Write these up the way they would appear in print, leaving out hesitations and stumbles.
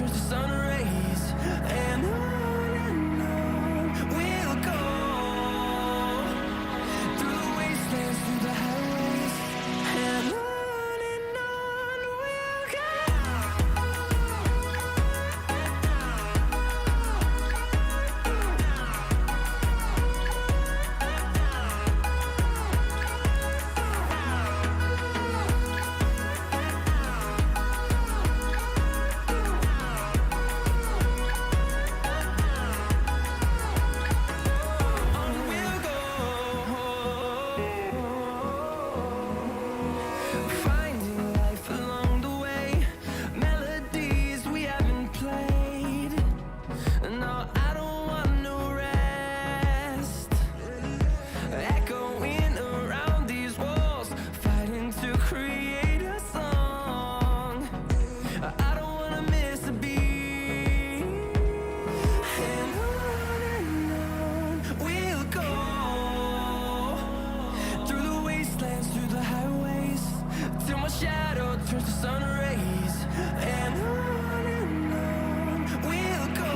turns to sun rays, and on we'll go through the wastelands, through the highways, and on we'll go. Finding life along the way, melodies we haven't played. No, I don't want no rest. Echoing around these walls, fighting to create a song. I don't wanna miss a beat. And on we'll go through the wastelands, through the highways, till my shadow turns to sun rays, and on we'll go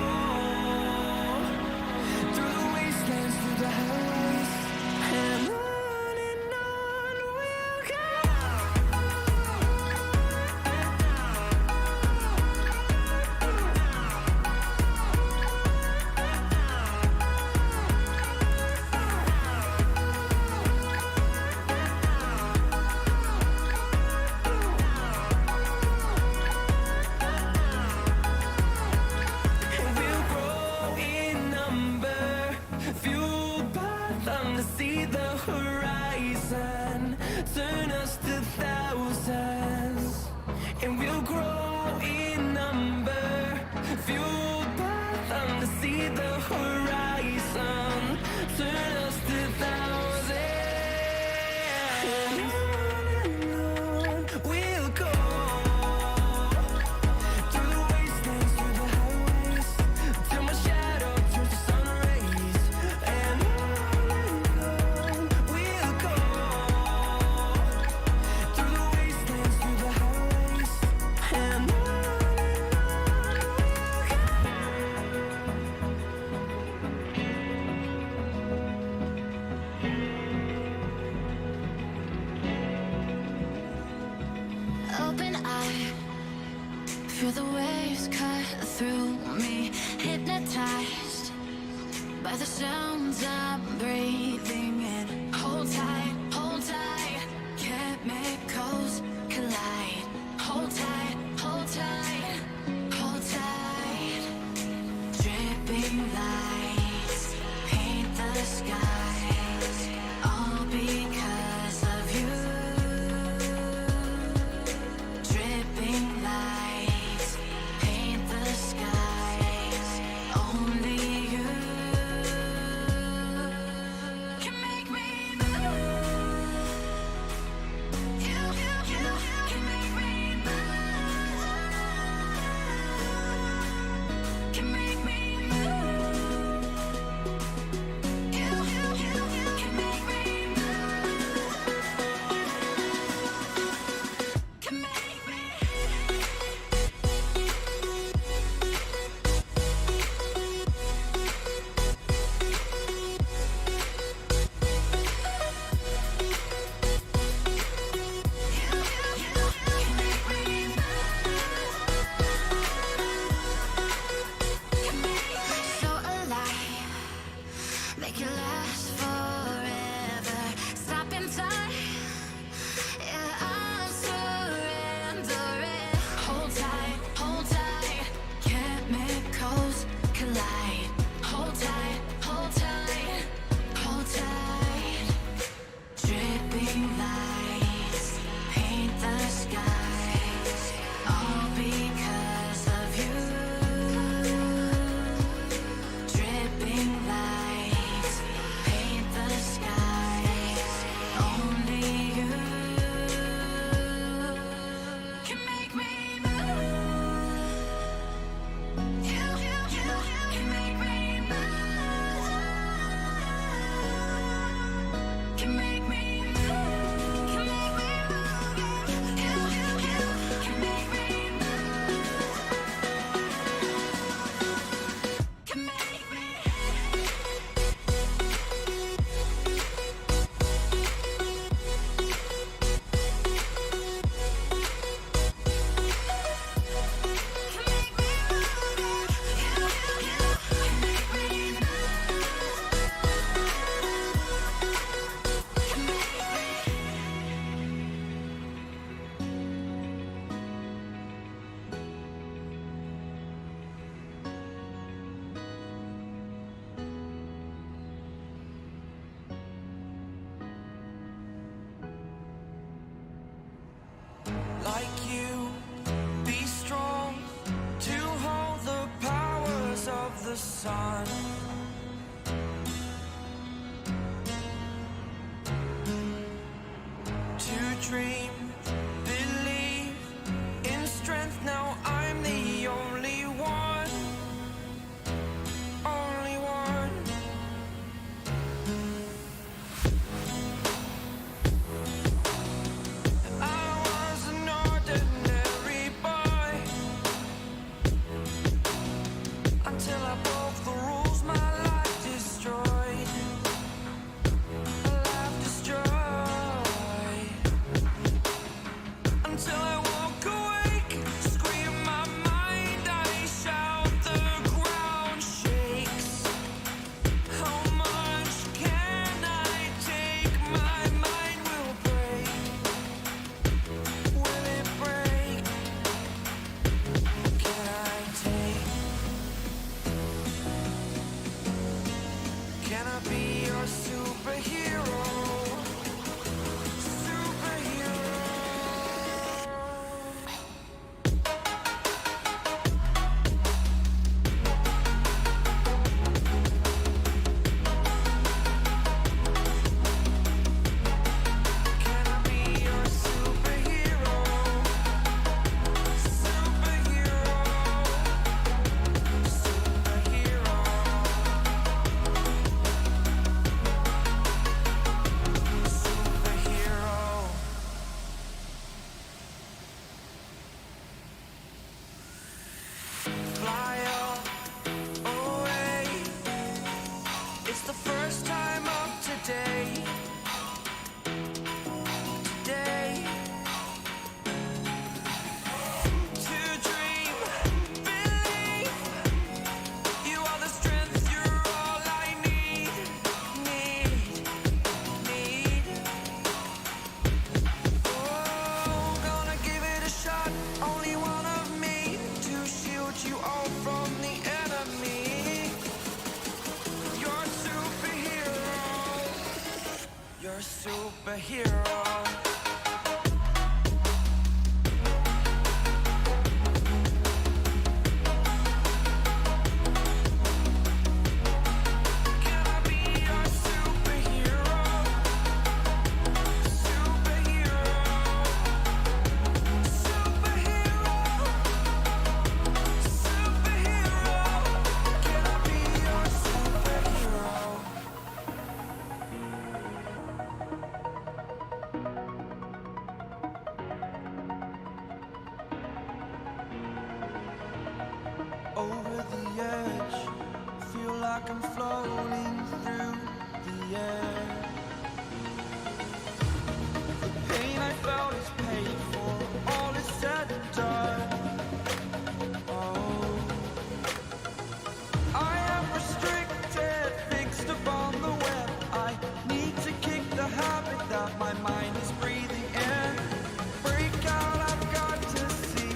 through the wastelands, through the highways, and on we'll go. And we'll grow in number, fueled by them to see the horizon, turn us to thousands. And we'll grow in number, fueled by them to see the horizon, turn us to thousands. And on we'll go through the wastelands, through the highways, till my shadow turns to sun rays, and on we'll go through the wastelands, through the highways, and on we'll go. Open eye, feel the waves cut through me, hypnotized by the sounds I'm breathing in. Hold tight, chemicals collide. Hold tight, hold tight, hold tight. Dripping lights paint the skies, all because of you. Dripping lights paint the skies, only you can make me move. You superhero. Can I be your superhero? Superhero. Superhero. Superhero. Can I be your superhero? Over the edge, feel like I'm floating through the air. The pain I felt is paid for, all is said and done. Oh, I am restricted, fixed upon the web. I need to kick the habit that my mind is breathing in. Break out, I've got to see.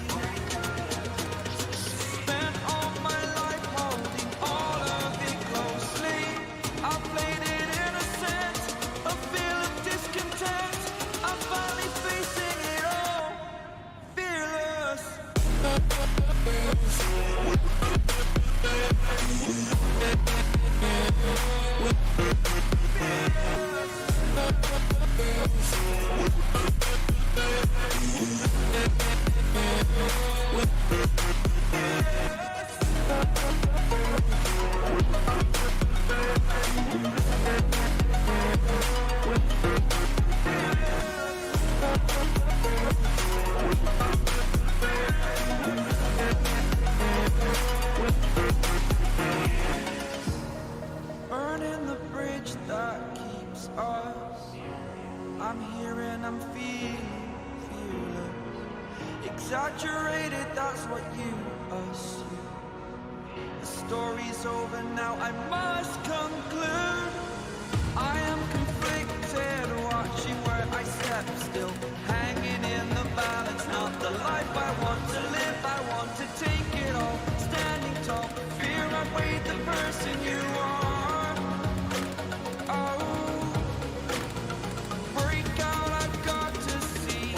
Spent all my life holding all of it closely. I played it innocent, a feel of discontent. I'm finally facing it all, fearless. Burning the bridge that keeps us. I'm here and I'm feeling fearless. Exaggerated, that's what you assume. The story's over now, I must conclude. I am conflicted, watching where I step still. Hanging in the balance, not the life I want to live. I want to take it all, standing tall. Fear outweighed the person you are. Oh, break out, I've got to see.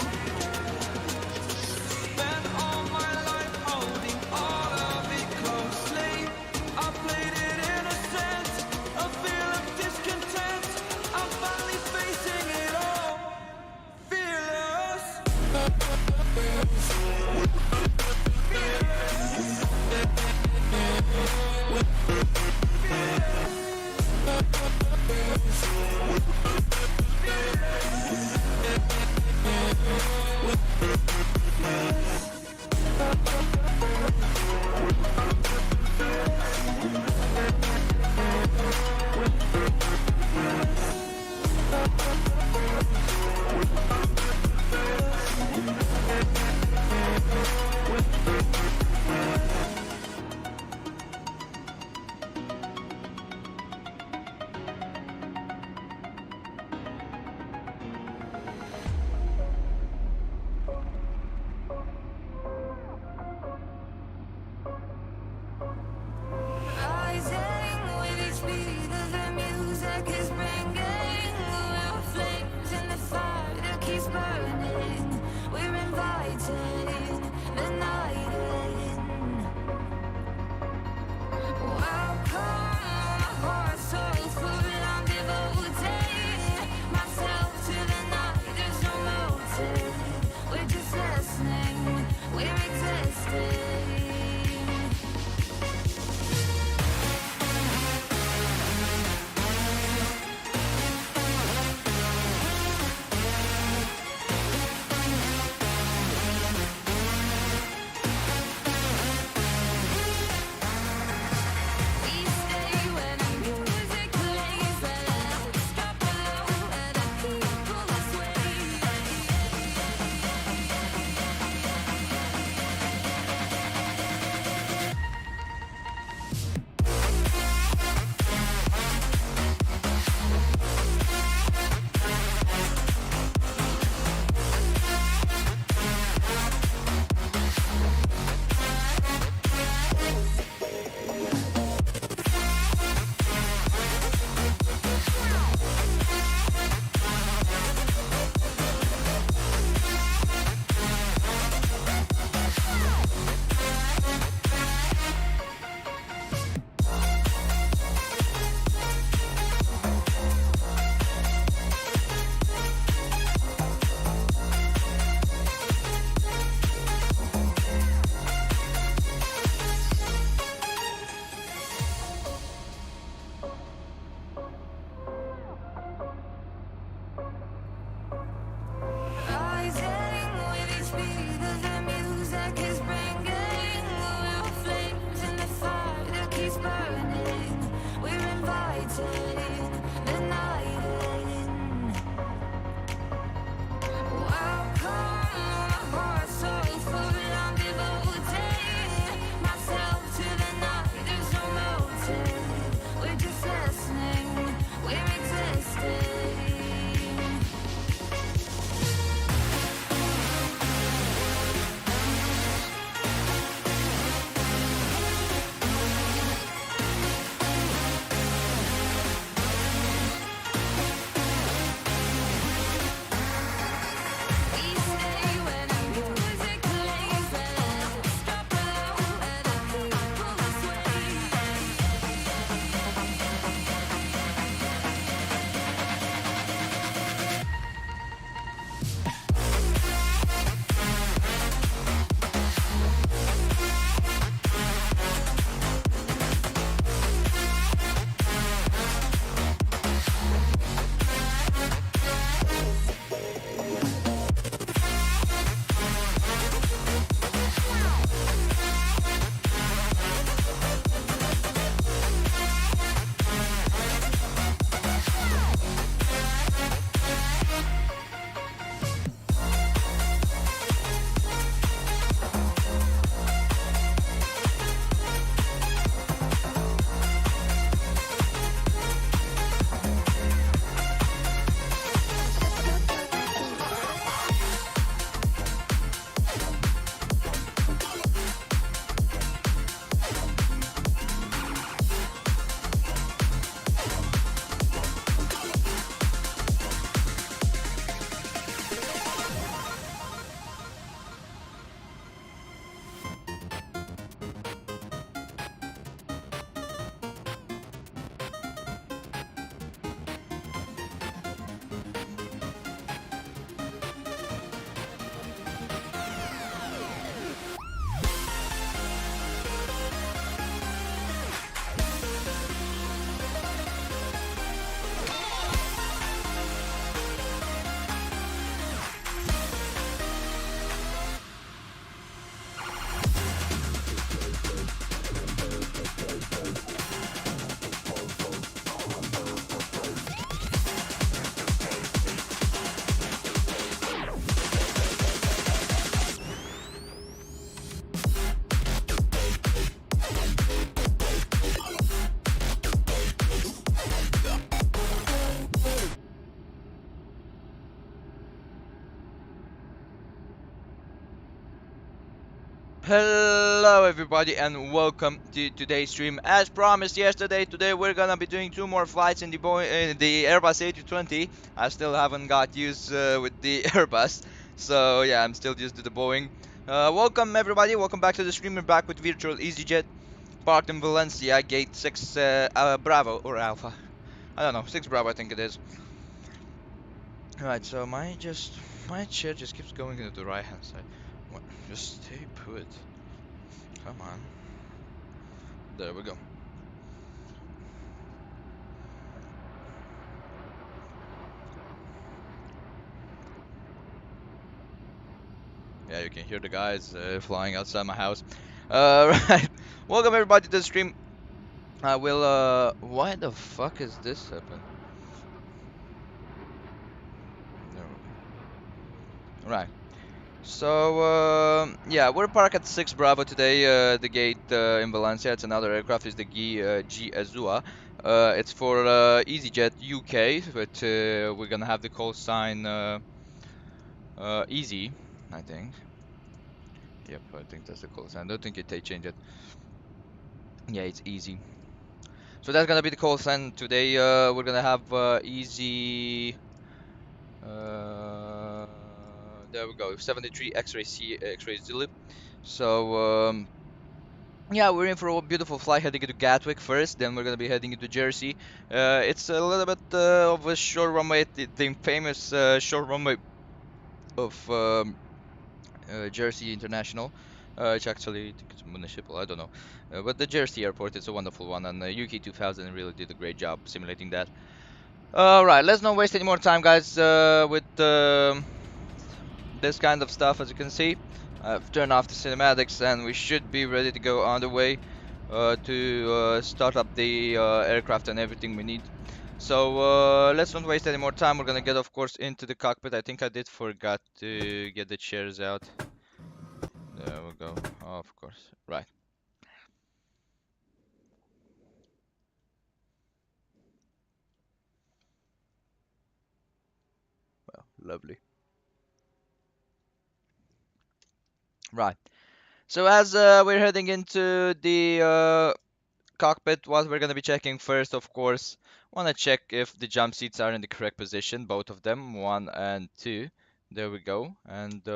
Spent all my life holding all of it closely. I played it innocent, a feel of discontent. I'm finally facing it all, fearless. Hello everybody and welcome to today's stream. As promised yesterday, today we're gonna be doing 2 more flights in the Airbus A320. I still haven't got used with the Airbus, so yeah, I'm still used to the Boeing. Welcome everybody, welcome back to the stream. We're back with virtual EasyJet, parked in Valencia, gate 6 Bravo or Alpha. I don't know, 6 Bravo I think it is. Alright, so my chair just keeps going into the right hand side. What? Just stay put. Come on. There we go. Yeah, you can hear the guys flying outside my house. Right. Welcome everybody to the stream. I will, why the fuck is this happen? There we go. Right. So, yeah, we're parked at 6 Bravo today, the gate in Valencia. It's another aircraft, is the G Azua. It's for EasyJet UK, but we're gonna have the call sign Easy, I think. Yep, I think that's the call sign. I don't think they changed it. Yeah, it's Easy. So that's gonna be the call sign today. We're gonna have Easy. Uh, there we go. 73 X-ray Zulu. So yeah, we're in for a beautiful flight heading into Gatwick first. Then we're gonna be heading into Jersey. It's a little bit of a short runway, the famous short runway of Jersey International. It's actually, I think it's municipal, I don't know. But the Jersey airport is a wonderful one, and UK 2000 really did a great job simulating that. Alright, let's not waste any more time, guys, with this kind of stuff. As you can see, I've turned off the cinematics, and we should be ready to go on the way to start up the aircraft and everything we need. So let's not waste any more time. We're gonna get, of course, into the cockpit. I think I did forgot to get the chairs out. There we go. Oh, of course. Right. Well, lovely. Right. So as we're heading into the cockpit, what we're gonna be checking first, of course, wanna check if the jump seats are in the correct position, both of them, 1 and 2. There we go. And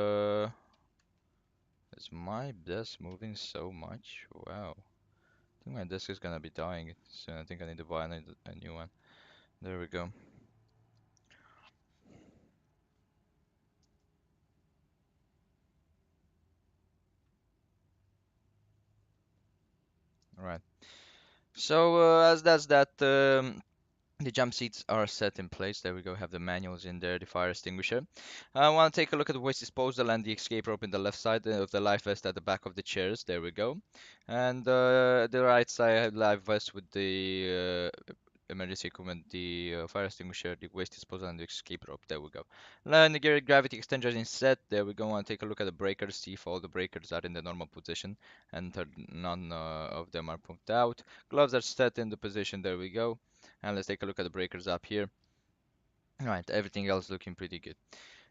is my desk moving so much? Wow. I think my desk is gonna be dying soon. I think I need to buy a new one. There we go. Alright. So as that's that, the jump seats are set in place. There we go. Have the manuals in there, the fire extinguisher. I want to take a look at the waste disposal and the escape rope in the left side of the life vest at the back of the chairs. There we go. And the right side, I have life vest with the emergency equipment, the fire extinguisher, the waste disposal, and the escape rope. There we go. Landing gear gravity extender is set. There we go. And take a look at the breakers. See if all the breakers are in the normal position, and none of them are pumped out. Gloves are set in the position. There we go. And let's take a look at the breakers up here. Alright, everything else looking pretty good.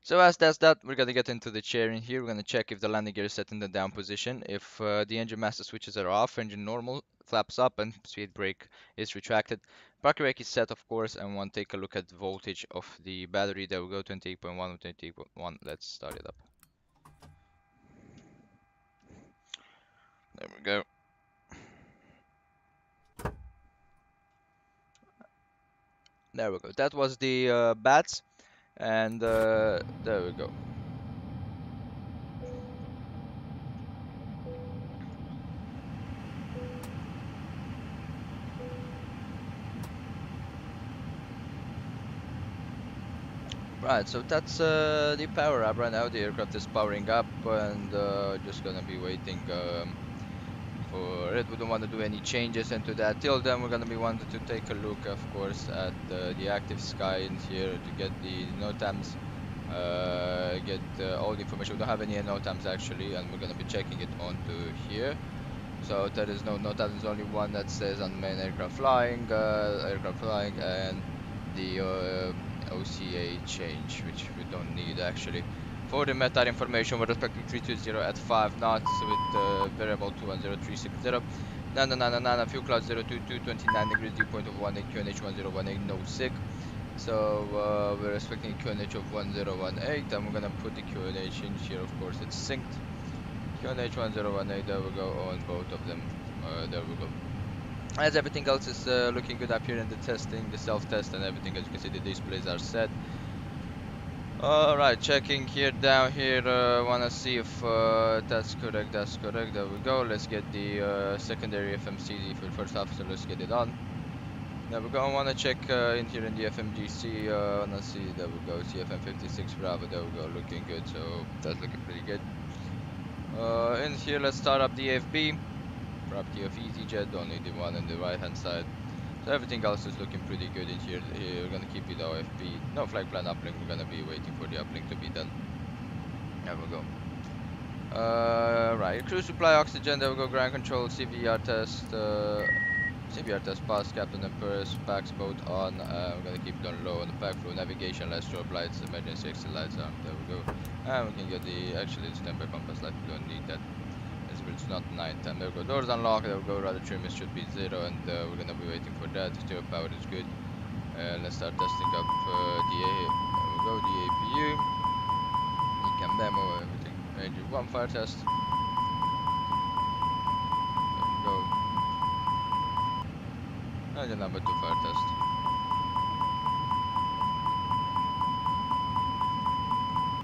So as that's that, we're gonna get into the chair in here. We're gonna check if the landing gear is set in the down position. If the engine master switches are off, engine normal, flaps up, and speed brake is retracted. Parking brake is set, of course, and want to take a look at the voltage of the battery. There we go, 28.1 to 28.1. Let's start it up. There we go. There we go. That was the bats, and there we go. Right, so that's the power up right now. The aircraft is powering up, and just gonna be waiting for it. We don't want to do any changes into that. Till then, we're gonna be wanting to take a look, of course, at the active sky in here to get the NOTAMs, get all the information. We don't have any NOTAMs actually, and we're gonna be checking it onto here. So there is no NOTAM. There's only one that says unmanned aircraft flying, and the OCA change, which we don't need actually. For the METAR information, we're expecting 320 at 5 knots with variable 210360. Nana, fuel cloud 022, 29 degrees, dew point of 18, QNH 1018, no SIG. So we're expecting a QNH of 1018, and we're gonna put the QNH in here. Of course, it's synced. QNH 1018, there we go on both of them. There we go. As everything else is looking good up here in the testing, the self-test and everything, as you can see, the displays are set. Alright, checking here down here, wanna see if that's correct, there we go. Let's get the secondary FMC for the first half, so let's get it on. There we go. I wanna check in here in the FMGC, wanna see, there we go, CFM56 Bravo, there we go, looking good, so that's looking pretty good. In here, let's start up the AFB, property of EasyJet, only the one on the right hand side. So everything else is looking pretty good in here. We're gonna keep it OFB. No flight plan uplink, we're gonna be waiting for the uplink to be done. There we go. Right, crew supply oxygen, there we go, ground control, CVR test, passed, captain and purse, packs both on, we're gonna keep it on low on the pack flow, navigation lights, strobe lights, emergency exit lights on, there we go. And we can get the, actually it's standby compass light, we don't need that. It's not night time. There we go, doors unlocked, there we go, rudder trim should be 0, and we're gonna be waiting for that. Stereo power is good. Let's start testing up the APU. Ecam demo, everything. Range 1 fire test. There we go. And the number 2 fire test.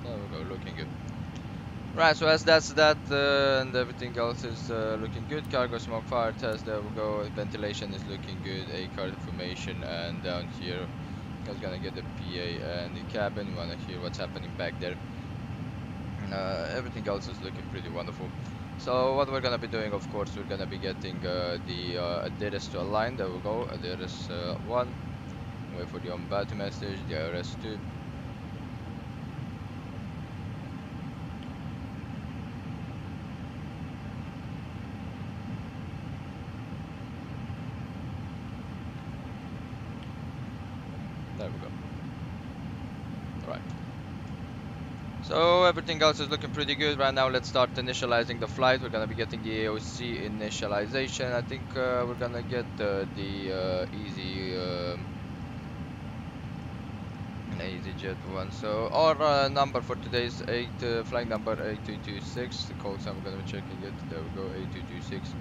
There we go, looking good. Right, so as that's that, and everything else is looking good. Cargo smoke fire test, there we go. Ventilation is looking good. A card information, and down here, I was gonna get the PA and the cabin. We wanna hear what's happening back there. Everything else is looking pretty wonderful. So what we're gonna be doing, of course, we're gonna be getting the address to align. There we go. Address 1. Wait for the on-battery message. The address 2. There we go. Right. So everything else is looking pretty good right now. Let's start initializing the flight. We're gonna be getting the AOC initialization. I think we're gonna get the EasyJet one. So our number for today's flight number 8226. The call sign, we're gonna be checking it. There we go, 8226.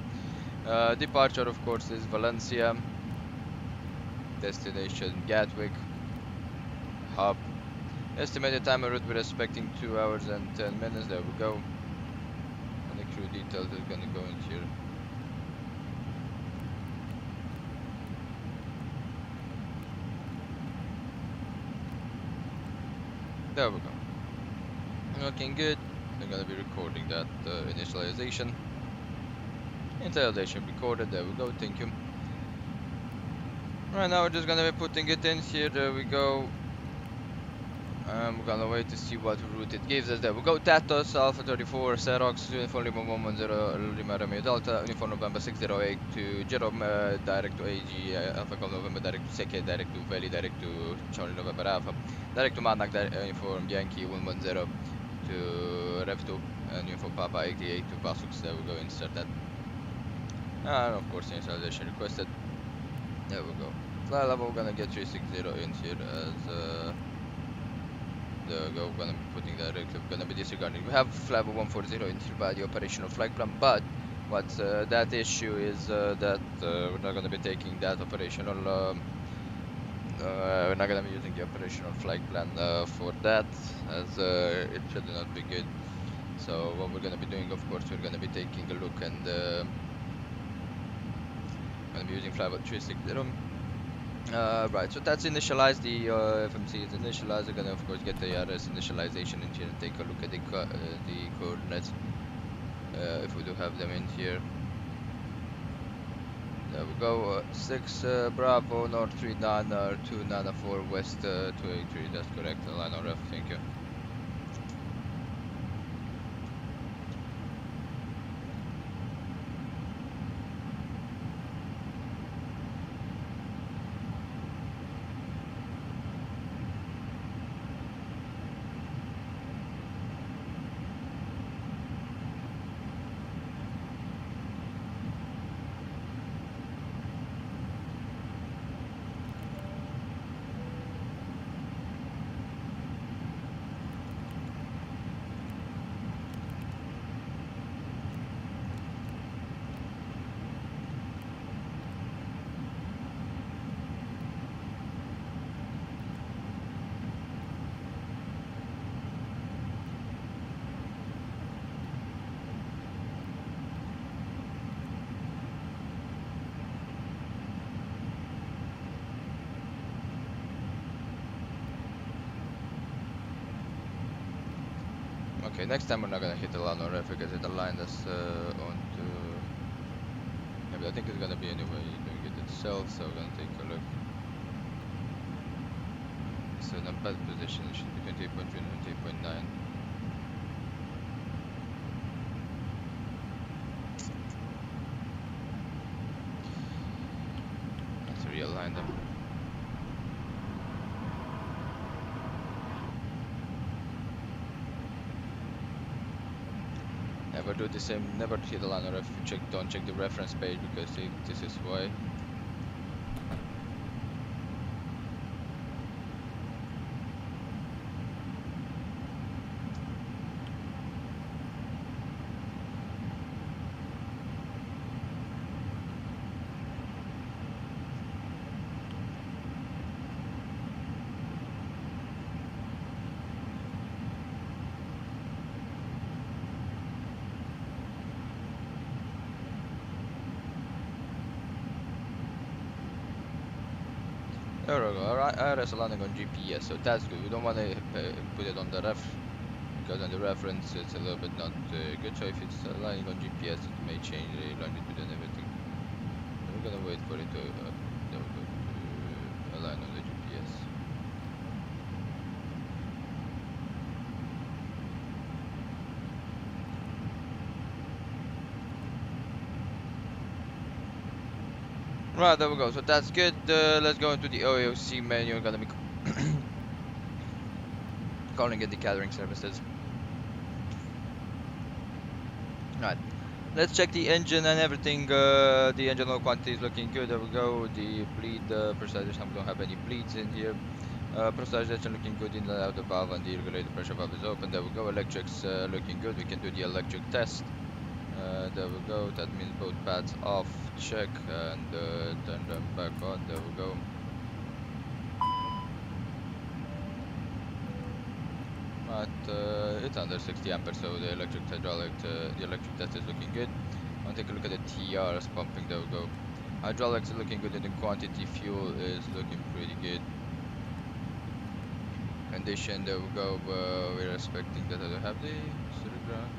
Departure, of course, is Valencia. Destination Gatwick. Hub. Estimated time en route, we're expecting 2 hours and 10 minutes. There we go. And the crew details is gonna go in here. There we go. Looking good. They're gonna be recording that initialization. Initialization recorded. There we go. Thank you. Right now we're just gonna be putting it in here. There we go. We're gonna wait to see what route it gives us. There we go. Tatos Alpha 34 Xerox Uniform Lima 110 Lima Romeo Delta Uniform November 608 to Jerome direct to AG Alpha Golf November direct to Seke direct to Valley direct to Charlie November Alpha direct to Manak Uniform Yankee 110 to Rev 2 and Uniform Papa 88 to Pasux. There we go. Insert that. And of course initialization requested. There we go. Flight level, we're gonna get 360 in here as there we go. We're gonna be putting that. We're gonna be disregarding. We have flight level 140 in here by the operational flight plan, but what that issue is that we're not gonna be taking that operational. We're not gonna be using the operational flight plan for that, as it should not be good. So what we're gonna be doing, of course, we're gonna be taking a look and. Gonna be using flight level 360. Right, so that's initialized. The FMC is initialized. We're gonna of course get the ARS initialization in here and take a look at the coordinates if we do have them in here. There we go. 6 Bravo North 39 294 West 283. That's correct. Line on ref. Thank you. Okay, next time we're not gonna hit the line or ref because it aligned us onto. Yeah, but I think it's gonna be anyway doing it itself, so we're gonna take a look. So in a bad position, it should be 28.3 and 28.9. Let's realign them. Never do the same, never hit the line or ref. Don't check the reference page because this is why. There we go. Alright, IRS landing on GPS, so that's good. We don't want to put it on the ref because on the reference it's a little bit not good. So if it's landing on GPS, it may change the longitude and everything. So we're gonna wait for it to align on the GPS. Right, there we go. So that's good. Let's go into the OAOC menu. We're gonna be calling in the gathering services. Right. Let's check the engine and everything. The engine oil quantity is looking good. There we go. The bleed pressurization, we don't have any bleeds in here. Pressurization looking good in and out the valve, and the regulator pressure valve is open. There we go. Electrics looking good. We can do the electric test. There we go. That means both pads off. Check and turn them back on. There we go. Right, it's under 60 amperes, so the electric test is looking good. I'll take a look at the TRs pumping. There we go. Hydraulics are looking good, and the quantity fuel is looking pretty good. Condition, there we go. We're expecting that I have the ground.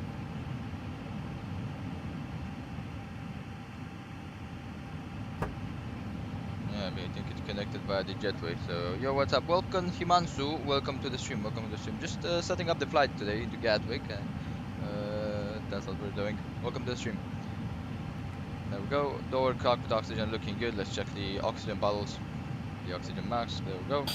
Yeah, I think it's connected via the jetway. So, yo, what's up? Welcome, Himansu. Welcome to the stream. Welcome to the stream. Just setting up the flight today into Gatwick. That's what we're doing. Welcome to the stream. There we go. Lower cockpit oxygen looking good. Let's check the oxygen bottles. The oxygen mask. There we go.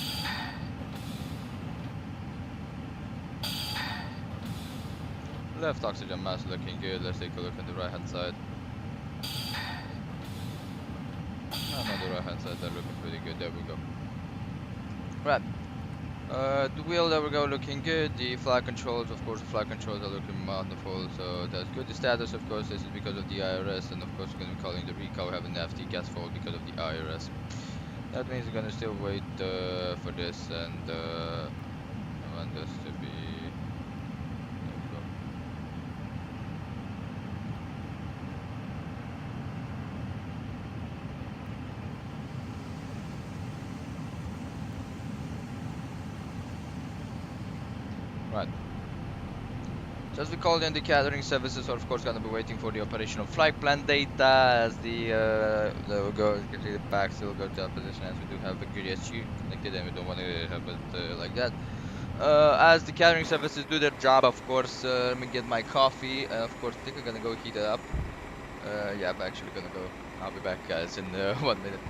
Left oxygen mask looking good. Let's take a look on the right hand side. And on the right hand side, they're looking pretty good. There we go. Right. The wheel, there we go, looking good. The flight controls, of course, the flight controls are looking wonderful, so that's good. The status, of course, this is because of the IRS, and of course we're going to be calling the recall. We have an FT gas fault because of the IRS. That means we're going to still wait for this, and I want this to be... There we go. Right. So as we called in the gathering services, are of course going to be waiting for the operational flight plan data. As the there we go, you can see the back still go to our position as we do have a good SU connected, and we don't want to have it like that. As the gathering services do their job, of course, let me get my coffee, and of course I think I'm gonna go heat it up. Yeah, I'm actually gonna go. I'll be back, guys, in 1 minute.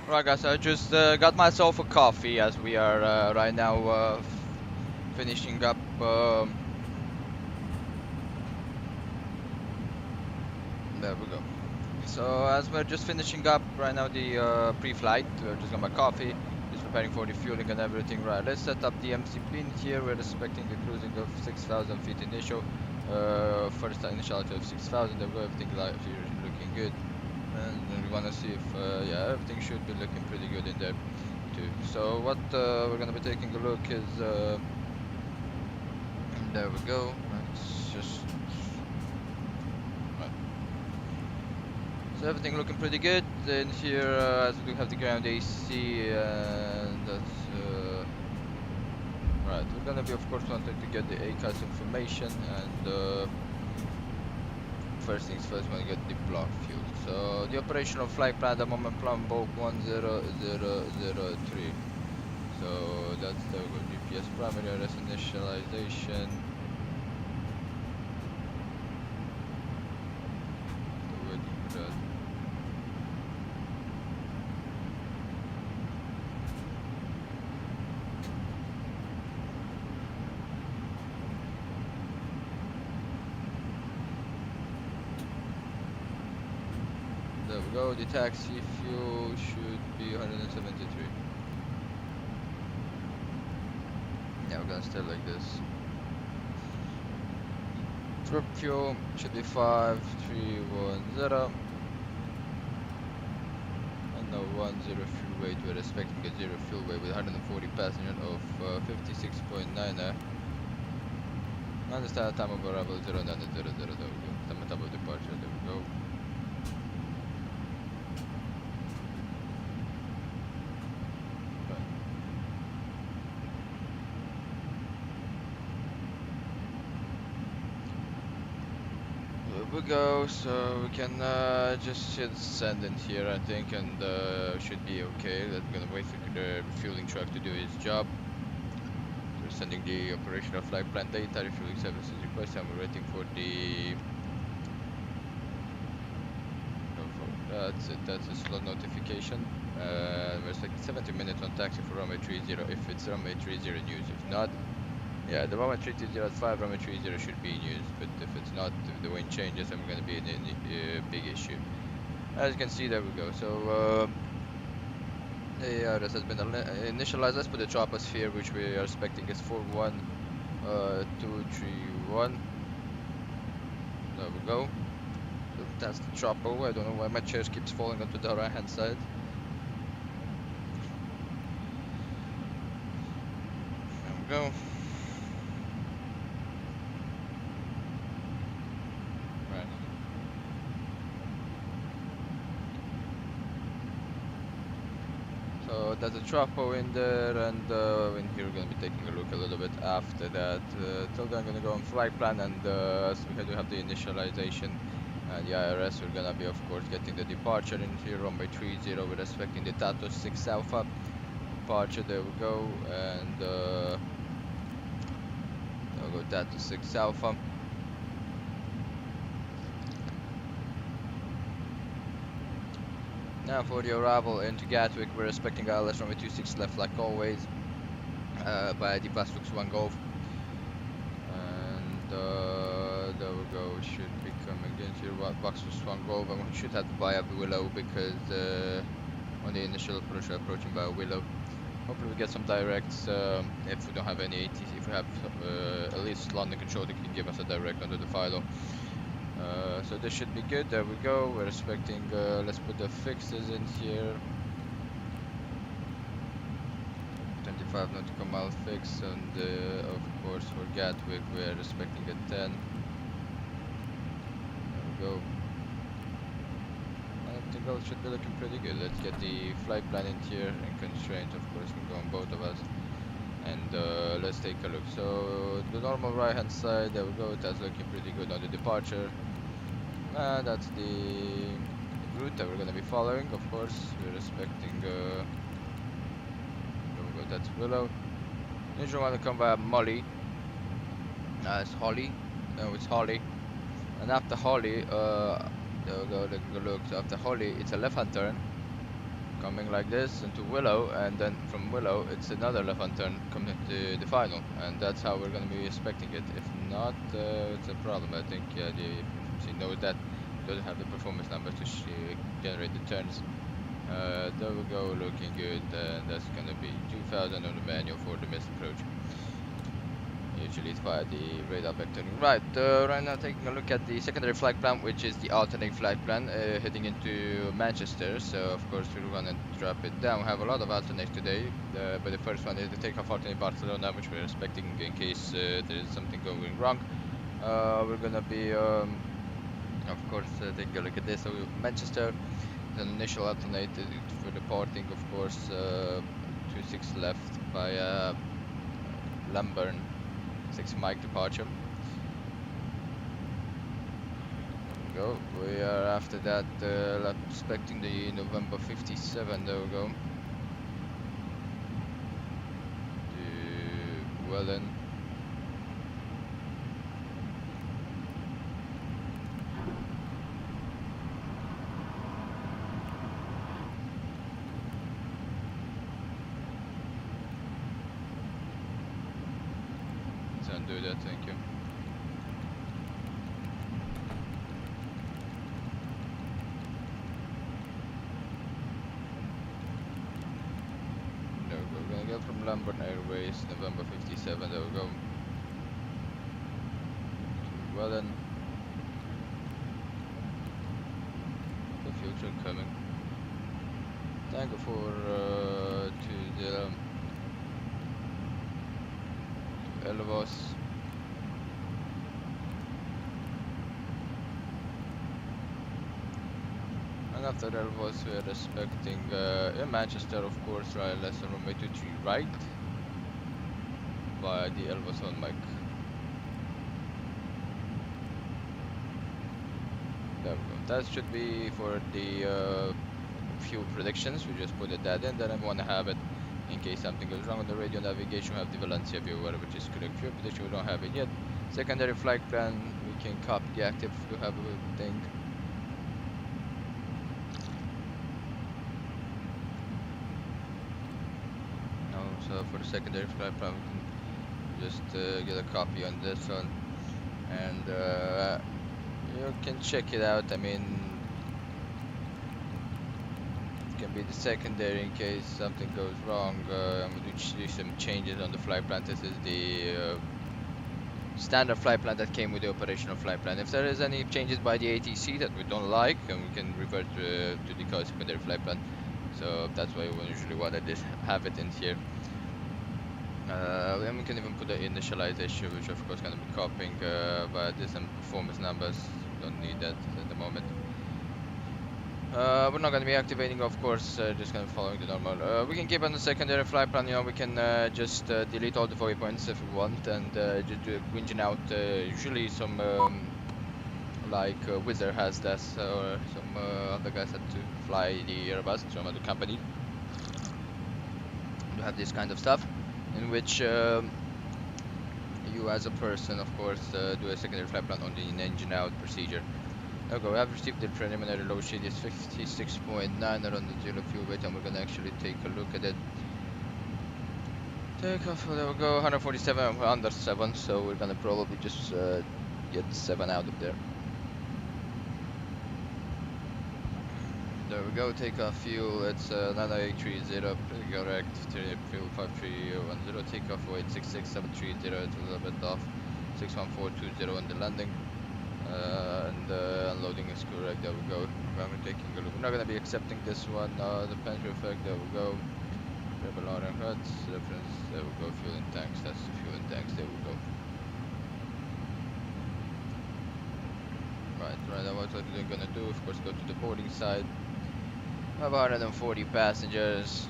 Right, guys, I just got myself a coffee as we are right now finishing up. There we go. So as we're just finishing up right now the pre-flight, we're just got my coffee, just preparing for the fueling and everything. Right, let's set up the MC pin here. We're expecting the cruising of 6,000 feet initial. First initial of 6,000. There we go. Everything like here is looking good, and then we want to see if yeah, everything should be looking pretty good in there too. So what we're gonna be taking a look is there we go. Let's just. So everything looking pretty good in here as we do have the ground AC and that's right. We're gonna be of course wanting to get the ACAS information and first things first, we're gonna get the block fuel. So the operational flight plan at the moment plan bulk 10003. So that's the GPS primary address initialization. There we go, the taxi fuel should be 173. Yeah, we're gonna stay like this. Trip fuel should be 5310. And now 10 fuel weight, we're expecting a 0 fuel weight with 140 passengers of 56.9. Understand time of arrival 0900. There we go. Time of departure, there we go. We go, so we can just hit send in here, I think, and should be okay. We're gonna wait for the refueling truck to do its job. We're sending the operational flight plan data, refueling services request, and we're waiting for the. That's it. That's a slot notification. We're expecting 70 minutes on taxi for runway 30 if it's runway 30 in use. If not. Yeah, the runway 320 at 5, runway 30 should be in use, but if it's not, if the wind changes, then we're going to be in a big issue. As you can see, there we go. So, this has been initialized. Let's put the troposphere, which we are expecting is 41231. There we go. So that's the tropo. I don't know why my chair keeps falling onto the right hand side. There we go. So there's a tropo in there, and in here we're going to be taking a look a little bit after that. Till then I'm going to go on flight plan, and as we do have the initialization and the IRS, we're going to be of course getting the departure in here, runway 30, we're expecting the Tato 6 Alpha departure, there we go, and I'll go Tato 6 Alpha. Now for the arrival into Gatwick, we're expecting ILS runway 26 left like always by the Bus 1 Golf. And there we go, we should be coming into here, Box 1 Golf, and we should have to buy up Willow because on the initial approach we're approaching by Willow. Hopefully we get some directs if we don't have any ATC, if we have at least London Control that can give us a direct under the Philo. So this should be good, there we go, we're expecting, let's put the fixes in here. 25 nautical mile fix, and of course for Gatwick we're expecting a 10. There we go. I think all should be looking pretty good. Let's get the flight plan in here, and constraints of course can go on both of us. And let's take a look. So the normal right hand side, there we go, that's looking pretty good on the departure. That's the route that we're going to be following, of course. We're expecting there we go, that's Willow. Usually want to come by Molly. It's Holly. No, it's Holly. And after Holly, there we go, look. So after Holly, it's a left hand turn. coming like this into Willow, and then from Willow it's another left-hand turn coming to the final, and that's how we're going to be expecting it. If not, it's a problem. I think the FMC knows that it doesn't have the performance numbers to generate the turns. There we go, looking good, and that's going to be 2000 on the manual for the missed approach. Usually it's via the radar vectoring. Right, right now taking a look at the secondary flight plan, which is the alternate flight plan, heading into Manchester. So of course we're gonna drop it down. We have a lot of alternates today, but the first one is the takeoff alternate Barcelona, which we're expecting in case there is something going wrong. We're gonna be, of course, taking a look at this. So Manchester, an initial alternate for departing, of course, 26 left via Lamburn. 6 Mike departure. There we go. We are after that expecting the November 57. There we go. To Welland. Do that, thank you. There we go. We're gonna get from Lamburn Airways, November 57. There we go. Well then, the future coming. Thank you for to the Elvos. And after Elvos we are expecting in Manchester, of course, right, lesson runway 23 right via the Elvos on mic. There we go. That should be for the fuel predictions. We just put that in, then I want to have it in case something goes wrong on the radio navigation. We have the Valencia viewer, which is correct fuel prediction. We don't have it yet. Secondary flight plan, we can copy the active to have a thing. No, so for the secondary flight plan, we can just get a copy on this one, and you can check it out. I mean, can be the secondary in case something goes wrong. I'm going to do some changes on the flight plan. This is the standard flight plan that came with the operational flight plan. If there is any changes by the ATC that we don't like, and we can revert to the secondary flight plan. So that's why we usually want to have it in here. And we can even put the initialization, which of course going to be copying but there's some performance numbers. Don't need that at the moment. We're not going to be activating, of course, just going to following the normal. We can keep on the secondary flight plan, you know, we can just delete all the waypoints if we want, and just do a engine out. Usually some, like Wizard has this, or some other guys had to fly the Airbus, some other company. You have this kind of stuff, in which you as a person, of course, do a secondary flight plan on the engine out procedure. Okay, we have received the preliminary low sheet. It's 56.9 around the zero fuel weight, and we're gonna actually take a look at it. Takeoff, there we go, 147, we're under 7, so we're gonna probably just get 7 out of there. There we go, takeoff fuel, it's 9830, pretty correct. Fuel 5310, takeoff weight 66730, it's a little bit off. 61420 on the landing. And unloading is correct. There we go. We're taking a look. We're not gonna be accepting this one. The pantry effect. There we go. Rebel and huts reference. There we go. Fuel and tanks. That's the fuel and tanks. There we go. Right. What we're gonna do? Of course, go to the boarding side. About 140 passengers.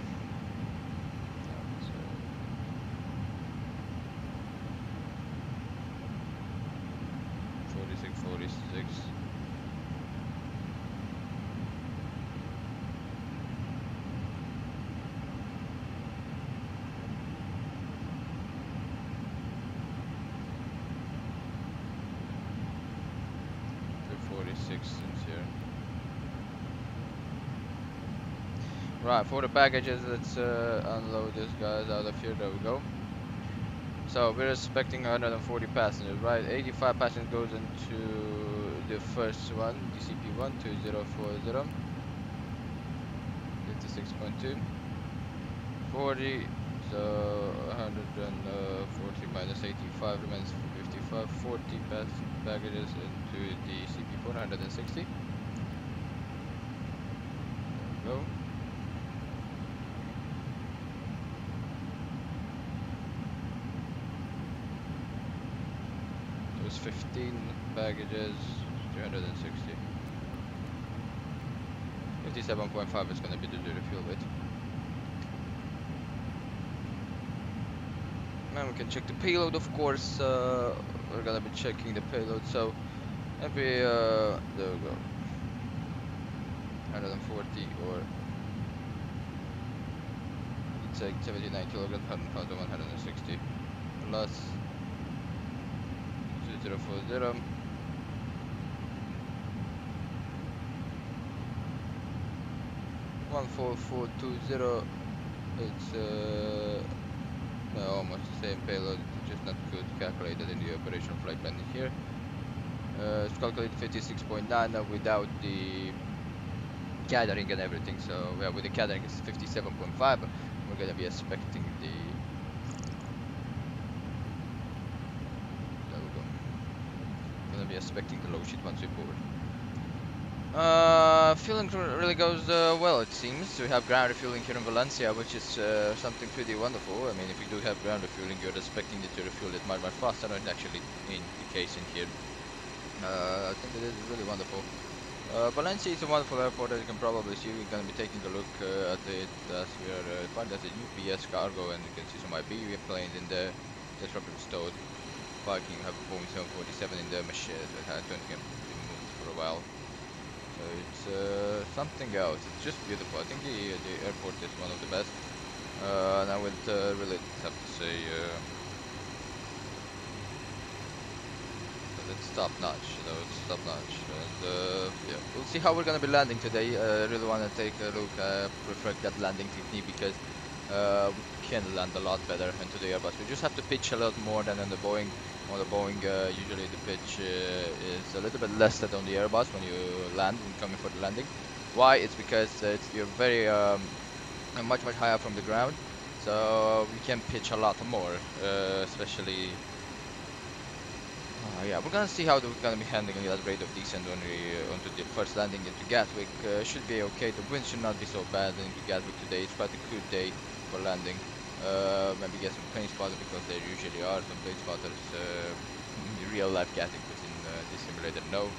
46. Right, for the baggages, let's unload this guys out of here. There we go. So we're expecting 140 passengers, right? 85 passengers goes into the first one, DCP1 2040, 56.2, 40. So 140 minus 85 remains 55. 40 baggages into the CP4, 160. There we go. There's 15 baggages, 360. 57.5 is going to be the fuel weight. Now we can check the payload, of course. We're going to be checking the payload. So maybe, there we go. 140 or it's like 79 kilograms, 160 plus 2040. 14420. It's almost the same payload, just not good calculated in the operational flight plan here. It's calculated 56.9 without the gathering and everything. So yeah, with the gathering it's 57.5. We're gonna be expecting the. There we go. Gonna be expecting the low sheet once we board. Fueling really goes well, it seems. We have ground refueling here in Valencia, which is something pretty wonderful. I mean, if you do have ground refueling, you're expecting it to refuel it much faster, and actually in the case in here. I think it is really wonderful. Valencia is a wonderful airport, as you can probably see. We're going to be taking a look at it as we are finding that the UPS cargo, and you can see some IB planes in there. Just rubber stowed. Parking, have a Boeing 747 in there, machine that had 20 been moved for a while. So it's something else. It's just beautiful. I think the airport is one of the best. And I would really have to say that it's top notch. You know, it's top notch. And yeah, we'll see how we're gonna be landing today. I really want to take a look, reflect that landing technique because we can land a lot better into the Airbus. We just have to pitch a lot more than on the Boeing. On the Boeing, usually the pitch is a little bit less than on the Airbus when you land, when coming for the landing. Why? It's because you're very much higher from the ground, so we can pitch a lot more, especially. Yeah, we're gonna see how we're gonna be handling that rate of descent when we onto the first landing into Gatwick. Should be okay. The wind should not be so bad into Gatwick today. It's quite a good day for landing. Maybe get some plane spotters because there usually are some plane spotters in real life Gatwick, but in the simulator no.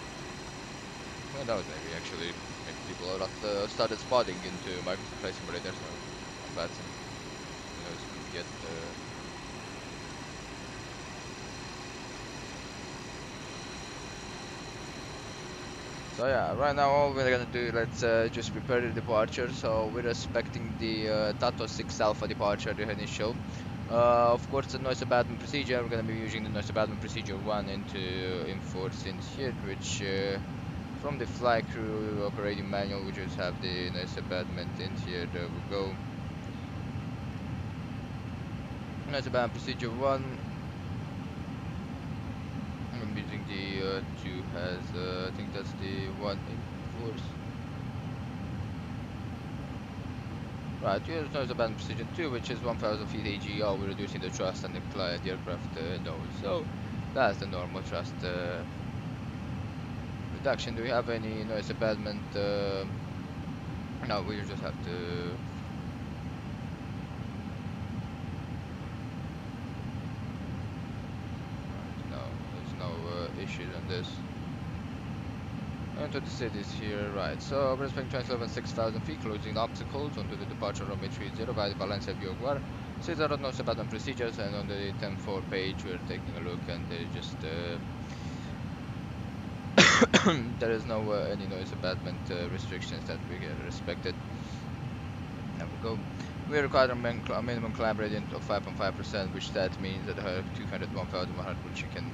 Who knows, maybe actually people are not started spotting into Microsoft Flight Simulator, so on VATSIM. Who knows, we get So yeah, right now all we're gonna do, let's just prepare the departure. So we're expecting the Tato 6 Alpha departure, the initial. Of course, the noise abatement procedure, we're gonna be using the noise abatement procedure 1 into enforce in here, which from the flight crew operating manual, we just have the noise abatement in here. There we go. Noise abatement procedure 1. I'm using the 2 has, I think that's the 1 in force. Right, here's noise abatement procedure 2, which is 1000 feet AGL. We're reducing the thrust and the aircraft nose. So that's the normal thrust reduction. Do we have any noise abatement? No, we just have to. Issues on this. Into the cities here, right? So we're expecting transfer over 6,000 feet, closing obstacles onto the departure runway 30 via the Valencia Bioguar. Cities are noise abatement procedures, and on the 10.4 page we're taking a look, and they just there is no any noise abatement restrictions that we get respected. There we go. We require a minimum climb gradient of 5.5%, which that means that 201,100, which you can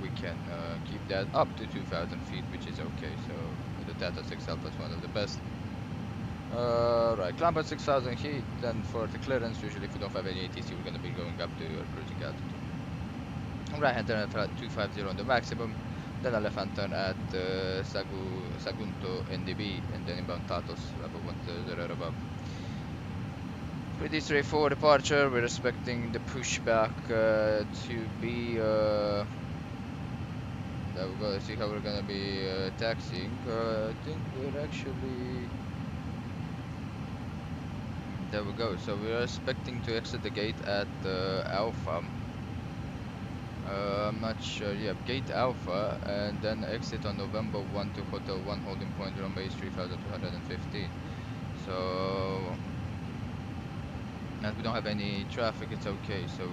we can keep that up to 2,000 feet, which is okay. So the Tata 6 Alpha is one of the best. Right, climb at 6,000 feet. Then for the clearance, usually if you don't have any ATC, we're gonna be going up to your cruising altitude. Right hand turn at 250 on the maximum. Then a left hand turn at Sagunto NDB, and then inbound Tatos level 130 above. Pretty straightforward departure. We're expecting the pushback to be. There we go. Let's see how we're gonna be taxiing. I think we're actually. There we go. So we are expecting to exit the gate at Alpha. I'm not sure. Yeah, gate Alpha, and then exit on November 1 to Hotel 1, holding point runway is 3,215. So, as we don't have any traffic, it's okay. So,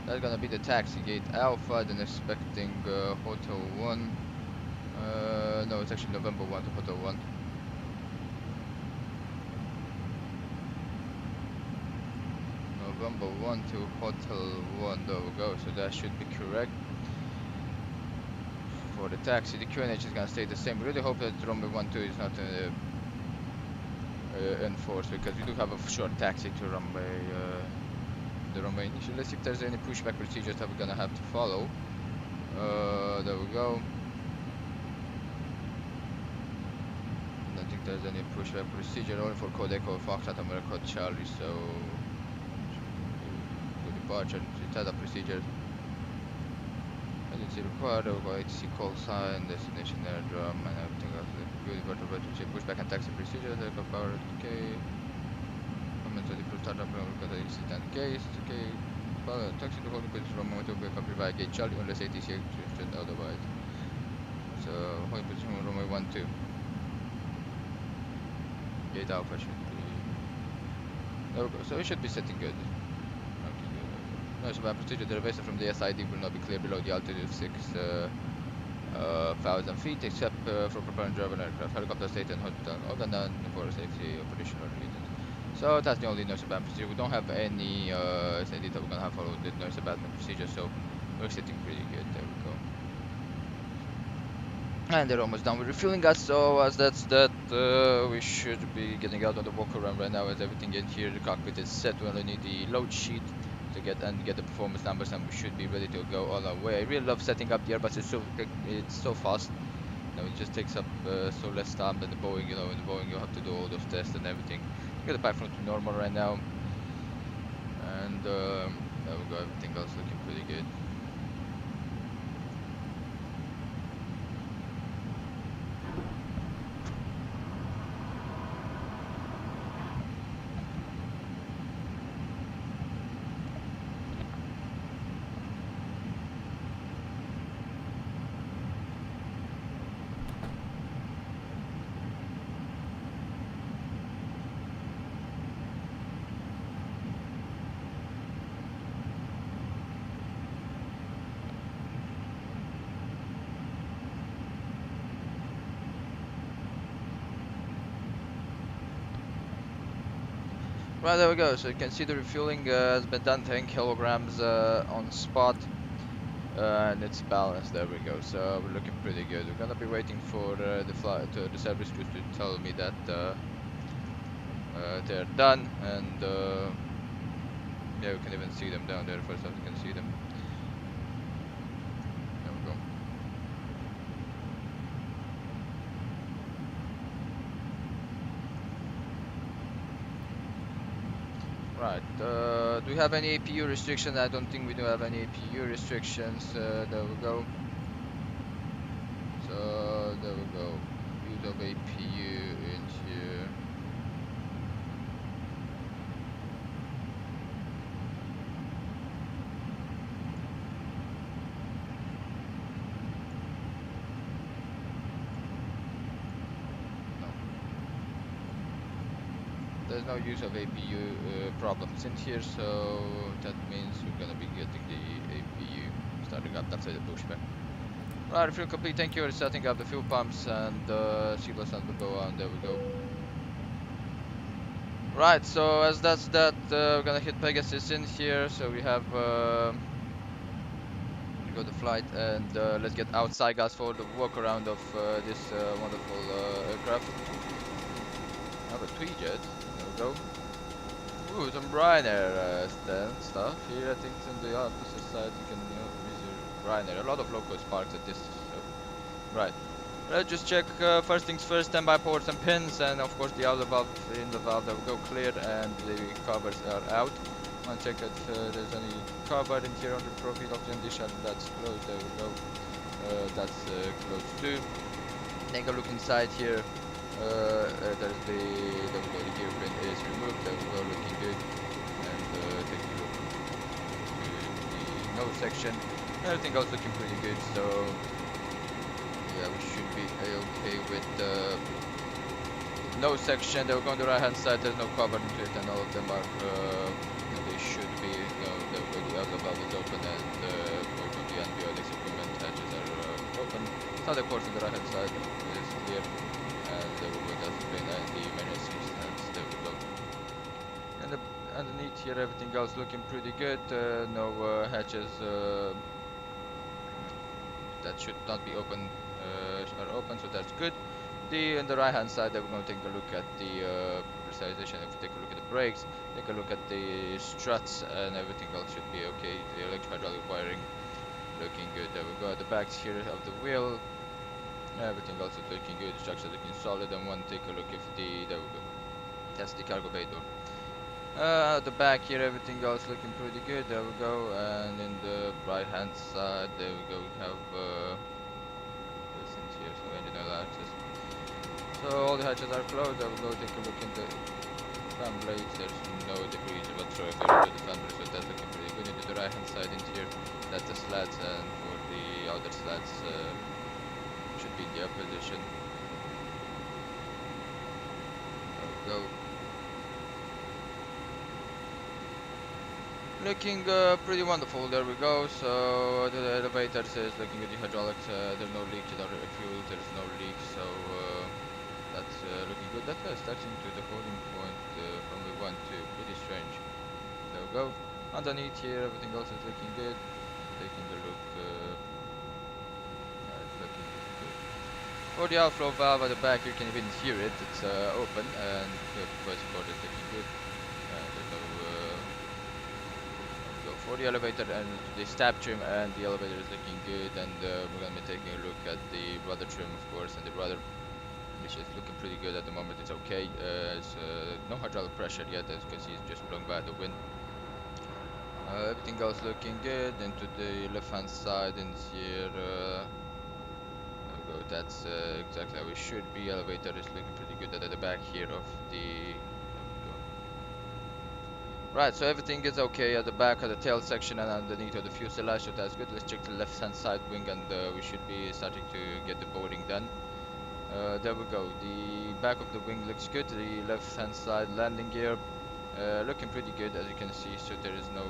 that's gonna be the taxi gate Alpha. Then expecting Hotel 1. No, it's actually November 1 to Hotel 1. November 1 to Hotel 1, there we go, so that should be correct. For the taxi, the QNH is gonna stay the same. We really hope that runway 12 is not enforced, because we do have a short taxi to runway, the runway initial. Let's see if there's any pushback procedures that we're gonna have to follow. There we go. I don't think there's any pushback procedure, only for Code Echo, Foxtrot, America, Charlie, so departure, set up procedures. Agency required, over ATC call sign, destination airdrome, and everything else. Good vertebral pushback and taxi procedure, the power, okay. Comments on the pro startup, we're going to exit and case, okay. Taxi to holding position from moment to be accompanied by gate Charlie, unless ATC exit otherwise. So, holding position from runway 12. Gate Alpha should be. There we go, so we should be setting good. No, so by procedure, the elevation from the SID will not be clear below the altitude of 6,000 feet, except for preparing driver aircraft, helicopter, state, and hotel, all done for safety operational reasons. So that's the only nurse abandonment procedure. We don't have any SID that we're gonna have followed the nurse abandonment procedure, so we're sitting pretty good. There we go. And they're almost done with refueling us, so as that's that, we should be getting out on the walk around right now. As everything in here, the cockpit is set. We only need the load sheet to get the performance numbers, and we should be ready to go all our way. I really love setting up the Airbus. It's so fast. You know, it just takes up so less time than the Boeing. You know, in the Boeing you have to do all those tests and everything. Get the pipe front to normal right now, and there we go. Everything else looking pretty good. Right, there we go. So you can see the refueling has been done, 10 kilograms on spot, and it's balanced. There we go. So we're looking pretty good. We're gonna be waiting for the flight, the service crew to tell me that they're done, and yeah, we can even see them down there. First off, you can see them. There we go. Right, do we have any APU restrictions? I don't think we do have any APU restrictions. There we go. So, there we go. Use of APU in here. There's no use of APU problems in here, so that means we're gonna be getting the APU starting up after the pushback. Right, refuel complete. Thank you for setting up the fuel pumps, and seatbelt signs will go on. There we go. Right, so as that's that, we're gonna hit Pegasus in here. So we have go to flight, and let's get outside, guys, for the walk around of this wonderful aircraft. I have a tweet jet. There we go. Ooh, some Ryanair stuff here. I think on the opposite side you can use your Ryanair. A lot of low-cost parks at this. So right. Let's just check first things first. Standby ports and pins, and of course the outer valve in the valve that will go clear, and the covers are out. Want to check if there's any cover in here on the profile of the dish, and that's closed. There we go. That's closed too. Take a look inside here. There's the gear pin is removed. There we go, looking good. And take a look to the nose section. Everything else looking pretty good. So yeah, we should be okay with the nose section. They will go on the right hand side. There's no cover into it, and all of them are they should be. The other valve is open, and both of the avionics equipment hatches are open. So the course on the right hand side is clear, and there we go. That's the plane and the manual seats, and there we go. And underneath here, everything else looking pretty good. No hatches that should not be open are open, so that's good. On the right hand side, we're going to take a look at the pressurization. If we take a look at the brakes, take a look at the struts, and everything else should be okay. The electro-hydraulic wiring looking good. There we go. At the backs here of the wheel, everything else is looking good. Structure looking solid. And one take a look if there we go. That's the cargo bay door. At the back here, everything else looking pretty good. There we go. And in the right hand side, there we go. We have this in here, so engine oil access. So all the hatches are closed. I will go take a look in the fan blades. There's no debris whatsoever into the fan blades, so that's looking pretty good. Into the right hand side in here, that's the slats, and for the outer slats should be in the up position. There we go. Looking pretty wonderful. There we go. So the elevators is looking at the hydraulics. There's no leak to the fuel. There's no leak. So that's looking good. That guy's touching to the holding point from the 1-2. Pretty strange. There we go. Underneath here, everything else is looking good. Taking a look. It's looking good. For the outflow valve at the back, you can even hear it. It's open, and the voice cord is looking good. There's no for the elevator, and the stab trim and the elevator is looking good, and we're gonna be taking a look at the rudder trim, of course, and the rudder, which is looking pretty good at the moment. It's okay. It's no hydraulic pressure yet, as you can see. It's just blown by the wind. Everything else looking good. Into the left hand side in here, there we go. That's exactly how it should be. Elevator is looking pretty good at the back here of the. Right, so everything is okay at the back of the tail section and underneath of the fuselage, so that's good. Let's check the left hand side wing, and we should be starting to get the boarding done. There we go. The back of the wing looks good. The left hand side landing gear looking pretty good, as you can see, so there is no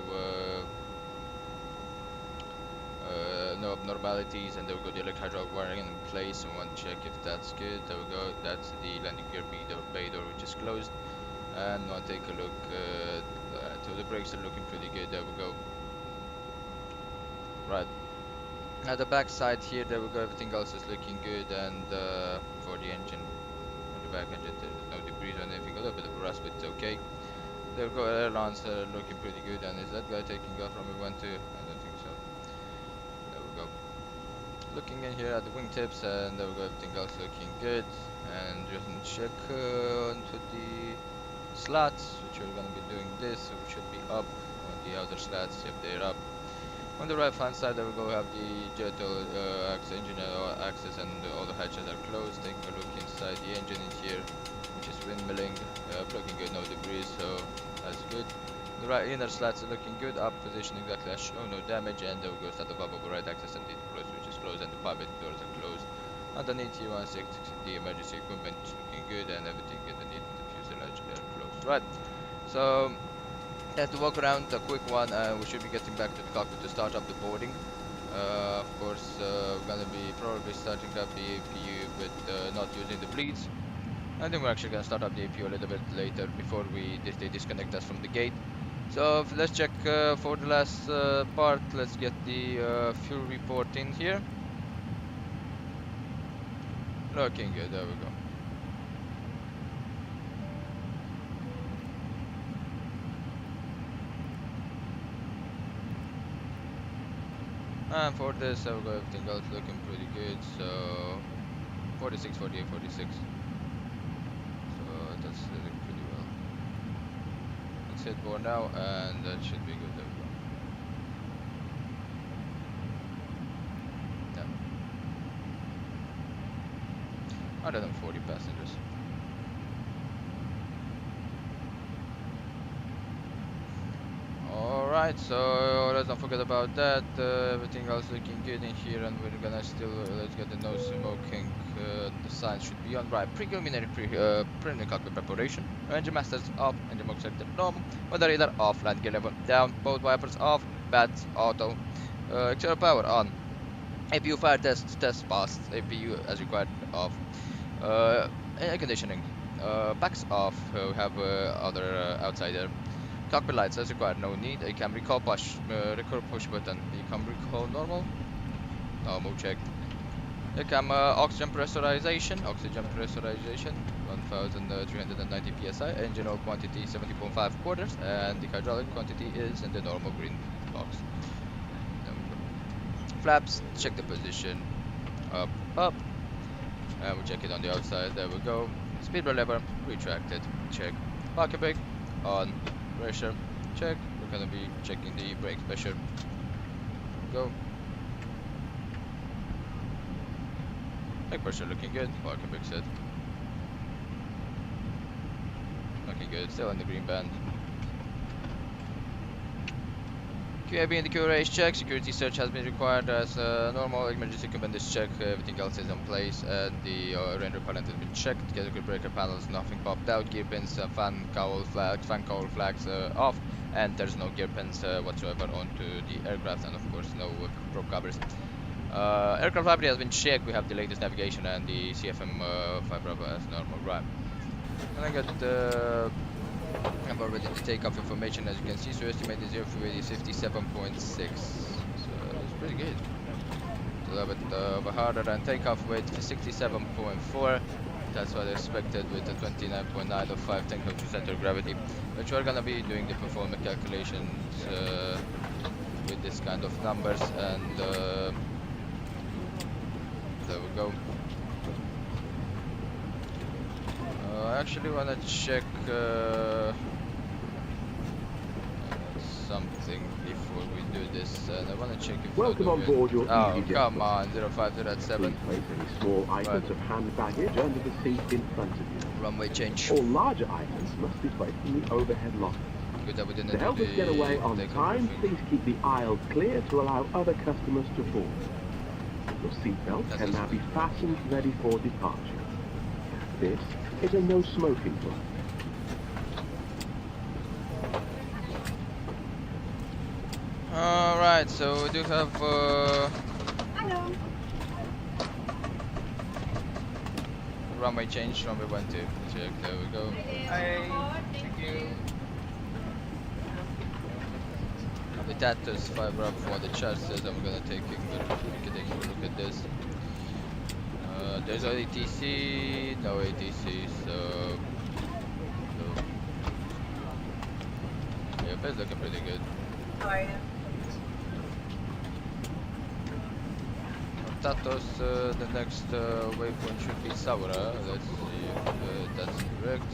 abnormalities. And there we go, the electro-hydraulic wiring in place, and one check if that's good. There we go. That's the landing gear bay door, which is closed. And I'll take a look. So the brakes are looking pretty good. There we go. Right. At the back side here, there we go. Everything else is looking good. And for the engine, on the back engine, there's no debris or anything. A little bit of rust, but it's okay. There we go. Airlines are looking pretty good. And is that guy taking off from a 1-2? I don't think so. There we go. Looking in here at the wingtips, and there we go. Everything else looking good. And just check onto the slats, which we're going to be doing this, so we should be up on the outer slats if they're up. On the right hand side, there we go, have the jet engine axis, and all the hatches are closed. Take a look inside the engine in here, which is windmilling, looking good, no debris, so that's good. The right inner slats are looking good, up position exactly as shown, no damage. And there we go, start the valve over right axis, and the close, which is closed, and the pivot doors are closed. Underneath here, 1/6, the emergency equipment looking good, and everything underneath the fuselage are closed. Right, so that's the walk around, a quick one. We should be getting back to the cockpit to start up the boarding. Of course, we're gonna be probably starting up the APU, but not using the bleeds. And then we're actually gonna start up the APU a little bit later before they disconnect us from the gate. So let's check for the last part. Let's get the fuel report in here. Looking good. There we go. And for this, I've got everything else looking pretty good. So 46, 48, 46. So that's looking pretty well. Let's hit board now, and that should be good. There we go. Yeah. 140 passengers. Alright, so let's not forget about that. Everything else looking good in here, and we're gonna still let's get the no smoking. The signs should be on. Right, preliminary preliminary cockpit preparation. Engine masters off, engine mode selected normal. Weather radar off, land gear level down, both wipers off, bats auto, external power on. APU fire test passed. APU as required off. Air conditioning backs off. We have other outsider. Cockpit lights as required, no need. You can recall push, record push button. You can recall normal. Normal check. You can oxygen pressurization. 1390 psi. Engine oil quantity 70.5 quarters, and the hydraulic quantity is in the normal green box. There we go. Flaps, check the position. Up, up. And we check it on the outside. There we go. Speed brake lever retracted. Check. Parking brake on. Pressure check. We're gonna be checking the brake pressure. Go. Brake pressure looking good. Parking brake set. Looking good. Still in the green band. QAB and the QRH check. Security search has been required as normal. Emergency commands check. Everything else is in place, and the rain repellent has been checked. Category breaker panels, nothing popped out. Gear pins, fan cowl flags off, and there's no gear pins whatsoever onto the aircraft, and of course no probe covers. Aircraft library has been checked. We have the latest navigation and the CFM 5 as normal. Right. And I got I've already the takeoff information, as you can see. So estimated 0 fuel is 57.6. So it's pretty good. A little bit of a harder, and takeoff weight is 67.4. That's what I expected with the 29.9 of 5 technical to center of gravity. But we're gonna be doing the performance calculations with this kind of numbers, and there we go. I actually want to check something before we do this, and I want to check if Welcome on board your EasyJet. come on, 050 7. Please place any small items of hand baggage under the seat in front of you. Runway change. All larger items must be placed in the overhead locker. Good that we didn't To help do us get away on takeoff time, briefing. please keep the aisles clear to allow other customers to board. Your seatbelt That can is- now be fastened ready for departure. This is a no smoking zone. Alright, so we do have runway change, runway 12. Check, there we go. Hi, thank you. The Tatus 5 rub for the chart says I'm gonna take a look at this. There's no ATC, no ATC, so yeah, it's looking pretty good. Tatos, the next waypoint should be Saura. Let's see if that's correct.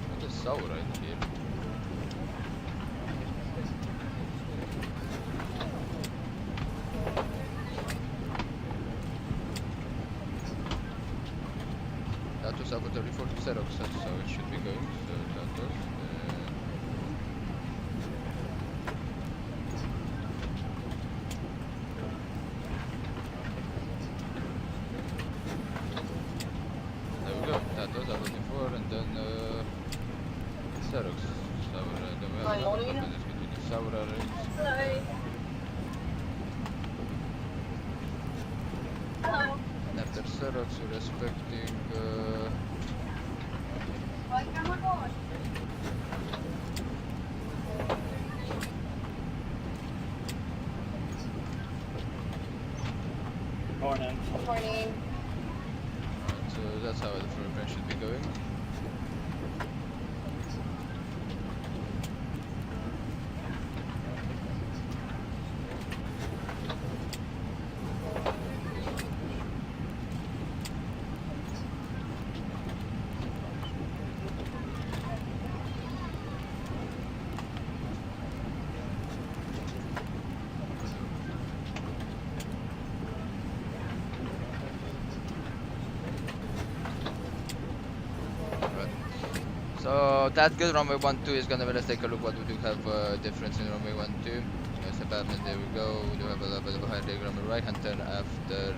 What is Saura in here? Tatos Alpha 34 to Xerox, that's how it should be going. So Tatos. There we go. Tatos Alpha 34, and then Xerox. Saura. Then we have another business between the Saura rings. Xerox, we're respecting Morning. Morning. Alright, so that's how the program should be going. So that good runway 12 is gonna let us take a look what we do have difference in runway 12. Yes, apartment, there we go. We do have a little bit of a high leg on the right hand turn after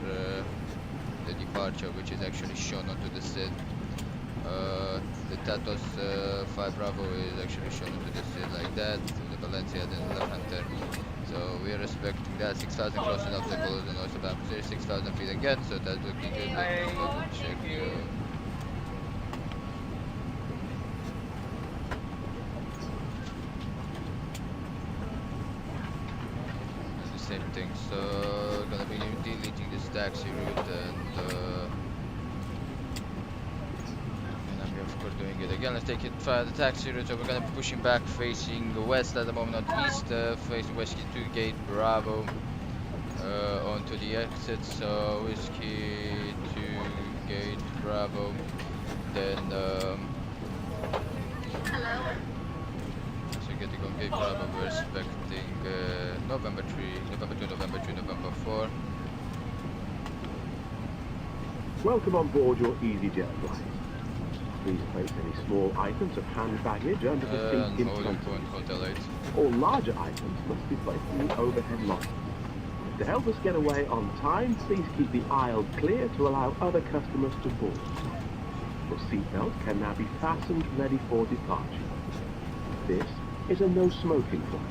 the departure, which is actually shown onto the SID. The Tatos 5 Bravo is actually shown onto the SID like that. The Valencia then the left hand turn. So we are respecting that 6,000 close enough to follow the noise about 6,000 feet again. So that's looking good. Let me double check. Same thing, so gonna be deleting this taxi route and I'm of course doing it again. Let's take it via the taxi route. So we're gonna be pushing back facing west at the moment, not east, facing Whiskey 2 Gate Bravo onto the exit. So Whiskey 2 Gate Bravo, then getting on Gate Bravo, we're expecting November 3, November 2, November 3, November 4. Welcome on board your EasyJet flight. Please place any small items of hand baggage under the seat in Holding front of point, you. Hotel 8. All larger items must be placed in the overhead locker. To help us get away on time, please keep the aisle clear to allow other customers to board. Your seatbelt can now be fastened ready for departure. This is a no smoking flight.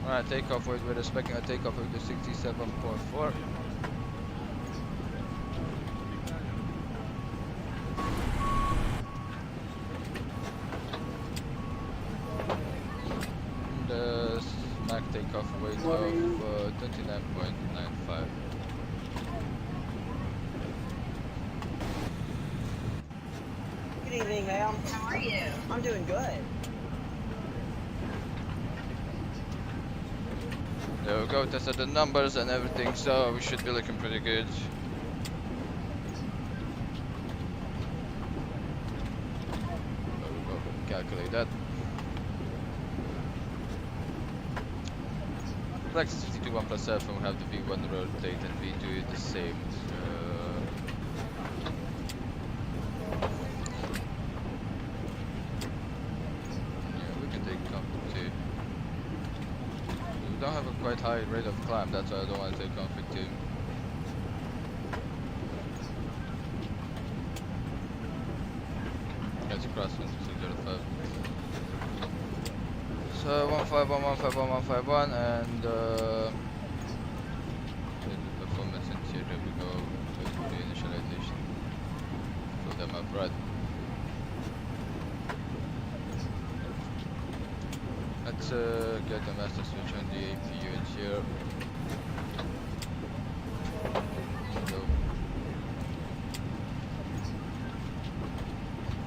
Alright, takeoff weight, we're expecting a takeoff weight of 67.4. The snack takeoff weight of 29.95. Good evening, ma'am. How are you? I'm doing good. There we go, tested the numbers and everything, so we should be looking pretty good. There we go, calculate that. Flex is 52 1 plus 7, we have the V1 rotate and V2 is the same. Yeah, we can take comfort too. We don't have a quite high rate of climb, that's why I don't want to take comfort too. Let's cross 1605. So 151, 151, 151, and the performance and here we go with the initialization. Fill them up right. Let's get the master switch on the APU in here. Go.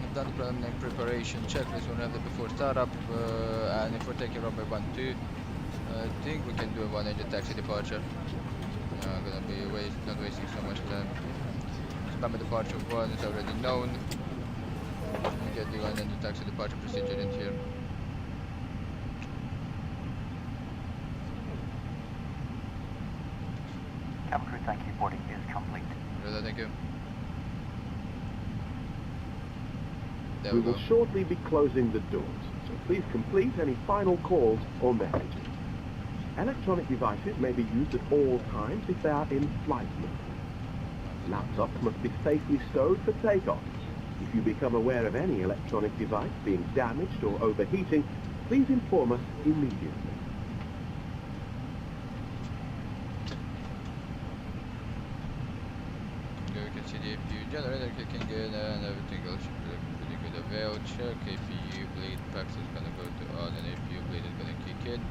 I've done the preliminary preparation checklist. We'll have the before startup, and if we're taking runway 12, I think we can do a 180 taxi departure. Gonna be not wasting so much time. Remember departure 1 is already known. We get the 180 taxi departure procedure in here. Cabin crew, thank you. Boarding is complete. Really, thank you. There We we go. will shortly be closing the doors, so please complete any final calls or messages. Electronic devices may be used at all times if they are in flight mode. Laptops must be safely stowed for takeoff. If you become aware of any electronic device being damaged or overheating, please inform us immediately. You can see the APU generator kicking in and everything else should be looking pretty good. Avail check, APU bleed, PAX is gonna go to on and APU bleed is gonna kick in.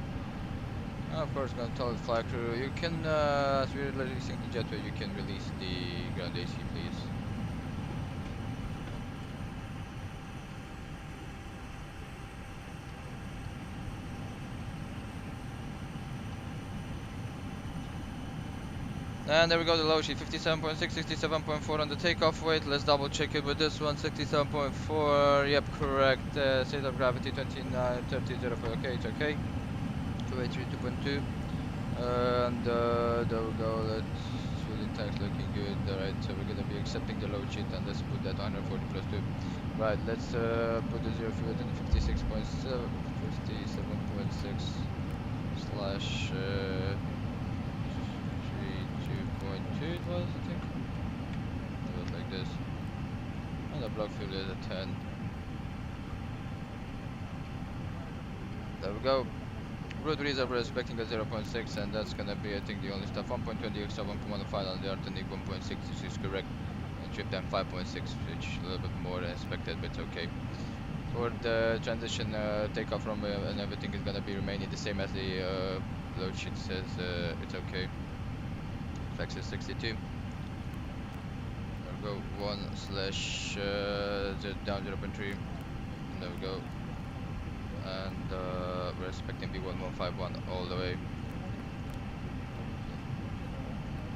And of course gonna tell the flight crew, you can, as we're releasing the jetway, you can release the ground AC please. And there we go, the low sheet, 57.6, 67.4 on the takeoff weight. Let's double check it with this one, 67.4, yep, correct. State of gravity 29, 30, 0, okay, it's okay. 283, 2.2. And there we go, that's fuel intact, looking good. Alright, so we're gonna be accepting the low sheet and let's put that 140 plus 2. Right, let's put the zero fuel in 56.7, 57.6 slash 3.2 it was, I think. It was like this. And the block fuel is at 10. There we go. Road reserve we're expecting a 0.6 and that's gonna be I think the only stuff. 1.20 extra 1.15 on the Artenic 1.6 which is correct. And trip time 5.6 which is a little bit more than expected but it's okay. For the transition takeoff from and everything is gonna be remaining the same as the load sheet says it's okay. Flex is 62. There we go, 1 slash down 0.3. And there we go. And we're expecting B1151 all the way.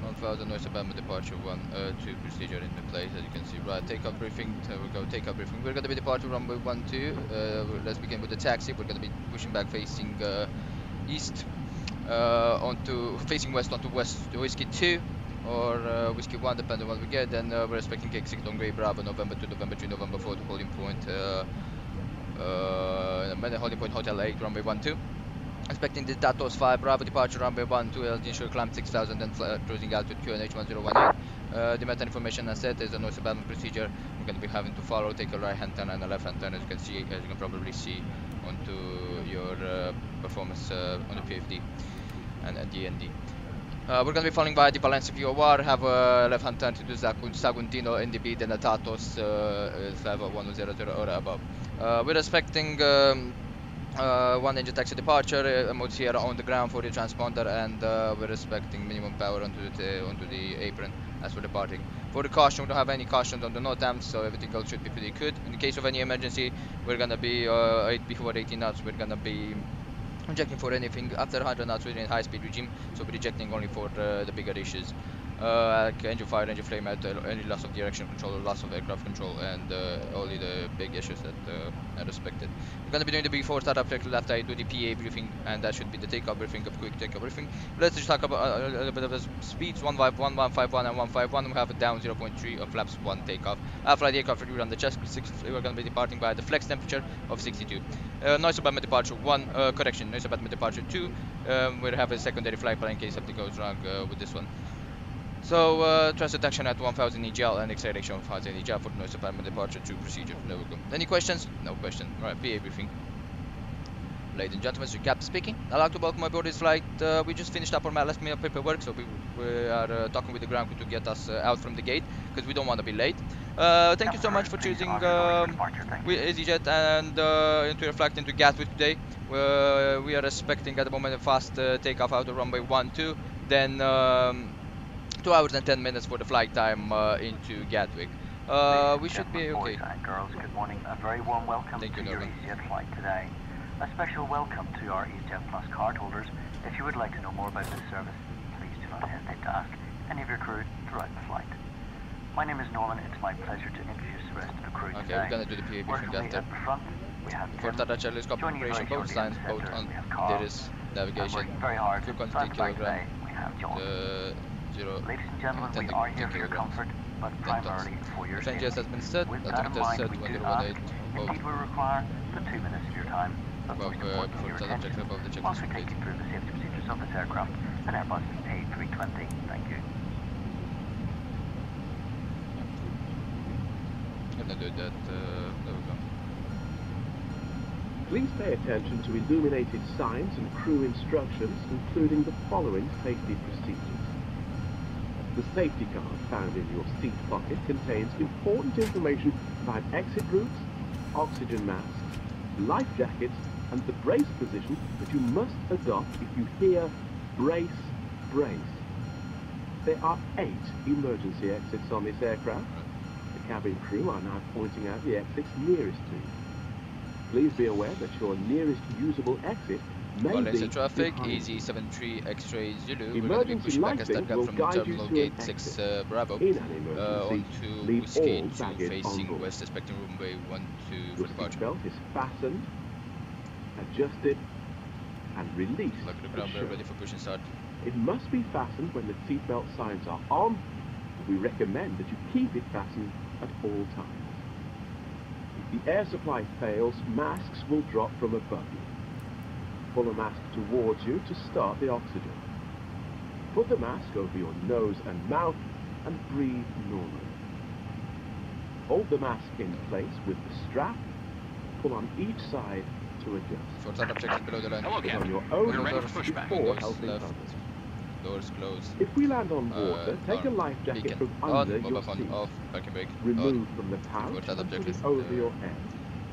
1000 noise abandonment departure 2 procedure into place as you can see. Right, takeoff briefing, there we go, takeoff briefing. We're gonna be departure runway 12. Let's begin with the taxi. We're gonna be pushing back facing east onto facing west onto west whiskey 2 or whiskey 1 depending on what we get. Then we're expecting Cake 6 on Grey Bravo November 2, November 3, November 4 to holding point holding point Hotel 8 runway 12. Expecting the Datos 5 Bravo departure runway 12 LD ensure climb 6000 then cruising out with QNH 1018. The meta information as said is a noise abandonment procedure. We're going to be having to follow, take a right hand turn and a left hand turn as you can see, as you can probably see onto your performance on the PFD and at DND. We're going to be following by the Valencia VOR, have a left hand turn to do Saguntino NDB, then a Tatos 51000 or above. We're expecting 1 engine taxi departure, mode Sierra on the ground for the transponder, and we're expecting minimum power onto the apron as we're departing. For the caution, we don't have any cautions on the NOTAMs, so everything else should be pretty good. In the case of any emergency, we're gonna be before 18 knots, we're gonna be rejecting for anything after 100 knots within high speed regime, so we're rejecting only for the bigger issues. Like engine fire, engine flame out, any loss of direction control or loss of aircraft control, and only the big issues that are expected. We're going to be doing the before startup check after I do the PA briefing, and that should be the takeoff briefing, a quick takeoff briefing. Let's just talk about a little bit of the speeds, 151, 151 and 151. We have it down 0.3 of flaps 1 takeoff. After the aircraft review on the chest, we're going to be departing by the flex temperature of 62. Noise abatement departure 1, correction, noise abatement departure 2. We'll have a secondary flight plan in case something goes wrong with this one. So, transit action at 1000 EGL and acceleration of 1000 EGL for the noise abatement departure 2 procedure. There we go. Any questions? No question. Alright, PA briefing. Ladies and gentlemen, Cap speaking. I'd like to welcome aboard this flight. We just finished up on my last minute paperwork, so we are talking with the ground crew to get us out from the gate, because we don't want to be late. Thank you so much for choosing EasyJet and into your flight into Gatwick today. We are expecting at the moment a fast takeoff out of runway 12, then 2 hours and 10 minutes for the flight time into Gatwick. We should be okay. Boys and girls, good morning. A very warm welcome to your EasyJet flight today. A special welcome to our EasyJet Plus cardholders. If you would like to know more about this service, please do not hesitate to ask any of your crew throughout the flight. My name is Norman. It's my pleasure to introduce the rest of the crew today. Okay, we're gonna do the PA briefing after. At the front, we have For Tata Charlie's operation, both signs, both on Deris, navigation, full quantity kilogram, Ladies and gentlemen, we are here for your comfort, but primarily for your safety. has been set. With that in mind, we do ask, indeed we require the 2 minutes of your time. But most importantly, your attention whilst we take you through the safety procedures of this aircraft, an Airbus A320. Thank you. gonna do that. There we go. Please pay attention to illuminated signs and crew instructions, including the following safety procedures. The safety card found in your seat pocket contains important information about exit routes, oxygen masks, life jackets, and the brace position that you must adopt if you hear brace, brace. There are 8 emergency exits on this aircraft. The cabin crew are now pointing out the exits nearest to you. Please be aware that your nearest usable exit may be Valencia traffic, behind you. EZ73 X-ray Zulu. We're going to be Emergency pushing back a lighting start will from guide you Terminal to Gate an 6 exit. Bravo In an emergency, onto leave Whiskey all 2 baggage on facing board. west, expecting runway 12 Your for departure. seatbelt is fastened, adjusted, and released. Look at the as ground, we're shown. ready for push and start. It must be fastened when the seatbelt signs are on. We recommend that you keep it fastened at all times. If the air supply fails, masks will drop from above you. Pull a mask towards you to start the oxygen. Put the mask over your nose and mouth and breathe normally. Hold the mask in place with the strap. Pull on each side to adjust. Short start objective below the line. Hello, Put on Captain. your own We're ready Doors for pushback. before windows helping left. others. Doors closed. If we land on water, take a on, life jacket beacon from on, under your mobile phone seat. off, parking brake Remove on, from the pouch Short start and put objective it over your head.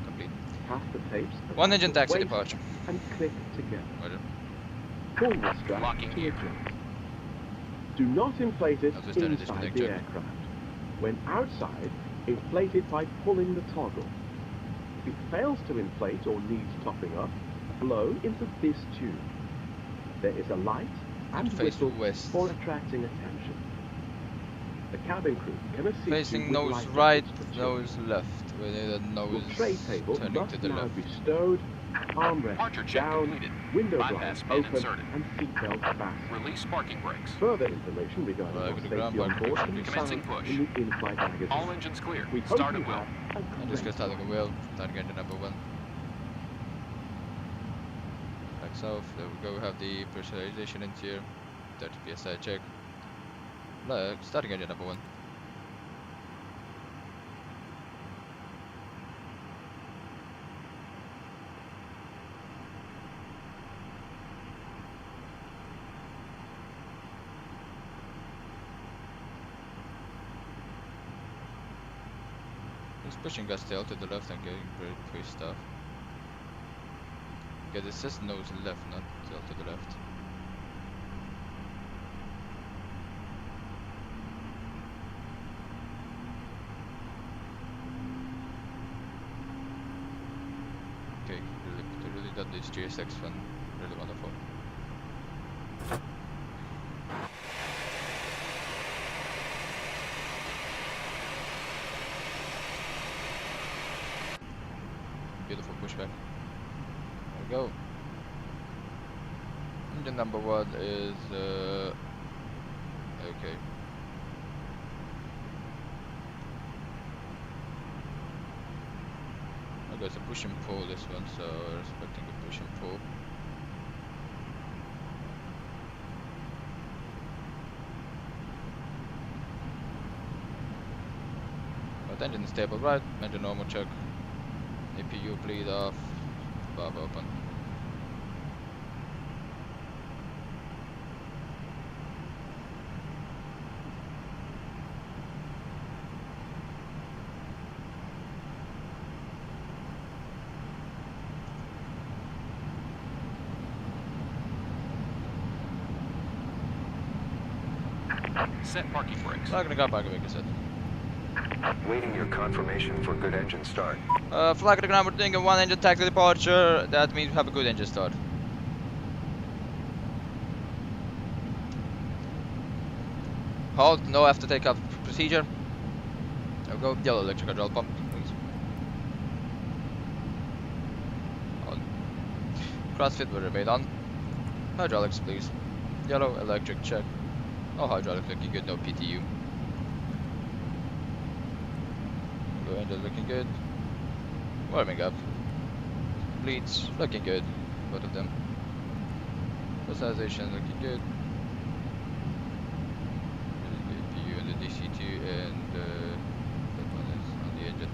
complete. Pass the tapes One around engine your taxi waist departure. and click together. Roger. Pull the strap Locking to gear. adjust. Do not inflate it As we start a inside disconnect the check. aircraft. When outside, inflate it by pulling the toggle. If it fails to inflate or needs topping up, blow into this tube. There is a light and face whistle west. for attracting attention. The cabin crew can assist you Facing with nose life right, jackets for children. nose left. We need a Your nose tray table turning must to the now left. be stowed, armrest Departure check down, completed. window Bypass blinds bin open, inserted. and seatbelt fastened. Release parking brakes. Further information regarding Right, your with the safety ground on parking board brake can be commencing found push. in the in-flight magazine. All engines clear. We hope Start you at will. have a I'm great just gonna start flight. the wheel, starting engine number 1. Back south, there we go, we have the pressurization in here. 30 psi check. Starting engine number 1. He's pushing gas tail to the left and getting very twist off. Okay, this says nose left, not tail to the left. Okay, really done this GSX one, really wonderful. Beautiful pushback. There we go. Engine number 1 is okay. Okay, it's a push and pull this one, so we're expecting a push and pull. But engine is stable, right? Engine normal check. APU bleed off, valve open. Set parking brakes. Flag the back like I said. Waiting your confirmation for good engine start. Flag at the ground, we're doing a 1 engine taxi departure. That means we have a good engine start. Halt, no after takeoff procedure. There we go, yellow electric hydraulic pump, please. On. Crossfit will remain on. Hydraulics, please. Yellow electric check. Oh, hydraulic looking good, no PTU. Blue engine looking good. Warming up. Bleeds looking good, both of them. Personalization looking good. APU and the DC2 and that one is on the engine.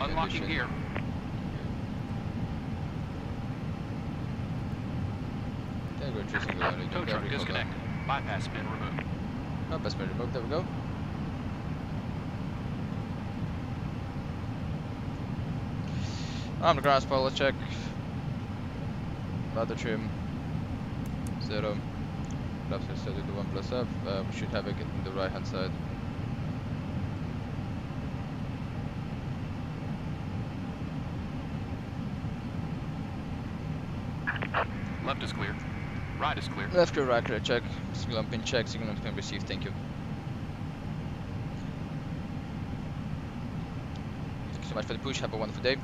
Unlocking gear. Tow truck disconnected. Bypass pin removed. Bypass pin removed, there we go. On the ground spoiler check. Rudder trim. 0. Left is steady to 1 plus F. We should have it in the right hand side. Left is clear. Right is clear. Left clear, right clear, check. Signal pin check, signal pin received, thank you. Thank you so much for the push, have a wonderful day.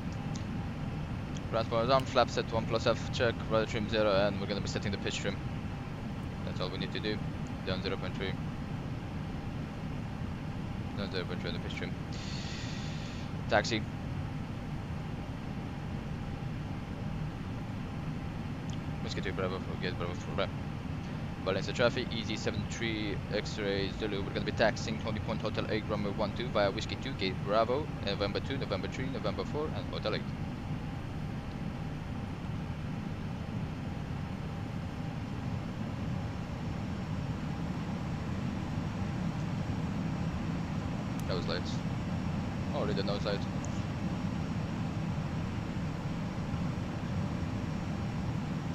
Ground spoilers on, flap set 1 plus F, check, rudder trim 0, and we're gonna be setting the pitch trim. That's all we need to do. Down 0.3. Down 0.3 on the pitch trim. Taxi. Whiskey 2 Bravo, forget Bravo 4 RAM. Balance the traffic, EZ73 X-ray Zulu. We're gonna be taxiing Holy Point Hotel 8 runway 12 via Whiskey 2 Gate Bravo, November 2, November 3, November 4, and Hotel 8. Nose lights. Already the nose lights.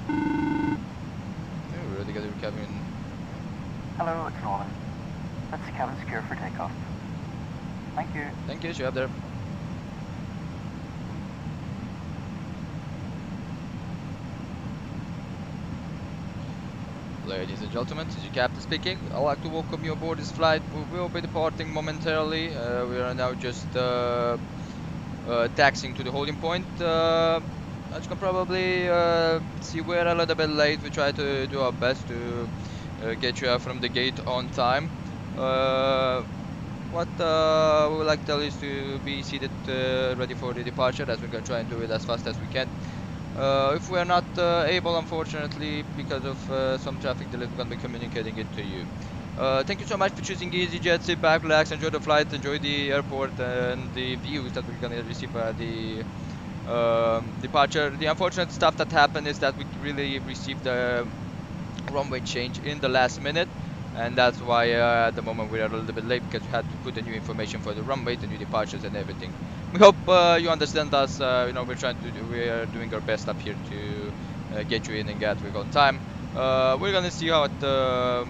We're ready to get the cabin. Hello, it's Nolan. That's the cabin secure for takeoff. Thank you. Thank you, you up there. Ladies and gentlemen, this is your captain speaking. I'd like to welcome you aboard this flight. We will be departing momentarily. We are now just taxiing to the holding point. As you can probably see, we're a little bit late. We try to do our best to get you out from the gate on time. What we would like to tell you is to be seated ready for the departure, as we're going to try and do it as fast as we can. If we are not able, unfortunately, because of some traffic delays, we're going to be communicating it to you. Thank you so much for choosing EasyJet. Sit back, relax, enjoy the flight, enjoy the airport and the views that we're going to receive at the departure. The unfortunate stuff that happened is that we really received the runway change in the last minute, and that's why at the moment we are a little bit late, because we had to put the new information for the runway, the new departures and everything. We hope you understand us. You know, we are doing our best up here to get you in Gatwick on time. We're gonna see how the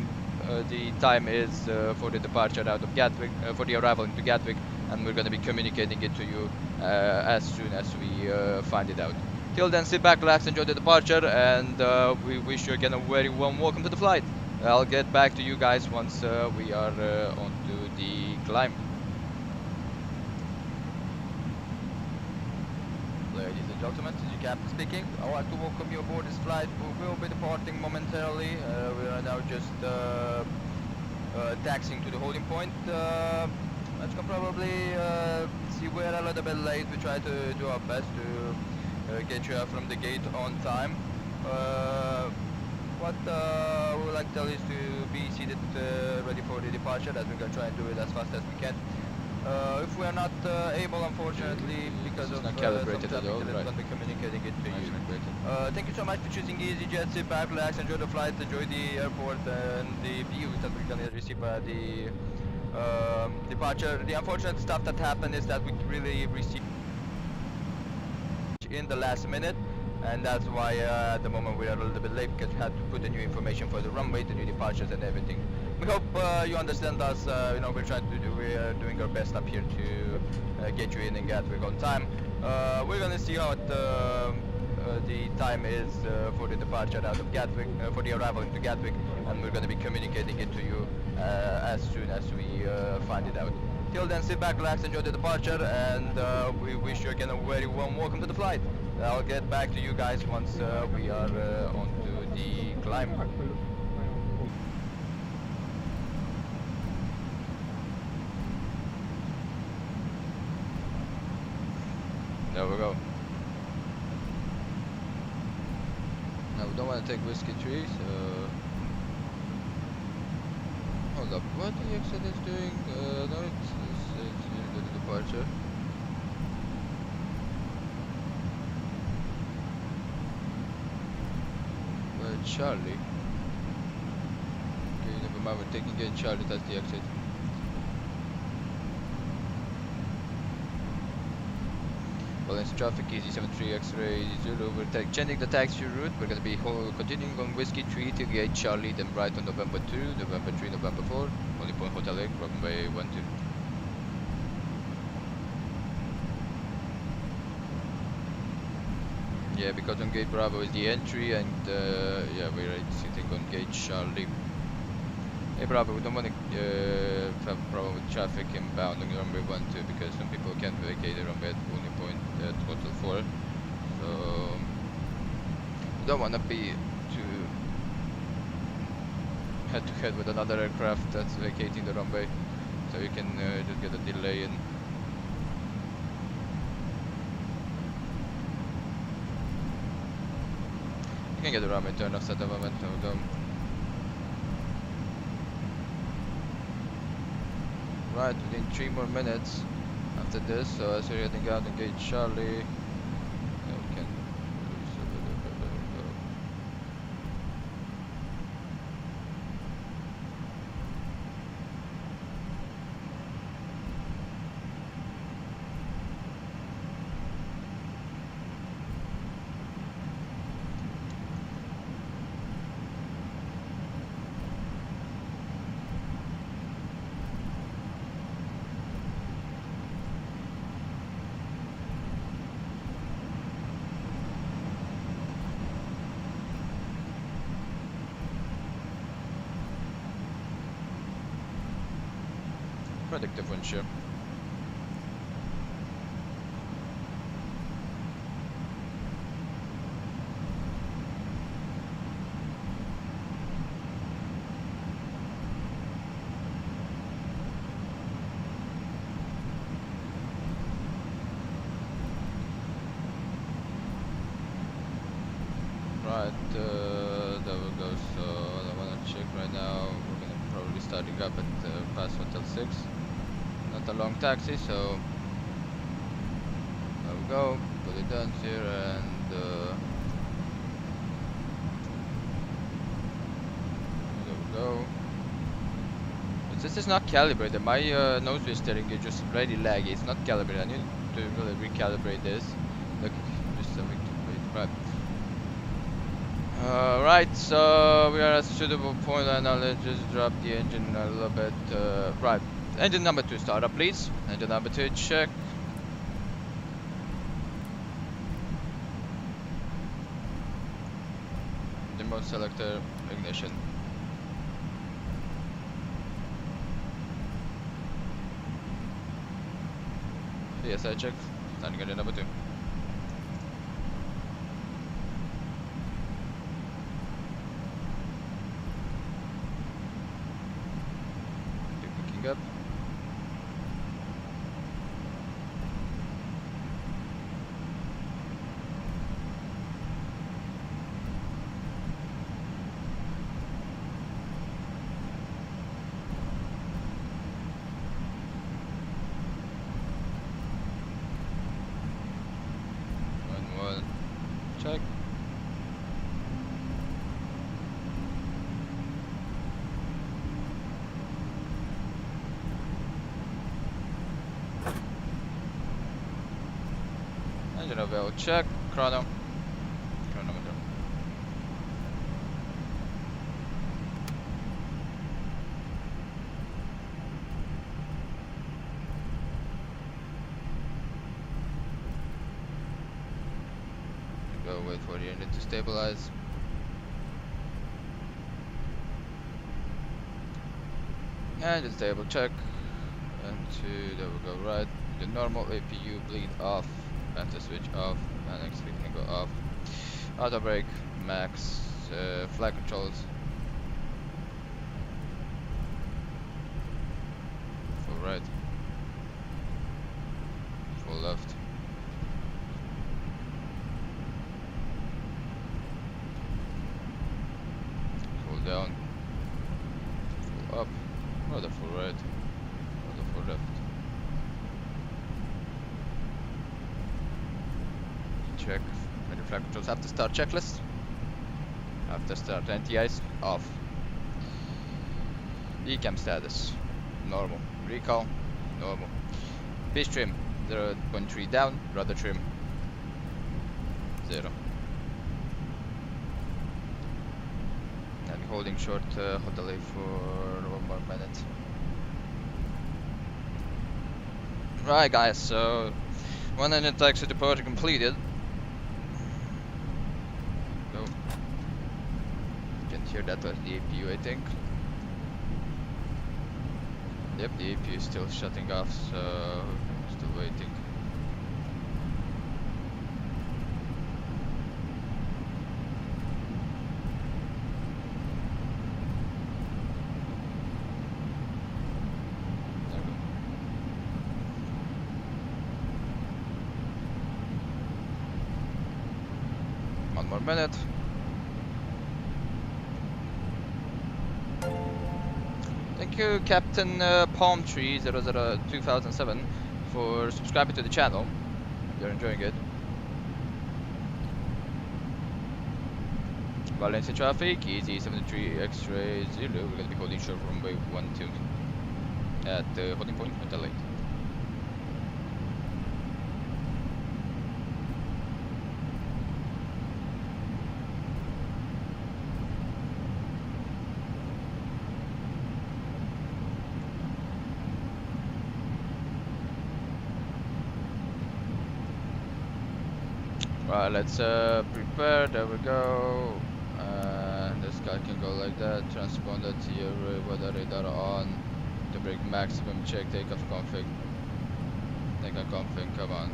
time is for the departure out of Gatwick, for the arrival into Gatwick, and we're gonna be communicating it to you as soon as we find it out. Till then, sit back, relax, enjoy the departure, and we wish you again a very warm welcome to the flight. I'll get back to you guys once we are onto the climb. Ladies and gentlemen, this is your captain speaking. I'd like to welcome you aboard this flight. We will be departing momentarily. We are now just taxiing to the holding point. As you can probably see, we're a little bit late. We try to do our best to get you out from the gate on time. What we would like to tell you is to be seated ready for the departure, as we're going to try and do it as fast as we can. If we are not able, unfortunately, because of some traffic, we're going to be communicating it to you. Thank you so much for choosing EasyJet. Sit back, relax, enjoy the flight, enjoy the airport and the views that we're going to receive at the departure. The unfortunate stuff that happened is that we really received in the last minute, and that's why at the moment we are a little bit late, because we had to put the new information for the runway, the new departures and everything. We hope you understand us. You know, we are doing our best up here to get you in Gatwick on time. We're gonna see how the time is for the departure out of Gatwick, for the arrival into Gatwick, and we're gonna be communicating it to you as soon as we find it out. Till then, sit back, relax, enjoy the departure, and we wish you again a very warm welcome to the flight. I'll get back to you guys once we are onto the climb. There we go. Now we don't want to take Whiskey 3, so... Hold up, what the exit is doing? No, it's the departure. Charlie. Okay, never mind, we're taking gate Charlie, that's the exit. Balance traffic, EasyJet X-ray Zulu. We're changing the taxi route. We're going to be continuing on Whiskey 3 to gate Charlie, then right on November 2, November 3, November 4. Only point Hotel Lake, runway 12. Yeah, because on gate Bravo is the entry, and yeah, we're sitting on gate Charlie. Hey Bravo, we don't want to have a problem with traffic inbound on runway 12 because some people can't vacate the runway at only point Hotel 4. So we don't want to be too head to head with another aircraft that's vacating the runway, so you can just get a delay in. You can get the runway turn off at the moment. Right, within 3 more minutes after this, so as we're heading out and gate Charlie, we can predictive wind shear. Right, there we go. So I want to check right now. We're gonna probably starting up at past Hotel 6. Not a long taxi, so there we go. Put it down here, and there we go. But this is not calibrated. My nose wheel steering is just really laggy. It's not calibrated. I need to really recalibrate this. Look, just a bit right. Right, so we are at a suitable point, and now let's just drop the engine a little bit. Right, engine number 2 startup, please. Engine number 2 check. Remote selector ignition. PSI check. Starting engine number 2. Up. One, check. Engine avail check. Chronometer. Go wait for the engine to stabilize. Engine stable check. And there we go. Right. The normal APU bleed off. Vector switch off, and next we can go off. Auto brake, max, flight controls. Full right. Full left. Full down. Full up. Or the full right. Or the full left. Check. Ready flight controls have to start checklist. After start, NTIs off. Ecam status, normal. Recall, normal. Pitch trim, 0.3 down, rudder trim, 0. And holding short hot delay for 1 more minute. Right guys, so 100 taxi departure completed. So, you can hear that was the APU, I think. Yep, the APU is still shutting off, so still waiting. One more minute. Thank you, Captain Palm Tree 002,007 for subscribing to the channel. You're enjoying it. Valencia traffic, easy 73 X-ray Zulu. We're gonna be holding short runway 12 at the holding point Hotel 8. Right, let's prepare. There we go. This guy can go like that. Transponder TRA, weather radar on. To brake maximum check. Takeoff config. Takeoff config. Come on.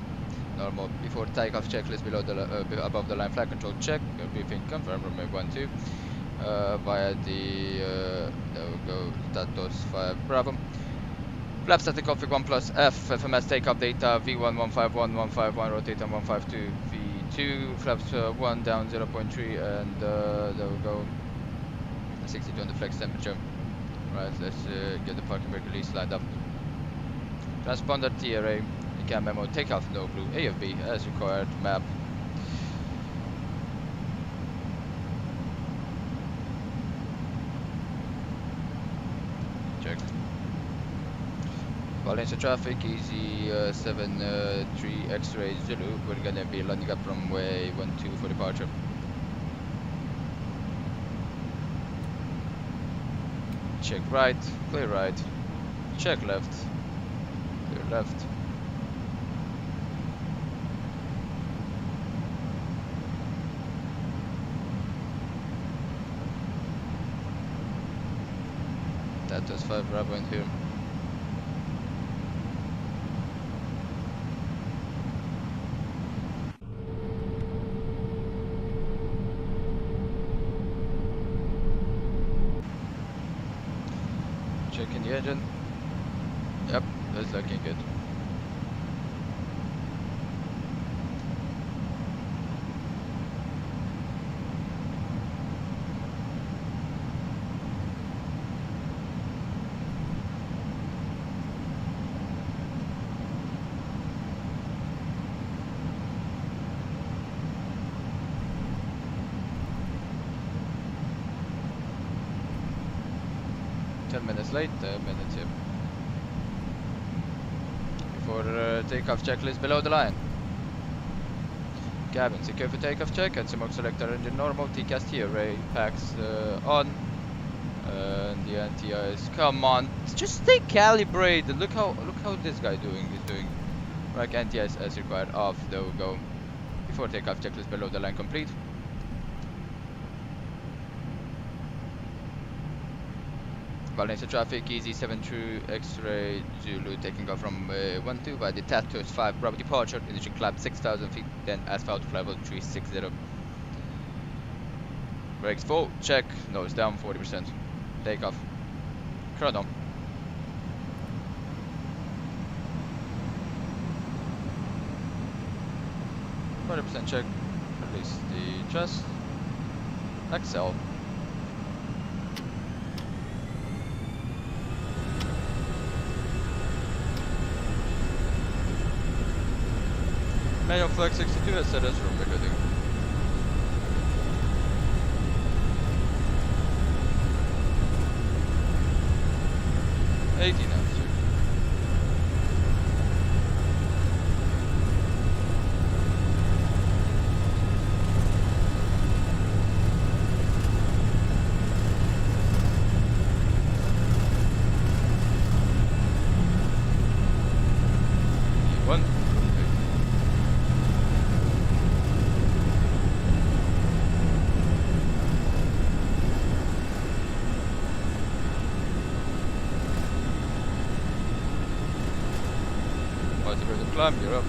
Normal. Before takeoff checklist below the above the line flag control check. Briefing confirm. Runway 12. Via the there we go. Status 5 Bravo. Flap static config 1 plus F. FMS takeoff data V1 151 rotate on 152 V2. Flaps 1 down 0.3 and there we go. 62 on the flex temperature. Right, let's get the parking brake release lined up. Transponder TRA. Cam memo. Takeoff no blue. AFB as required. Map. Check. Valencia traffic, easy 73 X-ray Zulu. We're gonna be landing up from runway 12 for departure. Check right, clear right. Check left, clear left. That was 5 Bravo in here. Checking the engine. Yep, that's looking good. Late, minutes here. Before takeoff checklist below the line. Cabin secure for takeoff check and smoke selector engine normal. TCAS TRA packs on. And the anti-ice. Come on, just stay calibrated. Look how this guy doing. He's doing right anti-ice as required. Off. There we go. Before takeoff checklist below the line complete. Valencia traffic, easy 72 X-ray Zulu taking off from 12 by the Tatus 5 Bravo departure, initial climb 6,000 feet, then asphalt level 360. Brakes full, check, nose down 40%, takeoff, chrono. %, check, release the thrust, Excel. Manual flex 62 has set as room recording. 80 now, sir. One. Climb, you're up.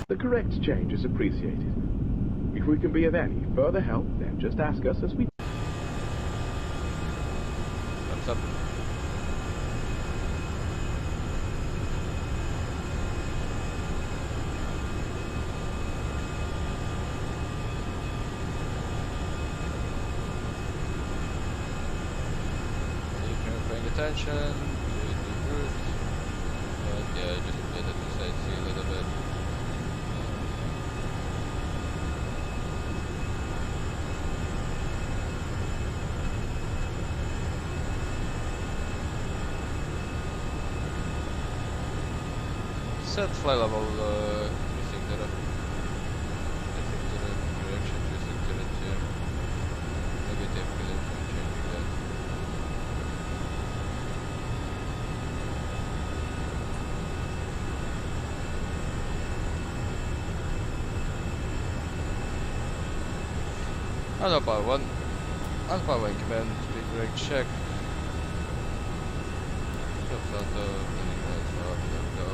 The correct change is appreciated. If we can be of any further help, then just ask us as we... What's up? If you're paying attention, do good. But yeah, just a bit of the side, see a little bit. Set flight level 360. Direction 360 here. Negative because I'm changing that. Alpha 1 command, speed brake check. Stops auto, landing lights off, there we go.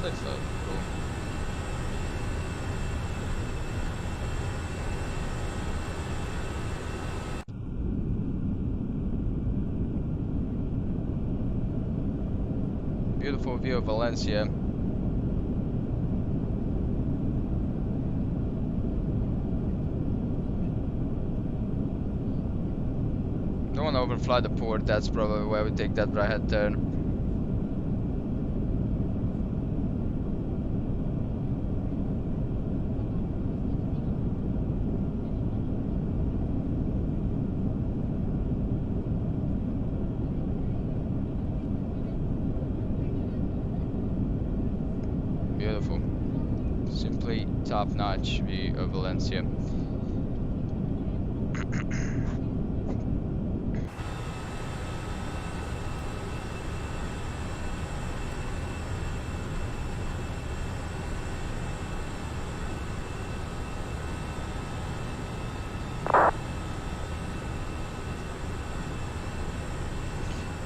That's so cool. Beautiful view of Valencia. Don't want to overfly the port, that's probably why we take that right hand turn. Beautiful. Simply top-notch view of Valencia.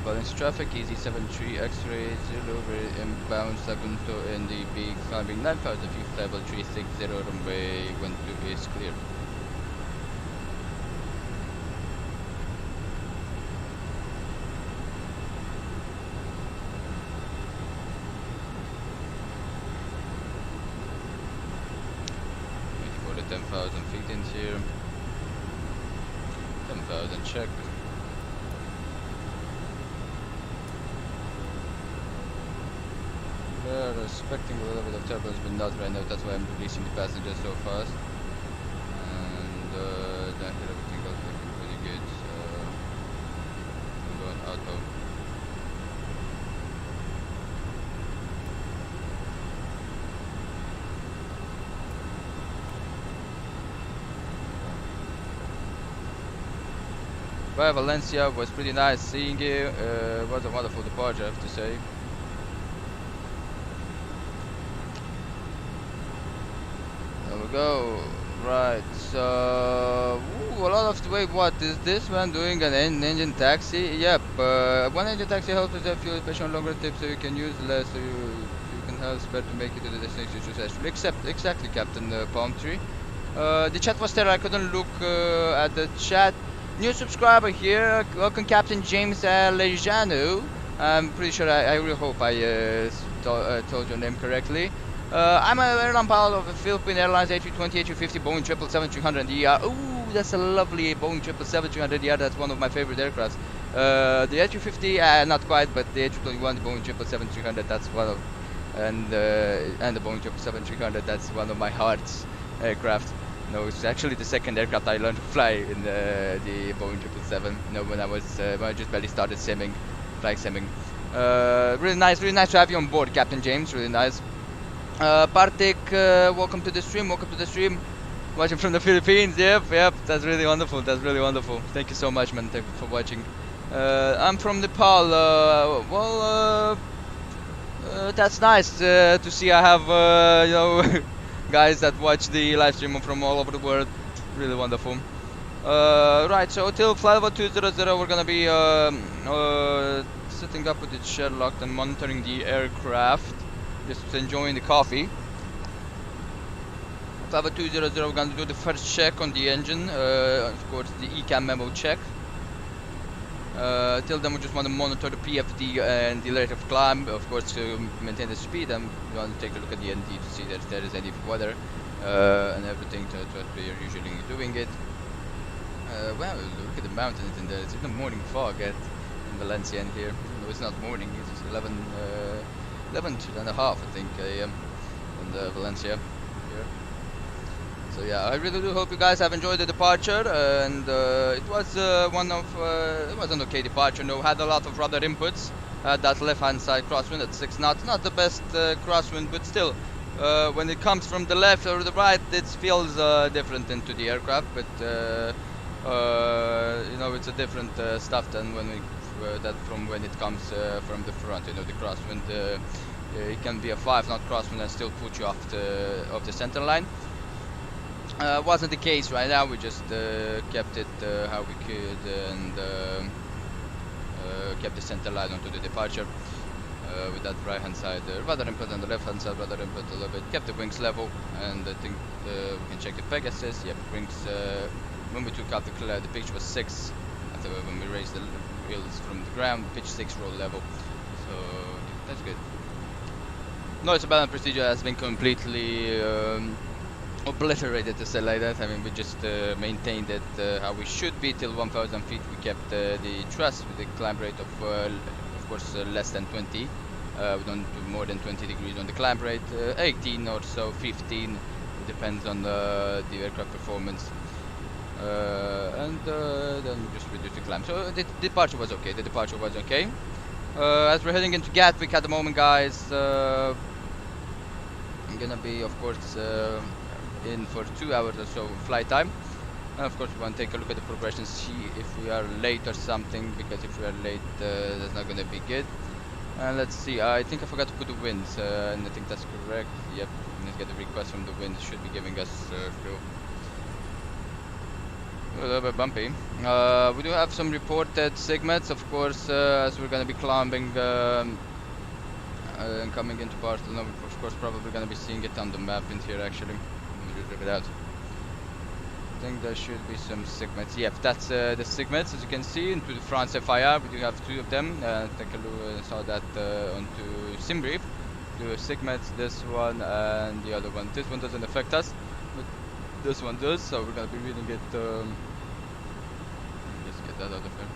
Valencia traffic, EZ73 X-ray 0 over inbound Sagunto NDB climbing 9000 feet level 360 runway 12 is clear. Waiting for the 10,000 feet in here. are expecting a little bit of turbulence, but not right now. That's why I'm releasing the passengers so fast. And then here everything else looking pretty good. So I'm going auto. Bye Valencia, was pretty nice seeing you. Was a wonderful departure, I have to say. There we go. Right, so a lot of wait. What is this one doing? An engine taxi? Yep. One engine taxi helps with the fuel efficient on longer trips, so you can use less, so you can have spare to make it to the destination successfully. Exactly, Captain Palm Tree. The chat was there. I couldn't look at the chat. New subscriber here. Welcome, Captain James Lejano. I'm pretty sure. I really hope I told your name correctly. I'm an airline pilot of the Philippine Airlines A320, A350, Boeing 777-300ER. Ooh, that's a lovely Boeing 777-300ER. That's one of my favorite aircrafts. The A350, not quite, but the A321, the Boeing 777-300, that's one of, and the Boeing 777-300, that's one of my heart's aircraft. No, it's actually the second aircraft I learned to fly in the Boeing 777. You know, when I just barely started simming, flight simming. Really nice to have you on board, Captain James. Really nice. Bartek, welcome to the stream. Watching from the Philippines. Yep. That's really wonderful. Thank you so much, man. Thank you for watching. I'm from Nepal. That's nice to see. I have you know guys that watch the live stream from all over the world. Really wonderful. Right. So till flight level 200, we're gonna be setting up with the Sherlock and monitoring the aircraft. Just enjoying the coffee. Flight level 200, we're gonna do the first check on the engine. Of course, the ECAM memo check. Till then, we just want to monitor the PFD and the rate of climb, of course, to maintain the speed. And we want to take a look at the ND to see that if there is any weather and everything. To what we are usually doing it. Well, look at the mountains in there. It's even morning fog in Valencia in here. No, it's not morning. It's 11 and a half, I think, a.m. in Valencia here. So yeah, I really do hope you guys have enjoyed the departure, and it was it was an okay departure. No, had a lot of rudder inputs. That left-hand side crosswind at 6 knots, not the best crosswind, but still, when it comes from the left or the right, it feels different into the aircraft. But you know, it's a different stuff than when we from when it comes from the front. You know, the crosswind, it can be a 5-knot crosswind and still put you off the center line. Wasn't the case right now. We just kept it how we could, and kept the center line onto the departure with that right hand side rudder input and the left hand side rudder input a little bit. Kept the wings level, and I think we can check the Pegasus. Yep, wings. When we took out the pitch was 6. After when we raised the wheels from the ground, pitch 6 roll level. So that's good. Noise balance procedure has been completely obliterated, to say like that. I mean, we just maintained it how we should be till 1,000 feet. We kept the thrust with the climb rate of course, less than 20. We don't do more than 20 degrees on the climb rate. 18 or so, 15. It depends on the aircraft performance. And then we just reduce the climb. So the departure was okay. As we're heading into Gatwick at the moment, guys, I'm gonna be, of course, in for 2 hours or so flight time. And of course, we want to take a look at the progression, see if we are late or something, because if we are late, that's not gonna be good. And let's see. I think I forgot to put the winds, and I think that's correct. Yep, let's get the request from the wind. Should be giving us fuel. A little bit bumpy. We do have some reported segments, of course, as we're going to be climbing and coming into Barcelona. We're of course probably going to be seeing it on the map in here actually. Let me just rip it out. I think there should be some segments. Yep, that's the segments, as you can see, into the France FIR. We do have 2 of them. I think I saw that onto SimBrief. 2 segments, this one and the other one. This one doesn't affect us, but this one does, so we're gonna be reading it. Just get that out of here.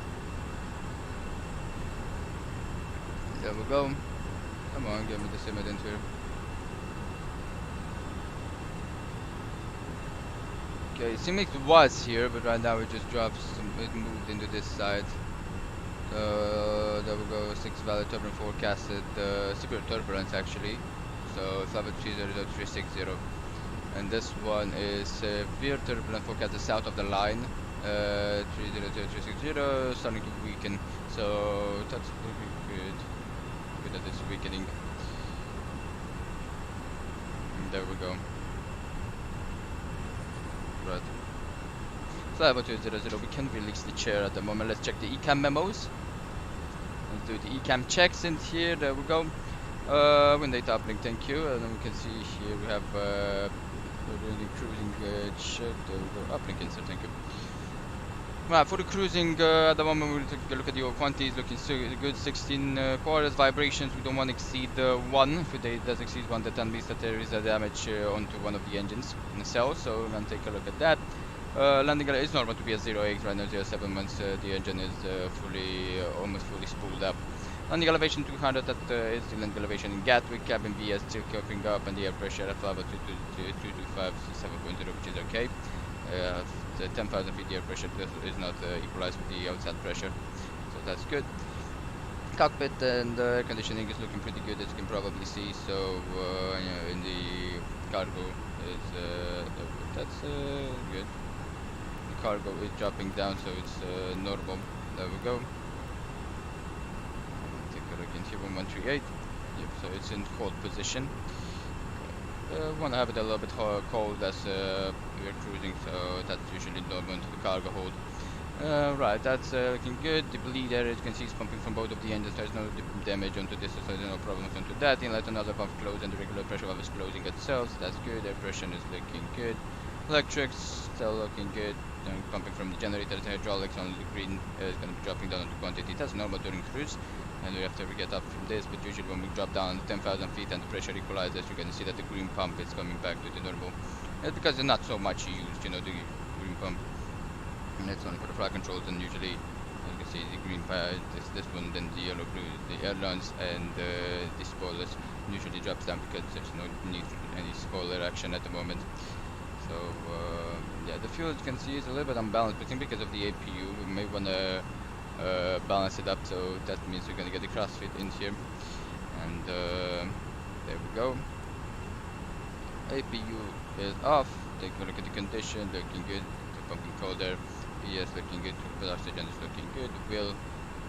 There we go. Come on, give me the sim here. Okay, seems like it was here, but right now it just drops. It moved into this side. There we go. 6 valid turbulence forecasted. Severe turbulence actually. So flight 360. And this one is severe turbulence forecasted south of the line. 360 starting to weaken. So that's pretty good. Good at this weakening. And there we go. Right. Flight 200, we can release the chair at the moment. Let's check the ECAM memos. Let's do the ECAM checks in here. There we go. Wind data uplink, thank you. And then we can see here we have we're doing the cruising check. There we go. Uplink insert, thank you. Right, for the cruising at the moment we'll take a look at the quantities. Looking so good. 16 quarters vibrations. We don't want to exceed 1. If it does exceed 1, that means that there is a damage onto one of the engines in the cell. So we're gonna take a look at that. Landing is normal to be at 0.8 right now, 0.7 once the engine is almost fully spooled up. Landing elevation 200, that is the landing elevation in Gatwick. Cabin V is still coping up, and the air pressure at level 225 7.0, which is okay. The 10,000 feet air pressure is not equalized with the outside pressure, so that's good. Cockpit and air conditioning is looking pretty good, as you can probably see. So in the cargo is that's good. Cargo is dropping down, so it's normal. There we go. Take a look in here, 1138. Yep, so it's in hold position. Want to have it a little bit cold as we're cruising, so that's usually normal into the cargo hold. Right, that's looking good. The bleed area, as you can see, is pumping from both of the engines. There's no damage onto this, so there's no problems onto that. Inlet and other pump closed, and the regular pressure valve is closing itself, so that's good. Air pressure is looking good. Electrics still looking good. Pumping from the generator, the hydraulics on the green is going to be dropping down into quantity. That's normal during cruise, and we have to get up from this. But usually when we drop down 10,000 feet and the pressure equalizes, you can see that the green pump is coming back to the normal. It's because it's not so much used, you know, the green pump. And it's only for the flight controls, and usually, as you can see, the green this one, then the yellow, blue, the addons and the spoilers usually drops down because there's no need for any spoiler action at the moment. So yeah, the fuel, as you can see, is a little bit unbalanced. I think because of the APU, we may want to balance it up. So that means we're going to get the crossfit in here, and there we go. APU is off. Take a look at the condition, looking good. The pumping cold air, PS looking good. The oxygen is looking good. Wheel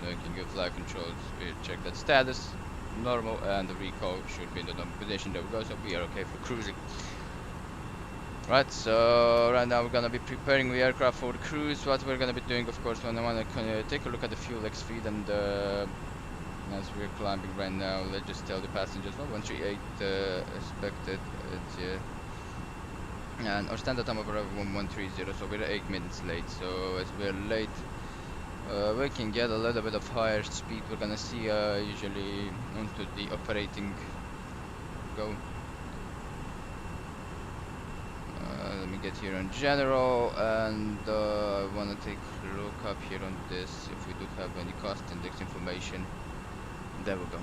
looking good. Flight controls, we check that status, normal, and the recall should be in the normal position. There we go. So we are okay for cruising. Right, so right now we're gonna be preparing the aircraft for the cruise. What we're gonna be doing, of course, when I wanna take a look at the fuel X feed, and as we're climbing right now, let's just tell the passengers, 1138 expected, and our standard time of arrival 1130, so we're 8 minutes late. So as we're late, we can get a little bit of higher speed. We're gonna see usually onto the operating go. Let me get here on general, and I want to take a look up here on this if we do have any cost index information. There we go.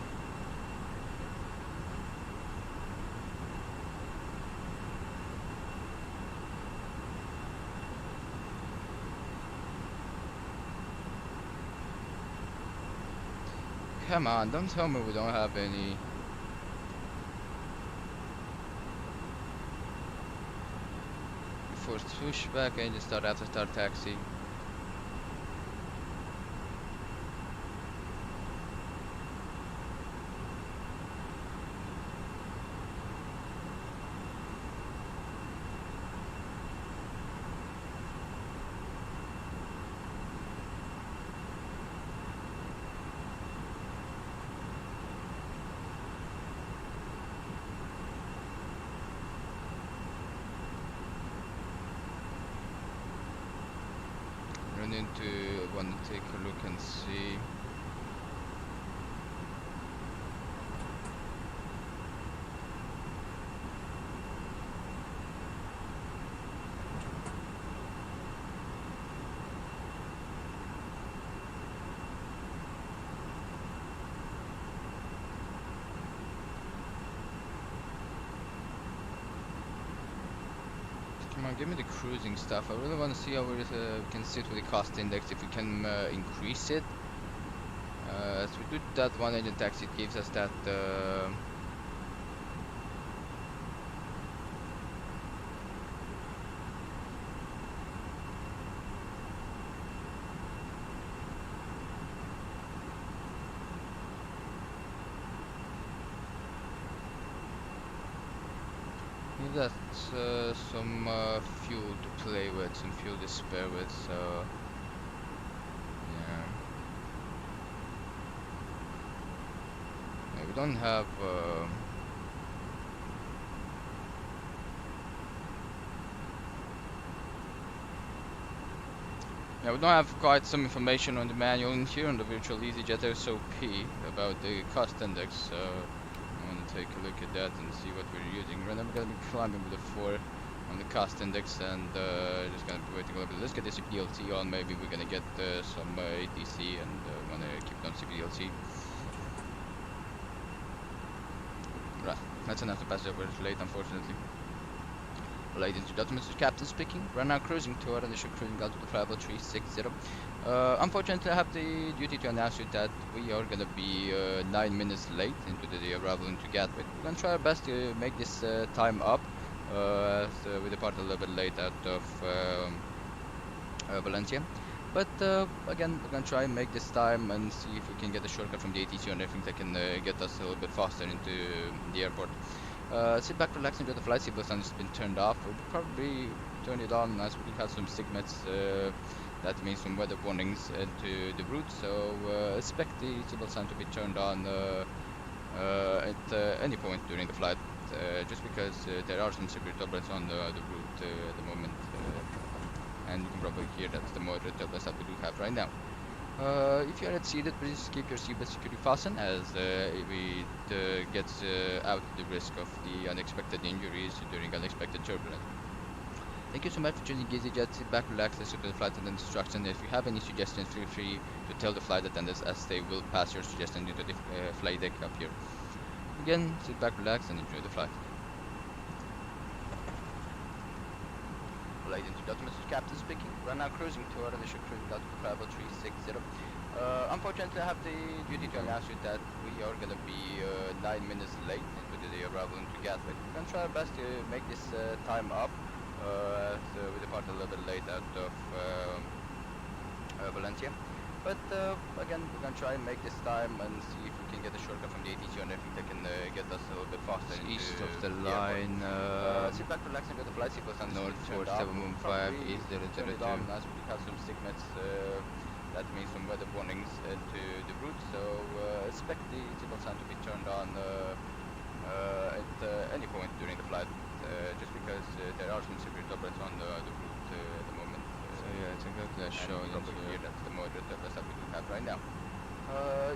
Come on, don't tell me we don't have any. Forced pushback, and just start after start taxi. Want to take a look and see. Give me the cruising stuff. I really want to see how we can sit with the cost index, if we can increase it. As we do that one engine taxi, it gives us that that's some fuel to play with, some fuel to spare with, so yeah, we don't have we don't have quite some information on the manual in here on the virtual EasyJet Aerosoft about the cost index, so I want to take a look at that and see what we're using. Right now we're going to be climbing with a 4 on the cost index, and just going to be waiting a little bit. Let's get the CPDLT on, maybe we're going to get some ATC, and want to keep it on CPDLT. Right, that's enough to pass over. It's late, unfortunately. Ladies and gentlemen, this is Captain speaking. We're now cruising to our initial cruising altitude of level 360. Unfortunately, I have the duty to announce you that we are going to be 9 minutes late into the arrival into Gatwick. We're going to try our best to make this time up. We depart a little bit late out of Valencia. But again, we're going to try and make this time and see if we can get a shortcut from the ATC and everything that can get us a little bit faster into the airport. Sit back, relax, enjoy the flight. Seatbelt sign has been turned off. We'll probably turn it on as we have some signals. That means some weather warnings into the route. So expect the seatbelt sign to be turned on at any point during the flight. Just because there are some severe turbulence on the route at the moment, and you can probably hear that's the moderate turbulence that we do have right now. If you are at seated, please keep your seatbelt securely fastened, as it gets out the risk of the unexpected injuries during unexpected turbulence. Thank you so much for choosing EasyJet. Sit back, relax, listen to the flight attendant instructions. If you have any suggestions, feel free to tell the flight attendants, as they will pass your suggestions into the flight deck up here. Again, sit back, relax, and enjoy the flight. Ladies and gentlemen, this is Captain speaking. We're now cruising to our initial cruising altitude of level 360. Unfortunately, I have the duty to announce you that we are going to be 9 minutes late into the arrival into Gatwick. We're going to try our best to make this time up. We depart a little bit late out of Valencia. But again, we're going to try and make this time and see if we can get a shortcut from the ATC and everything that can get us a little bit faster east of the line. Sit back, relax, and get the flight seatbelt sign. North 4715 East 002. As we have some signals, that means some weather warnings into the route. So expect the seatbelt sign to be turned on at any point during the flight. Just because there are some severe turbulence on the route at the moment. Yeah, it's exactly as shown here. That's the moderate turbulence that we do have right now.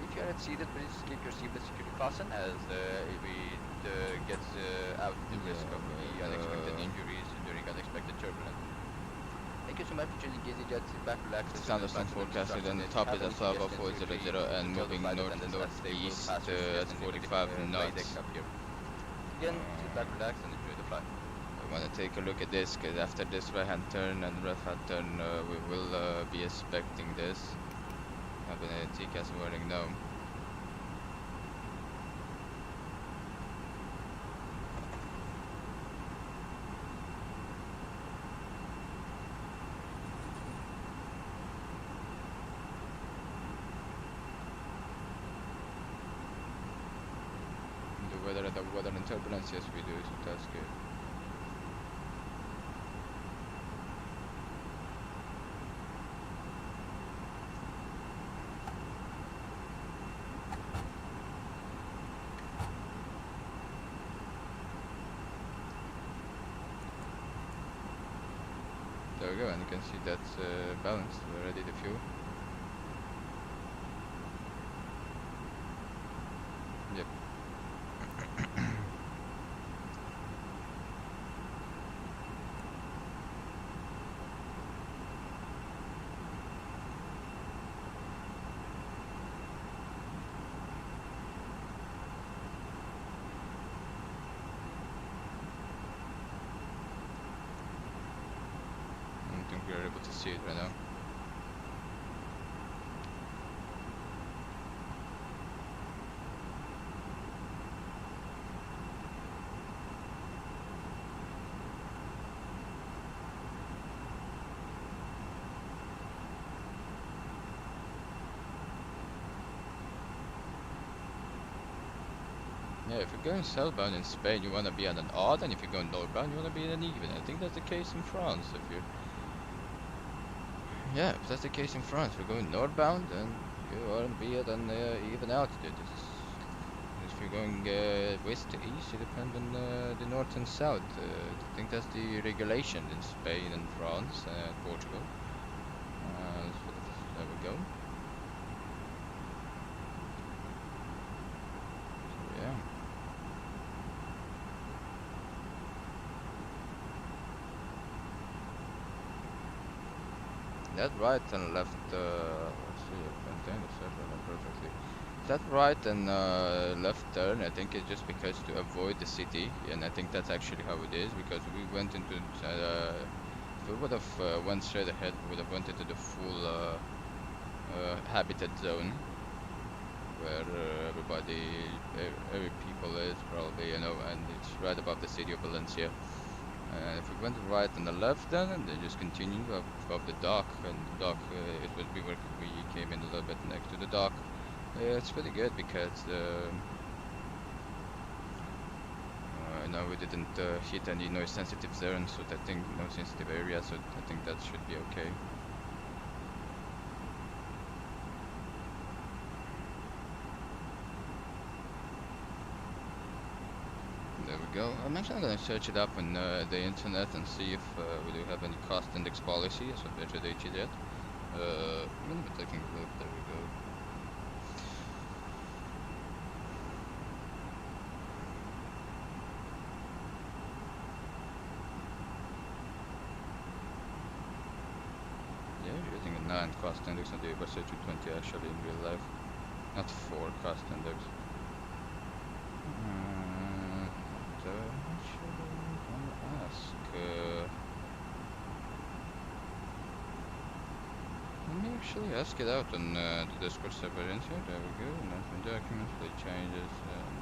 If you are at seated, please keep your seatbelt securely fastened, as it gets out the risk of the unexpected injuries during unexpected turbulence. Thank you so much for choosing EasyJet. Sit back, relax. Thunderstorm forecasted, and the top is at level 400 and moving north-northeast at 45 knots. Again, sit back, relax, and enjoy the flight. I want to take a look at this, because after this right-hand turn and left-hand turn, we will be expecting this. I'm going to take as warning now. The weather and turbulence, yes we do, so that's good. There we go, and you can see that's balanced already, the fuel. Yep. see it right now. Yeah, if you're going southbound in Spain, you want to be on an odd, and if you're going northbound, you want to be an even. I think that's the case in France. If you're, yeah, if that's the case in France, if you're going northbound, then you want to be at an even altitude. If you're going west to east, it depends on the north and south. I think that's the regulation in Spain and France and Portugal. So there we go. So yeah. That right and left, let's see, if I maintain the circle perfectly. That right and left turn, I think it's just because to avoid the city, and I think that's actually how it is, because we went into, if we would have went straight ahead, we would have went into the full habitat zone, where every people is probably, you know, and it's right above the city of Valencia. If we went right and the left then, and then just continued above the dock, and the dock, we came in a little bit next to the dock. It's pretty good because no, we didn't hit any noise sensitive zones, so I think no sensitive areas, so I think that should be okay. There we go. I'm actually going to search it up on the internet and see if we do have any cost index policy as compared to the EasyJet. I'm going to be taking a look. There we go. Yeah, we're using a 9 cost index on the Airbus A320 actually in real life, not 4 cost index. Actually, I'm gonna ask. Let me actually ask it out on the Discord server in here. There we go. Announcement documents, play changes, and.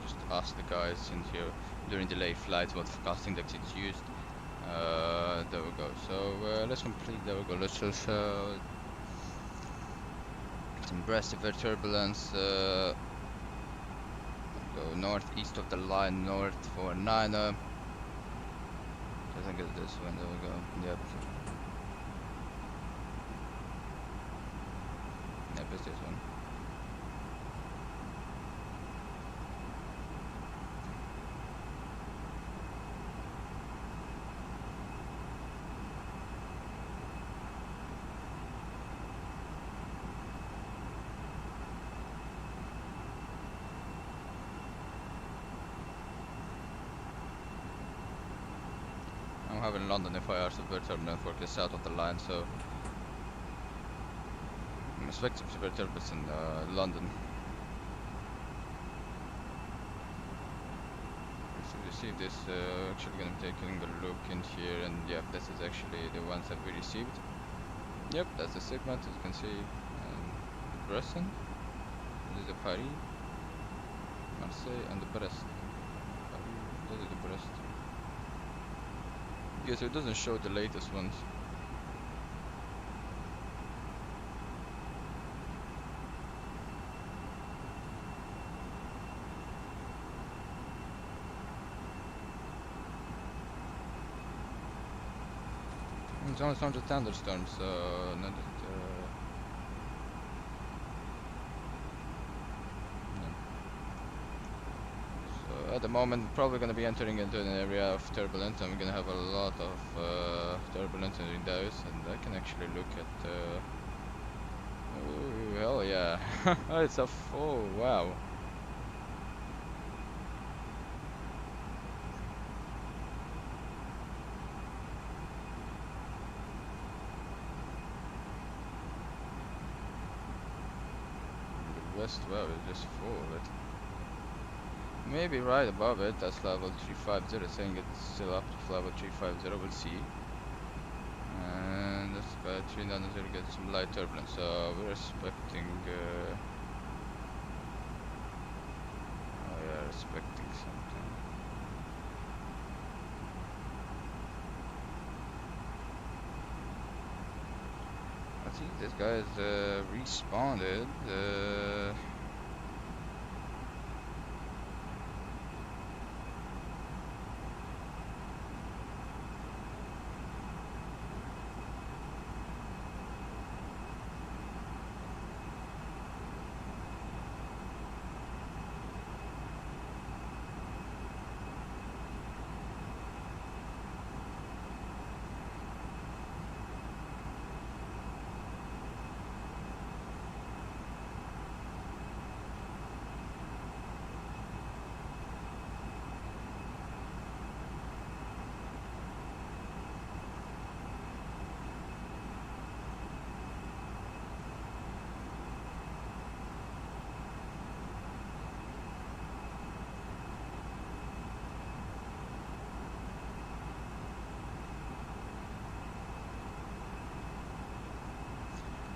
Just ask the guys in here during delay flights what cost index it's used. There we go. So let's complete. There we go. Let's just some breast severe turbulence. Go northeast of the line, north for 9. I think it's this one. There we go. Yep. Yep, it's this one. I have in London if I are severe turbulence for the south of the line, so expecting severe turbulence in London. So you see this, actually gonna be taking a look in here, and yeah, this is actually the ones that we received. Yep, that's the segment, as you can see. Brussels, this is the Paris, Marseille, and the Brest. This is the Brest. Yeah, so it doesn't show the latest ones. It's only 100 thunderstorms, so not that, no. So at the moment, probably going to be entering into an area of turbulence, and we're going to have a lot of turbulence in those, and I can actually look at. Oh hell yeah! It's a oh wow! West, well, it's just full of it. Maybe right above it, that's level 350, saying it's still up to level 350, we'll see. And that's about 390 get some light turbulence, so we're expecting, oh yeah, expecting something. I think this guy is responded.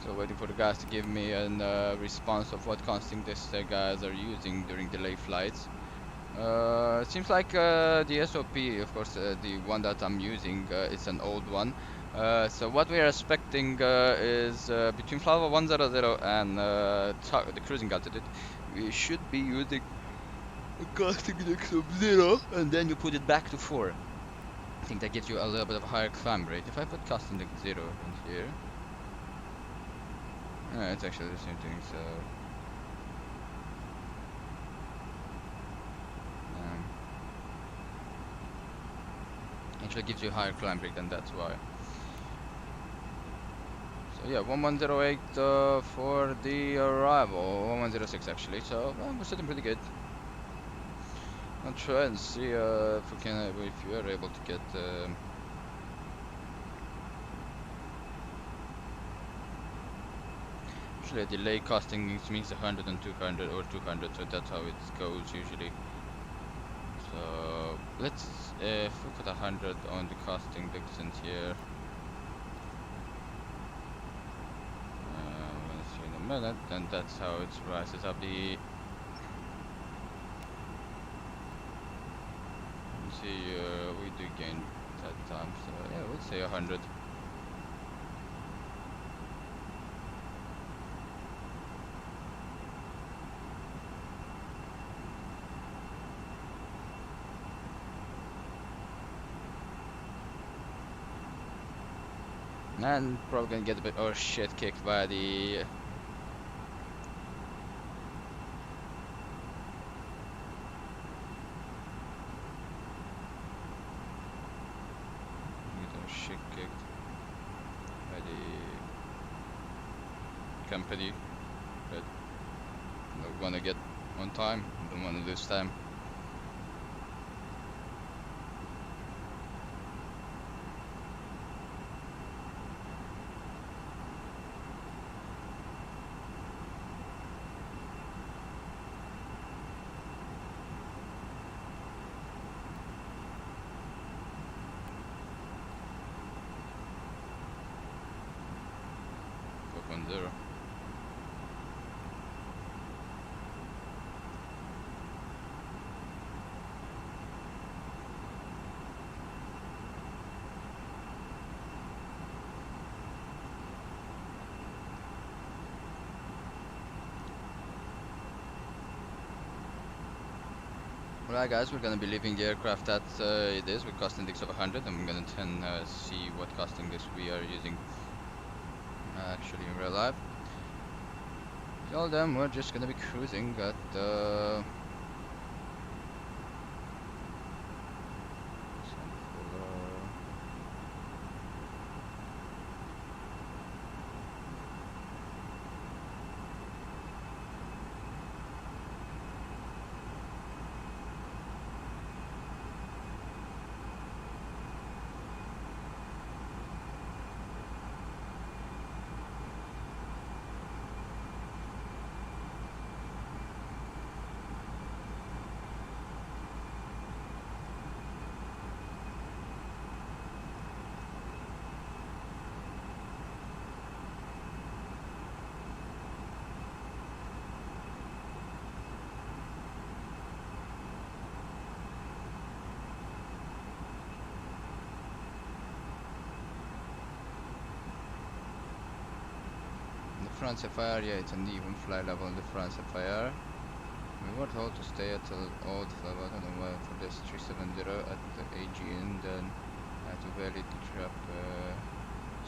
So waiting for the guys to give me a response of what costing this guys are using during delay flights. It seems like the SOP, of course, the one that I'm using, it's an old one. So what we are expecting is between level 100 and the cruising altitude, we should be using a costing index of 0, and then you put it back to 4. I think that gives you a little bit of a higher climb rate. If I put costing index 0 in here, it's actually the same thing, so actually gives you a higher climb rate, and that's why. So yeah, 1108 for the arrival, 1106 actually, so we're sitting pretty good. I'll try and see if we can, if you are able to get usually a delay costing means 100 and 200 or 200, so that's how it goes usually. So let's if we put 100 on the costing distance here. We're gonna see in a minute, and that's how it rises up the. Let's see, we do gain that time, so yeah, we'll say 100. And probably gonna get a bit of shit kicked by the shit kicked by the company, but don't wanna get on time, don't wanna lose time. 370. Alright guys, we're gonna be leaving the aircraft at it is with cost index of 100. I'm gonna then see what cost index we are using actually in real life. Till then, we're just gonna be cruising at France FIR, yeah, it's an even flight level on the France FIR. We were told to stay at an old level, I don't know why, for this 370 at the AG, and then to validate the trap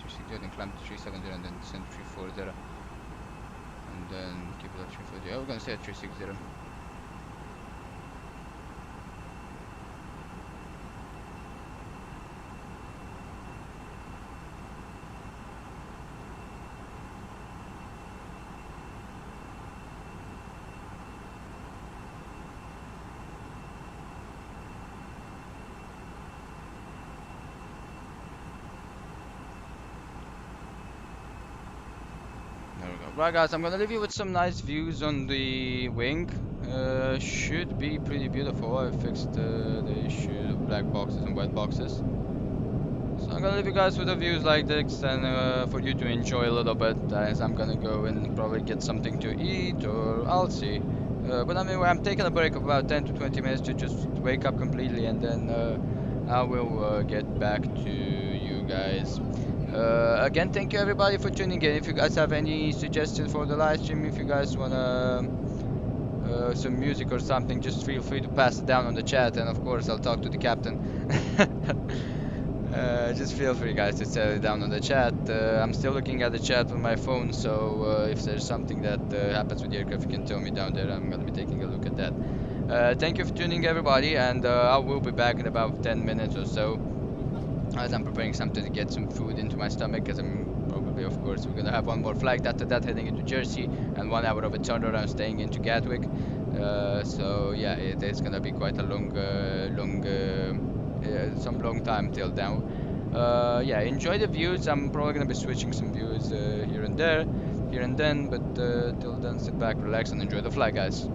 360, then climb to 370 and then send 340, and then keep it at 340. Yeah, we're gonna stay at 360. Right guys, I'm gonna leave you with some nice views on the wing. Should be pretty beautiful. I fixed the issue of black boxes and white boxes. So I'm gonna leave you guys with the views like this, and for you to enjoy a little bit, as I'm gonna go and probably get something to eat, or I'll see. But anyway, I'm taking a break of about 10 to 20 minutes to just wake up completely, and then I will get back to you guys. Again, thank you everybody for tuning in. If you guys have any suggestions for the live stream, if you guys wanna some music or something, just feel free to pass it down on the chat, and of course I'll talk to the captain. Just feel free guys to set it down on the chat. I'm still looking at the chat on my phone, so if there's something that happens with the aircraft, you can tell me down there. I'm gonna be taking a look at that. Thank you for tuning everybody, and I will be back in about 10 minutes or so, as I'm preparing something to get some food into my stomach, because I'm probably, of course, we're gonna have one more flight after that heading into Jersey, and 1 hour of a turnaround staying into Gatwick. So yeah, it's gonna be quite a some long time till now. Yeah, enjoy the views. I'm probably gonna be switching some views here and there, here and then, but till then, sit back, relax, and enjoy the flight, guys.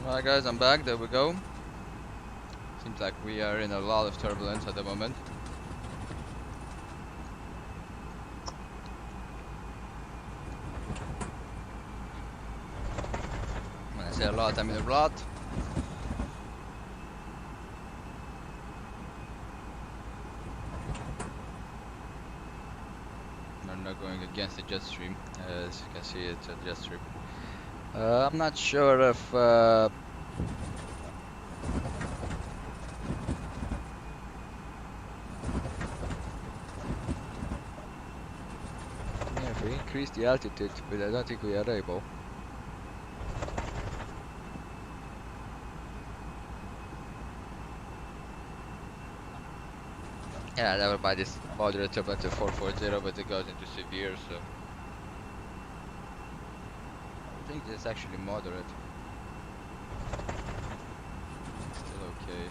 Alright guys, I'm back, there we go. Seems like we are in a lot of turbulence at the moment. When I say a lot, I mean a lot. I'm not going against the jet stream, as you can see it's a jet stream. I'm not sure if yeah, if we increase the altitude, but I don't think we are able. Yeah, that would buy this moderate turbulence to 440, but it goes into severe, so I think this is actually moderate. Still okay.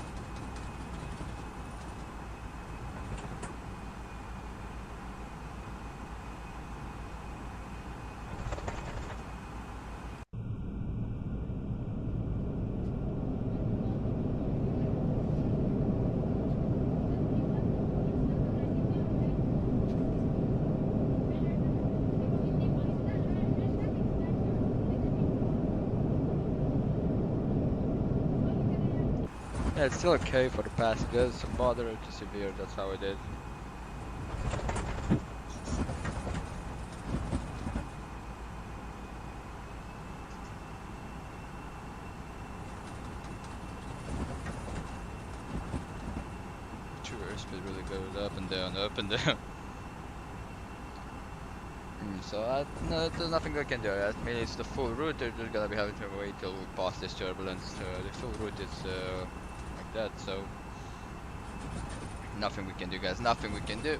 Yeah, it's still okay for the passengers, moderate to severe, that's how it is. True airspeed really goes up and down, up and down. So no, there's nothing we can do. I mean, it's the full route, they're just gonna be having to wait till we pass this turbulence. The full route is like that, so nothing we can do, guys, nothing we can do.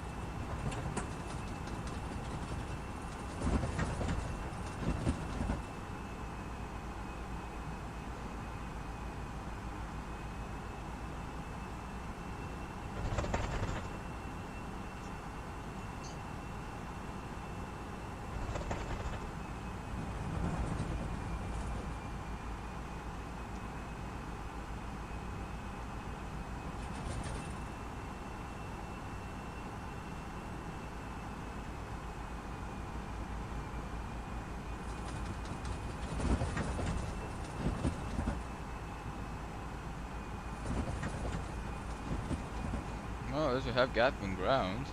Oh, as we have Gatwick ground.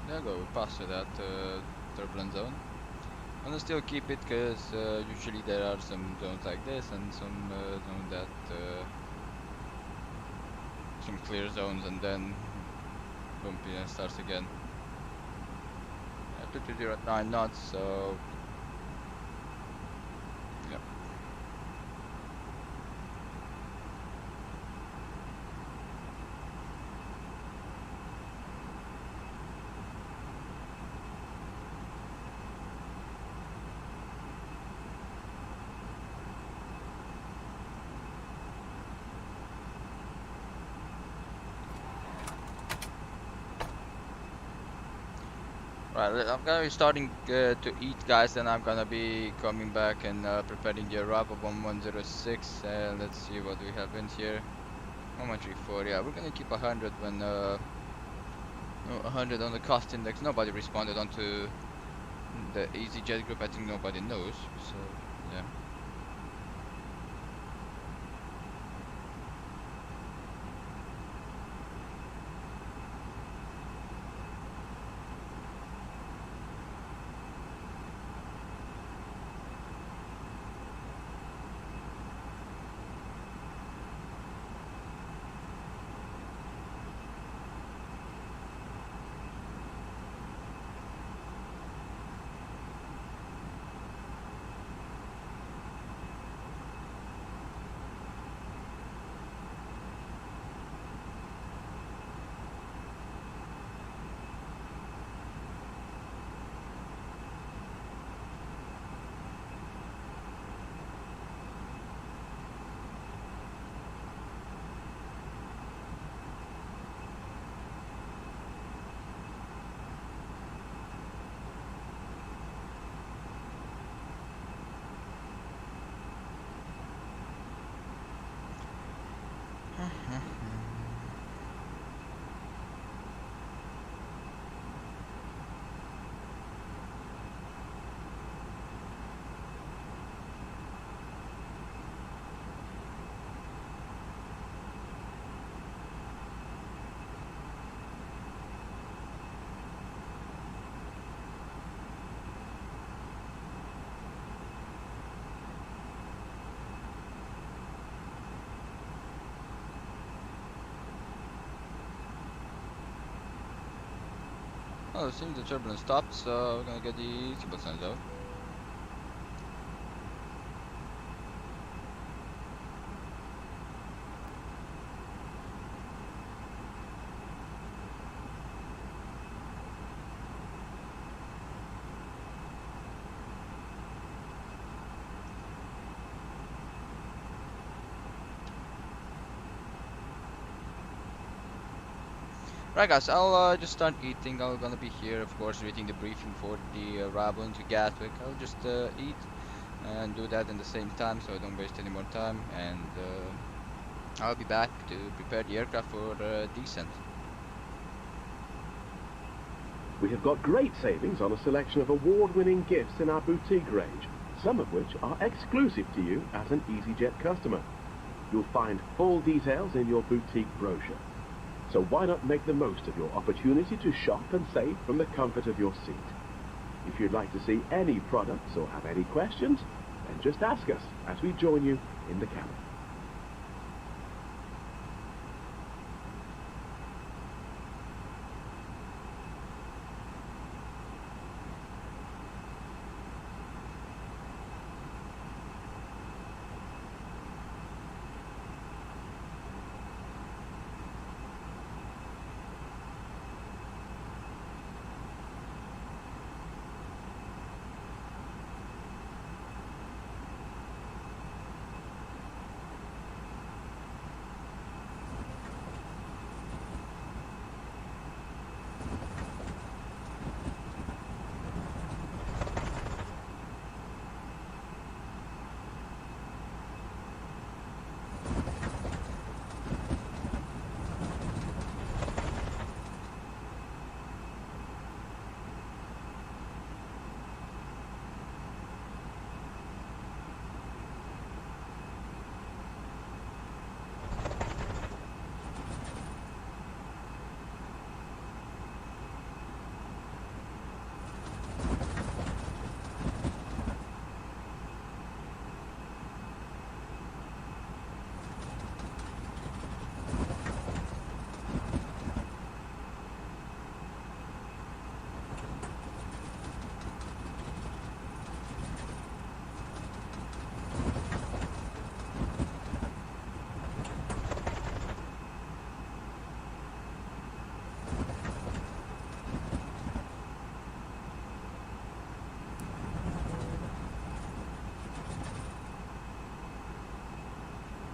There we go, we passed through that turbulent zone. I'm gonna still keep it because usually there are some zones like this and some zones that some clear zones, and then boom, it starts again. Yeah, 220 at 9 knots, so yeah. Right, I'm gonna be starting to eat, guys, then I'm gonna be coming back and preparing the arrival of 1106. Let's see what we have in here. 1134, yeah, we're gonna keep 100 when 100 on the cost index. Nobody responded onto the EasyJet group, I think nobody knows, so yeah. Oh, it seems the turbulence stopped, so we're gonna get the seatbelt signs out. Right guys, I'll just start eating. I'm gonna be here, of course, reading the briefing for the arrival into Gatwick. I'll just eat and do that in the same time so I don't waste any more time, and I'll be back to prepare the aircraft for descent. We have got great savings on a selection of award-winning gifts in our boutique range, some of which are exclusive to you as an EasyJet customer. You'll find full details in your boutique brochure. So why not make the most of your opportunity to shop and save from the comfort of your seat? If you'd like to see any products or have any questions, then just ask us as we join you in the cabin.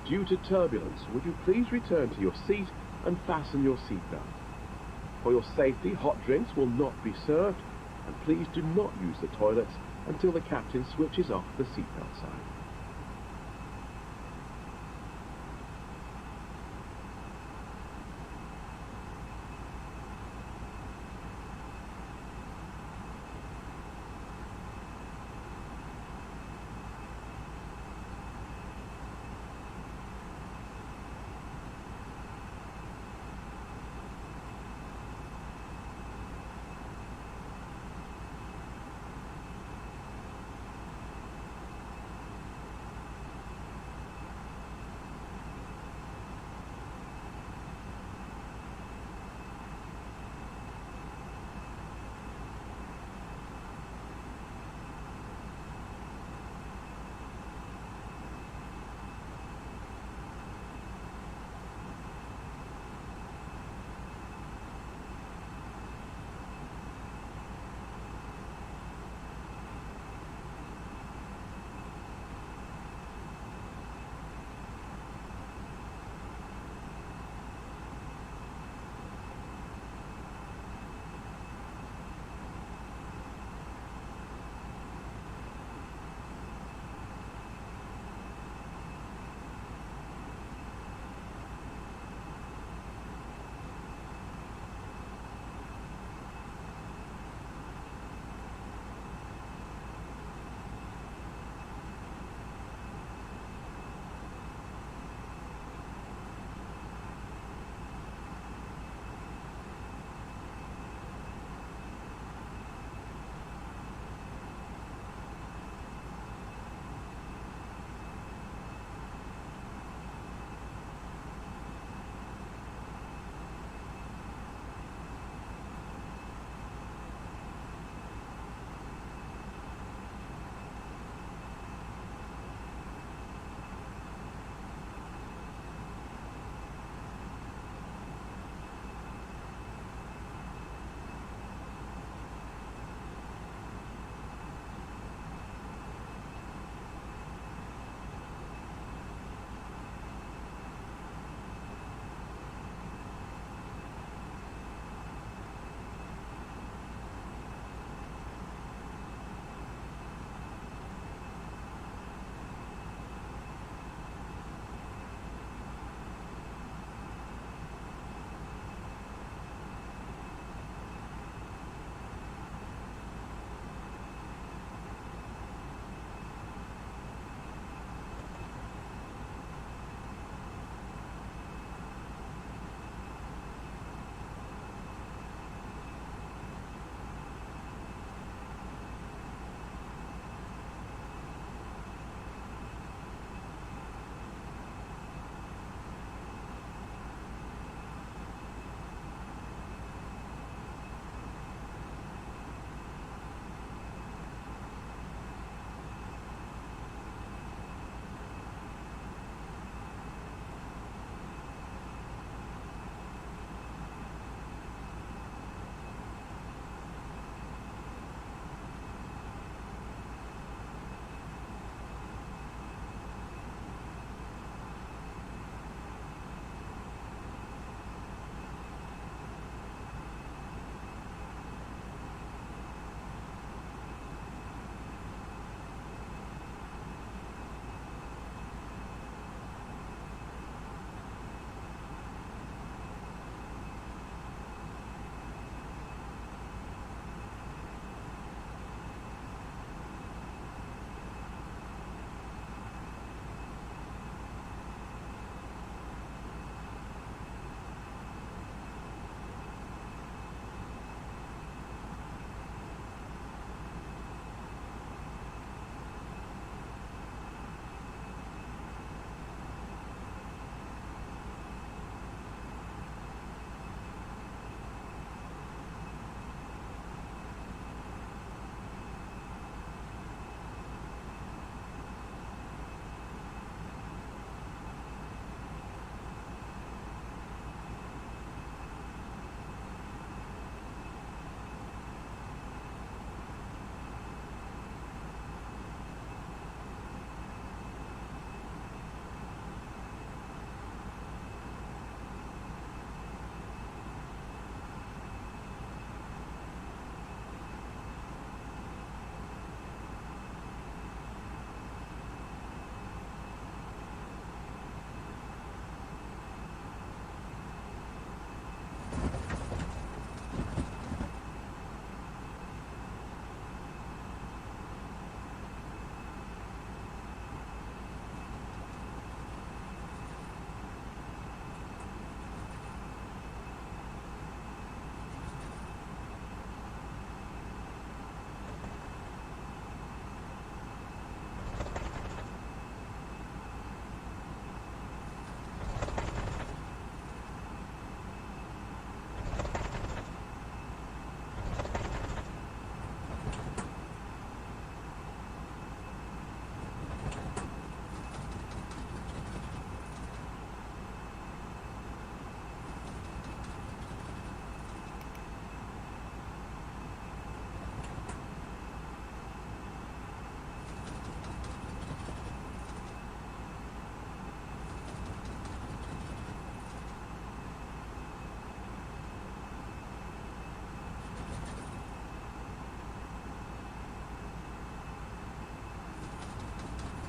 Due to turbulence, would you please return to your seat and fasten your seatbelt? For your safety, hot drinks will not be served, and please do not use the toilets until the captain switches off the seatbelt sign.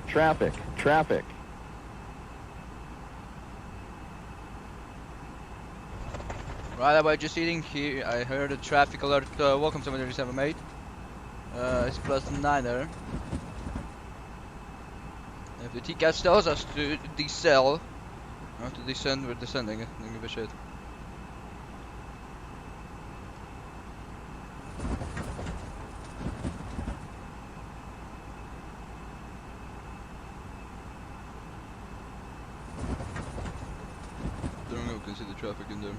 Traffic, traffic. Right about just eating here, I heard a traffic alert. Welcome to 778. It's +9er. If the TCAS tells us to decel, or to descend, we're descending. Don't give a shit. Don't know, can see the traffic in there.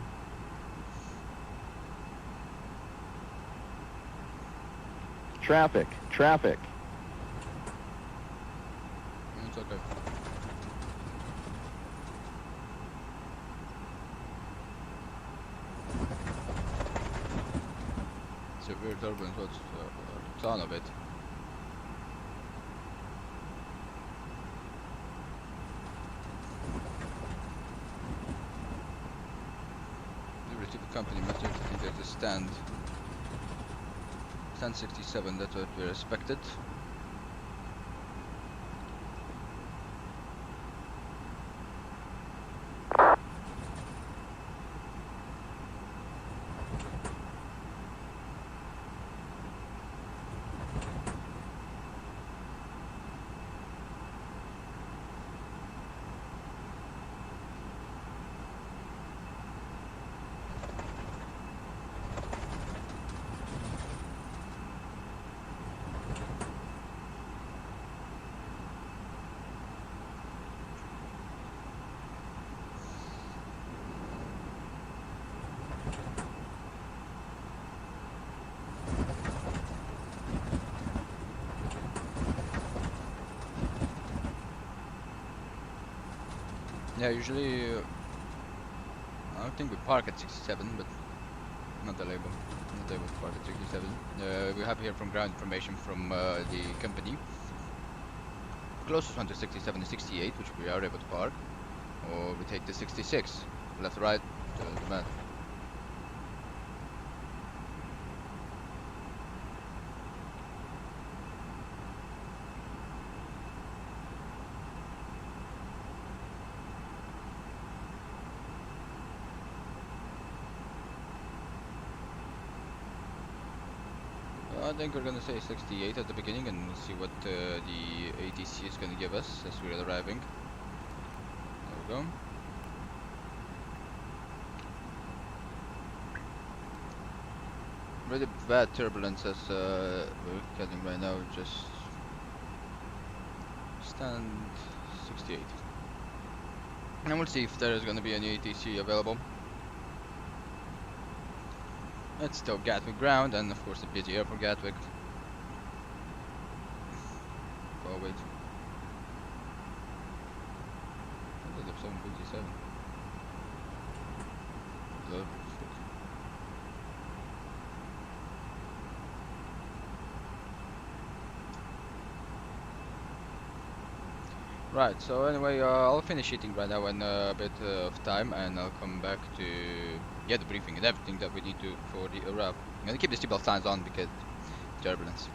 Traffic, traffic. It's okay. Severe turbulence, what's a ton of it? We received a company message, I think there's a stand. Stand 67, that's what we expected. Yeah, usually I don't think we park at 67, but not the label. Not able to park at 67. We have here from ground information from the company. Closest one to 67 is 68, which we are able to park, or we take the 66, left, right, the man. I think we're gonna say 68 at the beginning, and we'll see what the ATC is gonna give us as we're arriving. There we go. Really bad turbulence as we're getting right now. Just stand 68, and we'll see if there is gonna be any ATC available. It's still Gatwick ground, and of course a busy air for Gatwick. Oh wait. I did 757. Love. Right, so anyway, I'll finish eating right now in a bit of time, and I'll come back to the briefing and everything that we need to for the arrival. I'm gonna keep the seatbelt signs on because turbulence.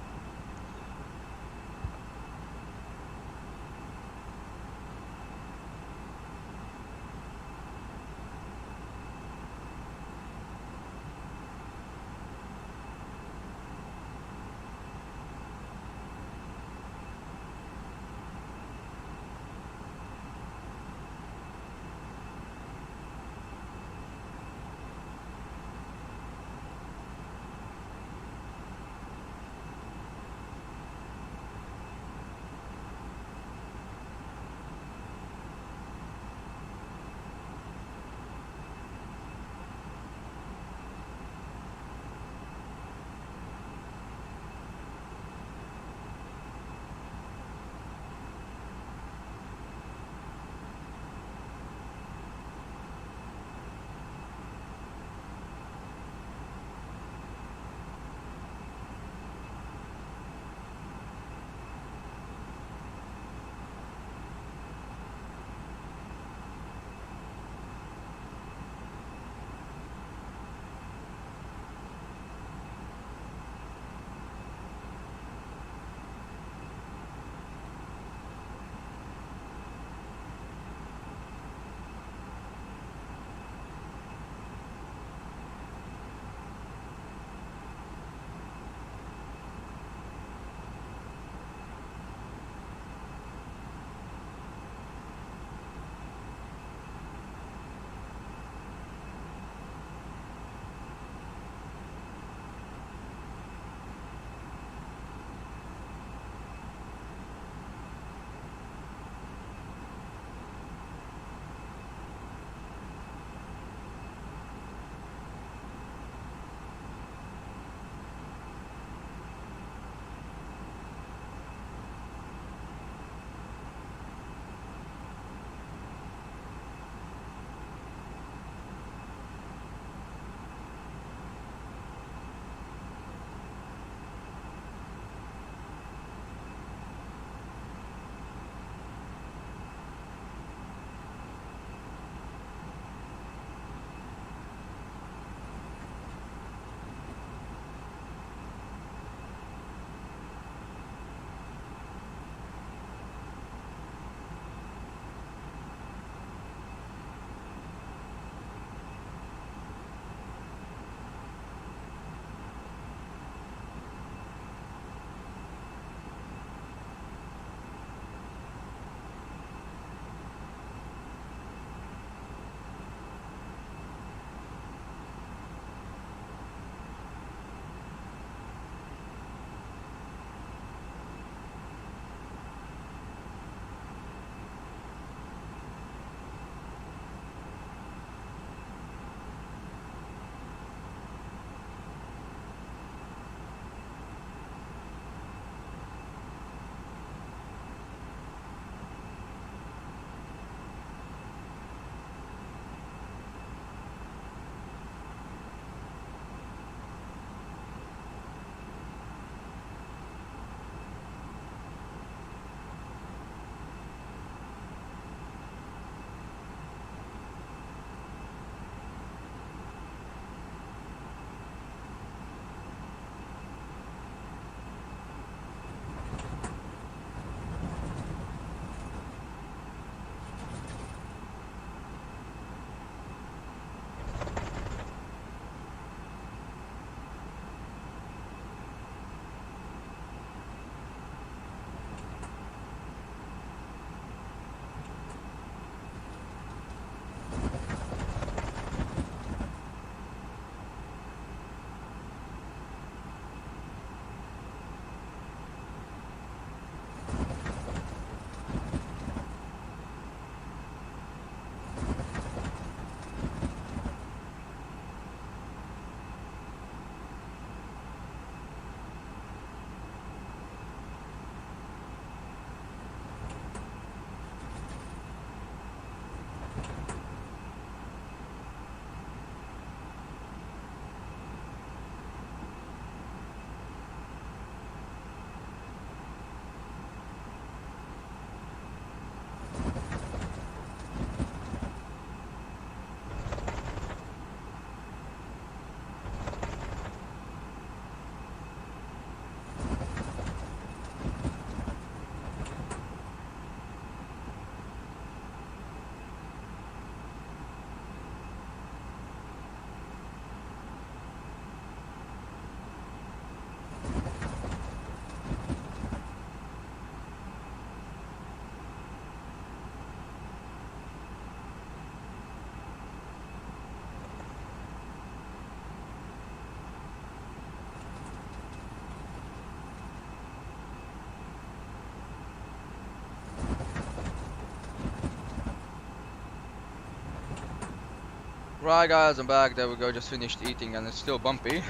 Right guys, I'm back. There we go. Just finished eating and it's still bumpy.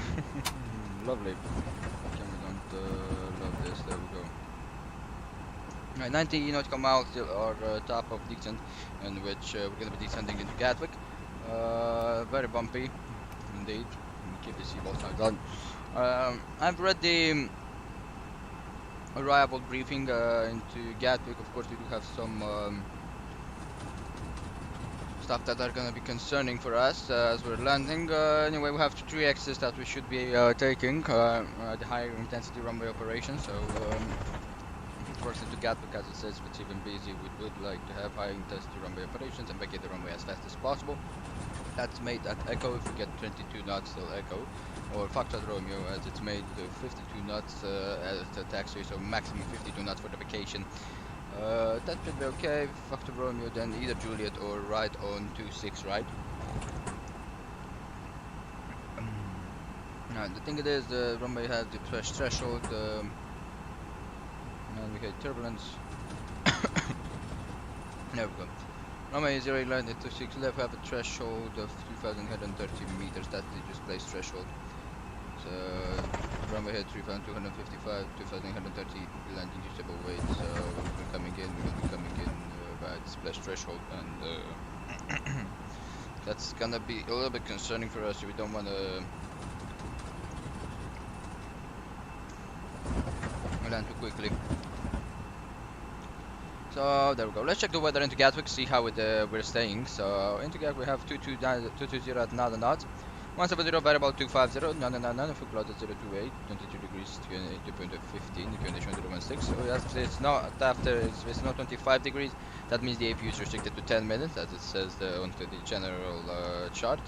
Lovely. Can we don't love this? There we go. Right, 90 nautical miles till our top of descent, in which we're gonna be descending into Gatwick. Very bumpy, indeed. Keep the seatbelt tied on. I've read the arrival briefing into Gatwick. Of course, we do have some stuff that are gonna be concerning for us as we're landing. Anyway, we have 3 exits that we should be taking the higher intensity runway operation. So, of course, into Gatwick, as it says, it's even busy. We would like to have high intensity runway operations and vacate the runway as fast as possible. That's made at Echo if we get 22 knots till Echo, or Foxtrot Romeo as it's made 52 knots as the taxiway, so maximum 52 knots for the vacation. That should be okay. Foxtrot Romeo, then either Juliet or right on 26, right? Now, the thing it is, the runway has the threshold, and we get turbulence. There we go. Runway 09 at 26 left, we have a threshold of 2,130 meters. That's the displaced threshold. So runway head 3,255, 2,130 landing usable weight. So we're coming in. We're gonna be coming in by displaced threshold, and that's gonna be a little bit concerning for us. We don't want to land too quickly. So there we go. Let's check the weather into Gatwick, see how we're staying. So into Gatwick we have 220 at 9 knots, 170 variable 250, 999, full cloud at 028, 22 degrees, 2.15, the QNH 016. So it's not after it's not 25 degrees. That means the APU is restricted to 10 minutes, as it says on the general chart.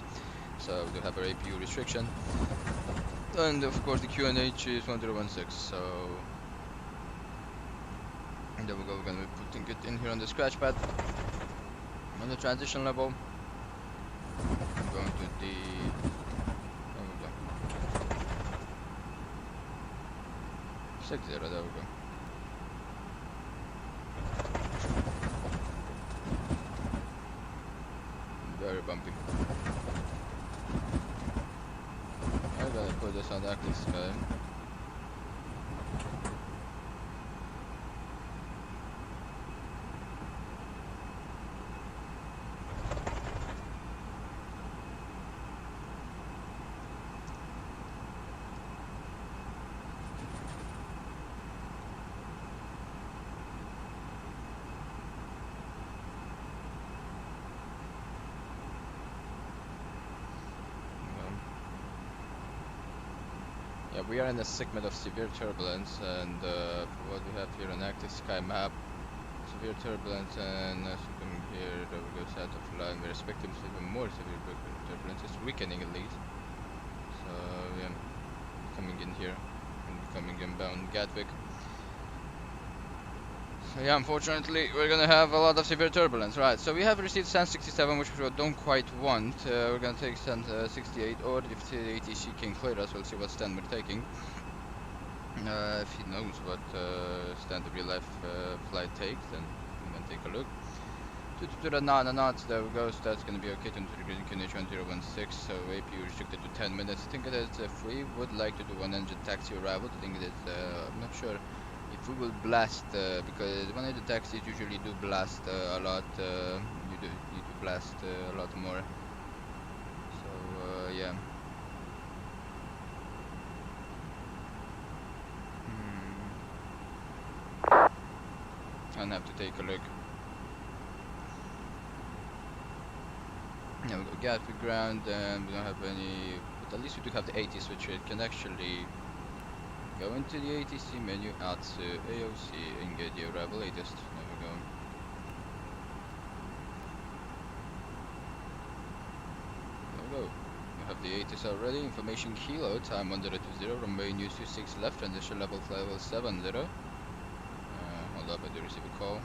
So we do have our APU restriction, and of course the QNH is 1016. So. And there we go, we're going to be putting it in here on the scratch pad. On the transition level, I'm going to the... There we go. 60, there we go. Very bumpy. I'm going to put this on active sky. Yeah, we are in a segment of severe turbulence, and what we have here on active sky map, severe turbulence, and as you can hear, there we go south of line, we're expecting even more severe turbulence. It's weakening at least. So yeah, coming in here and coming inbound Gatwick. So yeah, unfortunately, we're gonna have a lot of severe turbulence, right? So we have received SAN 67, which we don't quite want. We're gonna take SAN 68, or if the ATC can clear us, we'll see what stand we're taking. If he knows what stand the real life flight takes, then we're gonna take a look. 2 9 knots, there we go. So that's gonna be okay. 23 degrees, QNH 1016. So APU restricted to 10 minutes. I think it is if we would like to do one engine taxi arrival. I think it is. I'm not sure. If we will blast, because one of the taxis usually do blast a lot, you do blast a lot more. So yeah. I'll have to take a look. Yeah, we go Gatwick ground, and we don't have any, but at least we do have the AT switch. It can actually go into the ATC menu, add to AOC, engage the arrival latest. There we go. There we go. We have the ATC already. Information kilo, time 1020, runway news 26 left, transition level flight level 70. Hold up, I do receive a call.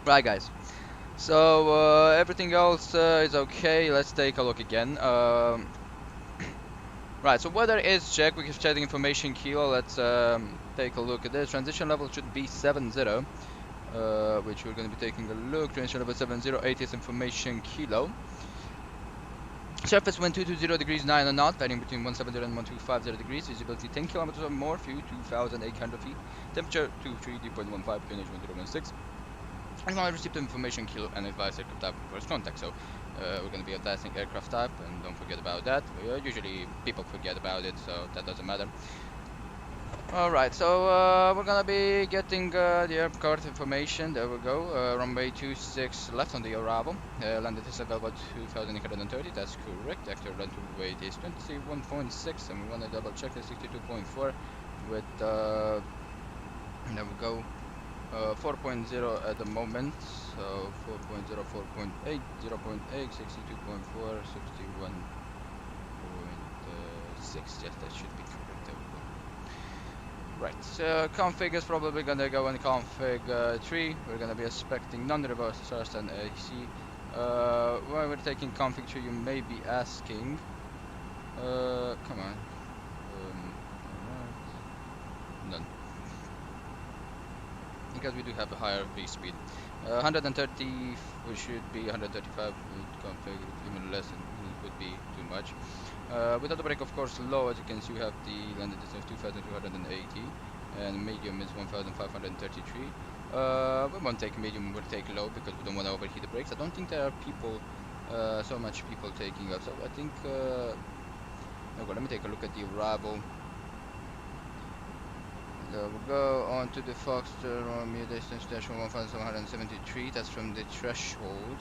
Right, guys. So everything else is okay. Let's take a look again. Right, so weather is checked. We can check the information kilo. Let's take a look at this. Transition level should be 70, which we're going to be taking a look. Transition level 70, 80th information kilo. Surface wind 220 degrees 9 knots, varying between 170 and 1250 degrees. Visibility 10 kilometers or more. View 2,800 feet. Temperature 230.15, QNH 1016. And when I received the information kilo and advise aircraft type and first contact. So we're going to be advising aircraft type, and don't forget about that. Usually people forget about it, so that doesn't matter. Alright, so we're gonna be getting the aircraft information. There we go. Runway 26 left on the arrival. Landed is about 2,830. That's correct. Actual land to weight is 21.6, and we want to double check the 62.4 with there we go. 4.0 at the moment, so 4.0, 4.8, 0.8, 62.4, 61.6. Yes, that should be correct. There we go. Right, so config is probably gonna go in config 3. We're gonna be expecting non-reverse thrust and AC. While we're taking config 3, you may be asking, come on, none. Because we do have a higher V speed. 130, we should be 135 with config, even less it would be too much. Without the brake, of course, low, as you can see, we have the landing distance 2,280, and medium is 1,533. We won't take medium, we'll take low because we don't want to overheat the brakes. I don't think there are people, so much people taking us. So I think, okay, let me take a look at the arrival. There we go, on to the Foxtrot, Romeo distance station 1,773, that's from the threshold.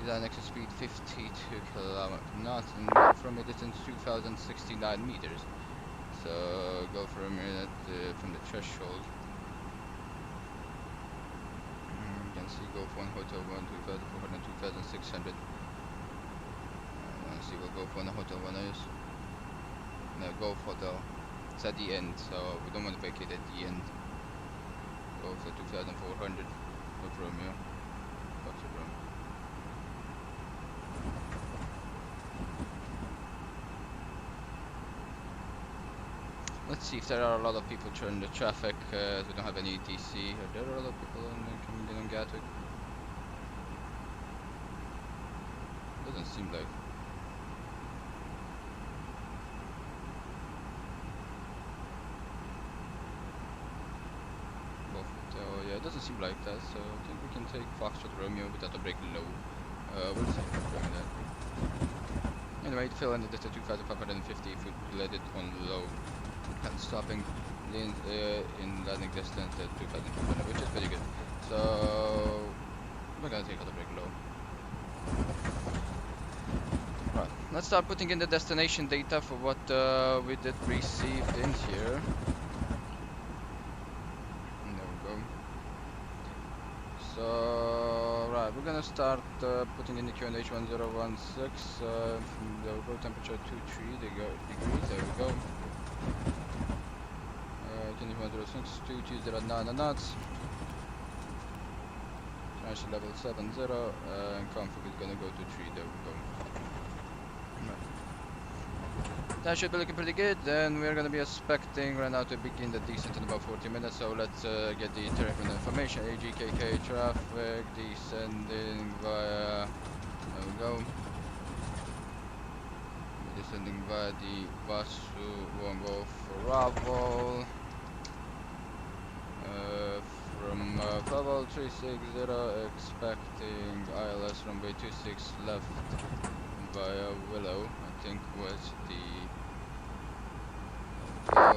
Is our next speed 52 km/h, and from a distance 2,069 meters. So go from the threshold. You can see Golf 1 Hotel 1, 2,400, 2,600. Let's see what Golf 1 Hotel 1 is. No, Golf Hotel. It's at the end, so we don't want to vacate at the end. Go for 2,400. Golf Romeo. Foxtrot Romeo. Let's see if there are a lot of people during the traffic. We don't have any ETC. Are there a lot of people coming in on Gatwick? Doesn't seem like. Oh yeah, it doesn't seem like that. So I think we can take Foxtrot Romeo without a brake low. We'll see if we're doing that. Anyway, it fell under the 2,550 if we let it on low. And stopping in landing distance at 2,200, which is pretty good. So we're gonna take out the brake low. Right, let's start putting in the destination data for what we did receive in here. And there we go. So right, we're gonna start putting in the QNH 1016. There we go. Temperature 23 degrees. There we go. 2106, 2209 knots. Transition level 70, and config is gonna go to 3. There we go. Right. That should be looking pretty good. Then we're gonna be expecting right now to begin the descent in about 40 minutes. So let's get the traffic information. EGKK traffic descending via. There we go. Descending via the Basu Wongo arrival. From Pavel 360, expecting ILS runway 26 left via Willow, I think was the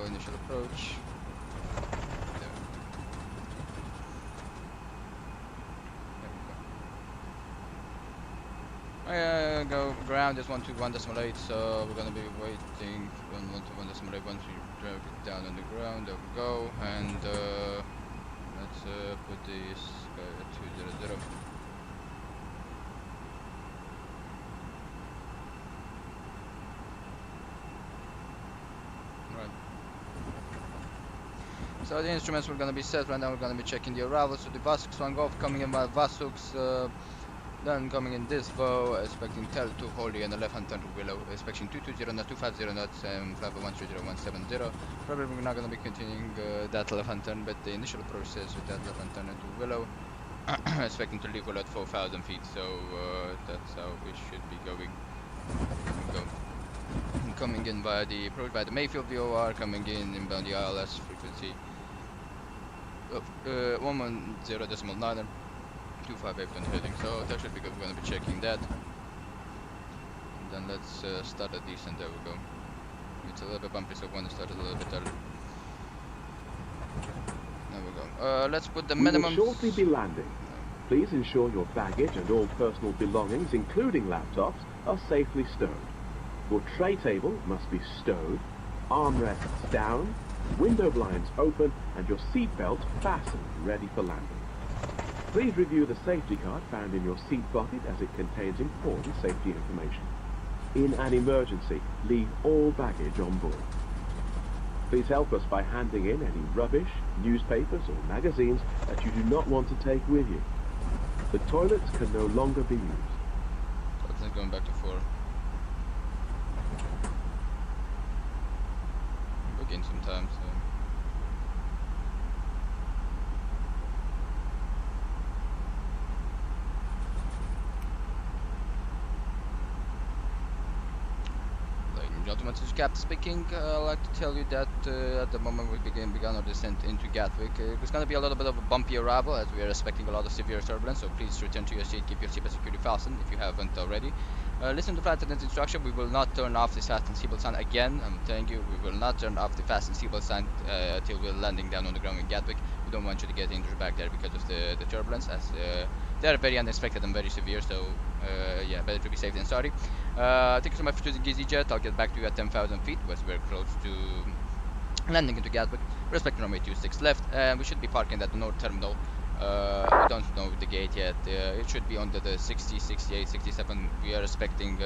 initial approach. Go ground is 121.8, so we're gonna be waiting on 121.8 once we drive it down on the ground. There we go, and let's put this guy at 200. Right. So the instruments were gonna be set. Right now we're gonna be checking the arrival. So the Vasux swung off, coming in by Vasux. Then coming in this bow, expecting tail 2 holding and the left hand turn to Willow, expecting 220 knots, 250 knots, and 50130 Probably we're not gonna be continuing that left hand turn, but the initial process with that left hand turn into Willow, expecting to leave Willow at 4,000 feet. So that's how we should be going. Coming in via the approach by the Mayfield VOR, coming in inbound the ILS frequency of 110.9. 258 on heading, so that should be good. We're going to be checking that. And then let's start a descent. There we go. It's a little bit bumpy, so we want to start a little bit early. There we go. Let's put the minimum. We will shortly be landing. Please ensure your baggage and all personal belongings, including laptops, are safely stowed. Your tray table must be stowed, armrests down, window blinds open, and your seatbelt fastened, ready for landing. Please review the safety card found in your seat pocket as it contains important safety information. In an emergency, leave all baggage on board. Please help us by handing in any rubbish, newspapers or magazines that you do not want to take with you. The toilets can no longer be used. So it's going back to 4. We'll gain some time, so... Gentlemen, this is Captain speaking. I'd like to tell you that at the moment we began our descent into Gatwick. It's going to be a little bit of a bumpy arrival as we are expecting a lot of severe turbulence, so please return to your seat, keep your seatbelt securely fastened if you haven't already. Listen to flight attendant's instruction. We will not turn off the fasten seatbelt sign again. I'm telling you, we will not turn off the fasten seatbelt sign until we're landing down on the ground in Gatwick. We don't want you to get injured back there because of the turbulence, as they are very unexpected and very severe, so yeah, better to be safe than sorry. Thank you so much for choosing EasyJet. I'll get back to you at 10,000 feet, as we're close to landing into Gatwick. We're expecting runway 26 left, and we should be parking at the north terminal. We don't know the gate yet. It should be under the 60, 68, 67. We are expecting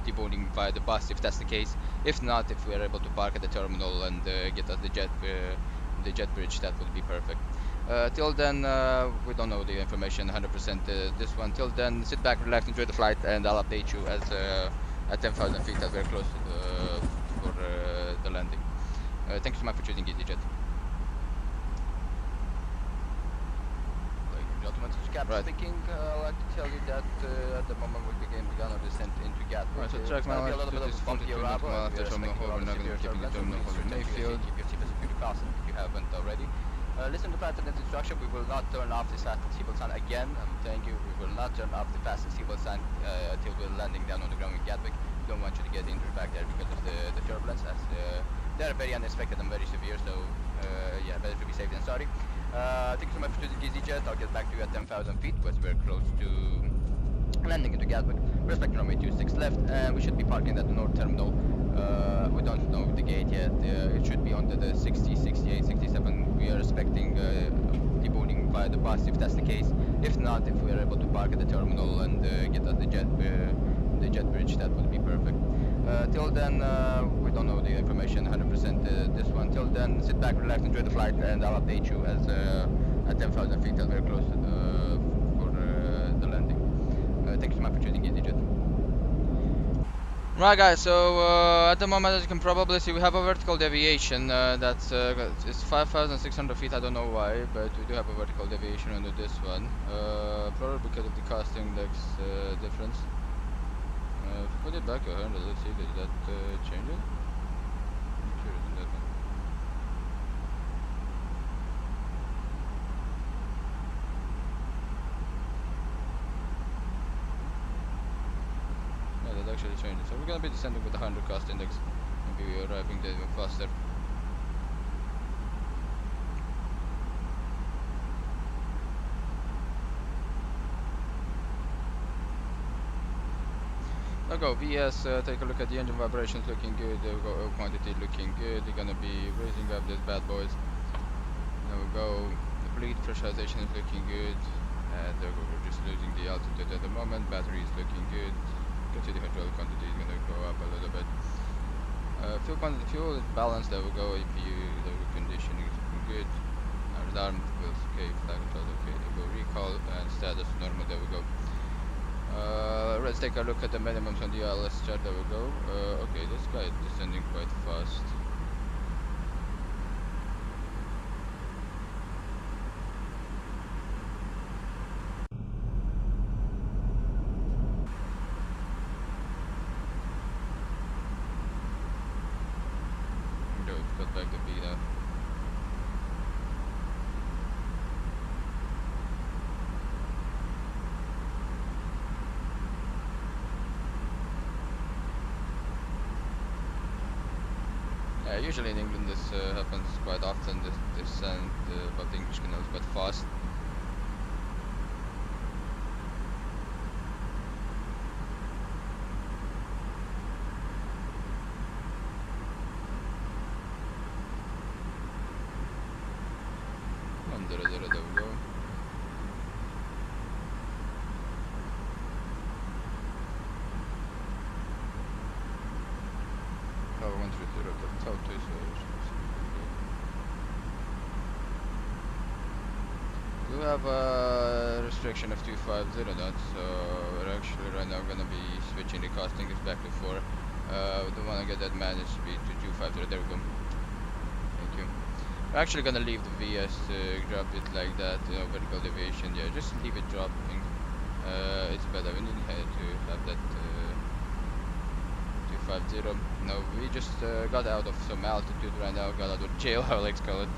deboarding via the bus if that's the case. If not, if we are able to park at the terminal and get us the jet bridge, that would be perfect. Till then, we don't know the information 100% this one. Till then, sit back, relax, enjoy the flight, and I'll update you as at 10,000 feet as we're close for the landing. Thank you so much for choosing EasyJet. Gentlemen, this is Captain speaking. I'd like to tell you that at the moment we began our descent into Gatwick. Right, so track now to this 42 knots mile after terminal hold. We're not going to be keeping the terminal hold in Mayfield. Keep your seatbelt securely fastened if you haven't already. Listen to flight attendant's instruction. We will not turn off the fasten seatbelt sign again. I'm telling you, we will not turn off the fasten seatbelt sign until we're landing down on the ground in Gatwick. We don't want you to get injured back there because of the turbulence, as they are very unexpected and very severe, so yeah, better to be safe than sorry. Thank you so much for choosing EasyJet. I'll get back to you at 10,000 feet, as we're close to landing into Gatwick. We're expecting runway 26 left, and we should be parking at the north terminal. We don't know the gate yet. It should be under the 60, 68, 67. We are expecting deboarding via the bus if that's the case. If not, if we are able to park at the terminal and get us the jet bridge, that would be perfect. Till then, we don't know the information 100% this one. Till then, sit back, relax, enjoy the flight, and I'll update you as at 10,000 feet as we're close for the landing. Thank you so much for choosing EasyJet. Right, guys, so at the moment, as you can probably see, we have a vertical deviation that's it's 5,600 feet. I don't know why, but we do have a vertical deviation under this one, probably because of the cost index difference. If we put it back 100, let's see, does that change it? I'm curious on that one. Yeah, that actually changed it. So we're gonna be descending with 100 cost index. Maybe we're arriving there even faster. Now go VS, take a look at the engine vibrations, looking good. There we go, oil quantity looking good. They're gonna be raising up these bad boys. There we go. The bleed pressurization is looking good. And there we go, we're just losing the altitude at the moment. Battery is looking good. You can see the hydraulic quantity is gonna go up a little bit. Fuel is balanced. There we go. EPU, the conditioning is looking good. alarm was okay, flag was okay, there we go, recall and status normal, there we go. Let's take a look at the minimums on the ILS chart, there we go. Okay, this guy is descending quite fast. Got back to B now. Yeah, usually in England this happens quite often, this descent above the English Canal is quite fast. There we go. Power 130, that's out too, so we have a restriction of 250 knots, so we're actually right now gonna be switching the costing is back to 4. We don't wanna get that managed speed to 250, there we go. Thank you. We're actually gonna leave the VS, drop it like that, you know, vertical deviation, yeah, just leave it dropping. It's better, we need to have that 250. No, we just got out of some altitude right now, got out of jail, I like to call it.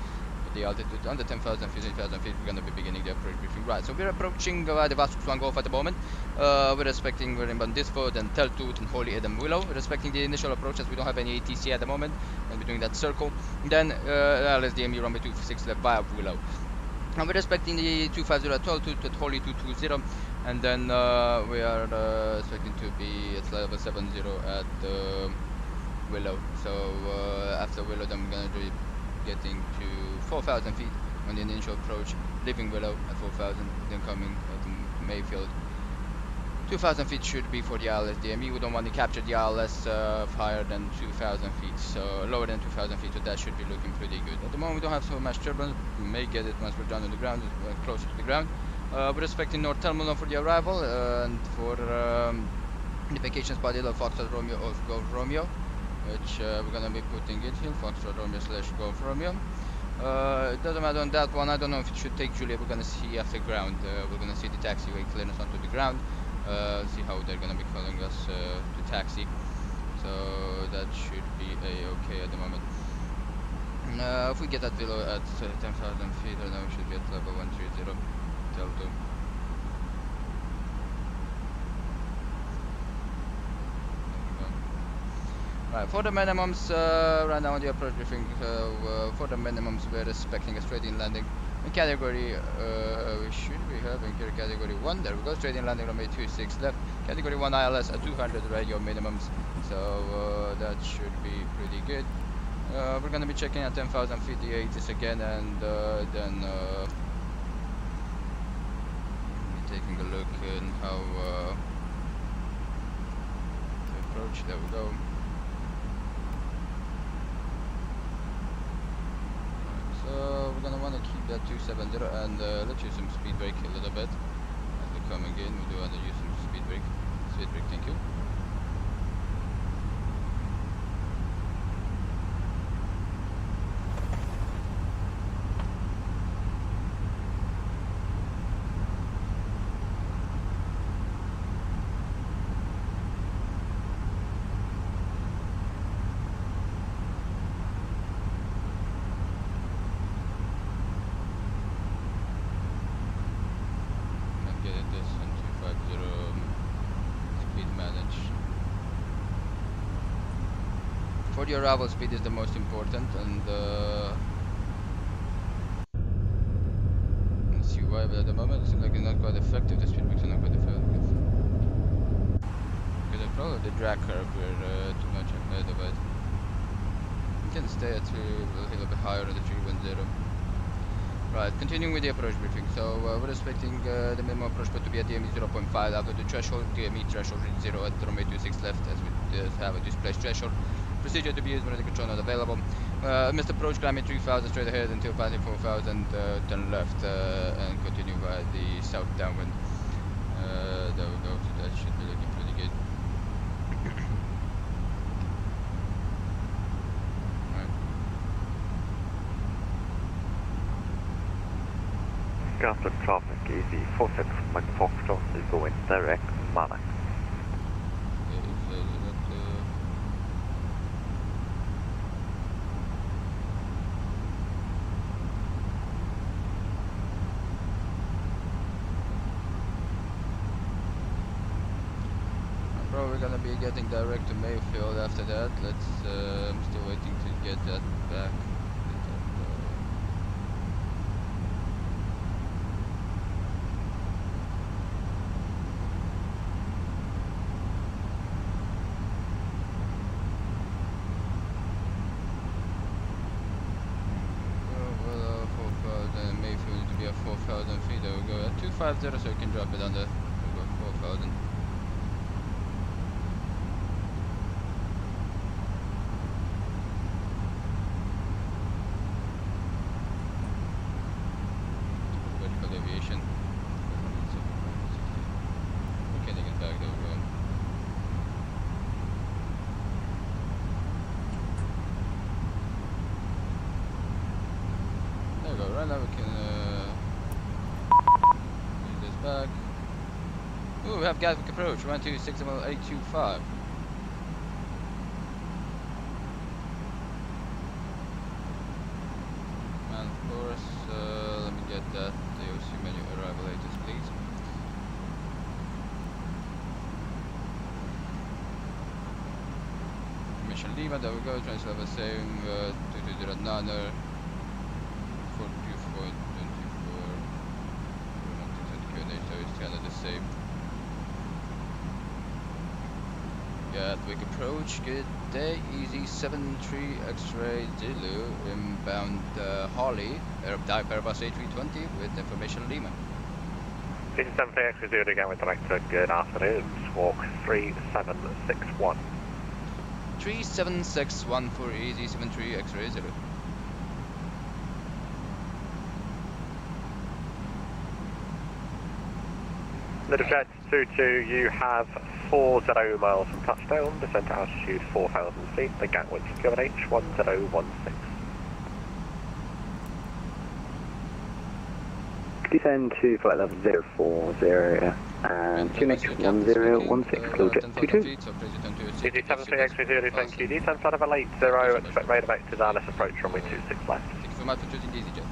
With the altitude under 10,000 feet, 8,000 feet, we're gonna be beginning the approach briefing. Right, so we're approaching the VATSIM Golf at the moment. We're expecting we're in Bandisford and Teltoot and Holy Adam Willow. We're expecting the initial approach as we don't have any ATC at the moment. We'll be doing that circle. Then LSDME runway 26 left via Willow. And we're expecting the 250 at Teltoot at Holy 220. And then we are expecting to be at level 70 at Willow. So after Willow, then we're gonna be getting to 4,000 feet on the initial approach, leaving Willow at 4,000, then coming at Mayfield. 2,000 feet should be for the ILS DME. We don't want to capture the ILS higher than 2,000 feet, so lower than 2,000 feet, so that should be looking pretty good. At the moment we don't have so much turbulence, we may get it once we're down on the ground, closer to the ground. We're expecting North Terminal for the arrival, and for the vacation spot, Little Foxtrot Romeo of Golf Romeo, which we're gonna be putting it here, Foxtrot Romeo / Golf Romeo. It doesn't matter on that one, I don't know if it should take Julia, we're gonna see after ground. We're gonna see the taxiway clearance onto the ground, see how they're gonna be calling us to taxi. So that should be okay at the moment. If we get that below at 10,000 feet, I know we should be at level 130, Delta. Right, for the minimums, right now on the approach briefing, for the minimums we're expecting a straight-in landing. In category, we should be having here category 1, there we go, straight-in landing runway 26 left, category 1 ILS at 200 radio minimums, so that should be pretty good. We're going to be checking at 10,000 feet the 80s again, and then taking a look at how to approach, there we go. So we're gonna want to keep that 270 and let's use some speed brake a little bit as we're coming in. We do want to use some speed brake. Thank you. For the arrival speed is the most important, and let's see why, but at the moment it seems like it's not quite effective. The speed brakes are not quite effective. Because probably the drag curve, we're too much ahead of it. We can stay at a little bit higher on the 310. Right, continuing with the approach briefing. So we're expecting the minimum approach point to be at DME 0.5 after the threshold. DME threshold is 0 at runway 26 left, as we have a displaced threshold. Procedure to be used when the control not available. Missed approach, climbing 3000 straight ahead until passing 4000, turn left and continue by the south downwind. There we go, so that should be looking pretty good. Right. Gatwick traffic, easy 46 Mike Foxtrot is going direct Malik. Probably gonna be getting direct to Mayfield after that. Let's. I'm still waiting to get that back. Well, 4,000. Mayfield need to be at 4,000 feet. There we go. At 250, so we can drop it under. We'll go 4,000. Deviation. Okay, they get back, there we go. There we go, right now we can use this back. Ooh, we have Gatwick approach, 126.825. And of course, let me get that. DOC menu arrival latest, please. Mission Lima, there we go. Transfer the same 2209er 42.24. So it's kind of the same. Gatwick approach, good day. Easy 73 X-ray Zulu inbound Harley, Airbus A320 with information Lima. Easy 73 X-ray Zulu again with director, good afternoon. Squawk 3761. 3761 for Easy 73 X-ray Zulu. Little Jet 22, you have 40 miles from touchdown, descent to altitude 4,000 feet, the Gatwick QNH 1016. Descend to flight level 040 and QNH 1016, clear jet 22. Easy 73 X-ray 0, thank you. Descend flight level 80, expect radar back to Dallas, approach runway 26 left. Thank you very much for choosing EasyJet.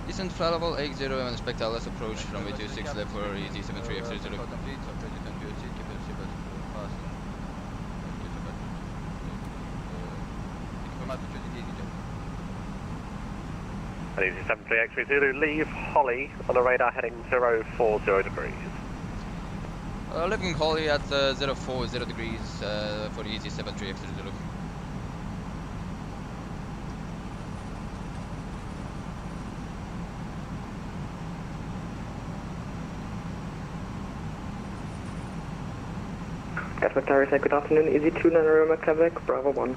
Descent flight level 80 and expect Dallas approach runway 26 left for Easy 73 X-ray 0. And Easy 73 X-ray Zulu, leave Holly on a radar heading 040 degrees. Leaving Holly at 040 degrees for Easy 73 X-ray 0. Gatwick Tower, say good afternoon. Easy 29 Roma, Quebec, Bravo 1.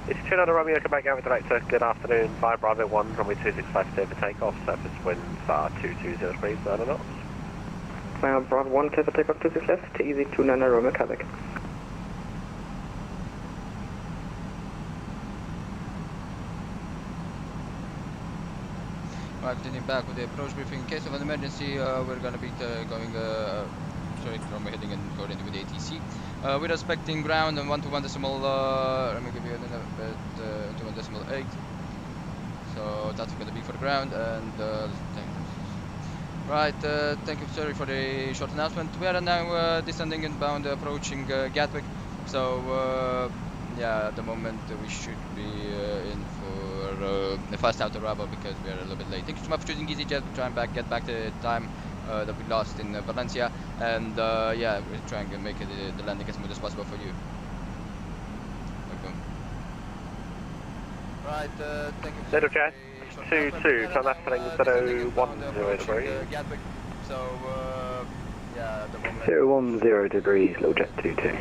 It's 29 Romeo, Quebec, Gatwick director, good afternoon. Via Bravo 1, runway 265 clear for takeoff, surface winds are 220 degrees, 9 knots. Via Bravo 1, clear for takeoff 26 left, Easy 29 Roma, Quebec. Right, continuing back with the approach briefing. In case of an emergency, we're going to be going runway heading and according with ATC. We're expecting ground on 1 to 1 decimal, let me give you another bit, to 1 decimal 8. So that's going to be for the ground, and right, thank you, sorry for the short announcement. We are now descending inbound, approaching Gatwick. So yeah, at the moment we should be in for the fast out arrival because we are a little bit late. Thank you so much for choosing EasyJet. We're trying to get back the time that we lost in Valencia, and yeah, we're trying to make the landing as smooth as possible for you. Welcome. Right, thank you. Little Jet 22, turn left heading 010 degrees. Gatwick. So yeah, at the moment 010 degrees, Little Jet 22.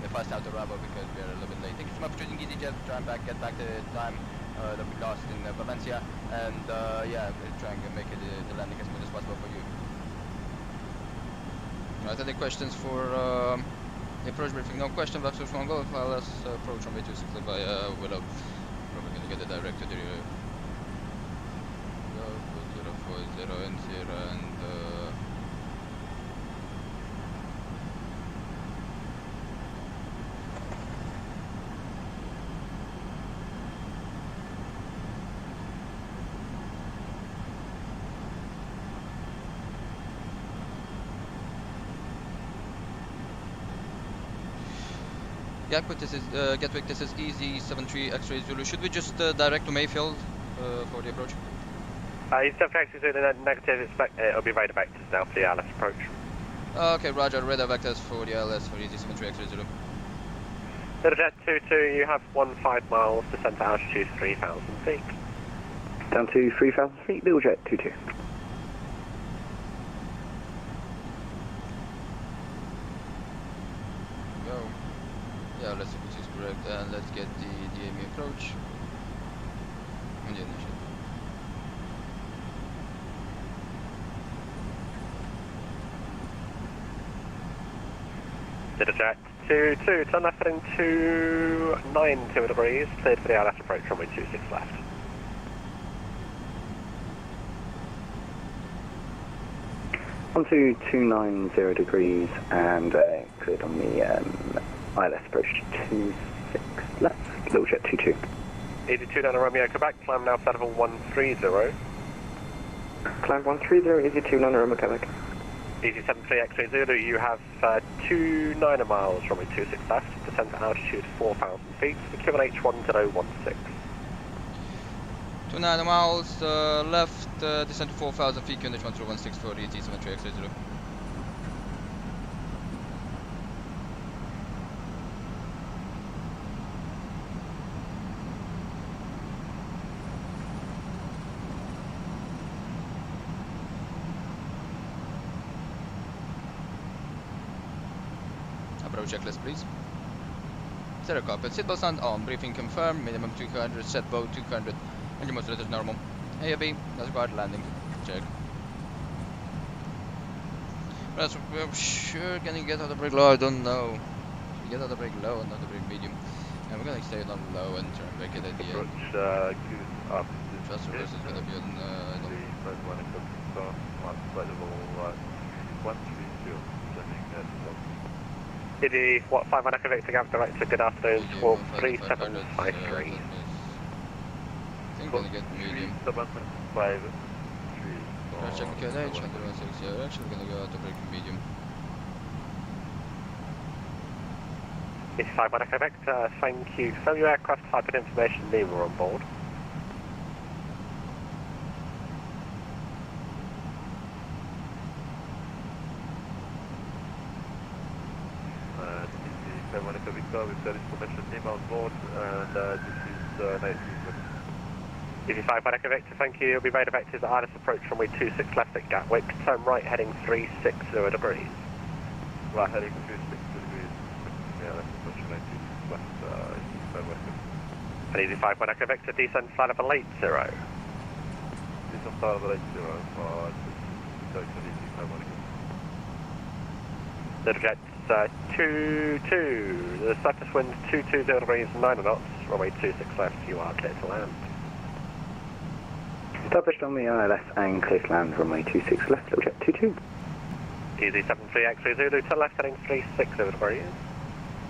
the fast out arrival because we are a little bit late. Thank you maximum opportunity EasyJet, try and get back the time that we lost in Valencia, and yeah, try and make it the landing as smooth as possible for you. Alright, any questions for the approach briefing? No question, VATSIM 1 Golf, let's approach runway 26 by Willow. Probably gonna get it direct to the go, 040 and 0 and Gatwick, this is Easy 73 Zulu. Should we just direct to Mayfield for the approach? Easy 73 Zulu, negative, it'll be radar vectors now for the ILS approach. Okay, roger, radar vectors for the ILS for Easy 73 Zulu. EasyJet 22, you have 15 miles, descent to altitude 3,000 feet. Down to 3,000 feet, EasyJet 22. Go. Yeah, let's see which is correct, and let's get the DME approach and the initial. EasyJet 22, turn left heading 290 degrees, cleared for the ILS approach, runway 26 left. On to 290 degrees and cleared on the ILS approach 26 left, EasyJet 22. Easy 29 Romeo, Quebec, climb now set level 130. Climb 130, Easy 29 Romeo, Quebec. Easy 73 X-ray Zulu, you have 29 miles, runway 26 left, descent to altitude 4,000 feet, QNH 1016. 29 miles left, descent to 4,000 feet, QNH 1016 for the Easy 73 X-ray Zulu. Approach checklist, please. Zero cockpit, seatbelt stand on, briefing confirmed, minimum 200, set boat 200, engine modulator is normal. AAB, that's required landing, check. That's we're sure gonna get out of brake low, I don't know. Should we get out of brake low and not the brake medium? And we're gonna stay on low and turn back it at the end. Approach up. Trust reverse is gonna be on, I don't Diddy, what 5 on Echo Victor, Gab Director, good afternoon, squawk 3753. I think we're gonna get medium. 753. Let's check the QNH, 160, we're actually gonna go out to brake medium. 85 on Echo Victor, thank you. Confirm your aircraft type and information, Lima on board. We've got information Lima on board, and this is 85 by Echo Victor, thank you. You'll be radar vectors at ILS approach runway 26 left at Gatwick, turn right heading 360 degrees. Right heading 360 degrees, yeah, that's approach 96 left, and 85 by Echo Victor, descend flight level 80. Descend flight level 80, EasyJet 22, the surface wind 220 degrees 9 knots, runway 26 left, you are clear to land. Established on the ILS and clear to land, runway 26 left, EasyJet 22. Easy 73 X-ray Zulu, turn left heading 360 degrees.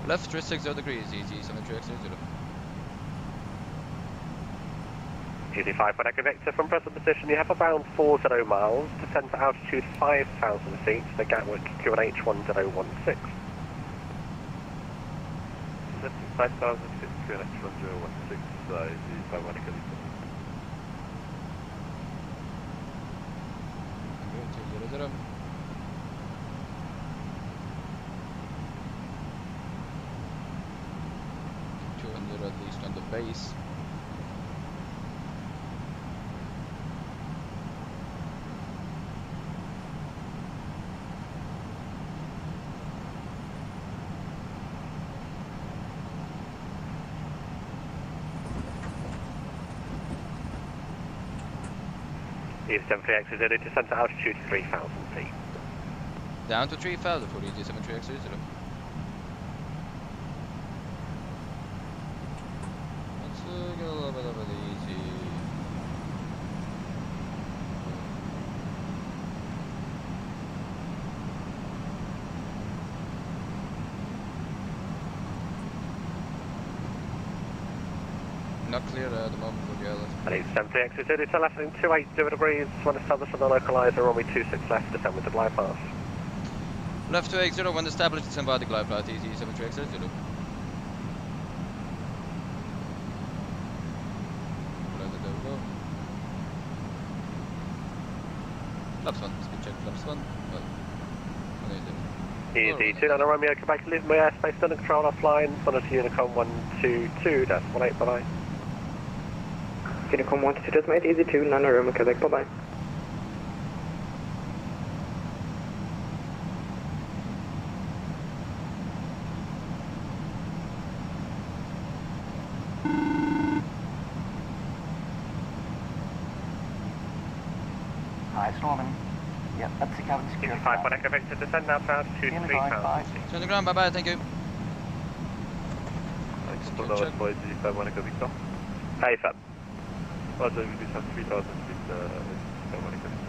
Left 360 degrees, Easy 73 X-ray Zulu. Easy 5 for Echo Victor, from present position you have around 40 miles, descend to altitude 5,000 feet, the Gatwick QNH 1016. 5,000 feet, QNH 1016, Easy 5 for Echo Victor. Go to 00. At least on the base. EasyJet 3X0, descent to altitude 3,000 feet. Down to 3,000 for EG73X0. Let's get a little bit over the easy. Not clear at the moment for the LS. And EasyJet 3X0, descent left heading 280 degrees, when established on the localizer, runway 26 left, descend with the glide path. Left 280, when established, descend by the glide path, EG73X0. Flaps 1, speed check, flaps 1. Well, Easy, 29 Romeo, Quebec, leave my airspace under control offline, monitor Unicom 122.18, bye-bye. Unicom 122.18, easy 29 Romeo, Quebec, bye-bye. Hi, it's Norman. Yep, that's the cabin secure. 5 1 Echo Victor, descend now to altitude 3,000 feet. Turn the ground, bye bye, thank you. Check. 5 1 Echo Victor. Hey, Fab. Roger, we descend 3,000 feet, 5 1 Echo Victor.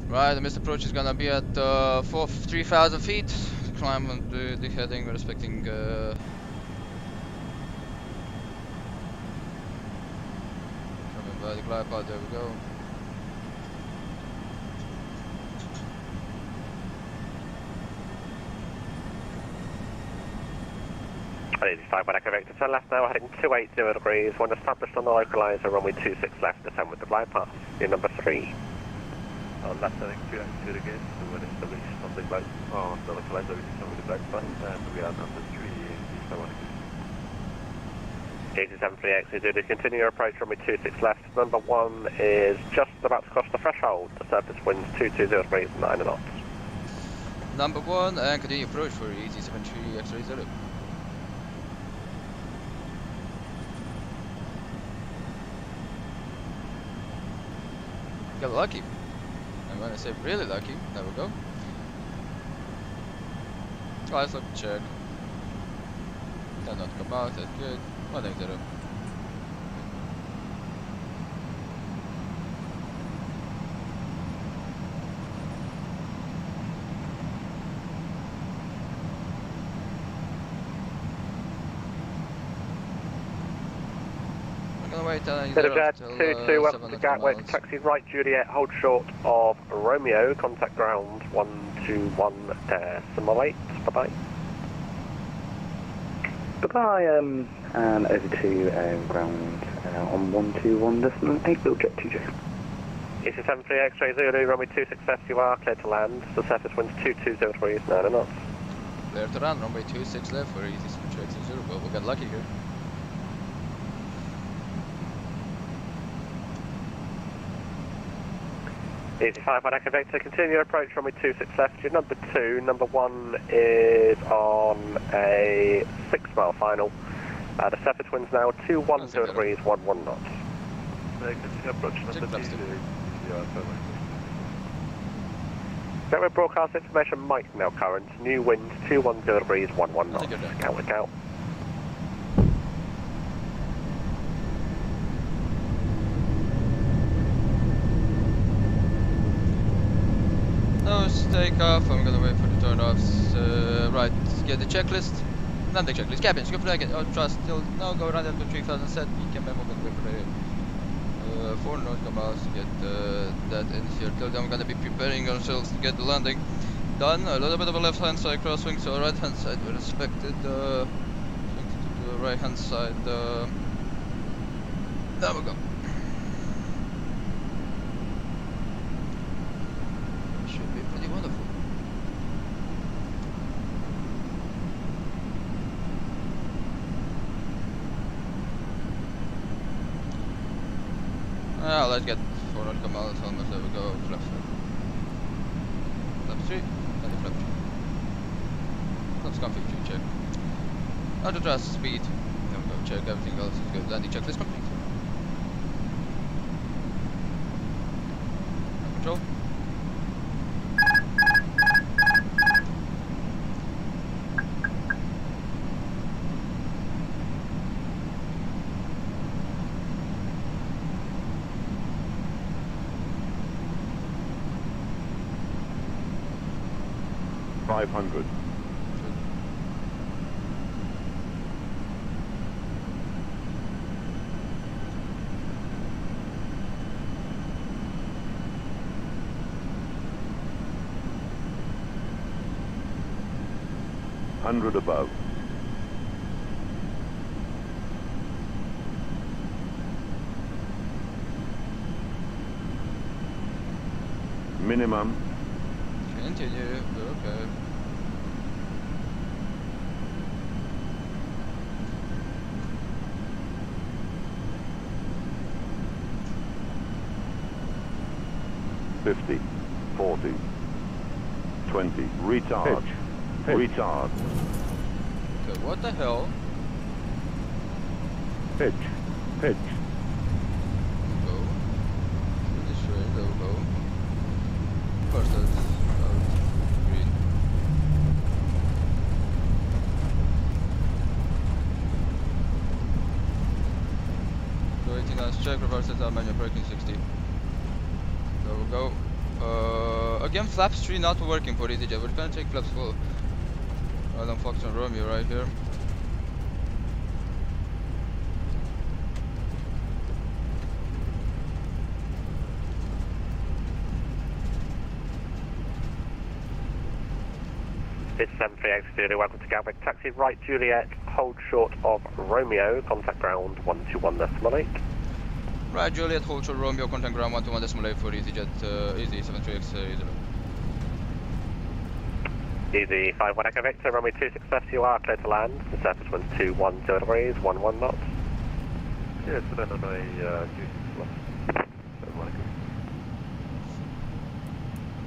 Right, the missed approach is gonna be at 3,000 feet. Climb on the heading, we're expecting coming by the glide path, there we go. Easy 5 1 Echo Victor, turn left now, heading 280 degrees, when established on the localizer, runway 26 left, descend with the glide path. You're number 3. On left heading 290 again, so when established on the glide, on the localizer, we descend with the glide path, and we are number 3, Easy 73X0, continue your approach, runway 26 left. Number 1 is just about to cross the threshold, the surface winds 220 degrees, 9 knots. Number 1, and continue approach for EG73X0. Got lucky. I'm gonna say really lucky. There we go. Let's look check. Did not come out, that's good. 180. Wait till Jet 22, welcome to Gatwick, taxi right Juliet, hold short of Romeo, contact ground 121.8, bye-bye. Bye-bye, and over to ground on 121.8, we'll get to you. EC73 X-ray Zulu, runway 26 left, you are clear to land, the surface winds 220 degrees, 9 knots. Clear to land, runway 26 left for EC73 X-ray, but we got lucky here. Easy 5 1 Echo Victor, continue approach runway 26 left, you're number 2, number 1 is on a 6-mile final. The surface winds now 210 degrees, 11 knots. Continue approach number 2. Gatwick broadcast information Mike now current, new winds 210 degrees, 11 knots. Gatwick out. Nose takeoff, I'm gonna wait for the turn-offs. Right, get the checklist. Not the checklist, cabins, go flag it. Oh, trust, still, no, go around to 3000 set. ECM memo, gonna wait for the 4 nautical miles to get that in here. Till then, we're gonna be preparing ourselves to get the landing done. A little bit of a left-hand side crosswing, so right-hand side, we're expected to the right-hand side. There we go. Let's get 400 miles almost, there we go, flap 3, and the flap 3. flaps, config fuel check. Auto thrust speed. There we go, check, everything else is good. Landing checklist complete. Control. $500. $100 above. Minimum. Continue. Okay. $50, $40, $20. Retard. Pitch. Retard. Okay, what the hell? Pitch. Pitch. Go. Through this way, there we go. Of course, that's green. Go 18 hours check, reverse setup, manual braking 60. There we go. Again, flaps 3 not working for EasyJet. We're gonna take flaps full. Alan Fox and Romeo right here. This is 73X0, welcome to Gatwick. Taxi right Juliet, hold short of Romeo, contact ground 121.8. Right, Juliet, hold short Romeo, contact ground 121.8 for EasyJet, Easy 73X0. Easy 51 Echo Victor, runway 26 left, you are clear to land. The surface winds 210 degrees, 11 knots. Yes, then on a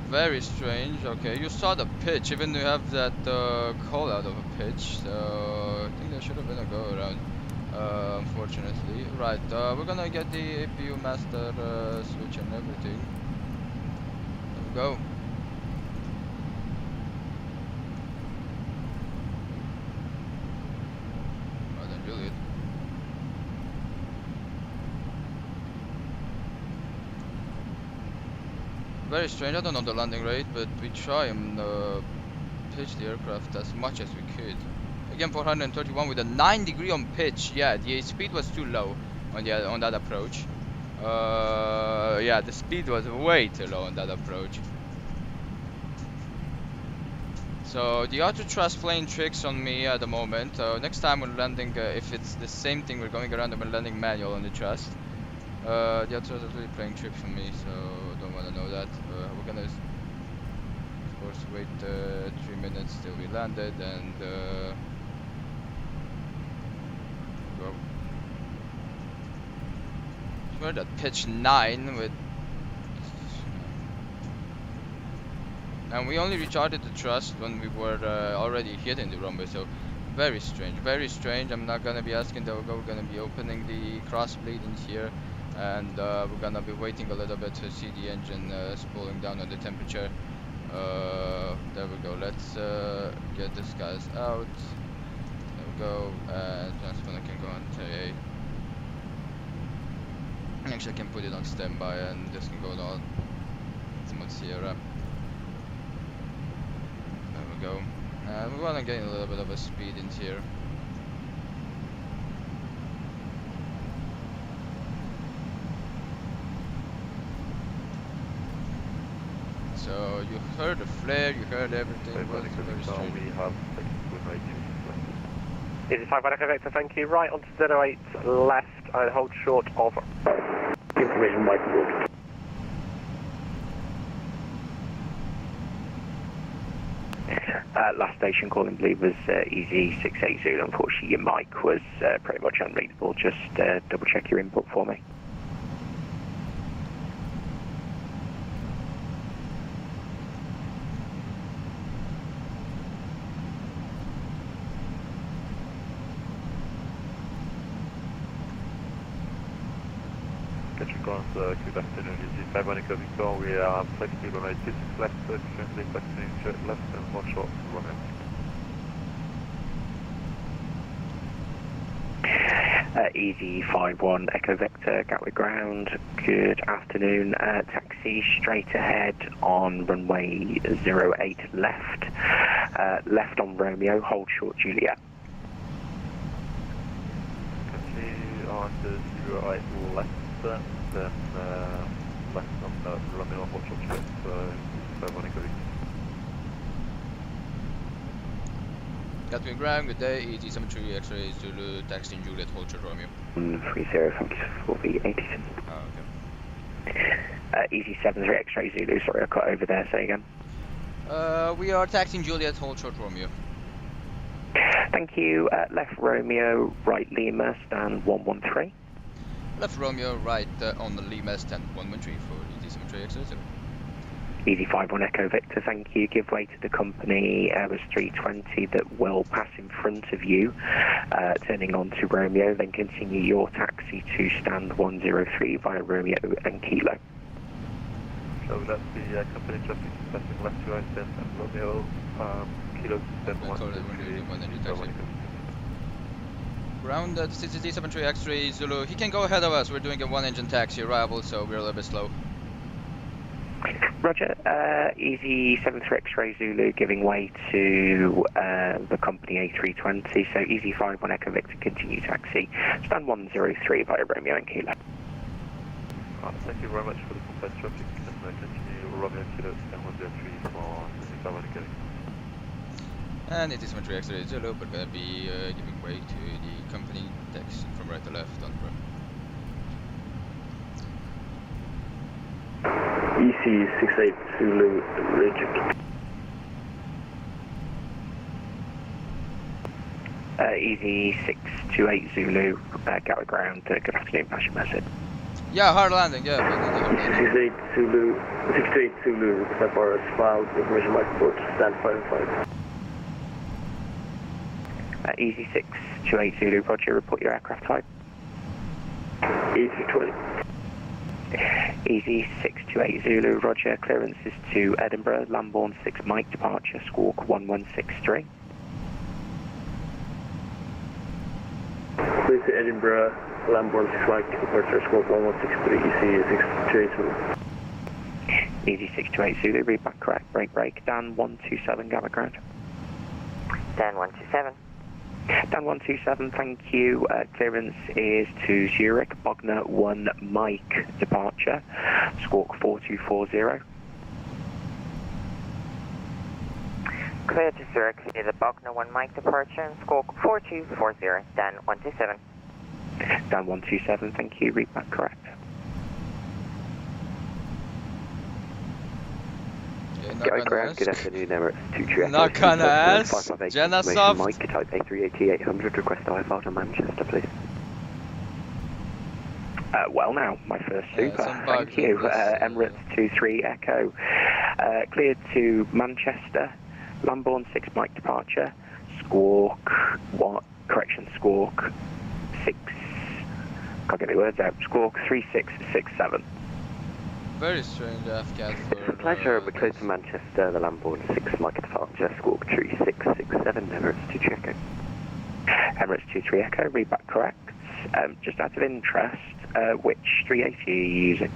Very strange. Okay, you saw the pitch, even you have that call out of a pitch, so I think there should have been a go around, unfortunately. Right, we're gonna get the APU master switch and everything. There we go. Right then, Juliet. Very strange, I don't know the landing rate, but we try and pitch the aircraft as much as we could. Again, 431 with a 9 degree on pitch. Yeah, the speed was too low on that approach. Yeah, the speed was way too low on that approach. So the auto thrust playing tricks on me at the moment. Next time we're landing, if it's the same thing, we're going around and we're landing manual on the thrust. The auto thrust is really playing tricks on me, so don't want to know that. We're gonna, of course, wait 3 minutes till we landed and go. We're at pitch 9 with, and we only recharged the thrust when we were already hitting the runway. So very strange, very strange. I'm not gonna be asking the go. We're gonna be opening the cross bleedings here. And we're gonna be waiting a little bit to see the engine spooling down on the temperature. There we go. Let's get this guys out. There we go. And transponder can go on TA. Actually, I can put it on standby, and this can go on Ultimate Sierra. There we go. And we wanna gain a little bit of a speed in here. So you heard the flare, you heard everything. It was very strange. We have Easy 51 Echo Victor, thank you. Right onto 08 left and hold short of information microboard. Last station calling, believe was Easy 680. Unfortunately, your mic was pretty much unreadable. Just double check your input for me. Gatwick Ground, good afternoon, EasyJet 5 Victor. We are flexible on 26 left, translate back to jet left and 1 short runway. Easy 5-1 Echo Victor, Gatwick Ground, good afternoon. Taxi straight ahead on runway 08 left. Left on Romeo, hold short Juliet. Taxi on the 08 left, then left on Romeo, hold short Juliet, 5-1 Echo Victor. Gatwick Ground, good day, ET73 X-ray Zulu, taxi in Juliet, hold short Romeo. 30 for V87. Oh, okay. Easy 73 X-ray Zulu, sorry I cut over there, say again. We are taxiing Juliet, hold short Romeo. Thank you, left Romeo, right Lima, stand 113. Left Romeo, right on the Lima, stand 113 for ET73 X-ray Zulu. Easy 5-1 Echo Victor, thank you. Give way to the company Airbus 320 that will pass in front of you, turning on to Romeo, then continue your taxi to stand 103 via Romeo and Kilo. So that's the company traffic passing left to right, then Romeo, Kilo, then 103. Ground at CCD73 X-ray Zulu, he can go ahead of us, we're doing a 1-engine taxi arrival, so we're a little bit slow. Roger, Easy 73 X-ray Zulu giving way to the company A320, so Easy 5-1 Echo Victor continue taxi, stand 103 via Romeo and Kilo. Thank you very much for the compressed traffic, and continue Romeo and Kilo, stand 103 for the 5-1 Echo Victor. And it is X-ray Zulu, but gonna be giving way to the company taxi from right to left on the EC68 Zulu, reject. Easy 628 Zulu, Gatwick Ground, good afternoon, pass your message. Yeah, hard landing, yeah. 68 Zulu, 68 Zulu, step RS filed, information microport, stand 5-5. Easy 628 Zulu, roger, report your aircraft type. A320. Easy 628 Zulu, roger, clearances to Edinburgh, Lambourne 6 Mike, departure, squawk 1163. Clear to Edinburgh, Lambourne 6 Mike, departure, squawk 1163, EC 628 Zulu. Easy 628 Zulu, read back correct, break, Dan 127, Gatwick Ground. Dan 127. Dan 127, thank you. Clearance is to Zurich, Bogner 1 Mike, departure, squawk 4240. Clear to Zurich via the Bogner 1 Mike departure, squawk 4240, Dan 127. Dan 127, thank you, read back correct. Gatwick Ground, good afternoon, Emirates 2 Not gonna ask. JennaSoft. Mike, type A380-800, request IFR to Manchester, please. Well now, my first super, thank you. Emirates 23 Echo, cleared to Manchester, Lambourne 6 Mike departure, squawk, squawk 6, can't get the words out, squawk 3667. Very strange FCAT for... It's a pleasure, we're close to Manchester, the Lambourne 6 Mike departure, squawk 3667, Emirates 2 Echo. Emirates 23 Echo, read back correct. Just out of interest, which 380 are you using?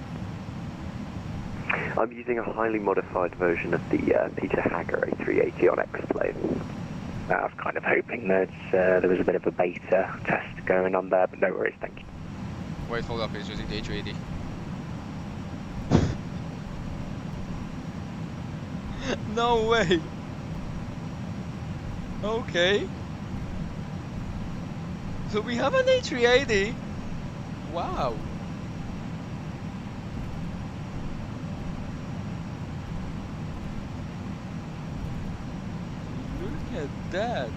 I'm using a highly modified version of the Peter Hager A380 on X-Plane. I was kind of hoping that there was a bit of a beta test going on there, but no worries, thank you. Wait, hold up, he's using the A380. No way! Okay. So we have an A380. Wow. Look at that.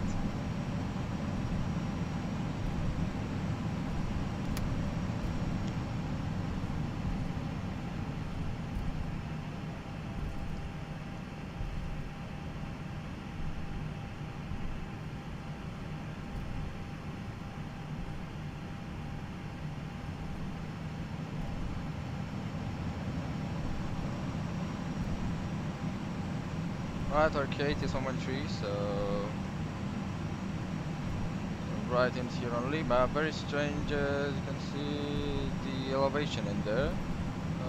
Right, arcade is 113, so right in here on Lima. Very strange, as you can see the elevation in there.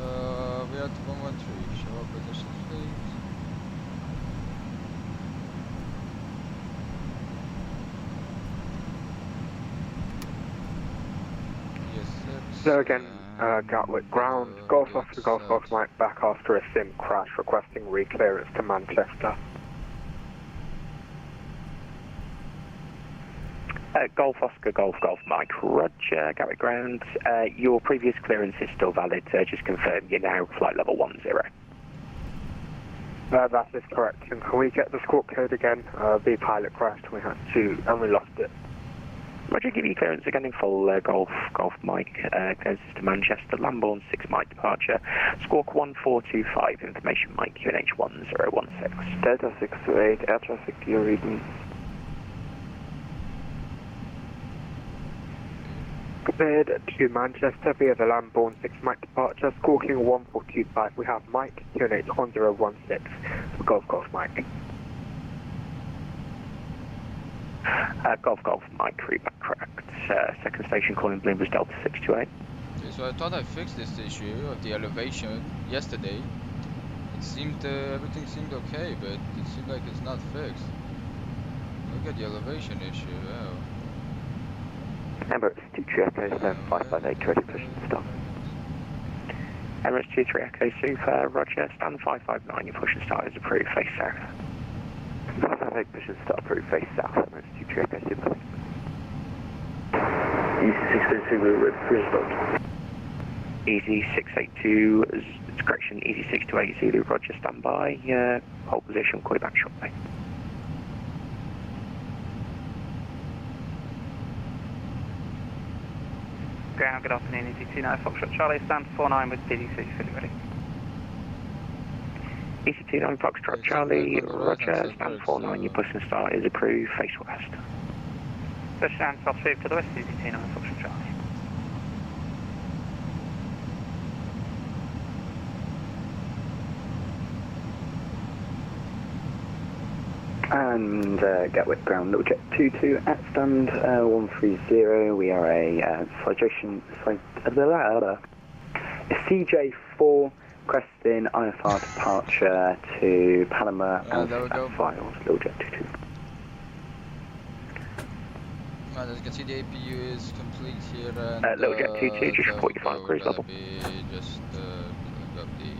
We're at 113, show up position please. Hello again, Gatwick ground, Golf Oscar Golf Golf Mike back after a sim crash, requesting reclearance to Manchester. Golf Oscar Golf Golf Mike, Roger, Gatwick ground. Your previous clearance is still valid, just confirm you're now flight level 10. That is correct, and can we get the squawk code again? The pilot crashed and we lost it. Roger, give you clearance again in full, Golf Mike, clearance to Manchester, Lambourne 6 Mike departure, squawk 1425, information Mike, QNH 1016. Delta 628, air traffic, you're reading. Cleared to Manchester via the Lambourne 6 Mike departure, squawking 1425, we have Mike, QNH 1016, Golf Golf Mike. Golf Mike, feedback correct. Second station calling Bloom was Delta 628. Okay, so I thought I fixed this issue of the elevation yesterday. It seemed, everything seemed okay, but it seemed like it's not fixed. Look at the elevation issue, wow. Emirates 23 Echo 7558, ready push and stop. Emirates 23 Echo Super, Roger, stand 559, your push and start is approved, face south. 558, push and start approved, face south, Emirates 23 Echo Super. Easy 682, we're ready, push and start. Easy 682, correction, Easy 628 Zulu, Roger, stand by, hold position, call you back shortly. Ground, good afternoon, EasyJet Foxtrot Charlie, stand 49 with DDC, fully ready. EasyJet Foxtrot Charlie, Roger, stand 49, your push and start is approved, face west. Push stand south 2 to the west, EasyJet Foxtrot Charlie. And Gatwick ground, little jet 22 at stand 130. We are a CJ4 cresting IFR departure to Panama Alpha files, little jet 22. As you can see, the APU is complete here. And, little jet 22, just 45 cruise level. Just got the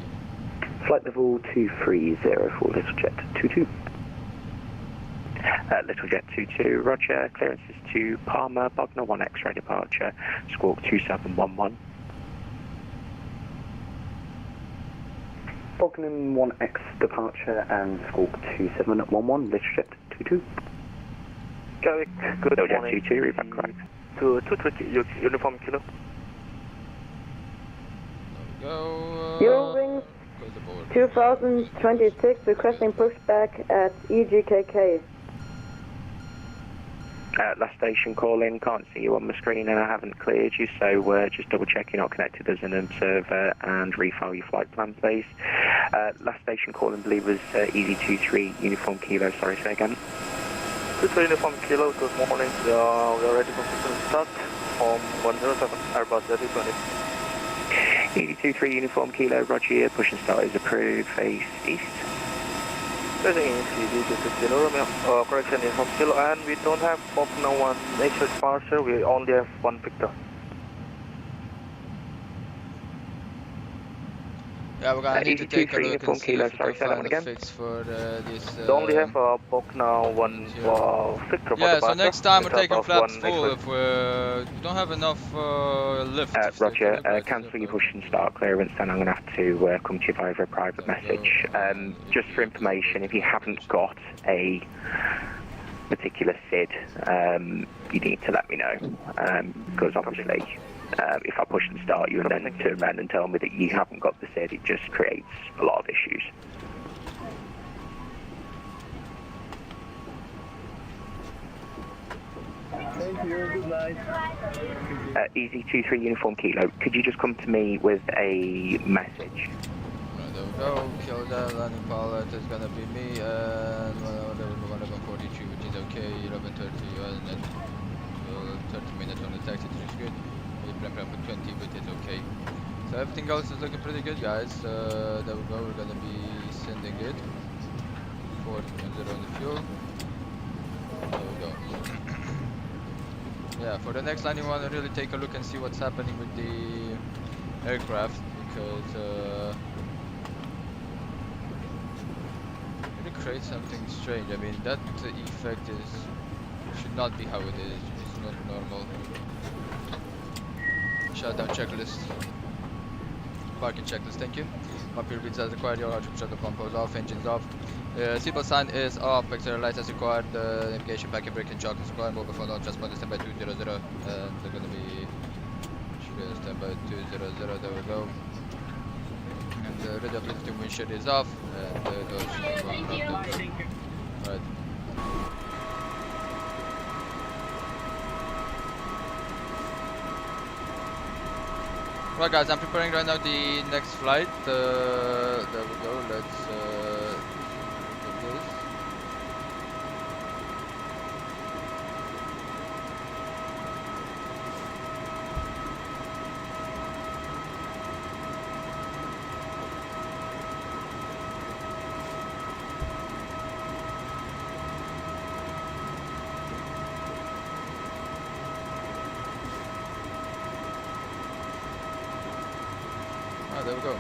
flight level 230 for little jet 22. Little Jet 22, Roger, clearances to Palmer, Bognor 1 X-ray departure, squawk 2711. Bognor 1X departure and squawk 2711, Little Jet 22. Gatwick, good Little morning. Jet 22, read correct. To 220, uniform kilo. Go. Eurowings 2026 requesting pushback at EGKK. Last station calling, can't see you on the screen and I haven't cleared you, so just double check you're not connected as an observer and refile your flight plan please. Last station calling, believe was EZ23 uniform kilo, sorry, say again. 23 uniform kilo, good morning, we are ready for system start from 107 Airbus Z320. EZ23 uniform kilo, Roger, push and start is approved, face east. Pressing in CD260 Romeo, correction uniform kilo, and we don't have Bognor 1 extra departure, we only have one Victor. Yeah, we're gonna need to take a look and see if we can find a fix for this. We only have Bognor 1 Victor. Yeah, so next time we're taking flaps full if we don't have enough lift. Roger, cancel your push and start clearance, then I'm going to have to come to you via a private message. Just for information, if you haven't got a particular SID, you need to let me know, because obviously if I push and start you and then turn around and tell me that you haven't got the SID, it just creates a lot of issues. Thank you, good night. EZ23 uniform kilo, could you just come to me with a message? go. Kill that landing pilot. It's gonna be me and 1142, which is okay. 11:30 and then 30 minutes on the taxi, which is good. We plan for 20, but it's okay. So everything else is looking pretty good, guys. There we go. We're gonna be sending it. 4.0 on the fuel. There we go. Yeah, for the next landing, we want to really take a look and see what's happening with the aircraft, because it creates something strange. I mean, that effect should not be how it is. It's not normal. Shutdown checklist. Parking checklist, thank you. Computer reads as required. Your shut the pump off, engines off. Seatbelt sign is off. Exterior lights as required. Navigation, parking brake, and chalk is required. Mobile phone on transponder standby 200. They're gonna be standby 200. There we go. And the radio lifting windshield is off. And those right. Right, guys, I'm preparing right now the next flight. There we go. Let's look at this. There we go.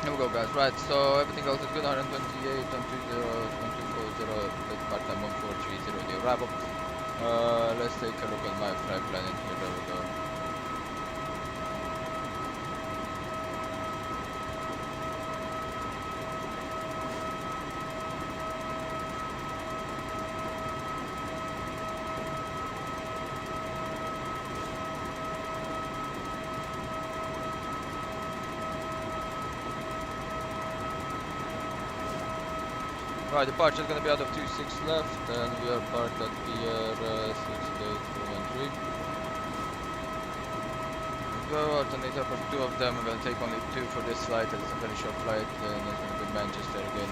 Here we go, guys. Right, so everything else is good. 128, 120, 1240, that's part-time 1430, the arrival. Let's take a look at my flight plan in here. There we go. Right, departure is going to be out of 26 left, and we are parked at pier 68413. Go alternate for 2 of them. I'm going to take only 2 for this flight, it's a very short flight, and it's going to be Manchester again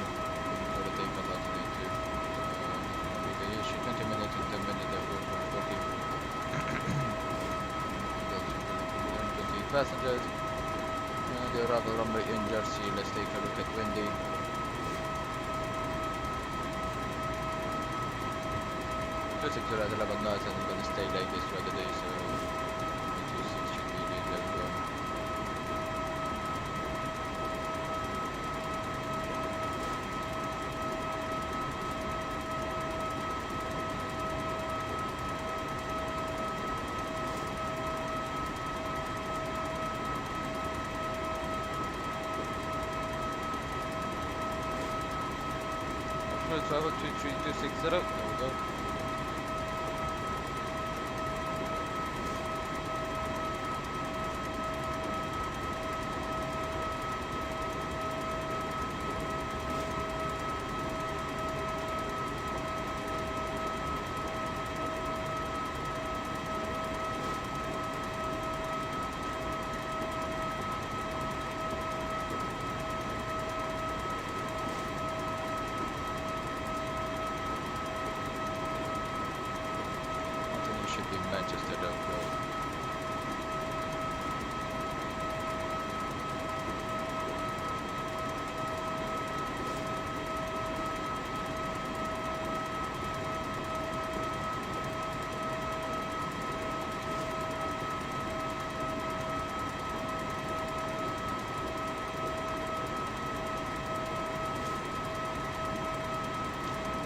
for the takeoff alternate 2. The issue 20 minutes and 10 minutes, there we go for 40. 28 passengers. The arrival runway in Jersey, let's take a look at Windy. 26 at 11 knots, and I'm going to stay like this throughout the day, so 26 should be good. There we go. Approach travel 23260, there we go.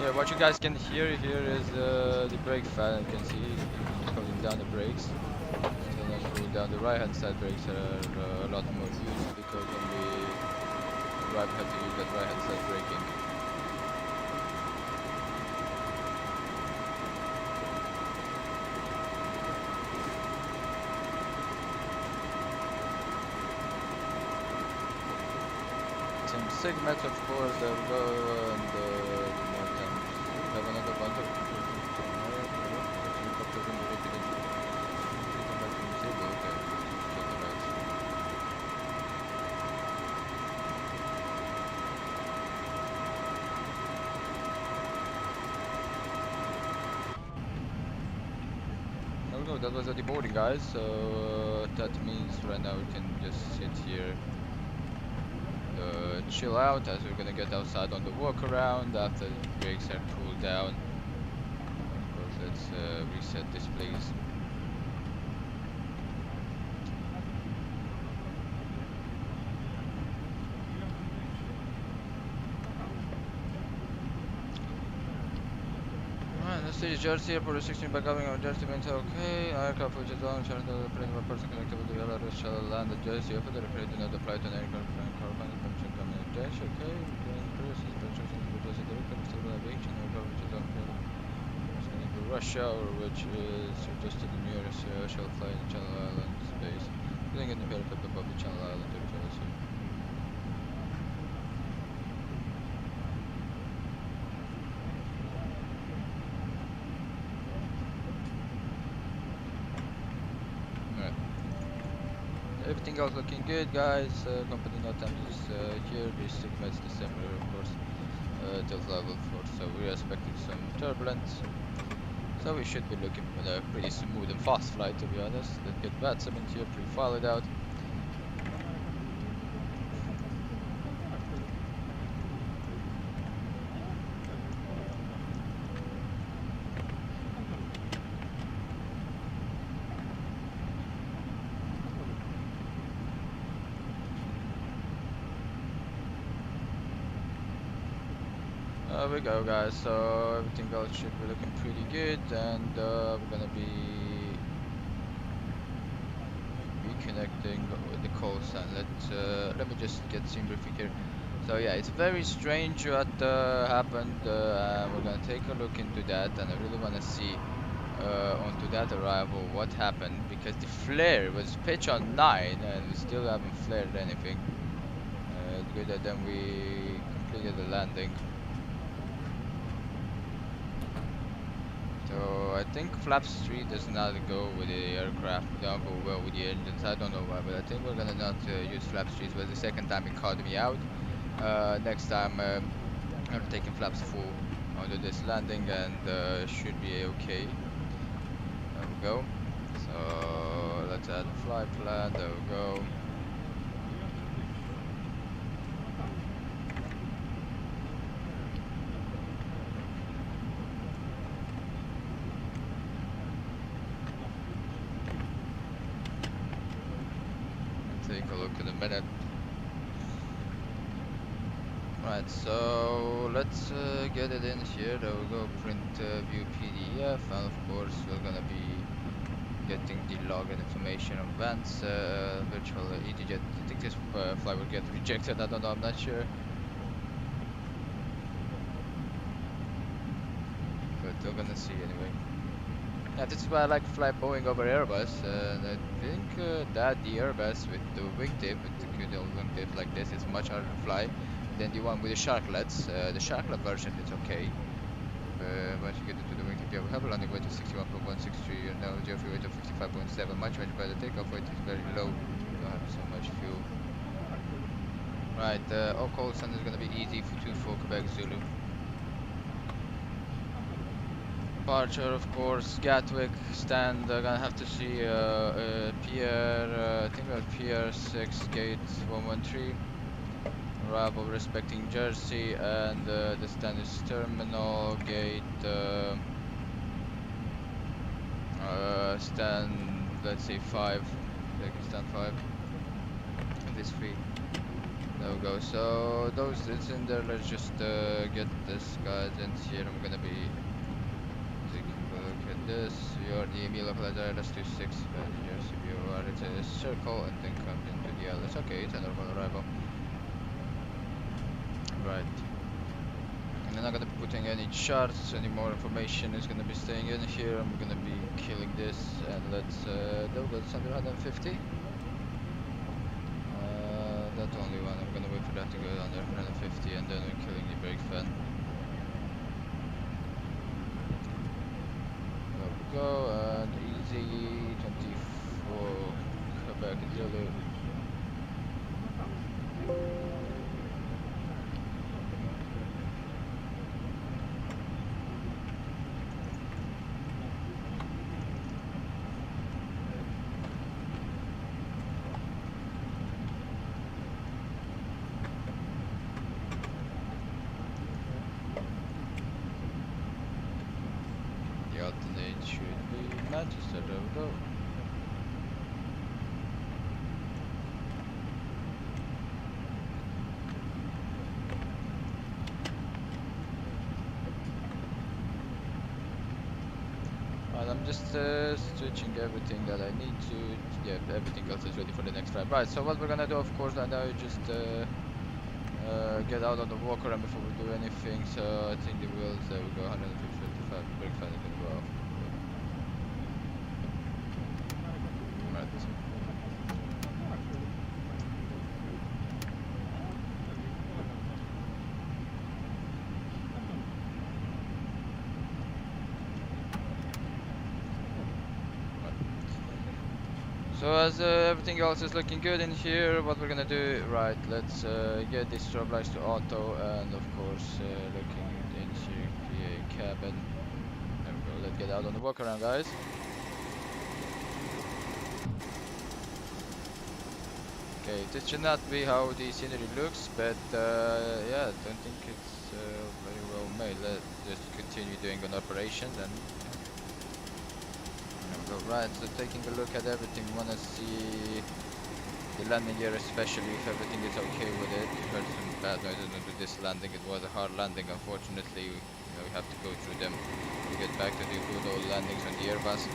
Yeah, what you guys can hear here is the brake fan. You can see it's holding down the brakes. Still not cooled down. The right hand side brakes are a lot more used because when we drive, we have to use that right hand side braking. Some segments, of course, that will go and have another bunch of go. That was the deboarding, guys. So that means right now we can just sit here, chill out as we're gonna get outside on the walk around after the brakes are cooled down. Of course, let's reset this, please. City Jersey Airport Restrictions by coming on Jersey means okay. Aircraft which is on charter the plane by person connected with the Belarus shall land at Jersey. After the referee do not apply to an aircraft corresponding permission coming at Jersey. Okay. Increases instructions for Jersey director of civil aviation aircraft which is on to Russia or which is just to the nearest shall fly in Channel Island space. Getting in the helicopter above the Channel Island territory. Everything else looking good, guys. Company note time is here. This segment's December, of course, till level 4. So we're expecting some turbulence. So we should be looking at a pretty smooth and fast flight, to be honest. Let's get VATSIM in here, pre-file it out. There we go, guys. So everything else should be looking pretty good, and we're gonna be reconnecting with the call sign. Let me just get scene briefing here. So yeah, it's very strange what happened. We're gonna take a look into that, and I really wanna see onto that arrival what happened, because the flare was pitch on 9 and we still haven't flared anything. It's good that then we completed the landing. So I think flaps 3 does not go with the aircraft, don't go well with the engines. I don't know why, but I think we're gonna not use flaps 3. It was the second time it caught me out. Next time I'm taking flaps full onto this landing, and should be okay. There we go. So let's add a flight plan. There we go. Take a look in a minute. Right, so let's get it in here. There we go. Print view PDF, and of course we're gonna be getting the login information on Vans virtual EasyJet. I think this flight will get rejected. I don't know. I'm not sure. But we're gonna see anyway. Yeah, this is why I like to fly Boeing over Airbus, and I think that the Airbus with the wingtip, with the good old wingtip like this, is much harder to fly than the one with the sharklets. The sharklet version is okay. Once you get into the wingtip, you have a landing weight of 61.163, and now the free weight of 55.7, much by the takeoff weight is very low. You don't have so much fuel. Right, all call sign is going to be easy for 24 Quebec Zulu. Departure, of course, Gatwick stand. Gonna have to see Pier, I think we're Pier 6 gate 113. Arrival respecting Jersey, and the stand is terminal gate stand, let's say 5. They can stand 5. This 3. There we go. So those it's in there. Let's just get this guys in here. I'm gonna be taking a look at this. Your EME localizer. Let's do 6 passengers. If you are in a circle and then come into the others. Okay, it's a normal arrival. Right. And I'm not gonna be putting any charts, any more information is gonna be staying in here. I'm gonna be killing this, and let's go. It's under 150. That only one. I'm gonna wait for that to go under 150, and then we're killing the brake fan. There we go. And easy 24. Quebec Zulu. Should be Manchester, there we go. Right, I'm just switching everything that I need to. Yeah, everything else is ready for the next flight. Right, so what we're gonna do, of course, right now is just get out on the walker and before we do anything. So I think the wheels, there we go, 155, brake fan is gonna go off. So as everything else is looking good in here, what we're gonna do, right, let's get this strobe lights to auto, and of course looking into the cabin. There we go, let's get out on the walk around, guys. Okay, this should not be how the scenery looks, but yeah, I don't think it's very well made. Let's just continue doing an operation and right, so taking a look at everything, wanna see the landing gear, especially if everything is okay with it. We heard some bad noises under this landing. It was a hard landing, unfortunately. We have to go through them to get back to the good old landings on the Airbus.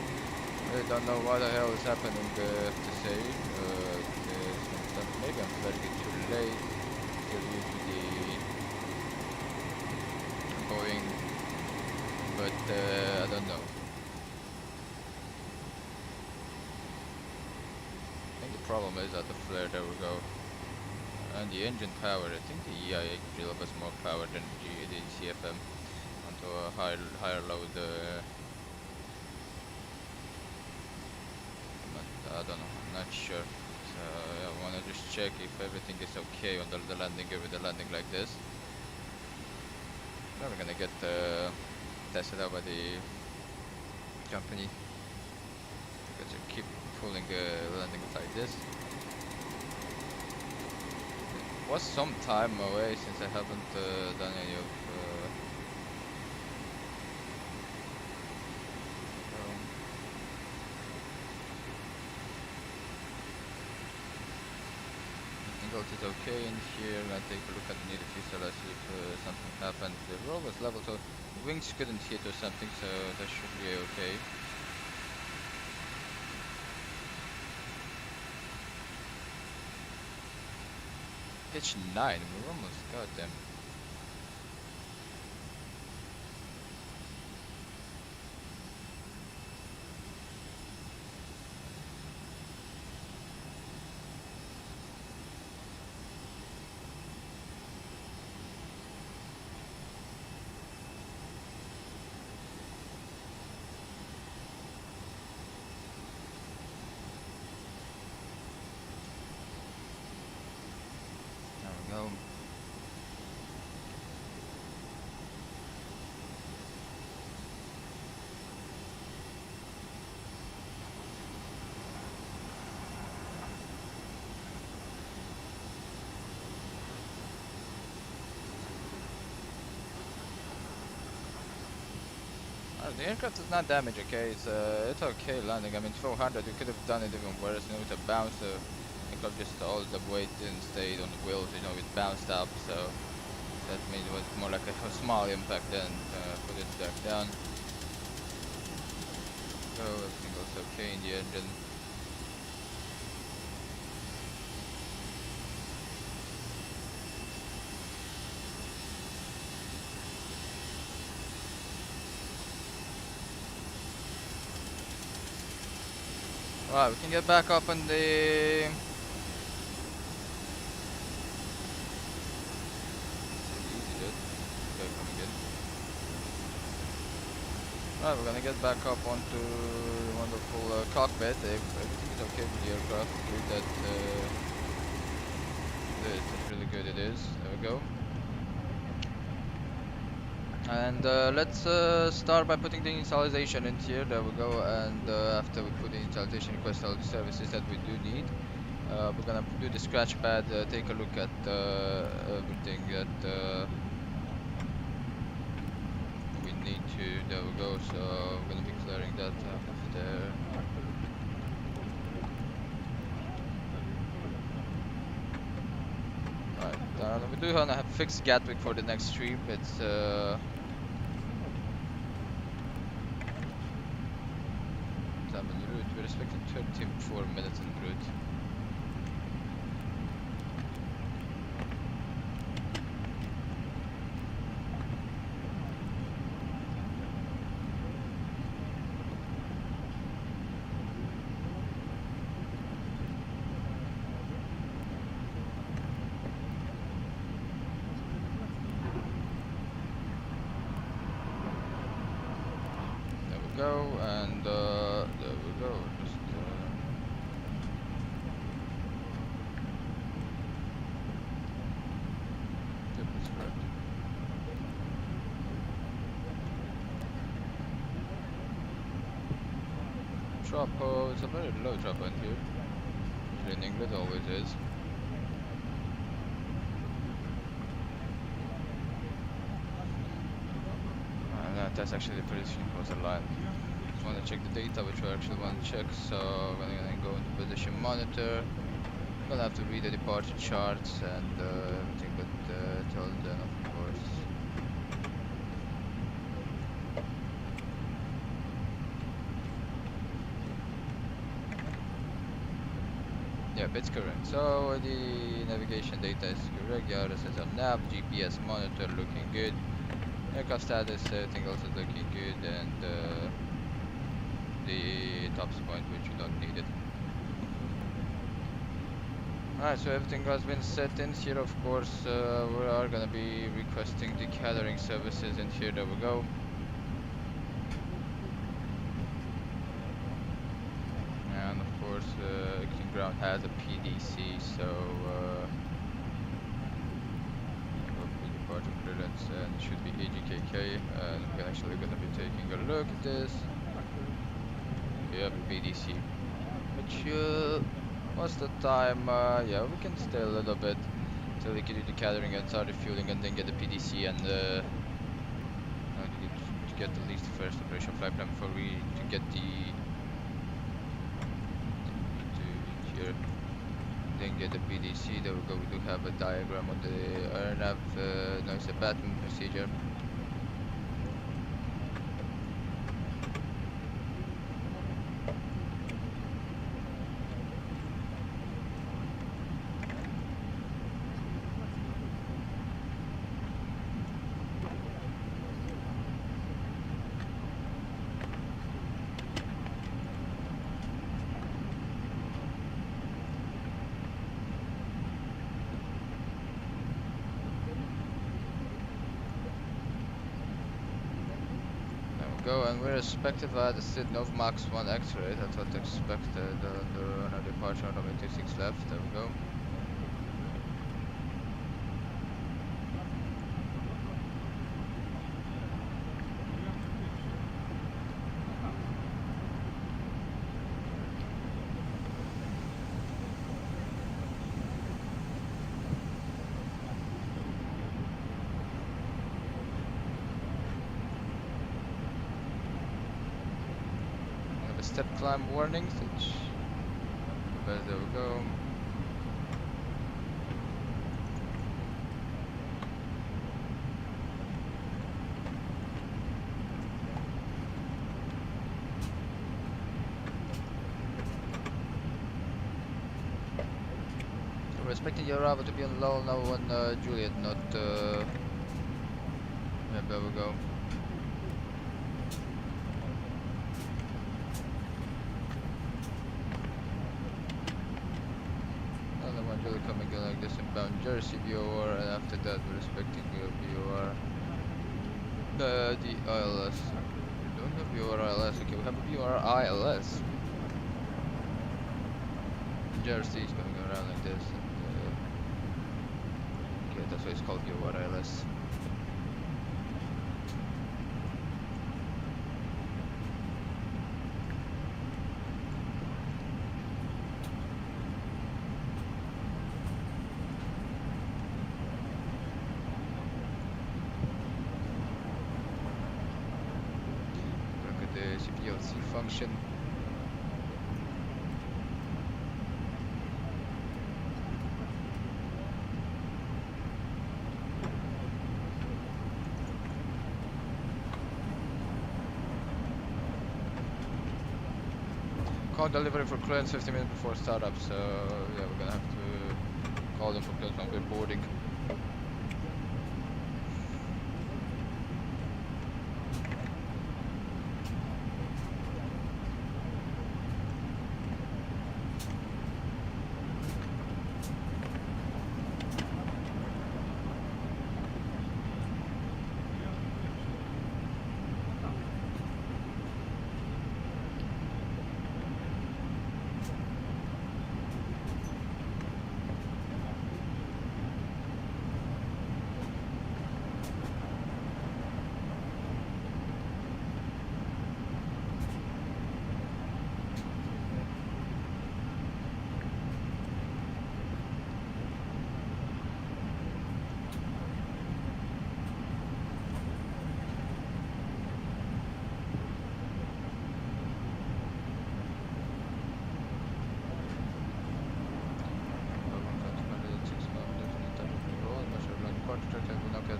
I don't know what the hell is happening to say. Maybe I'm flying it too late, still due to the Boeing, but I don't know. Problem is at the flare, there we go, and the engine power, I think the EIA drill has more power than the CFM onto a higher load. But I don't know, I'm not sure, so I want to just check if everything is okay on the landing gear with the landing like this. Now we're gonna get tested out by the company, because you keep pulling landing like this. It was some time away since I haven't done any of everything else is okay in here. I'm gonna take a look at the fuselage, see if something happened. The roll was level, so the wings couldn't hit or something, so that should be okay. Pitch 9, we're almost got them. There we go. The aircraft is not damaged, okay? It's okay landing. I mean, 400, you could have done it even worse. You know, with a bounce, aircraft just all the weight didn't stay on the wheels, you know, it bounced up, so that made it was more like a small impact then put it back down. So everything goes okay in the engine. Right, we can get back up on the EasyJet. Okay, coming in. Right, we're gonna get back up onto the wonderful cockpit. Everything is okay with the aircraft. Good that it's really good it is. There we go. And let's start by putting the initialization in here. There we go. And after we put the initialization, request all the services that we do need. We're gonna do the scratch pad, take a look at everything that we need to. There we go. So we're gonna be clearing that out of there. Right. We do wanna have fixed Gatwick for the next stream. It's time en route. We're expecting 34 minutes en route. And there we go. Just yep, that's correct. Tropo, it's a very low tropo in here. Usually in England, always is. And that's actually the position was aligned. Want to check the data, which we actually want to check, so we're gonna go into position monitor. Gonna have to read the departure charts and everything that tells them, of course. Yep, it's correct. So the navigation data is correct. The other says on nav, GPS monitor looking good. Aircraft status, everything else is looking good, and the tops point, which you don't need it. Alright, so everything has been set in here. Of course, we are gonna be requesting the catering services in here. There we go. And of course, King Ground has a PDC, so departure clearance and it should be EGKK, and we're actually gonna be taking a look at this. Yep, PDC. Which, what's the time? Yeah, we can stay a little bit till we can do the catering and start refueling and then get the PDC and to get at least the first operation flight plan before we to get the here. Then get the PDC. There we go. We do have a diagram of the RNAV. No, it's a VATSIM procedure. Go, and we're expected via the SID Nov Max 1 X-ray. That's what expected. No departure on runway 26 left. There we go. Step climb warnings, which, but there we go. we're expecting your arrival to be on low now on Juliet, not yeah, there we go. Another one Juliet coming in like this inbound Jersey VOR, and after that we're expecting your VOR. The ILS. We don't have VOR ILS, okay, we have a VOR ILS. Jersey is going around like this, and okay, that's why it's called VOR ILS. Look at the CPLC function. Call delivery for clearance 50 minutes before startup, so yeah, we're gonna have to call them for clearance when we're boarding.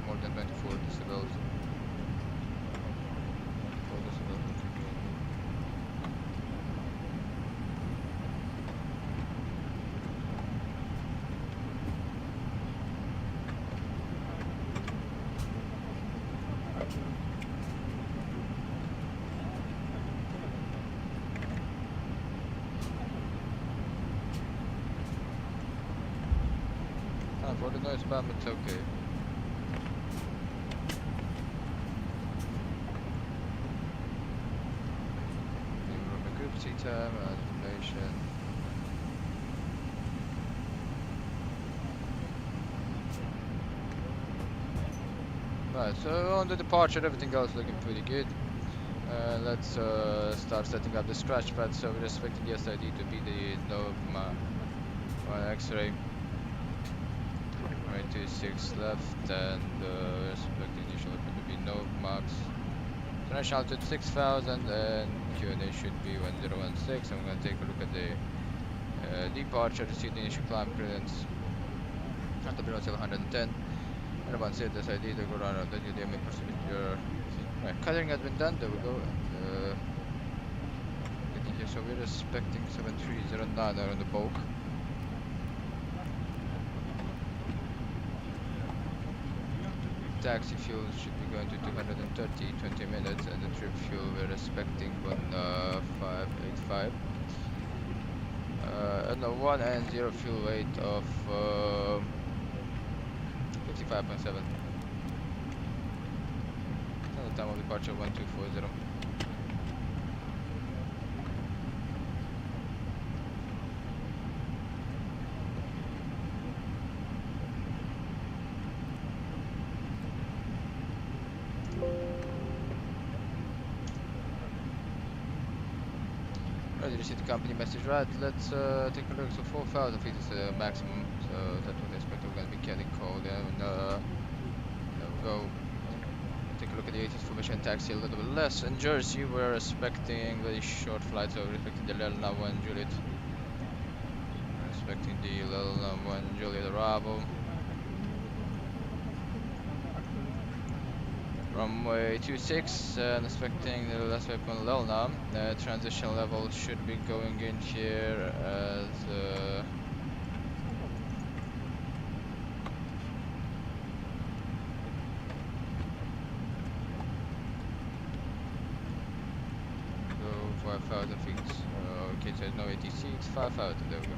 More than 24 decibels. For the noise bomb, it's okay. Time and information. Right, so on the departure, everything else looking pretty good. Let's start setting up the scratch pad. So we're expecting the SID to be the NOVMA X-ray. 26 left, and we're expecting initial to be NOVMAX. International altitude 6,000, and Q&A should be 1016. I'm going to take a look at the departure to see the initial climb clearance at the below 710. And once it is ID to go around the DDM procedure. Right, coloring has been done, there we go. So we're expecting 7309 around the bulk. Taxi fuel should be going to 230, 20 minutes, and the trip fuel we're expecting 1585. And a 1 and 0 fuel weight of 55.7. And the time of departure 1240. Right, you received the company message, right? Let's take a look. So 4,000 feet is the maximum, so that's what I expect we're going to be getting called. And there we go. Take a look at the 80s formation taxi a little bit less. In Jersey, we're expecting very short flight, so we're expecting the Lelna 1 Juliet. We're expecting the Lelna 1 Juliet arrival. Runway 26, and expecting the last waypoint on Lelna. Transition level should be going in here as It's 5 out, there we go.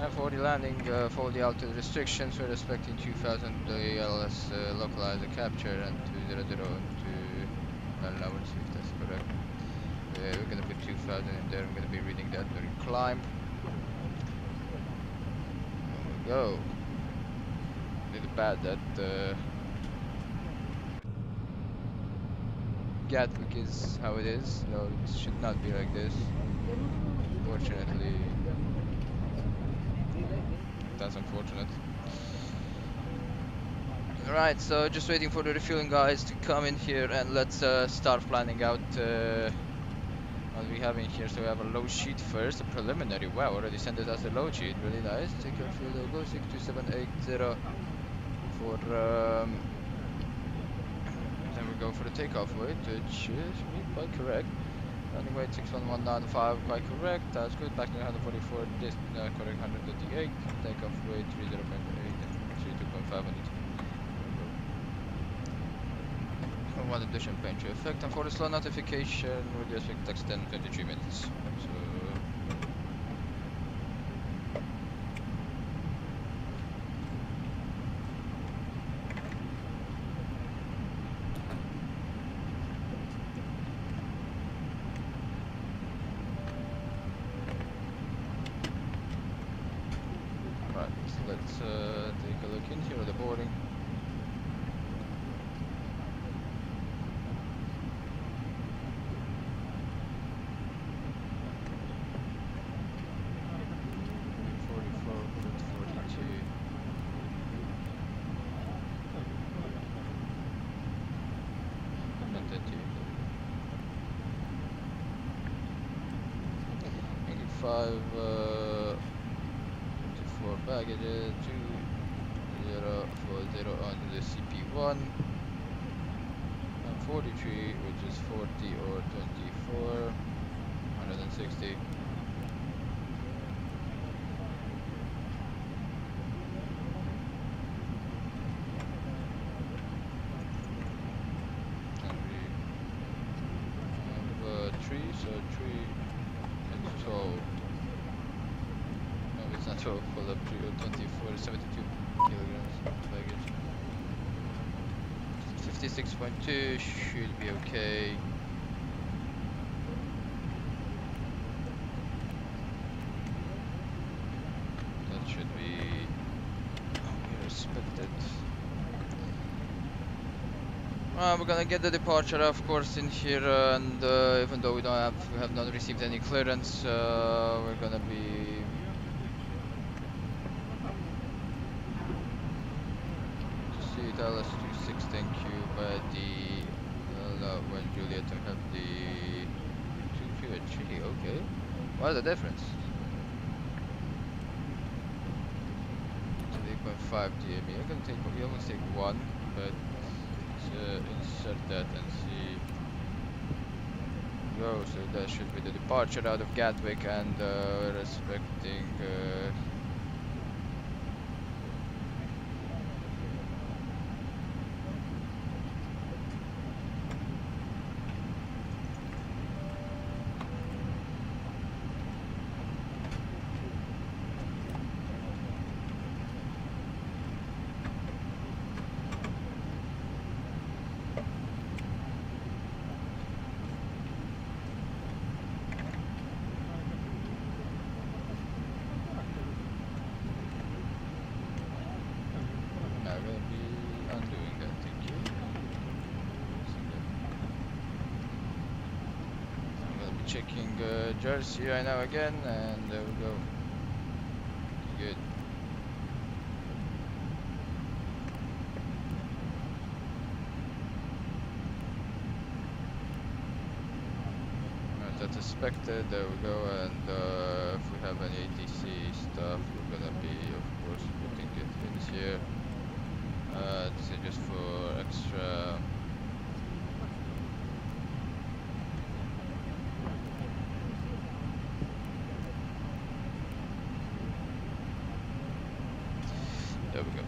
And for the landing, for the altitude restrictions, we're expecting 2000 ALS localizer capture and 200 into, well, now we'll see if that's correct. We're gonna put 2000 in there, I'm gonna be reading that during climb. There we go. Little bad that Gatwick is how it is, no, it should not be like this. Fortunately, that's unfortunate. Alright, so just waiting for the refueling guys to come in here and let's start planning out what we have in here. So we have a load sheet first, a preliminary. Wow, already sent it as a load sheet, really nice. Take your fuel logo 62780 for then we go for the takeoff weight, which is quite correct. Landing weight 61195, quite correct. That's good. Back to 144, this correct 138. Takeoff weight 30.8 and 32.5 on it. One addition paint to effect, and for the slow notification, we'll just extend 23 minutes. So let's take a look in here at the boarding. Baggages 2040 onto the CP1 and 43, which is 40 or 24, 160. And we have 3, so 3 and 12. It's not 12, full up to 24, 72 kilograms baggage. 56.2 should be okay. That should be respected. We're gonna get the departure, of course, in here, and even though we have not received any clearance, we're gonna be LS26, thank you, but when Juliet have the 2 and 3, okay. What's the difference? 3.5 DME, I can take, you almost take 1, but insert that and see. Go, so that should be the departure out of Gatwick, and respecting checking Jersey right now again, and there we go. Good. That's expected, there we go, and if we have any ATC stuff, we're gonna be, of course, putting it in here. This is just for extra. There we go.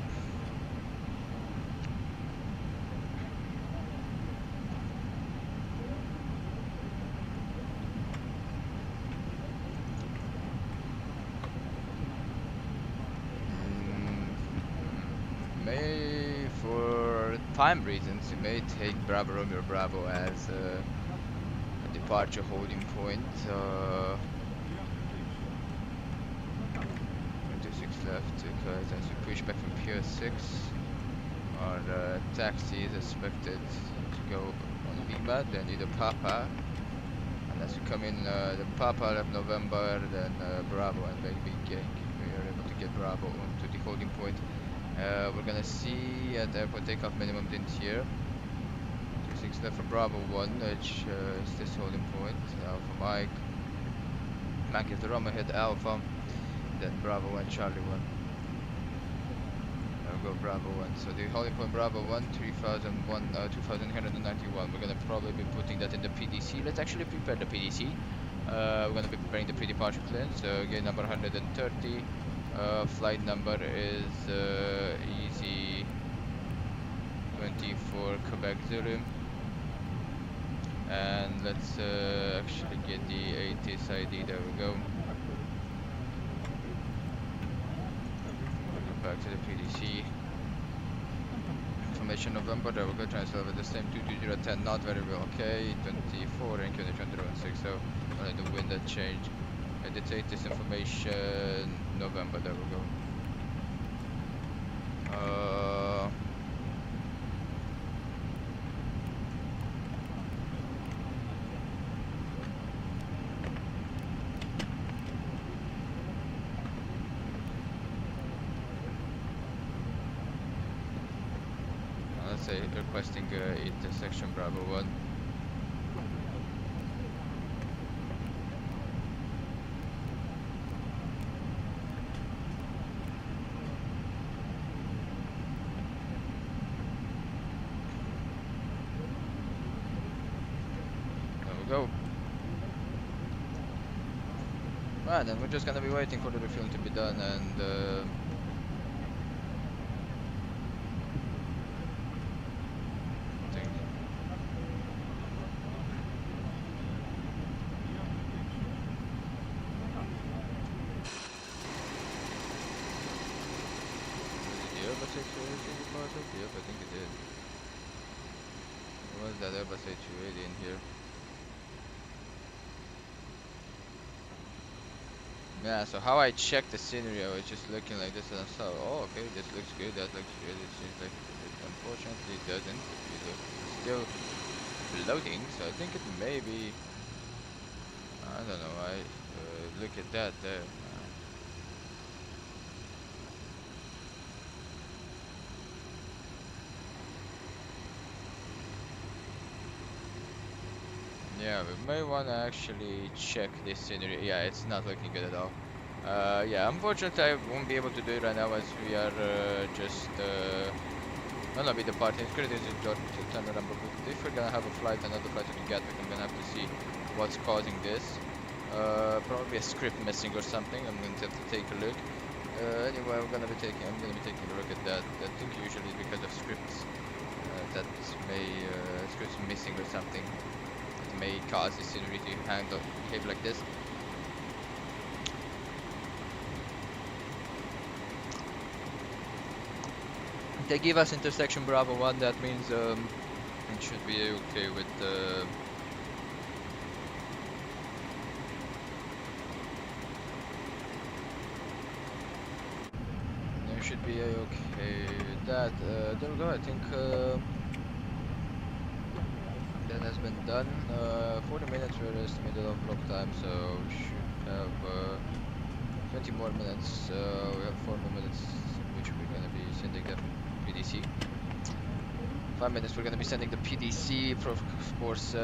time reasons, you may take Bravo Romeo Bravo as a departure holding point. 26 left, because as we push back from Pier 6, our taxi is expected to go on Lima, then either Papa, and as we come in the Papa left November, then Bravo and Baby Gang, we are able to get Bravo onto the holding point. We're gonna see at airport takeoff minimum didn't here. 26 left for Bravo 1, which is this holding point. Alpha Mike, Mac is the Roma hit Alpha, then Bravo 1, Charlie 1. Go Bravo 1. So the holding point Bravo 1, 2,191. We're gonna probably be putting that in the PDC. Let's actually prepare the PDC. We're gonna be preparing the pre-departure clearance. So gate number 130. Flight number is EZ24 Quebec Zulu. And let's actually get the ATIS ID. There we go. Back to the PDC. Information November, there we go, transfer with the same 22010, not very well, okay, 24, and 2016, so only the wind that changed. Edit this information, November, there we go. Say requesting intersection Bravo 1. There we go. Right, then we're just gonna be waiting for the refueling to be done, and yep, I think it did. What was that Airbus A320 in here? Yeah, so how I checked the scenery, I was just looking like this and I saw, oh, okay, this looks good, that looks good. It seems like it unfortunately doesn't. It's still floating, so I think it may be, I don't know, look at that there. Yeah, we may want to actually check this scenery. Yeah, it's not looking good at all. Yeah, unfortunately I won't be able to do it right now as we are just gonna be departing. It's crazy to turn around, but if we're gonna have a flight, another flight to Gatwick, I'm gonna have to see what's causing this. Probably a script missing or something. I'm going to have to take a look. Anyway, I'm gonna be taking a look at that. I think usually it's because of scripts that may scripts missing or something. May cause the scenery to behave like this. They give us intersection Bravo 1, that means it should be okay with it should be okay with that. There we go, I think that has been done. 40 minutes we're estimated of block time, so we should have 20 more minutes. We have 4 more minutes in which we're going to be sending the PDC. 5 minutes we're going to be sending the PDC, of course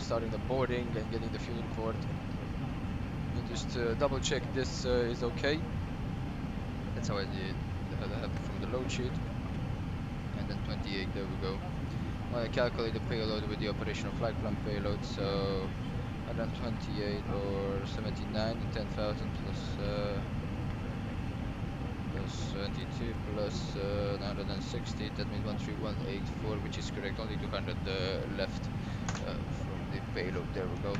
starting the boarding and getting the fueling port. And just double check this is okay. That's how I did have it from the load sheet. And then 28, there we go. I calculate the payload with the operational flight plan payload, so 128 or 79, 10,000 plus 22 plus 960, that means 13184, which is correct. Only 200 left from the payload. There we go.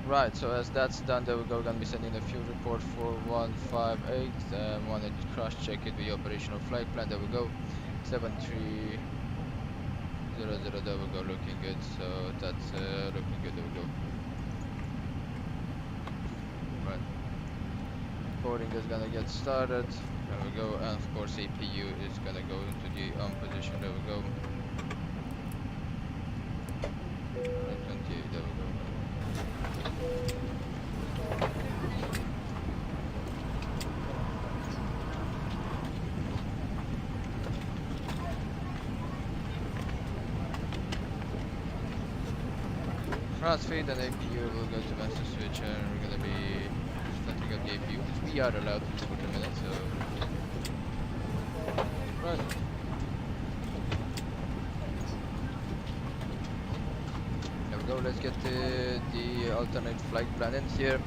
Right, so as that's done, there we go. We're gonna be sending a fuel report 4158. Want to cross check it with the operational flight plan. There we go. 7300, there we go, looking good. So that's looking good, there we go. Right. Boarding is gonna get started. There we go, and of course APU is gonna go into the on position. There we go. 28, there we go. Cross feed and APU will go to master switch, and we're gonna be starting up the APU, which we are allowed for 2 minutes, so right. There we go, let's get the alternate flight plan in here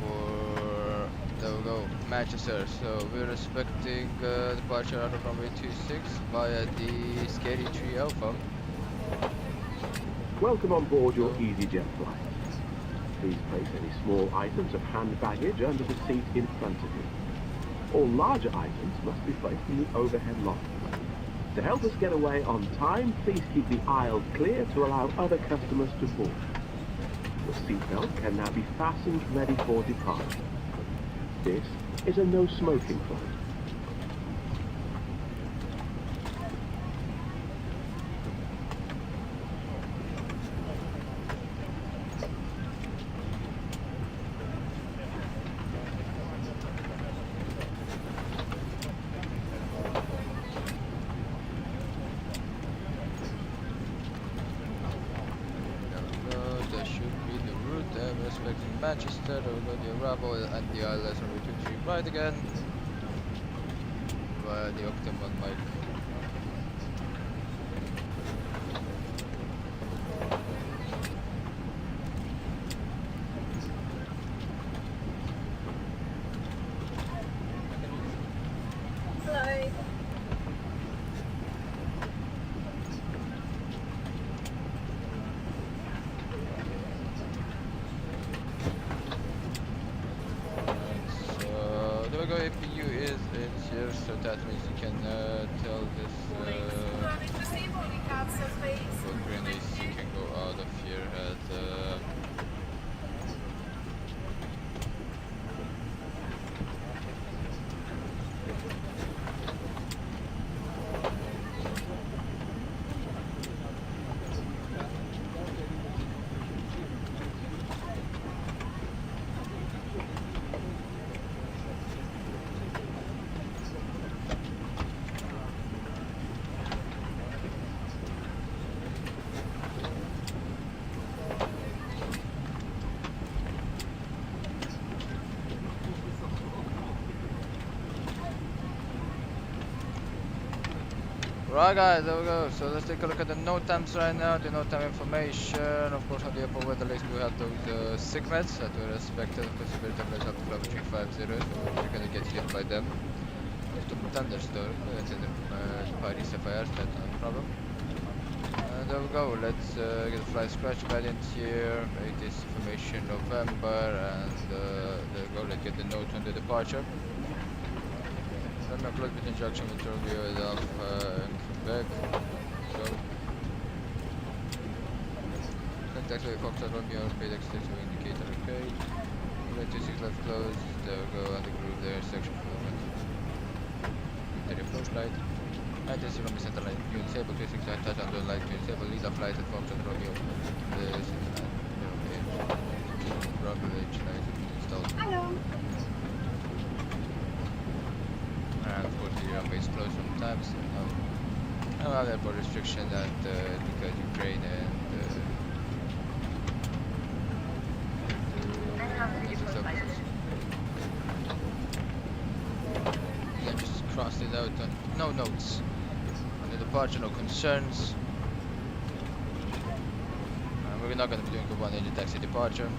for, there we go, Manchester. So we're expecting departure out of runway 26 via the Scary Tree Alpha. Welcome on board your EasyJet flight. Please place any small items of hand baggage under the seat in front of you. All larger items must be placed in the overhead locker. To help us get away on time, please keep the aisles clear to allow other customers to board. Your seatbelt can now be fastened ready for departure. This is a no smoking flight. Manchester, there we go, the arrival and the ILS runway 23 right again via the Octomon mic. Hello. APU is in here, so that means you can tell this green AC can go out of here at Right guys, there we go. So let's take a look at the note times right now, the note time information. Of course on the upper weather list we have those SIGMETs that were expected for Spirit of Let's Up to Club 350, so we're gonna get hit by them. Just a thunderstorm, it's in the Paris FIR, that's no problem. There we go, let's get the flight scratch guidance here, make this information November, and there we go, let's get the note on the departure. Close between junction with Romeo and Alpha and Quebec. Go. Contact with Foxtrot Romeo, Payload station to indicator okay. 26 left close, there we go, and the groove there, section movement. There approach light. 90 Romeo center line, you disable 26 light, touch on the light, you disable lead off light at Foxtrot Romeo. The center line, okay. Bravo H light installed. Hello. And of course the runway is closed sometimes. No airport restriction that because Ukraine and then just crossed it out on no notes. On the departure, no concerns. We're not going to be doing a one-engine taxi departure.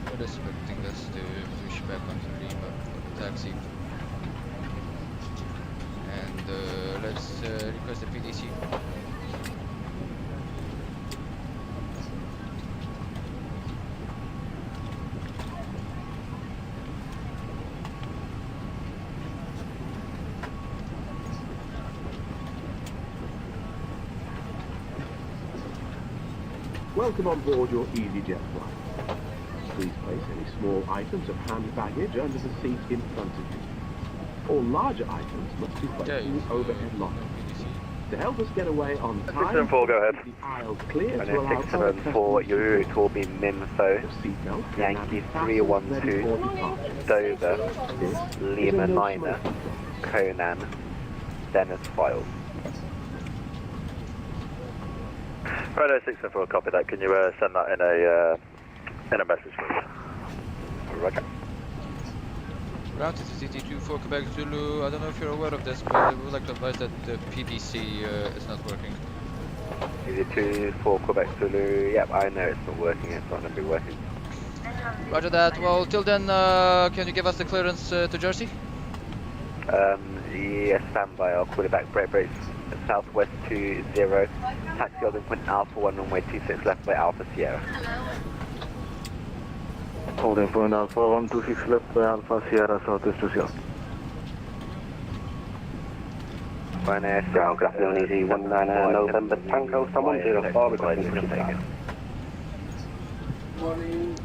We're expecting us to push back onto Lima for the taxi. And let's request the PDC. welcome on board your EasyJet flight. Please place any small items of hand baggage under the seat in front of you. All larger items must be placed in the overhead locker. To help us get away on time, 674, go ahead. the aisles clear to And allow then 674, your route will be MIMFO, Yankee 312, Dover, Lima Niner, Conan, Dennis Files. Right, 674, copy that. Can you send that in a message, please? Roger. Route to CT24 Quebec Zulu. I don't know if you're aware of this, but I would like to advise that the PDC is not working. EZ24 Quebec Zulu, yep, I know it's not working, it's not going to be working. Roger that. Well, till then, can you give us the clearance to Jersey? Yes, standby, I'll call it back. Break, southwest 20, taxi holding point Alpha 1, runway 26 left by Alpha Sierra. Holding point Alpha 126 left by Alpha Sierra, southwest to Sierra. Ryanair, Ground, good afternoon, Easy 19 November Tango, someone 04, requesting push and start. Morning.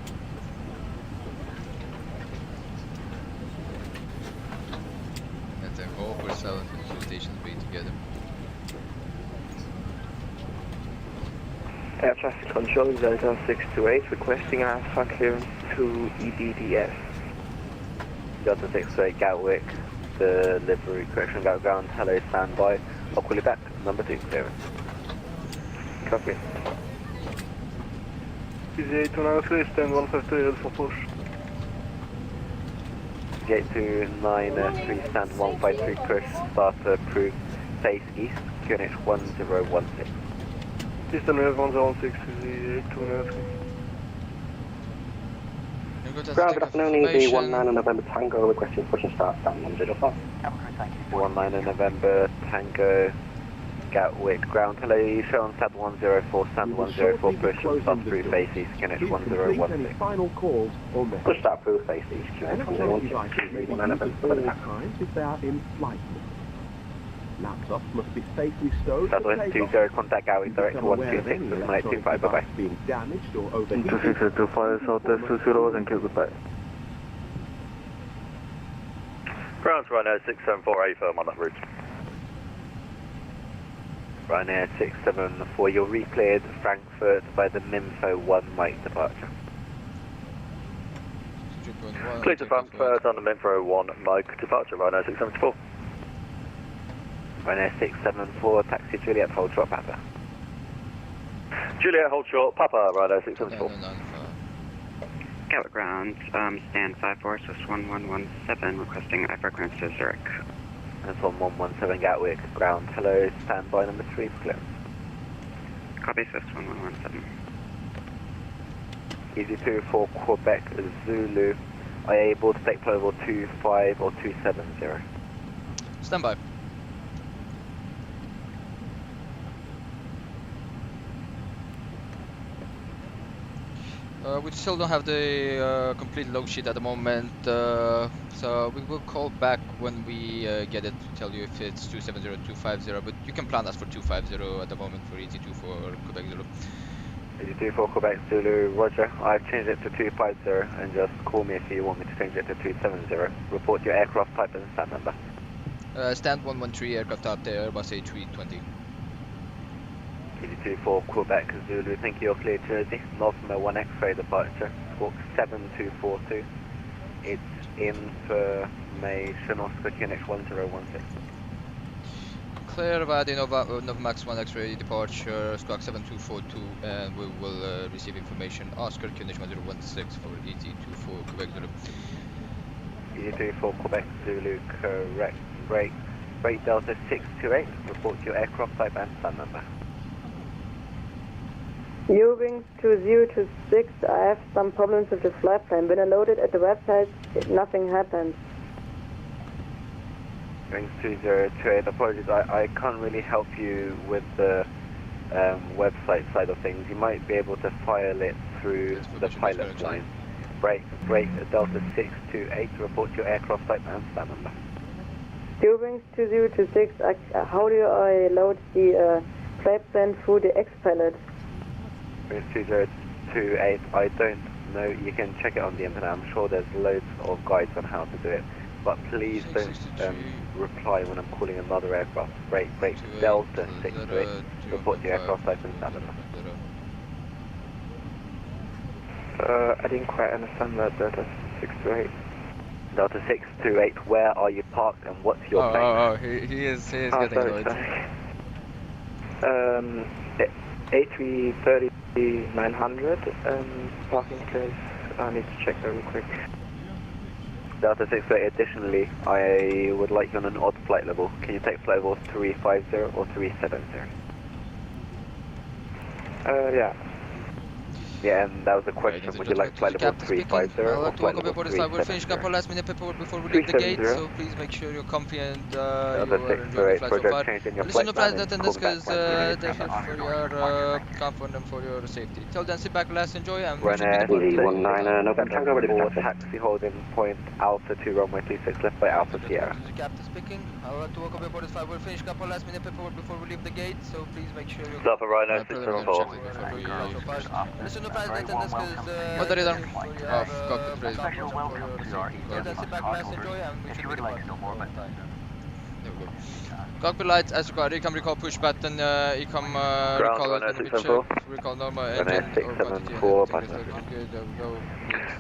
And I hope we're selling the two stations be together. Air traffic control, Delta 628, requesting Alpha clearance to EDDS. Delta 628, Gatwick, the livery correction, got ground, hello, standby. I'll call you back, number 2, clearance. Copy. EZ823, stand 153 for push. EZ823, stand 153, push, starter approved, face east, QNH 1016. Eastern 116, EZ823. Ground, good afternoon, Easy 19 November Tango, requesting push and start, stand 105. 19 November Tango, Gatwick, ground, hello, you show on SAD 104, stand 104, push and start through face east, QNH 1016. Final calls or messages. Push start through face east, QNH 1016, 19 November Tango. If they are in flight mode. Laptops must be safely stowed. Southwest 20, contact Gatwick, direct 126, 925, bye-bye. Being damaged or overheated. 2625, southwest 20, thank you, goodbye. Ground to Ryanair 674, firm on that route. Ryanair 674, you're replayed Frankfurt by the MIMFO 1 Mike departure. Clear to Frankfurt on the MIMFO 1 Mike departure, Ryanair 674. Ryanair 674, taxi Juliet, hold short, Papa. Juliet, hold short, Papa, Ryanair 674. Gatwick ground, stand 54, Swiss 1117, requesting IFR clearance to Zurich. That's on 117 Gatwick, ground, hello, standby number 3 for clearance. Copy, Swiss 1117. EZ24 Quebec Zulu, are you able to take level 25 or 270? Stand by. We still don't have the complete log sheet at the moment, so we will call back when we get it to tell you if it's 270 or 250, but you can plan us for 250 at the moment for EZ24 Quebec Zulu. EZ24 Quebec Zulu, roger. I've changed it to 250 and just call me if you want me to change it to 270. Report your aircraft type and stand number. Stand 113, aircraft type the Airbus A320. EZ24 Quebec Zulu, thank you, you're clear Jersey. Northern 1 X-ray departure, squawk 7242. It's information Oscar QNH 1016. Clear via the Novamax 1 X-ray departure, squawk 7242, and we will receive information Oscar QNH 1016 for EZ24 Quebec Zulu. EZ24 Quebec Zulu, correct. Break Delta 628, report your aircraft type and stand number. Moving to 026, I have some problems with the flight plan. When I loaded at the website, nothing happened. Wings 2028, apologies, I can't really help you with the website side of things. You might be able to file it through the pilot line. Break Delta 628, report your aircraft type and stand number. Wings 2026, how do I load the flight plan through the X-Pilot? 2028, I don't know, you can check it on the internet, I'm sure there's loads of guides on how to do it, but please don't reply when I'm calling another aircraft. Break Delta 628, report the aircraft license number. I didn't quite understand that, Delta 628. Delta 628, where are you parked and what's your plane? He is getting annoyed. A330-900, parking place, I need to check that real quick. Delta 628, additionally, I would like you on an odd flight level. Can you take flight level 350 or 370? Yeah. Yeah, and that was the question. Would you like flight level 350 or flight level 370? We'll finish up our last minute paperwork before we leave the gate, so please make sure you're comfy and you are enjoying the flight so far. Listen to flight attendants because they're here for your comfort and for your safety. Till then, sit back, relax, enjoy, and we should be departing. Taxi holding point Alpha 2 runway 26 left by Alpha Sierra. This is the captain speaking. I would like to welcome aboard this flight. We'll finish up our last minute paperwork before we leave the gate, so please make sure you're Alpha Rhino 674. Listen to flight attendants because what are you done? Off cockpit raise. Special welcome to our EasyJet cardholders. If you would like to know more about this. There we go. Cockpit lights as required. Ecom recall push button. Ecom recall is going to be checked. Recall normal engine or quantity. Good. There we go.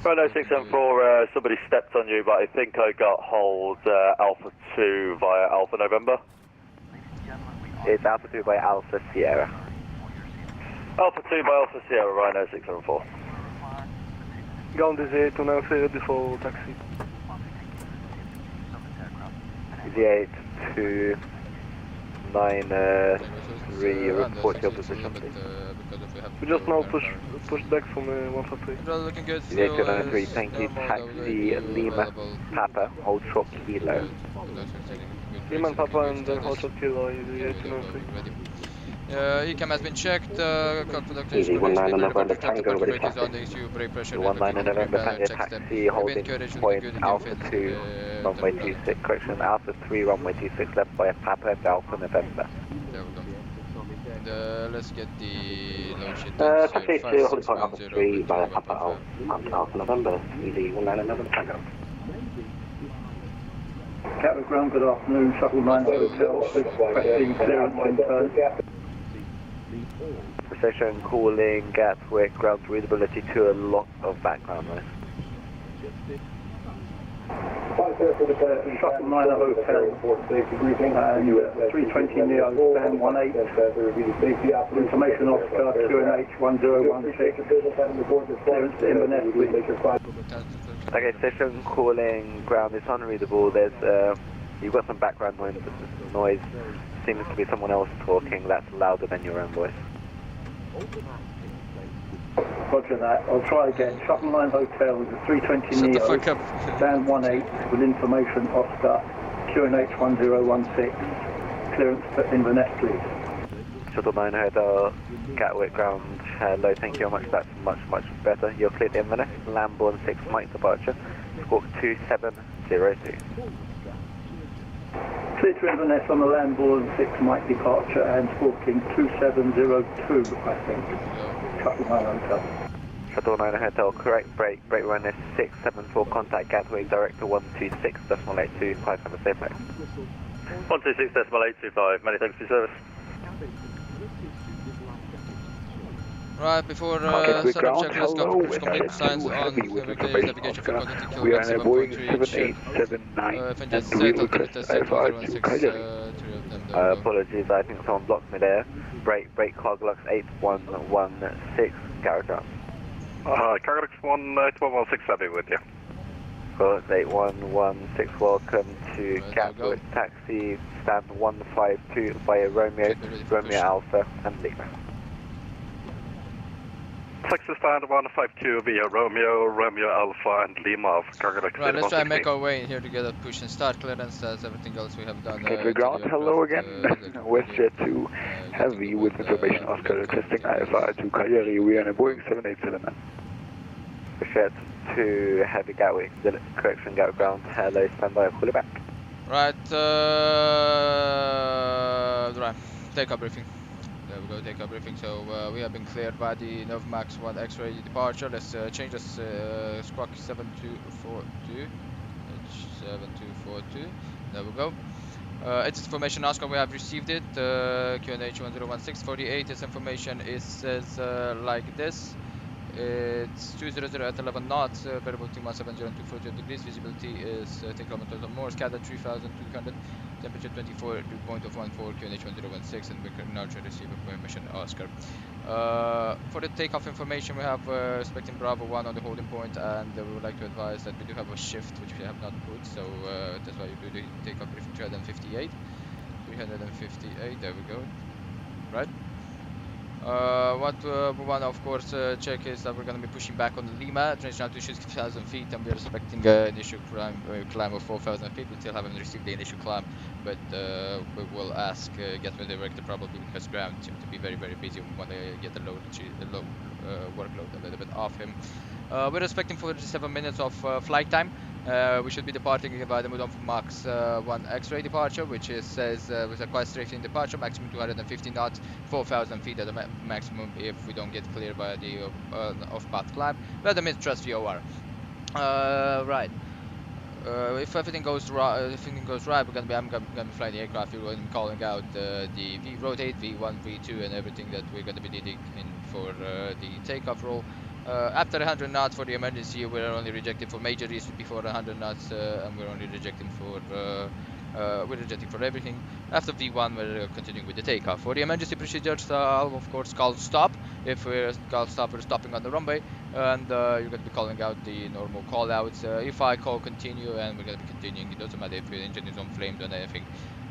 Rhino 674, somebody stepped on you, but I think I got hold Alpha 2 via Alpha November. It's Alpha 2 by Alpha Sierra. Alpha 2 by Alpha Sierra, Rhino 674. Ground is 8 on Alpha default taxi. Easy 8 to 9-3, report your position. We just now push back from 143. Looking good. Easy 8 to 9-3, thank you. Taxi Lima Papa, hold short kilo. Lima Papa and hold short kilo, Easy 8 to 9-3. ECAM has been checked, Easy 19 November Tango with brake is on, the issue brake pressure 19 November Tango taxi holding point Alpha 2 runway 26, correction Alpha 3 runway 26 left by Papa and Alpha November. There we go. And let's get the load sheet. Taxi 2 holding point Alpha 3 by Papa Alpha November, Easy 19 November Tango. Gatwick ground, good afternoon, Shuttle 9 Hotel, requesting clearance in turn. Precision calling Gatwick, ground readability to a lot of background noise. Shuttle 9 Hotel, and 320 Neo, stand 18. Information Oscar, QNH 1016, clearance to Inverness, please. Okay, station calling ground, it's unreadable, there's, you've got some background noise, seems to be someone else talking, that's louder than your own voice. Roger that, I'll try again. Shuttle 9 Hotel with the 320 Neo, stand 18 with information Oscar, QNH 1016, clearance to Inverness, please. Shuttle 9 Hotel, Gatwick ground, hello, thank you very much, that's much better. You're cleared to Inverness, Lambourne 6 Mike departure, squawk 2702. Clear to Inverness on the Lambourne 6 Mike departure and squawking 2702, I think. Shuttle 9 Hotel. Shuttle 9 Hotel, correct, break run is 674, contact Gatwick, director 126.825, have a safe flight. 126.825, many thanks for your service. Right, before setup checklist, go for push complete signs on navigation for quantity kill. We are on a Boeing 7879 and we request IFR to Cagliari. Apologies, I think someone blocked me there. Break Cargolux 8116, garage ground. Cargolux 8116, I'll be with you. Cargolux 8116, welcome to Gatwick taxi, stand 152 via Romeo Alpha and Lima. Texas stand 152 via Romeo Alpha and Lima. Right, let's try and make our way in here to get a push and start clearance as everything else we have done. Gatwick ground, hello again. WestJet 2 Heavy with information Oscar requesting IFR to Cagliari. We are on a Boeing 787. WestJet 2 Heavy Gatwick, correction Gatwick ground, hello, stand by, I'll call it back. Right, right, takeoff briefing. There we we go, takeoff briefing. So we have been cleared by the Novmax 1 X-ray departure. Let's change this squawk 7242. H7242. There we go. It's information ASCO, we have received it. QNH 1016 48. This information is says like this. It's 200 at 11 knots, variable T170 and 240 degrees. Visibility is 10 kilometers or more. Scattered 3200. Temperature 24, dew point of 14, QNH 1016, and we can now receive information Oscar. For the takeoff information, we have expecting Bravo 1 on the holding point, and we would like to advise that we do have a shift which we have not put, so that's why you do the takeoff briefing 358. 358, there we go. Right? What we want to of course check is that we're going to be pushing back on Lima, transition out to 6,000 feet, and we are expecting initial climb of 4,000 feet. We still haven't received the initial climb, but we will ask Gatwick director, probably because ground seems to be very busy. We want to get the low workload a little bit off him. We're expecting 47 minutes of flight time. We should be departing by the Mudon Max 1 X-ray departure, which is says with a quite straight in departure, maximum 250 knots, 4,000 feet at the maximum if we don't get cleared by the off-path climb. But the mid-thrust VOR. Right. If everything goes right, we're gonna be flying the aircraft. We're gonna be calling out the V rotate, V1, V2, and everything that we're gonna be needing for the takeoff roll. After 100 knots for the emergency, we're only rejected for major reasons before 100 knots, and we're only rejecting for everything. After V1, we're continuing with the takeoff. For the emergency procedures, I'll of course call stop. If we're called stop, we're stopping on the runway, and you're going to be calling out the normal call outs. If I call continue, and we're going to be continuing, it doesn't matter if the engine is on flames or anything.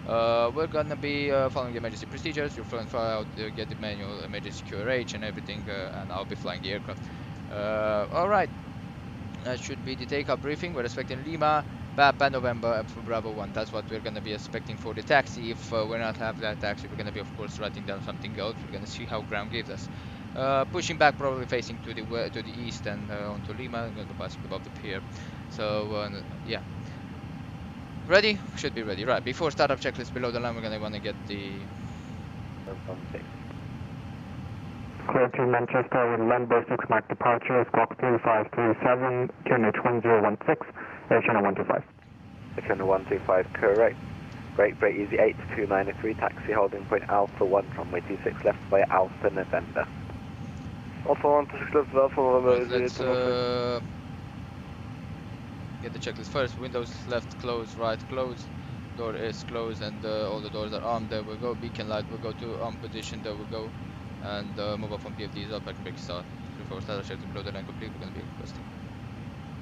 We're gonna be following the emergency procedures. You're flying out, get the manual emergency QRH and everything, and I'll be flying the aircraft. Alright, that should be the takeoff briefing. We're expecting Lima, Papa November for Bravo 1. That's what we're gonna be expecting for the taxi. If we're not have that taxi, we're gonna be of course writing down something else. We're gonna see how ground gives us. Pushing back, probably facing to the east and onto Lima. I'm gonna pass above the pier. So yeah. Ready? Should be ready. Right, before startup checklist below the line, we're gonna wanna get the Clear to Manchester with Lambo 6 Mike departure, squawk 3537, QNH 1016, Air Channel 125. Air Channel 125, correct. Break easy 8293, taxi holding point Alpha 1, runway 26 left by Alpha November. Alpha 1, 26 left by Alpha November. Let's get the checklist first. Windows left closed, right closed, door is closed, and all the doors are armed. There we go. Beacon light will go to on position. There we go. And move up from PFDs up. I can make start. Before startup check to below the line complete. We're gonna be requesting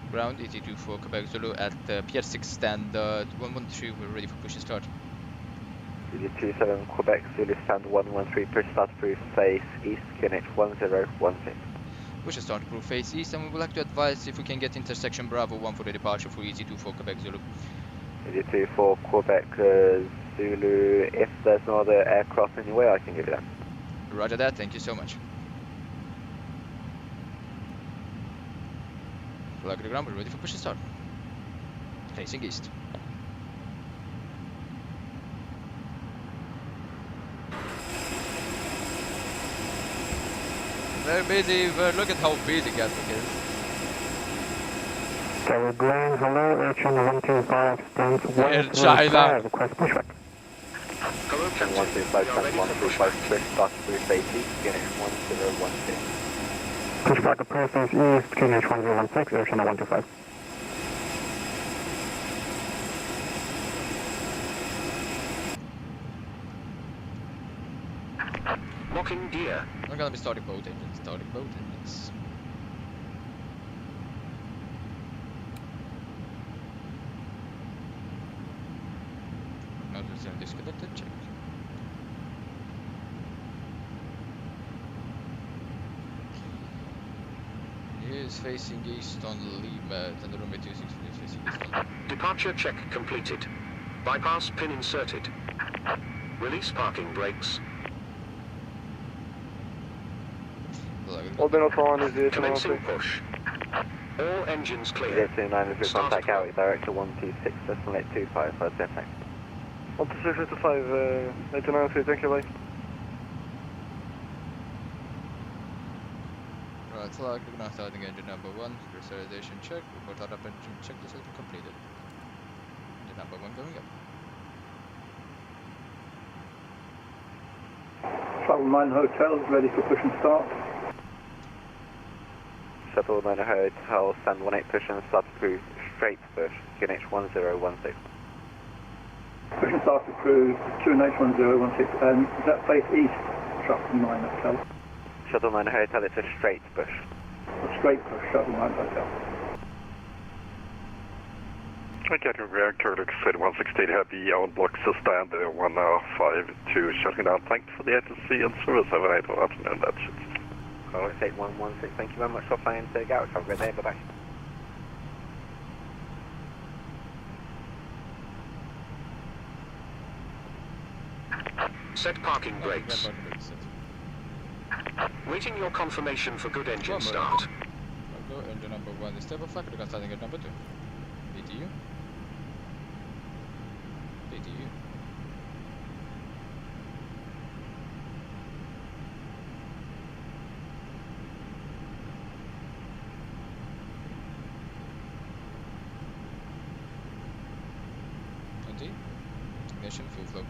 ground ET24 Quebec Zulu at Pier 6 stand 113. We're ready for push and start. ET27 Quebec Zulu stand 113. Push start through face east. QNH 1016. Push and start through face east, and we would like to advise if we can get intersection Bravo 1 for the departure for ET24 Quebec Zulu. ET24 Quebec Zulu. If there's no other aircraft in your way, I can give you that. Roger that, thank you so much. Flag the ground, we're ready for push and start. Facing east. Very busy, look at how busy Gatwick is. Tower Grand, hello, Air Channel 125, stands 135, request pushback. Hello, Channel 125, Channel 135, push start through face east, QNH 1016. Pushback approach face east, QNH 1016, Air Channel 125. Locking gear. I'm gonna be starting both engines, Now there's a disconnected, check. He is facing east on Lima, and the runway 26 is facing east on Lima. Departure check completed. Bypass pin inserted. Release parking brakes. Commencing push. All engines clear. 029 is contact out, director 126, decimal 825 for jetpack. 126 5, 893, thank you, bye. Right flag, we're now starting engine number 1, pressurization check, report out up engine check, this has been completed. Engine number 1 going up. Shuttle 9 Hotel is ready for push and start. Shuttle 9 Hotel, stand 18 push and start approved, straight push, QNH 1016. Push and start approved, QNH 1016, and is that face east, Shuttle 9 Hotel? Shuttle 9 Hotel, it's a straight push. A straight push, Shuttle 9 Hotel. Gatwick reactor looks at 116 heavy on block stand 152, shutting down. Thanks for the ATC and service. Have an 8 afternoon, that's it. Oh, it's 8116, thank you very much for flying to Gatwick. Have a great day, bye bye. Set parking brakes. Waiting your confirmation for good engine start. I'll go engine number 1 is stable flag, we're starting at number 2. BTU. BTU. Ignition, fuel flow.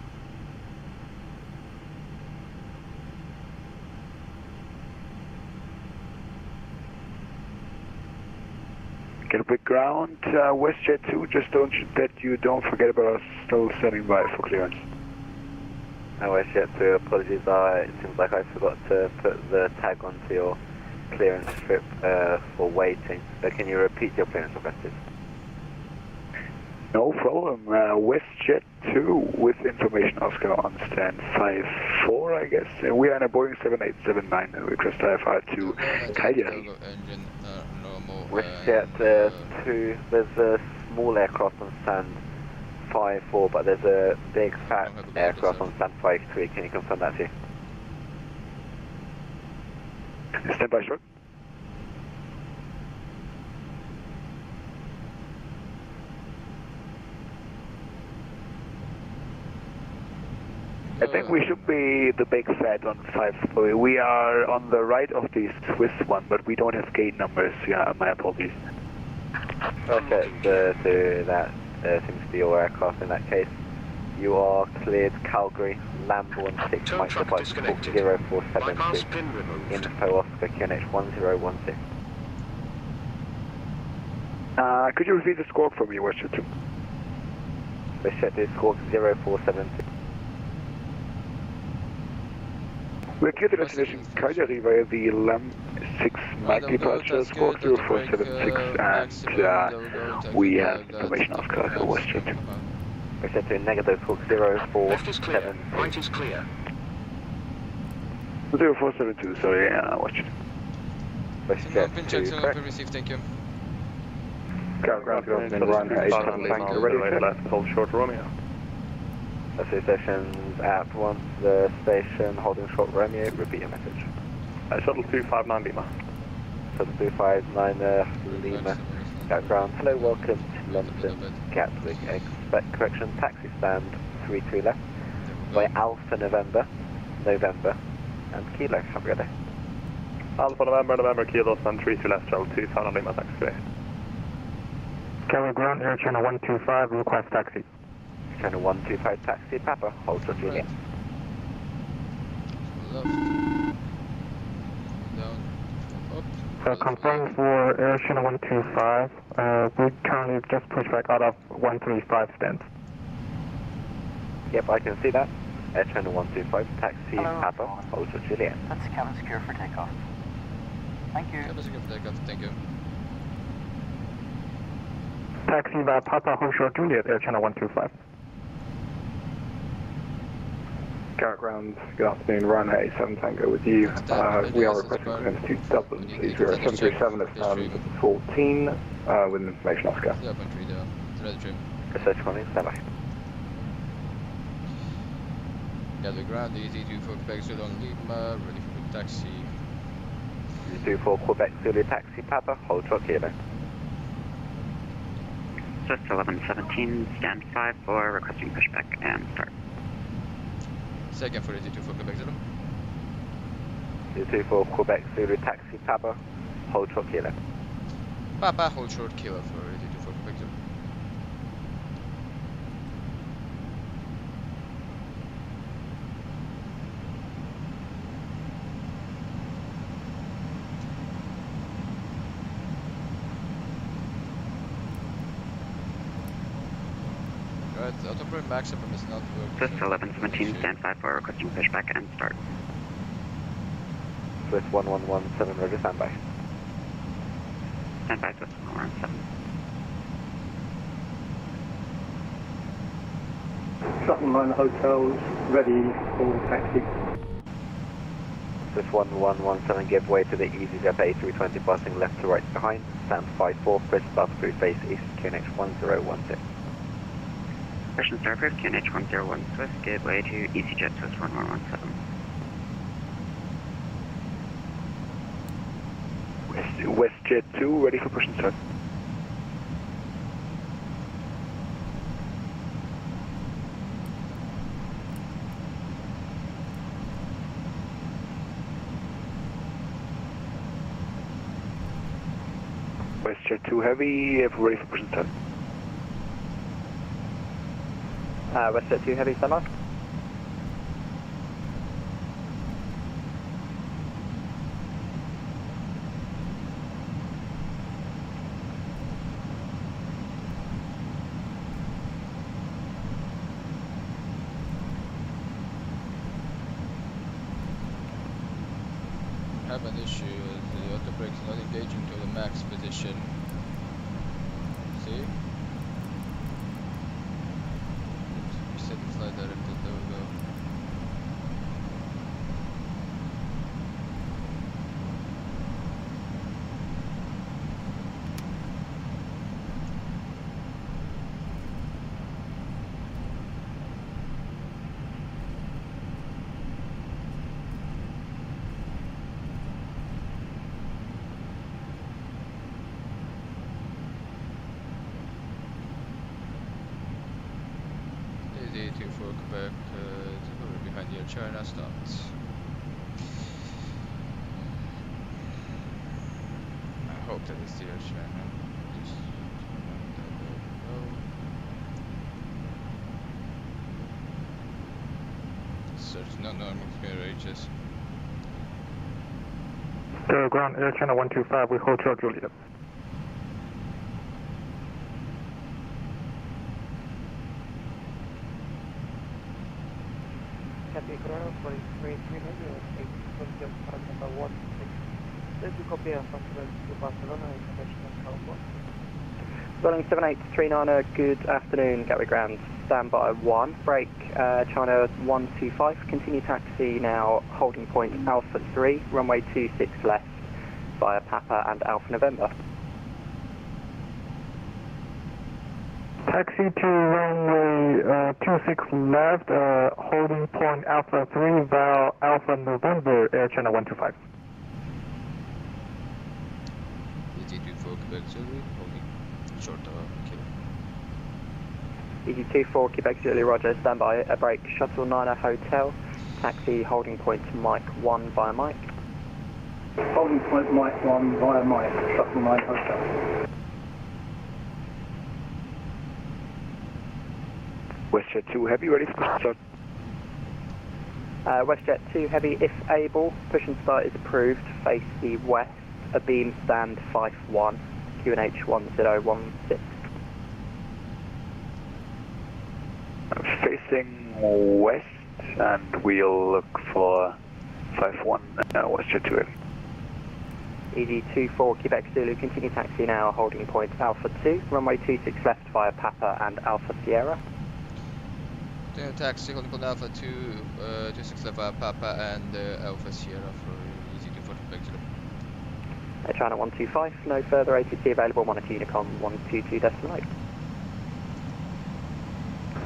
Gatwick ground, WestJet 2, just that you don't forget about us, still standing by for clearance. WestJet 2, apologies, it seems like I forgot to put the tag onto your clearance strip for waiting, so can you repeat your clearance request, please? No problem. WestJet 2 with information Oscar on stand 54, I guess. And we are in a Boeing 7879 and request IFR to Cagliari. WestJet 2, there's a small aircraft on stand 54, but there's a big fat aircraft on stand 53. Can you confirm that too? Stand by, short. I think we should be the big fat on 53. We are on the right of the Swiss one, but we don't have gate numbers. Yeah, my apologies. Okay, so that seems to be your aircraft in that case. You are cleared Calgary, Lambourne 6 Mike Device 0472, info Oscar QNH 1016. Could you repeat the squawk for me, WestJet 2? WestJet 2 squawk 0472. We're clear to destination Cagliari via the LAM 6 Mike departure, squawk 0476, and we have information Oscar WestJet 2. WestJet 2 negative squawk 0472. Left is clear, right is clear. 0472, sorry, WestJet. WestJet 2, correct. Received, thank you. Ground, run 8, ready, left, hold short Romeo. Associations at once, the station holding short Romeo, repeat your message. Shuttle 259 Lima. Shuttle 259 Lima, ground. Hello, welcome to London, Gatwick. Expect correction, taxi stand 33 left, by Alpha November, and Kilo. Have a good day. Alpha November, Kilo, stand 33 left, shuttle 259 Lima, taxi today. Carry ground, Air Channel 125, request taxi. Channel 125 taxi, Papa, hold for Juliet. Left. Down. Up. Confirm for Air Channel 125, we currently just pushed back out of 135 stand. Yep, I can see that. Air Channel 125 taxi, hello. Papa, hold for Juliet. That's cabin secure for takeoff. Thank you. Cabin secure for takeoff, thank you. Taxi by Papa, hold short Juliet, Air Channel 125. Garrett ground, good afternoon, Ryanair 87 Tango with you. We are requesting clearance to Dublin, please. We are 737 at stand 14 with information Oscar. 0.3 down, ready trim. Research calling, stand by. Gatwick ground, EZ24 Quebec Zulu on Lima, ready for taxi. EZ24 Quebec Zulu taxi, Papa, hold short Kilo. Just 1117, stand 54, requesting pushback and start. Second for EZ24 Quebec Zulu. EZ24 Quebec Zulu taxi, Papa, hold short kilo. Papa, hold short kilo for 82 for Quebec Zulu. Right, the autopilot maximum is not working. Swift 1117, stand 5 for requesting pushback and start. Swift 1117, roger, standby. Stand by, Swift 1117. Shuttle line hotels ready for taxi. Swift 1117, give way to the EasyJet A320 passing left to right behind. Stand 5-4, crisp above through face east, QNH 1016. Question star approved, QNH 101 Swift, give way to EasyJet Swift 1117. WestJet 2, ready for push and start. WestJet 2 heavy, ready for push and start. WestJet 2 heavy, standby. Have an issue with the auto brakes not engaging to the max position. See? Reset the flight director, there we go. Easy for Quebec, behind the Air China stopped. I hope that is the Air China. Search not normal ranges. Ground Air China 125, we hold short Juliet. Copy ground 43,300, 8 number 16. Let's copy a festival to Barcelona, international California. Boeing 7839, good afternoon, Gatwick ground. Standby 1, break China 125, continue taxi now, holding point Alpha 3, runway 26 left via Papa and Alpha November. Taxi to runway 26 left, holding point Alpha 3 via Alpha November, Air China 125. EG24 Quebec Zulu, holding short kilo. EG24 Quebec Zulu, roger, standby, a break, shuttle 9 hotel, taxi holding point Mike 1 via Mike. Holding point Mike 1 via Mike, shuttle 9 hotel. WestJet 2 heavy, ready for push and start. WestJet 2 heavy, if able, push and start is approved, face the west, a beam stand 5-1, QNH 1016. Facing west, and we'll look for 5-1 WestJet 2 heavy. EG24 Quebec Zulu, continue taxi now, holding point Alpha 2, runway 26 left via Papa and Alpha Sierra. Taxi holding point Alpha 2, 26 left via Papa and Alpha Sierra for EG24 Quebec Zulu. China 125, no further ATC available, monitor Unicom 122.8.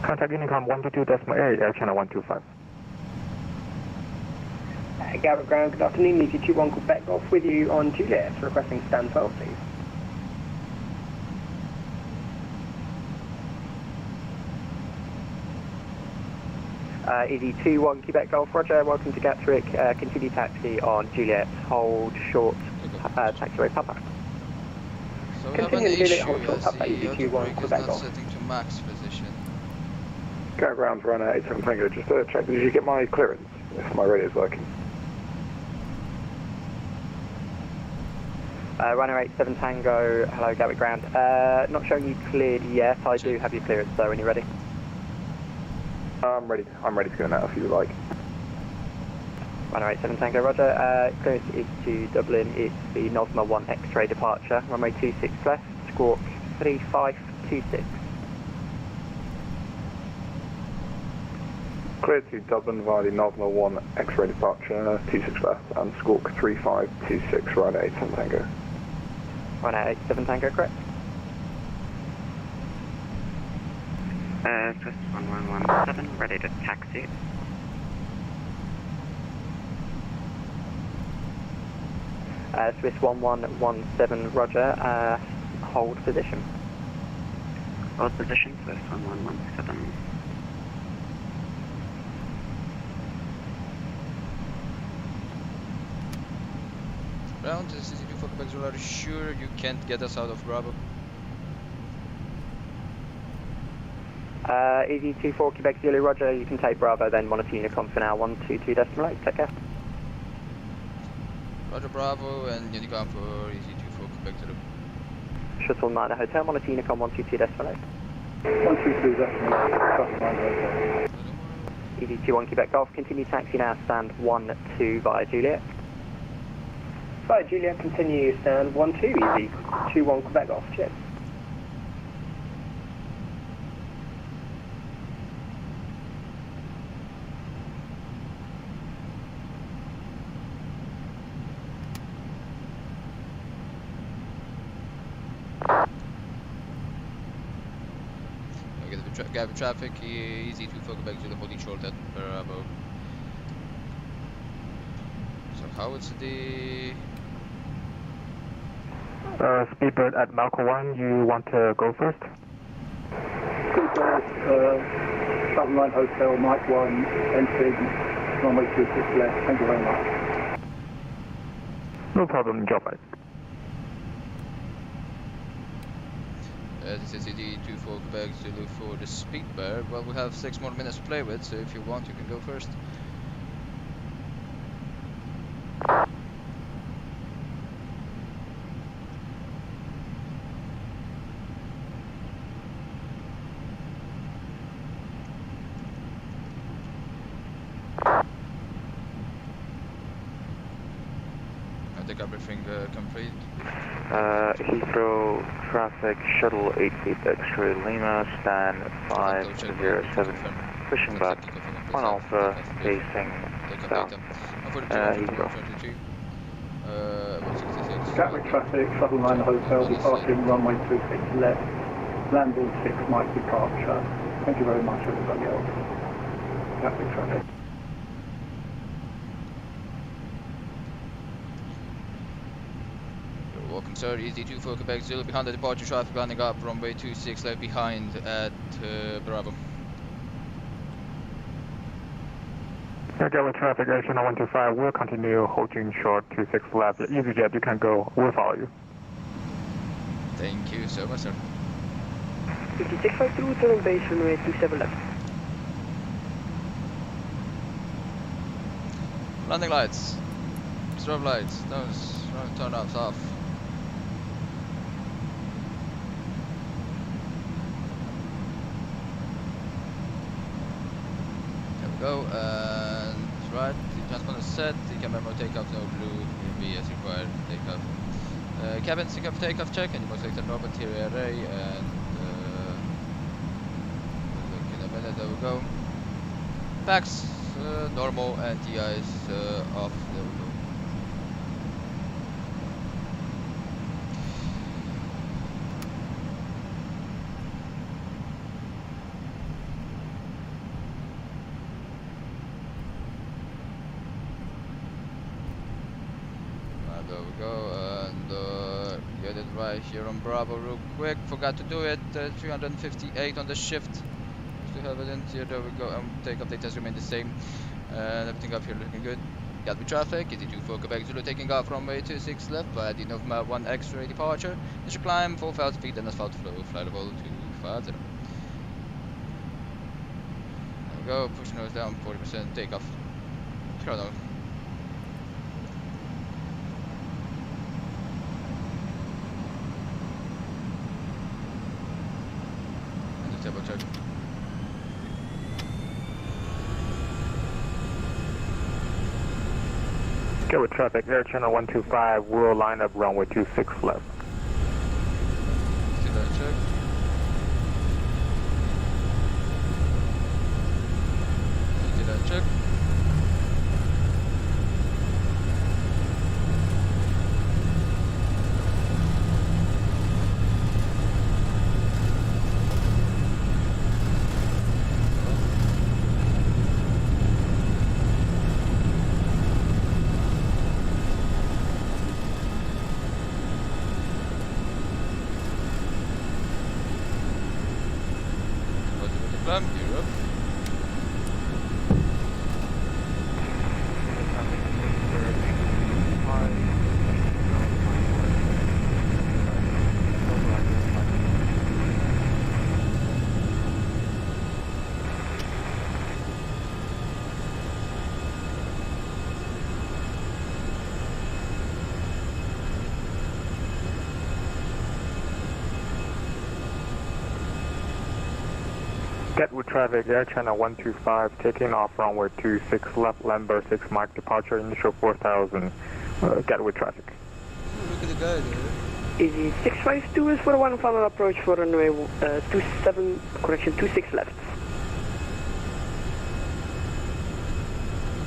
Contact Unicom 122.8, Air China 125. Gatwick ground, good afternoon, EG21 Quebec Golf with you on Juliet, requesting stand 12 please. EG21 Quebec Golf, roger, welcome to Gatwick, continue taxi on Juliet, hold short taxiway Papa. So we have an issue as the autobrake is not setting to max position. Go ground run 87 Tango, just check, did you get my clearance? If my radio's working. Runner 87 Tango, hello Gatwick ground. Not showing you cleared yet, I do have your clearance though when you're ready. I'm ready to go now if you would like. Runner 87 Tango, roger. Clearance is to Dublin, it's the Nosma 1 X-ray departure, runway 26 left, squawk 3526. Cleared to Dublin via the Nosma 1 X-ray departure, 26 left, and squawk 3526, runner 87 Tango. Runner 87 Tango, correct. Swiss 1117, ready to taxi. Swiss 1117, roger, hold position. Hold position, Swiss 1117. Ground, this is for Quebec Zulu, are you sure you can't get us out of Bravo? Easy 24 Quebec Zulu, roger, you can take Bravo, then monitor Unicom for now, 122.8, take care. Roger Bravo and Unicom for Easy 24 Quebec Zulu. Shuttle 9 Hotel, monitor Unicom 122.8. 122.8, Easy 21 Quebec Golf, continue taxi now, stand 1-2 via Juliet. Via Juliet, continue stand 1-2, easy 21 Quebec Golf, cheers. Gatwick traffic, Easy 24 Quebec Zulu, holding short at Bravo. So how is the... Speedbird at Malco 1, you want to go first? Speedbird, Shuttle 9 Hotel, Mike 1, entered, runway 26 left, thank you very much. No problem, job right. This is ED24 Quebec Zulu for the Speedbird. Well, we have 6 more minutes to play with, so if you want, you can go first. I think everything complete. Heathrow traffic, shuttle 88 X-ray Lima, stand 507, pushing back, 1 Alpha, facing south. Heathrow. Gatwick traffic, Shuttle 9 Hotel, departing runway 26 left, landing 6 Mike departure. Thank you very much everybody else. Gatwick traffic. Welcome sir, Easy 24 Quebec Zulu behind the departure traffic, landing up runway 26 left behind at Bravo. Gatwick traffic, Action 125, we'll continue holding short 26 left. EasyJet, you can go, we'll follow you. Thank you so much sir. 56 through, turning base runway 27 left. Landing lights, strobe lights, those turn offs off. Go and right, the transponder is set, the camera mode takeoff, no blue, UV as required, takeoff. Cabin takeoff, takeoff check, and you must select the normal interior array, and look in a minute, there we go. Packs, normal, and TIs off, there we go. There we go, and get it right here on Bravo real quick. Forgot to do it. 358 on the shift. Still have it in here. There we go. And takeoff data has remained the same. And everything up here looking good. Gatwick traffic, EZ24 Quebec Zulu taking off runway 26 left via the November 1 X-ray departure. Initial climb 4,000 feet, then asphalt flow, flight level 250. There we go, push nose down, 40% takeoff. Chrono. And just double check. Gatwick traffic, Air Channel 125, will line up runway 26 left. Still don't check. Still don't check. Europe. Gatwick traffic, Air Channel 125, taking off runway 26 left, Lambert 6 Mike departure, initial 4,000, Gatwick traffic. Look at the guy there. Easy 652 is for one final approach for runway 26 left.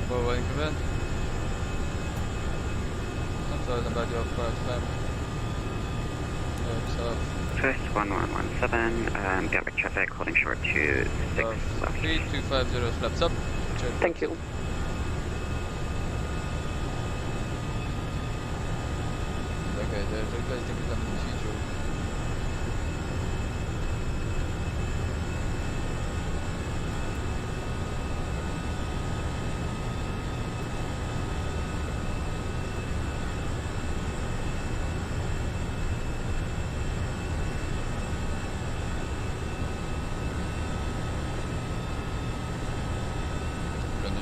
Forward in command. I'm sorry about your first time. First 1117, Gatwick traffic holding short to 6 left. 3250 flaps up. Thank you. Okay, the guys think it's under the future.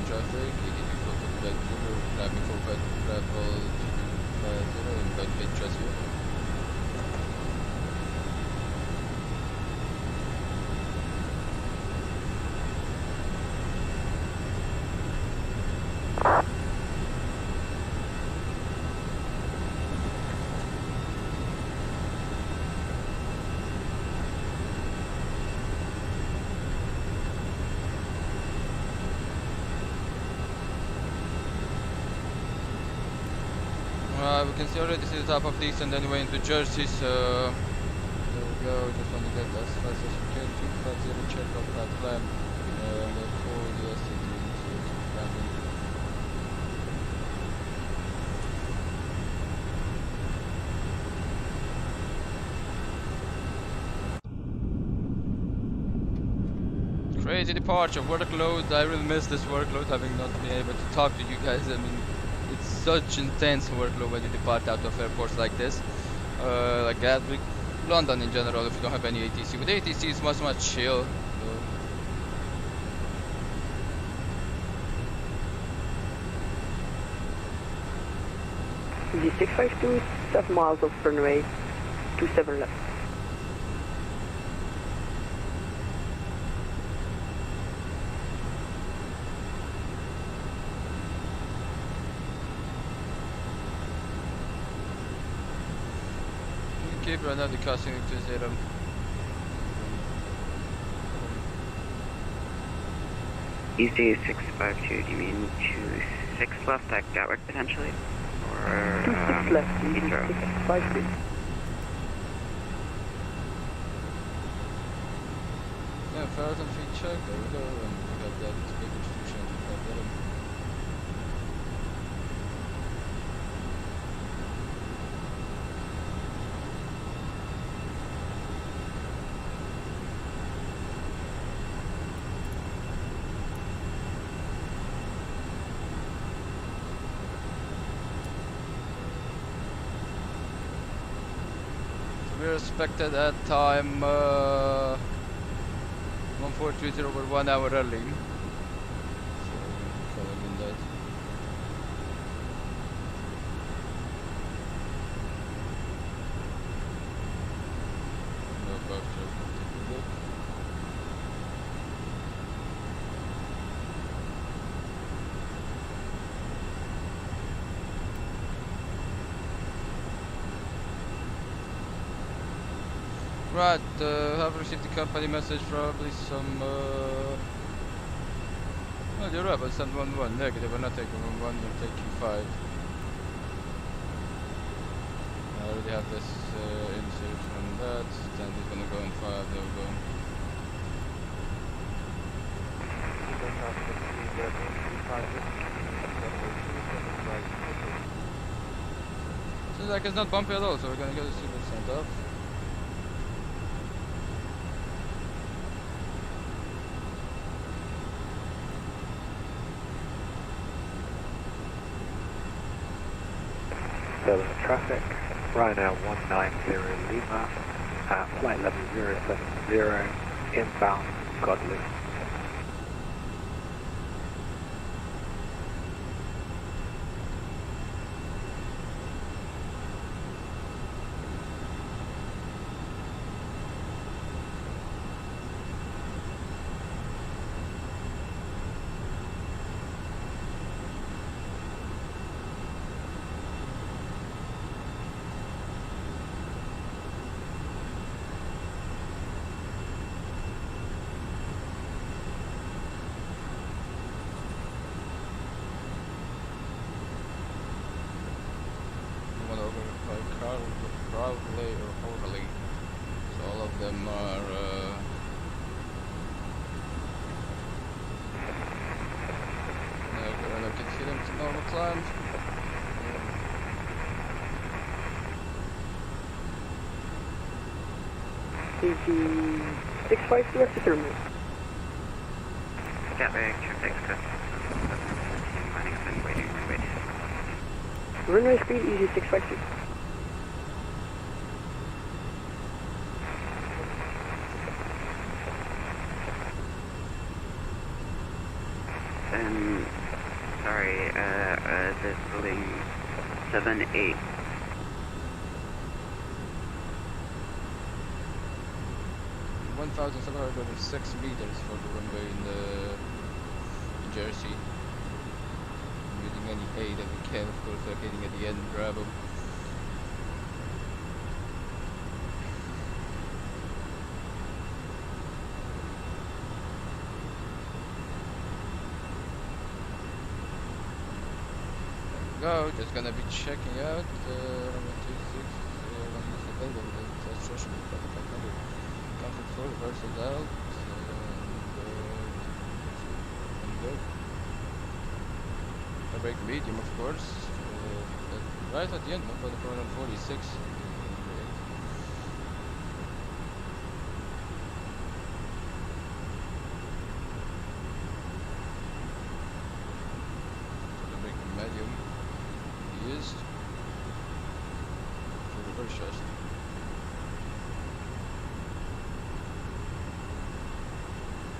Traffic, 82 back Zulu, climbing 45 level 250, invite big trust here. We can see already see the top of this and then way into Jersey, so there we go, just want to get as fast as we can, 250 check off that climb, and then for the SCD into landing. Crazy departure, workload. I really miss this workload, having not been able to talk to you guys. I mean, it's such intense workload when you depart out of airports like this, like Gatwick, London in general. If you don't have any ATC, with ATC it's much chill. The 652 7 miles of runway 27 left. Keep right now the crossing to 0. Easy 652, do you mean 26 left at Gatwick potentially? Or 26 left, Easy 652. Yeah, 1,000 feet check, there we go, and we got that big distribution of that. departure expected at time 1430, we're 1 hour early. So calling in that. No departure. Right, have received the company message, probably some, well, you're right, but send 1-1, negative, we're not taking 1-1, we'll take Q5. I already have this insert from that, then he's gonna go in 5, there we go. Seems like it's not bumpy at all, so we're gonna get the super sent off. Service traffic, Ryanair 190 Lima, flight level 070, inbound Godly. EG652 at the terminal. Gatwick, traffic, waiting. Runway speed EG652. Sorry, this building 7-8. 1,706 meters for the runway in Jersey. Using any aid that we can, of course, locating at the end, Bravo. Go, just gonna be checking out runway 26, comfort 4, reversals out, and good. I break medium, of course, right at the end, for the 446.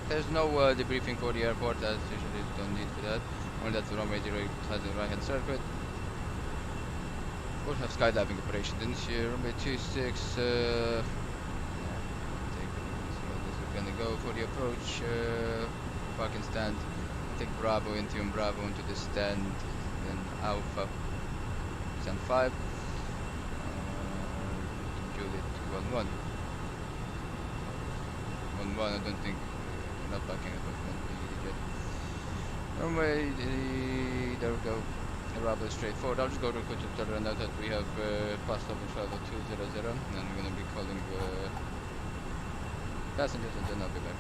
There's no debriefing for the airport, as usually don't need for that. Only that the runway 08 has a right hand circuit. Of course, have skydiving operation, didn't you? Runway 26. So this is gonna go for the approach parking stand. Take Bravo into the stand, then Alpha stand 5. Juliet 1-1. 1-1. I don't think. Not backing up with EasyJet. Runway, there we go. Rather straightforward. I'll just go real quick to tell her now that we have passed over 50200, and we're going to be calling passengers, and then I'll be back.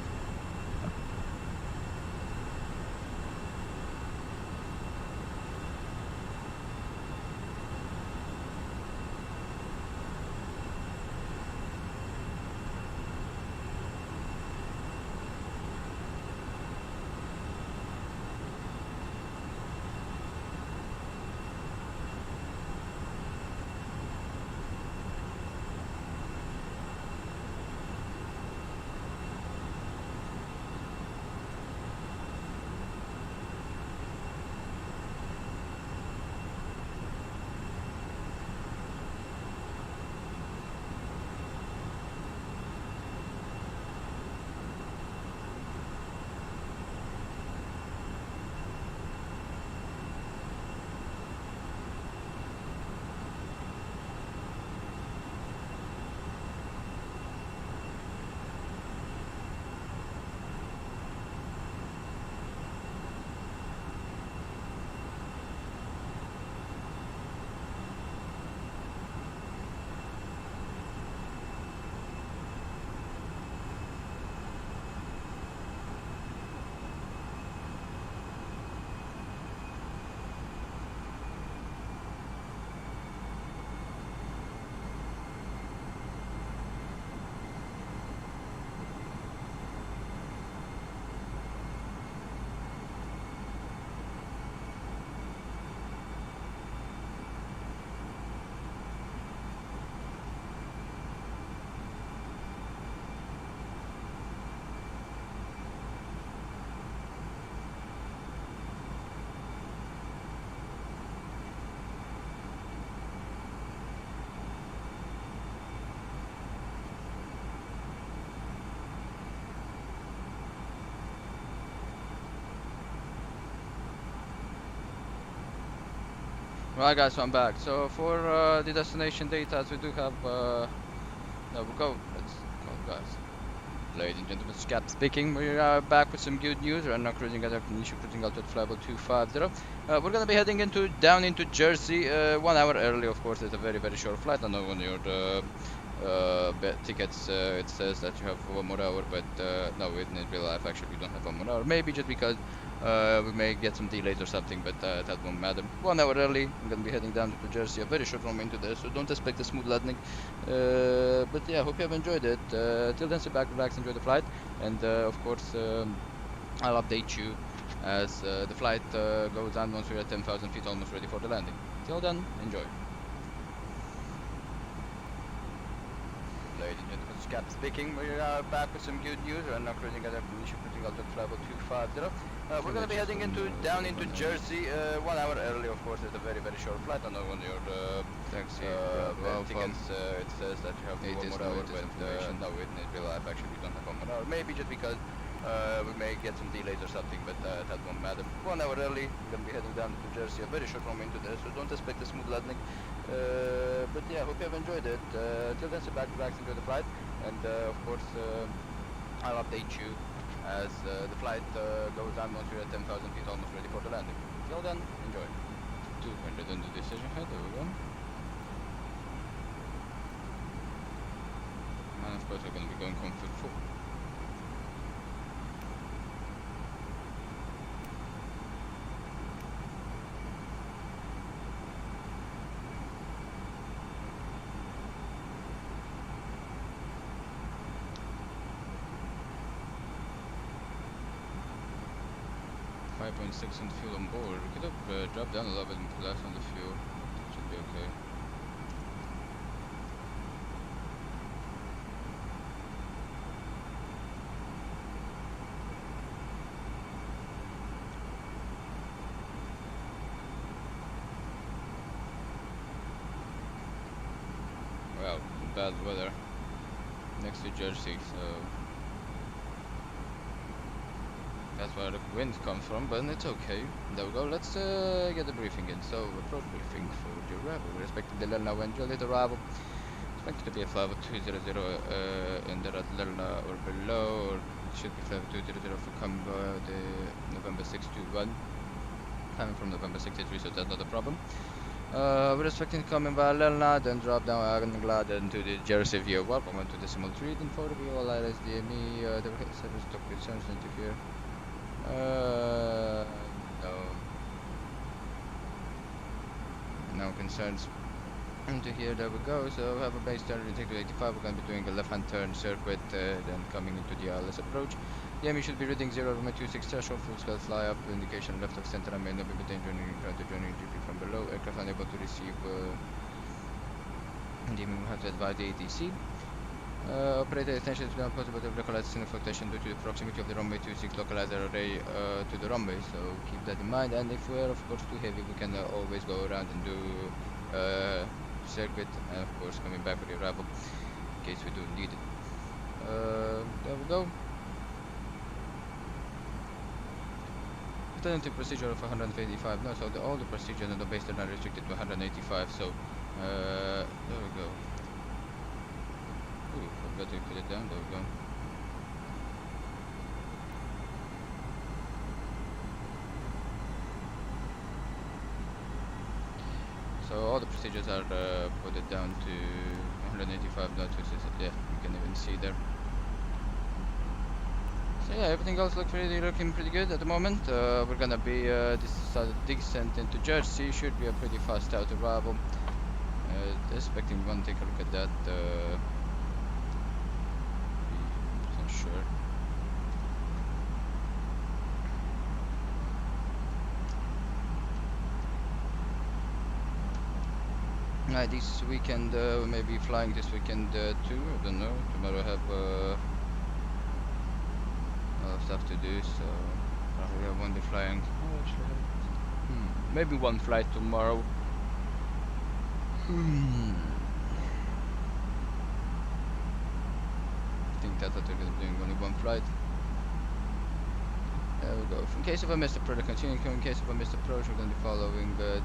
Right guys, so I'm back. So for the destination data, we do have there we go. Let's go guys. Ladies and gentlemen, Scap speaking. We are back with some good news. We're now cruising at our initial cruising altitude flight 250. We're gonna be heading down into Jersey 1 hour early. Of course, it's a very short flight. I know on your tickets it says that you have 1 more hour, but no, in real life actually you don't have 1 more hour. Maybe just because we may get some delays or something, but that won't matter. 1 hour early. I'm gonna be heading down to Jersey. A very short run into there, so don't expect a smooth landing. But yeah, hope you have enjoyed it. Till then, sit back, relax, enjoy the flight, and of course I'll update you as the flight goes down once we're at 10,000 feet, almost ready for the landing. Till then, enjoy. Ladies and gentlemen, Scap speaking. We are back with some good news. We're now cruising at our initial cruising altitude flight 250. We're going to be heading down into Jersey 1 hour early. Of course, it's a very short flight. I know on your taxi tickets it says that you have 1 more hour, but no, in real life actually you don't have 1 more hour. Maybe just because we may get some delays or something, but that won't matter. 1 hour early. We're going to be heading down to Jersey. A very short run into there, so don't expect a smooth landing. But yeah, hope you have enjoyed it. Till then, sit back, relax, enjoy the flight, and of course I'll update you as the flight goes down once we're at 10,000 feet, almost ready for the landing. Till then, enjoy. 200 on the decision head, there we go. And of course we're going to be going comfort 4. .6 on fuel on board. We could have dropped down a little bit and put less on the fuel. Should be okay. Well, bad weather next to Jersey, so that's where the wind comes from, but it's okay. There we go. Let's get the briefing in. So, approach briefing for the arrival. We're expecting the Lerna when Juliet arrival. Expected to be a flight of 200 in the Lerna or below, or it should be flight 200 for coming the November 621. Coming from November 63, so that's not a problem. We're expecting to come in via Lerna, then drop down Arngla, then to the Jersey via welcome to decimal 3, then 4 to be all ILS DME, the service stock concerns into here. No concerns into here. There we go. So we have a base standard intake to 85. We're going to be doing a left-hand turn circuit, then coming into the ILS approach. The ME should be reading 0 over my 26 threshold. Full scale fly up. Indication left of center. I may not be within joining GP from below. Aircraft unable to receive. We have to advise the ATC. Operator attention is not possible to localize single fluctuation due to the proximity of the runway 26 localizer array to the runway, so keep that in mind. And if we're of course too heavy, we can always go around and do circuit, and of course coming back for the arrival in case we do need it. There we go. Alternative procedure of 185 knots, so all the procedures on the base are not restricted to 185, so there we go. Ooh, forgot to put it down, there we go. So all the procedures are put it down to 185 knots, which is, yeah, you can even see there. So yeah, everything else looking pretty good at the moment. We're gonna be this descent into Jersey, should be a pretty fast out arrival. Expecting one, take a look at that. Sure. This weekend we may be flying this weekend too. I don't know. Tomorrow I have a lot of stuff to do, so probably I won't be flying. Maybe one flight tomorrow. I think that's what they're doing, only one flight. There we go. In case of a missed approach, continue. In case of a missed approach, we're going to be following the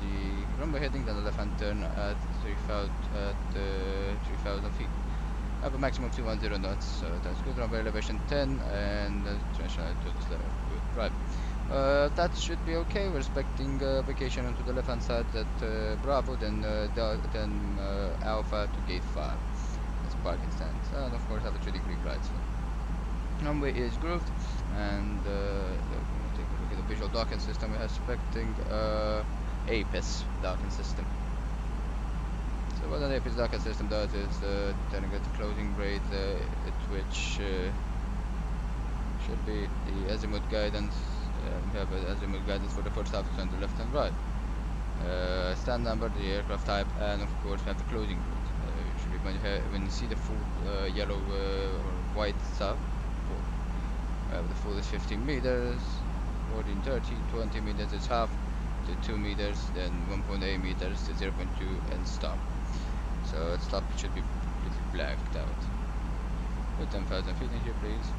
runway heading, then the left-hand turn at 3,000 feet. I have a maximum of 210 knots, so that's good. Runway elevation 10 and transition to the left. Good. Right. That should be okay. We're expecting vacation onto the left-hand side at Bravo, then Alpha to gate 5. That's parking stand. And of course have a 3-degree right. So runway is grooved, and take a look at the visual docking system. We're expecting APIS docking system. So what an APIS docking system does is telling us the closing rate at which should be the azimuth guidance. We have an azimuth guidance for the first half on the left and right. Stand number, the aircraft type, and of course we have the closing rate. Usually when you see the full yellow or white stuff, the full is 15 meters, 14, 30, 20 meters is half, to 2 meters, then 1.8 meters to 0.2 and stop. So at stop it should be completely blacked out. Put 10,000 feet in here, please.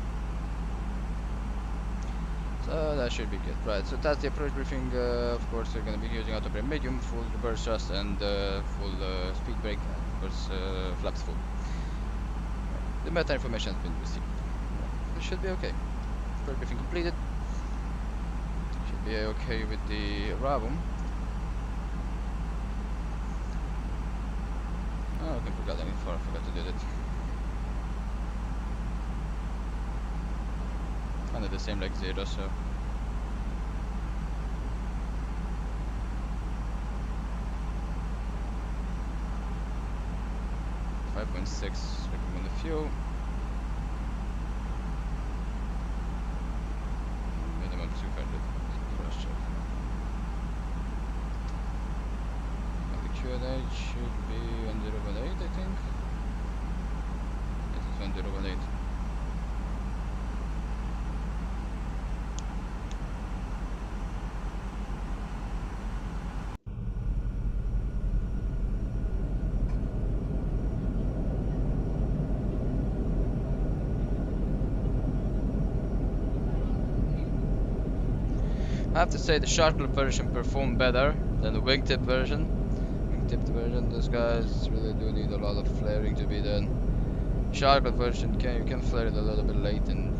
So that should be good. Right, so that's the approach briefing. Of course, we're going to be using auto brake medium, full reverse thrust, and full speed brake, and of course flaps full. The meta information has been received. It should be okay. Approach briefing completed. Should be okay with the RAVM. Oh, I forgot anything. I forgot to do that. Kind of the same like 0, so 5.6 recommended fuel. Minimum 200 cross check. And the QNH should be 1018, I think. This is 1018. I have to say the shortclip version performed better than the wingtip version. Wingtip version, those guys really do need a lot of flaring to be done. Shortclip version, you can flare it a little bit late and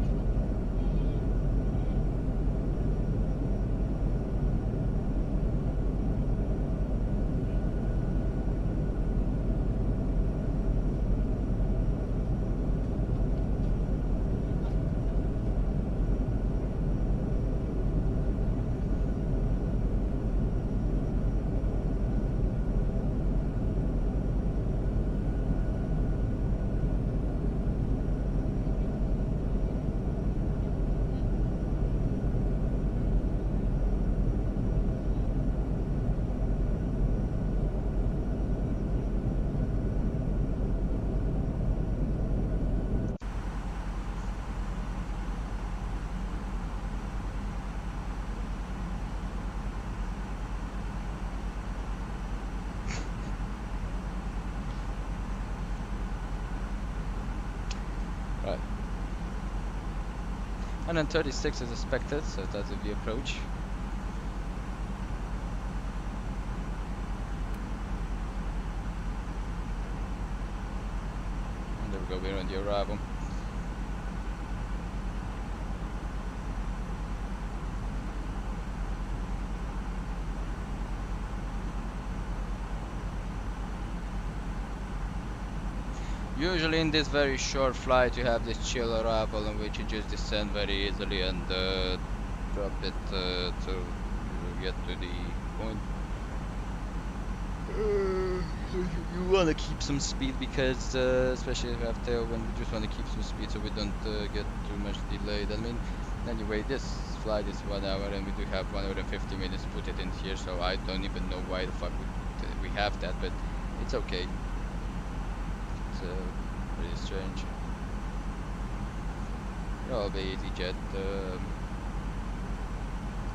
right. 136 is expected, so that's the approach. And there we go, we're on the arrival. Usually in this very short flight you have this chill arrival in which you just descend very easily and drop it to get to the point. You want to keep some speed because especially if you have tailwind, we just want to keep some speed so we don't get too much delayed. I mean, anyway, this flight is 1 hour and we do have 1 hour and 50 minutes put it in here, so I don't even know why the fuck we have that, but it's okay. Pretty strange. Probably EasyJet. I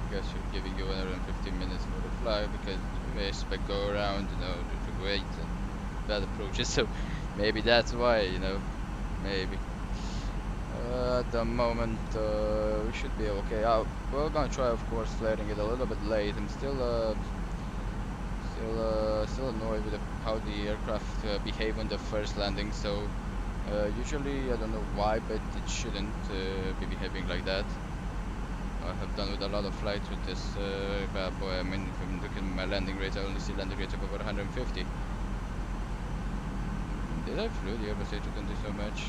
guess you're giving you 115 minutes for the flight because we may expect go around, you know, to wait and bad approaches. So maybe that's why, you know, maybe. At the moment, we should be okay. We're gonna try, of course, flaring it a little bit late. I'm still annoyed with how the aircraft behave on the first landing. So usually, I don't know why, but it shouldn't be behaving like that. I have done with a lot of flights with this bad boy. I mean, if I'm looking at my landing rate, I only see landing rates of over 150. Did I flew the Airbus A320 so much?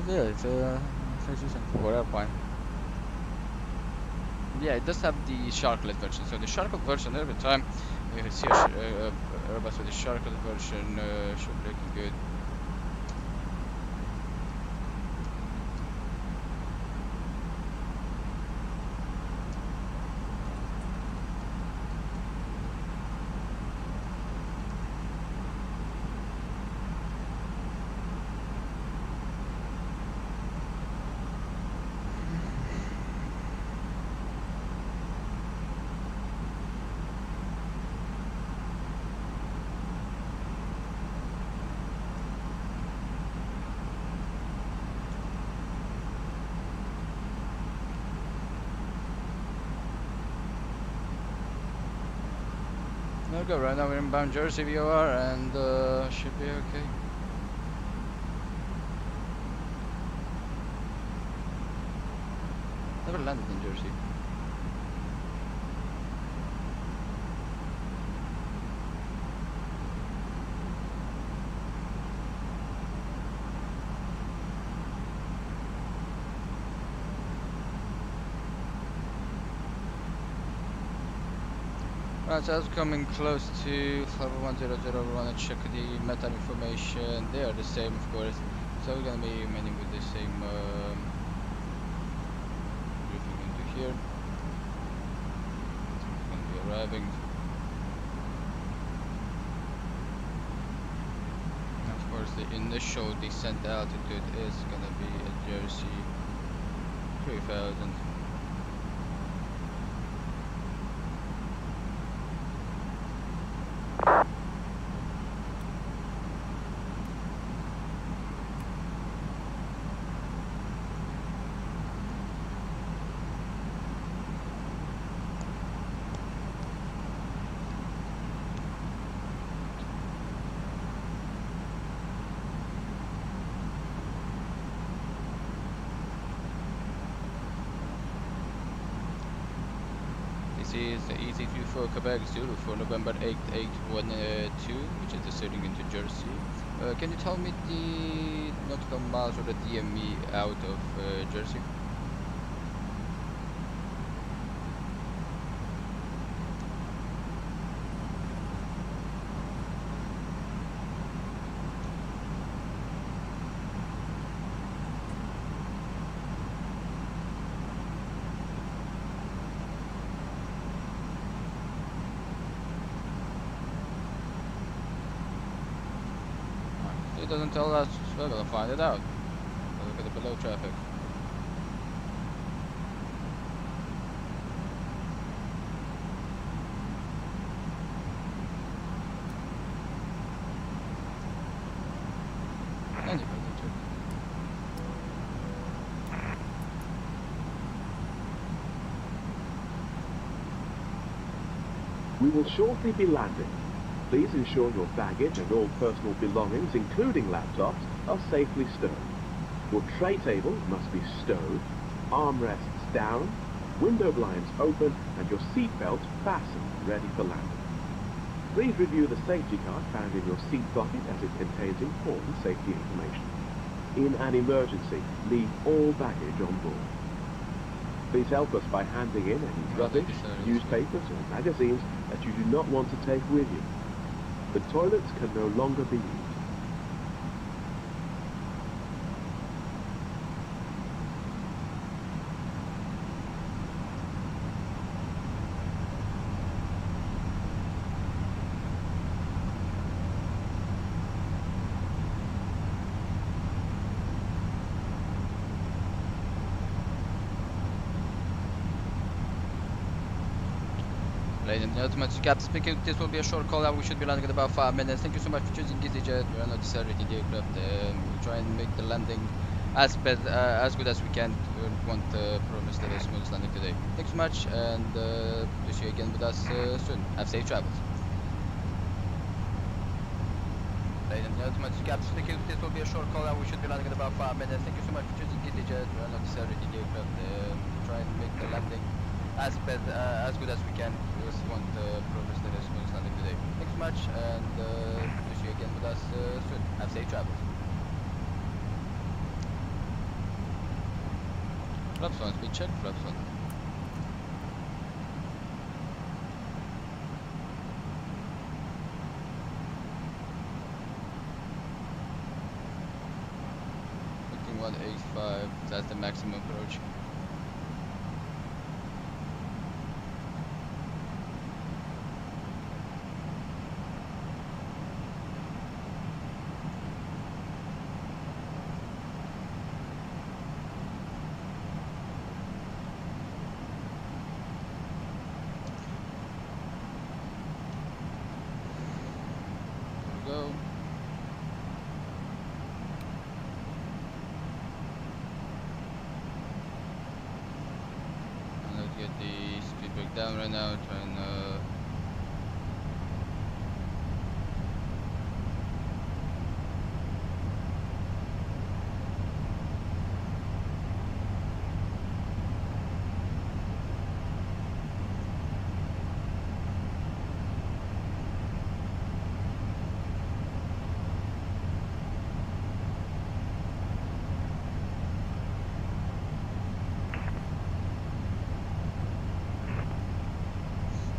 Yeah, it's a 364 airplane. Yeah, it does have the sharklet version. So the sharklet version, every time you see a Airbus with the sharklet version, should be looking good. Okay, right now we're inbound Jersey VOR and should be okay. Never landed in Jersey. Right, so that's coming close to level 100. We want to check the meta information. They are the same, of course. So we're gonna be remaining with the same briefing into here. It's gonna be arriving. And of course, the initial descent altitude is gonna be at Jersey 3000. This is the EZ24 Quebec Zulu for November 8812, which is deserting into Jersey. Can you tell me the nautical miles or the DME out of Jersey? It doesn't tell us, we're gonna find it out. Look at the below traffic. We will shortly be landing. Please ensure your baggage and all personal belongings, including laptops, are safely stowed. Your tray table must be stowed, armrests down, window blinds open, and your seatbelt fastened, ready for landing. Please review the safety card found in your seat pocket as it contains important safety information. In an emergency, leave all baggage on board. Please help us by handing in any rubbish, newspapers or magazines that you do not want to take with you. The toilets can no longer be used. Ladies and gentlemen, Captain speaking. This will be a short call out. We should be landing in about 5 minutes. Thank you so much for choosing EasyJet. We are not decelerating the aircraft. We'll try and make the landing as good as we can. We want to promise that a smooth landing today. Thanks so much, and we'll see you again with us soon. Have safe travels. Ladies and gentlemen, Captain speaking. This will be a short call out. We should be landing in about 5 minutes. Thank you so much for choosing EasyJet. We are not decelerating the aircraft. We'll try and make the landing as good as we can. We just want to promise that a smooth landing today. Thanks so much, and we'll see you again with us soon. Have safe travels. Flaps 1, speed check, flaps 1. Looking 185, that's the maximum approach. Go. I'm gonna get the speed break down right now, trying to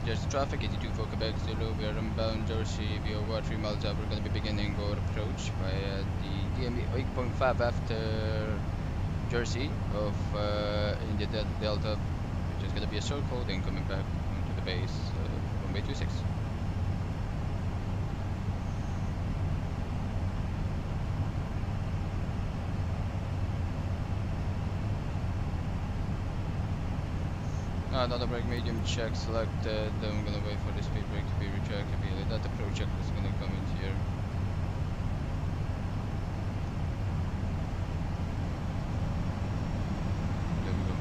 Jersey traffic, 82 for Quebec Zulu, we are inbound Jersey, we are 3 miles out, we're going to be beginning our approach via the DME 8.5 after Jersey of India Delta, which is going to be a circle, then coming back onto the base, runway 26. Another brake medium check selected, then we're gonna wait for the speed brake to be rechecked. That approach check is gonna come in here. There we go.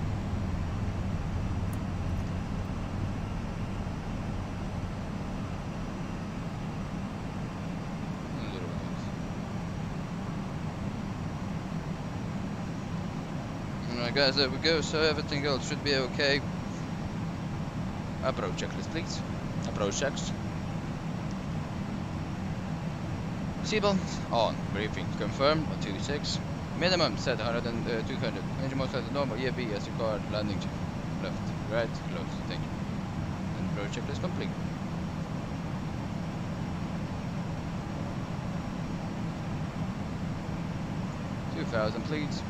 Alright guys, there we go, so everything else should be okay. Approach checklist, please. Approach checks. Seatbelt on. Briefing confirmed. 226. Minimum set 100 and 200. Engine mode set normal. EFB as required. Landing check. Left, right, close. Thank you. And approach checklist complete. $2,000, please.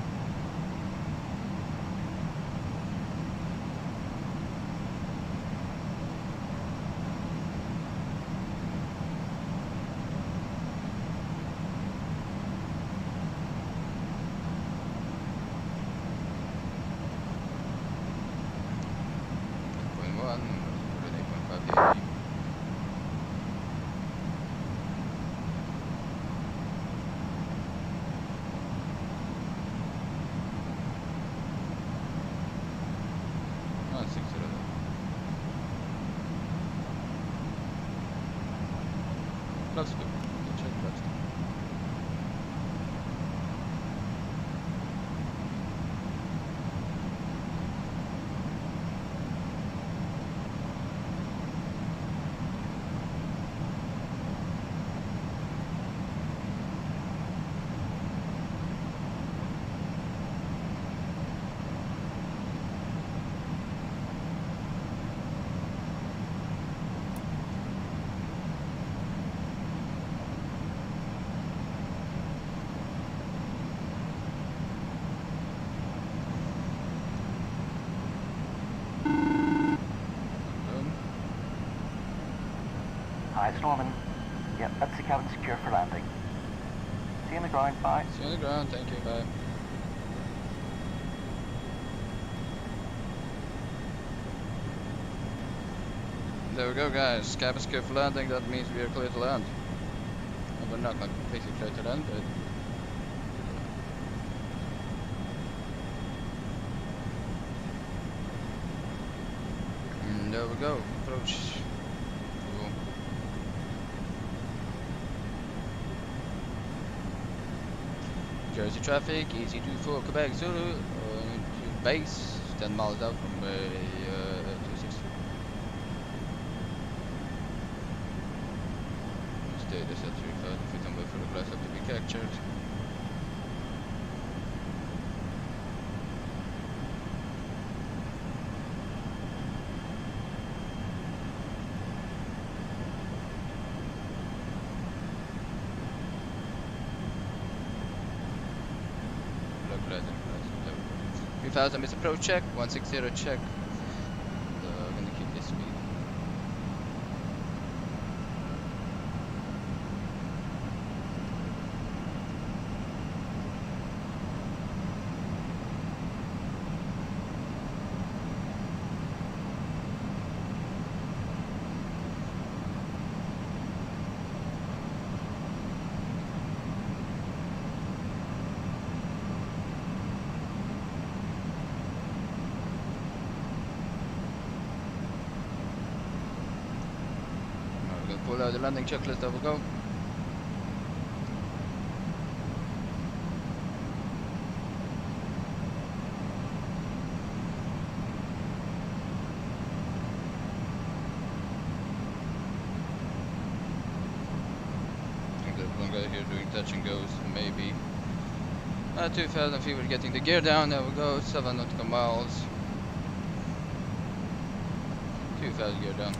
That's good. Check that. Hi, it's Norman. Yep, that's the cabin secure for landing. See you on the ground, bye. See you on the ground, thank you, bye. There we go, guys. Cab is clear for landing. That means we are clear to land. And we're not completely clear to land, but and there we go. Approach. Cool. Jersey traffic, EasyJet Quebec Zulu to base, 10 miles out from 260. Stay this at 3,000 feet and wait for the glass up to be captured. Localizer, is approach check, 160 check. I'm gonna keep this speed. Pull out the landing checklist, there we go. I think there's one guy here doing touch and goes, maybe. 2,000 feet, we're getting the gear down, there we go, 7 nautical miles. 2,000 gear down.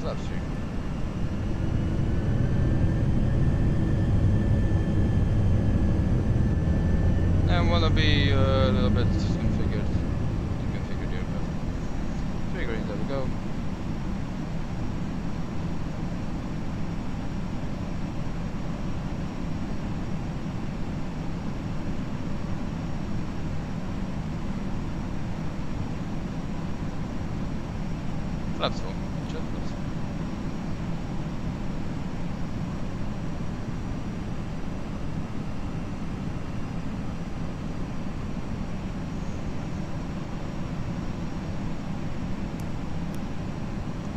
Flaps 3. And wanna be a little bit configured the aircraft. 3 green, there we go. Flaps 4.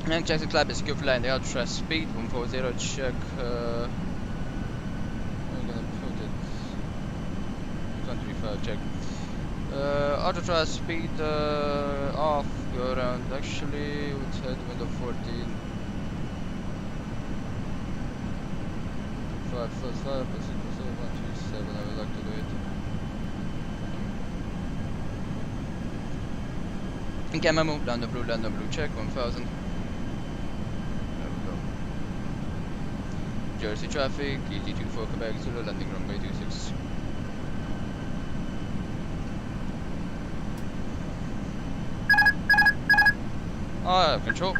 And check the climb is secure for landing, ultra speed, 140, check, I'm gonna put it, 135, check. Ultra speed, off, go around, actually, let's head window 14. 5 plus 5, plus 137, I would like to do it. And camera move, land the blue, check, 1000. Jersey traffic, EasyJet Quebec Zulu, landing runway 26. I have control.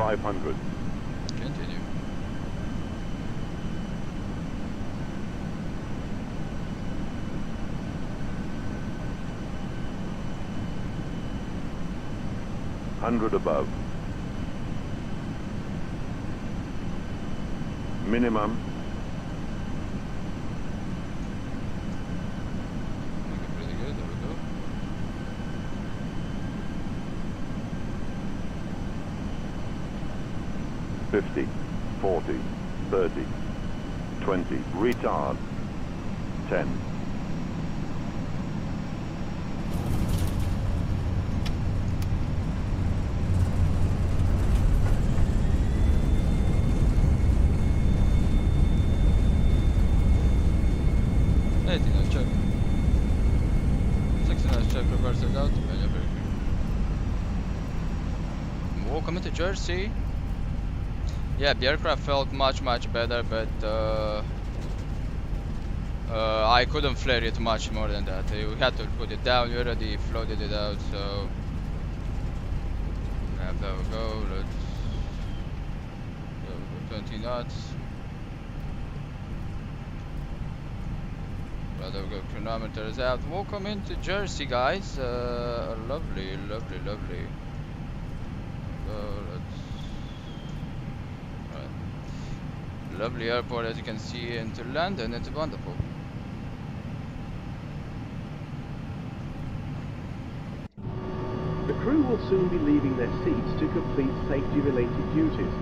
.500. Continue. $100 above. Minimum. Looking pretty good, there we go. $50, $40, $30, $20, retard, $10. Check. check reversals out. Welcome into Jersey. Yeah, the aircraft felt much better, but I couldn't flare it much more than that. We had to put it down. We already floated it out, so yeah, there we go. Let's go 20 knots. Well, there we go. Chronometer is out. Welcome into Jersey, guys. Lovely. Lovely airport, as you can see, into London. It's wonderful. The crew will soon be leaving their seats to complete safety-related duties.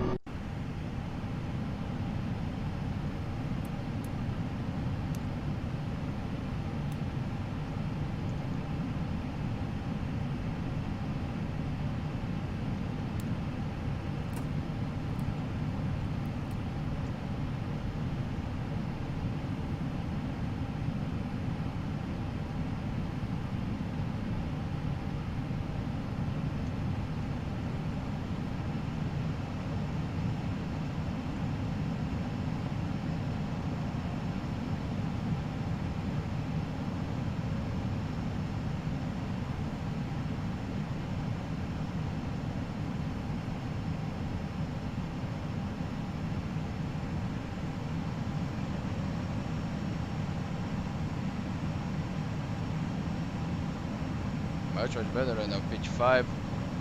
Much better right now, pitch 5,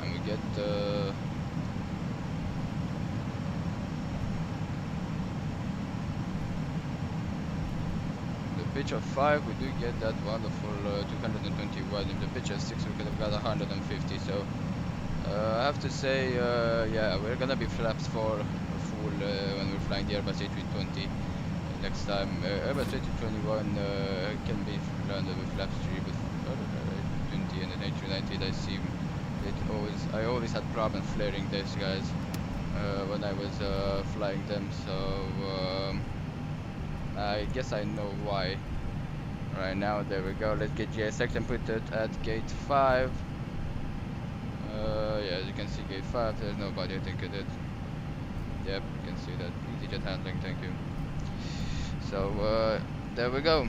and we get the pitch of 5. We do get that wonderful 221. In the pitch of 6 we could have got 150, so I have to say yeah, we're gonna be flaps 4 full when we're flying the Airbus A320 next time. Airbus A321 can be landed with flaps 3, but and an A390, I always had problems flaring this, guys, when I was flying them, so I guess I know why. Right now, there we go. Let's get GSX and put it at gate 5. Yeah, as you can see, gate 5, there's nobody, I think it did. Yep, you can see that. EasyJet handling, thank you. So, there we go.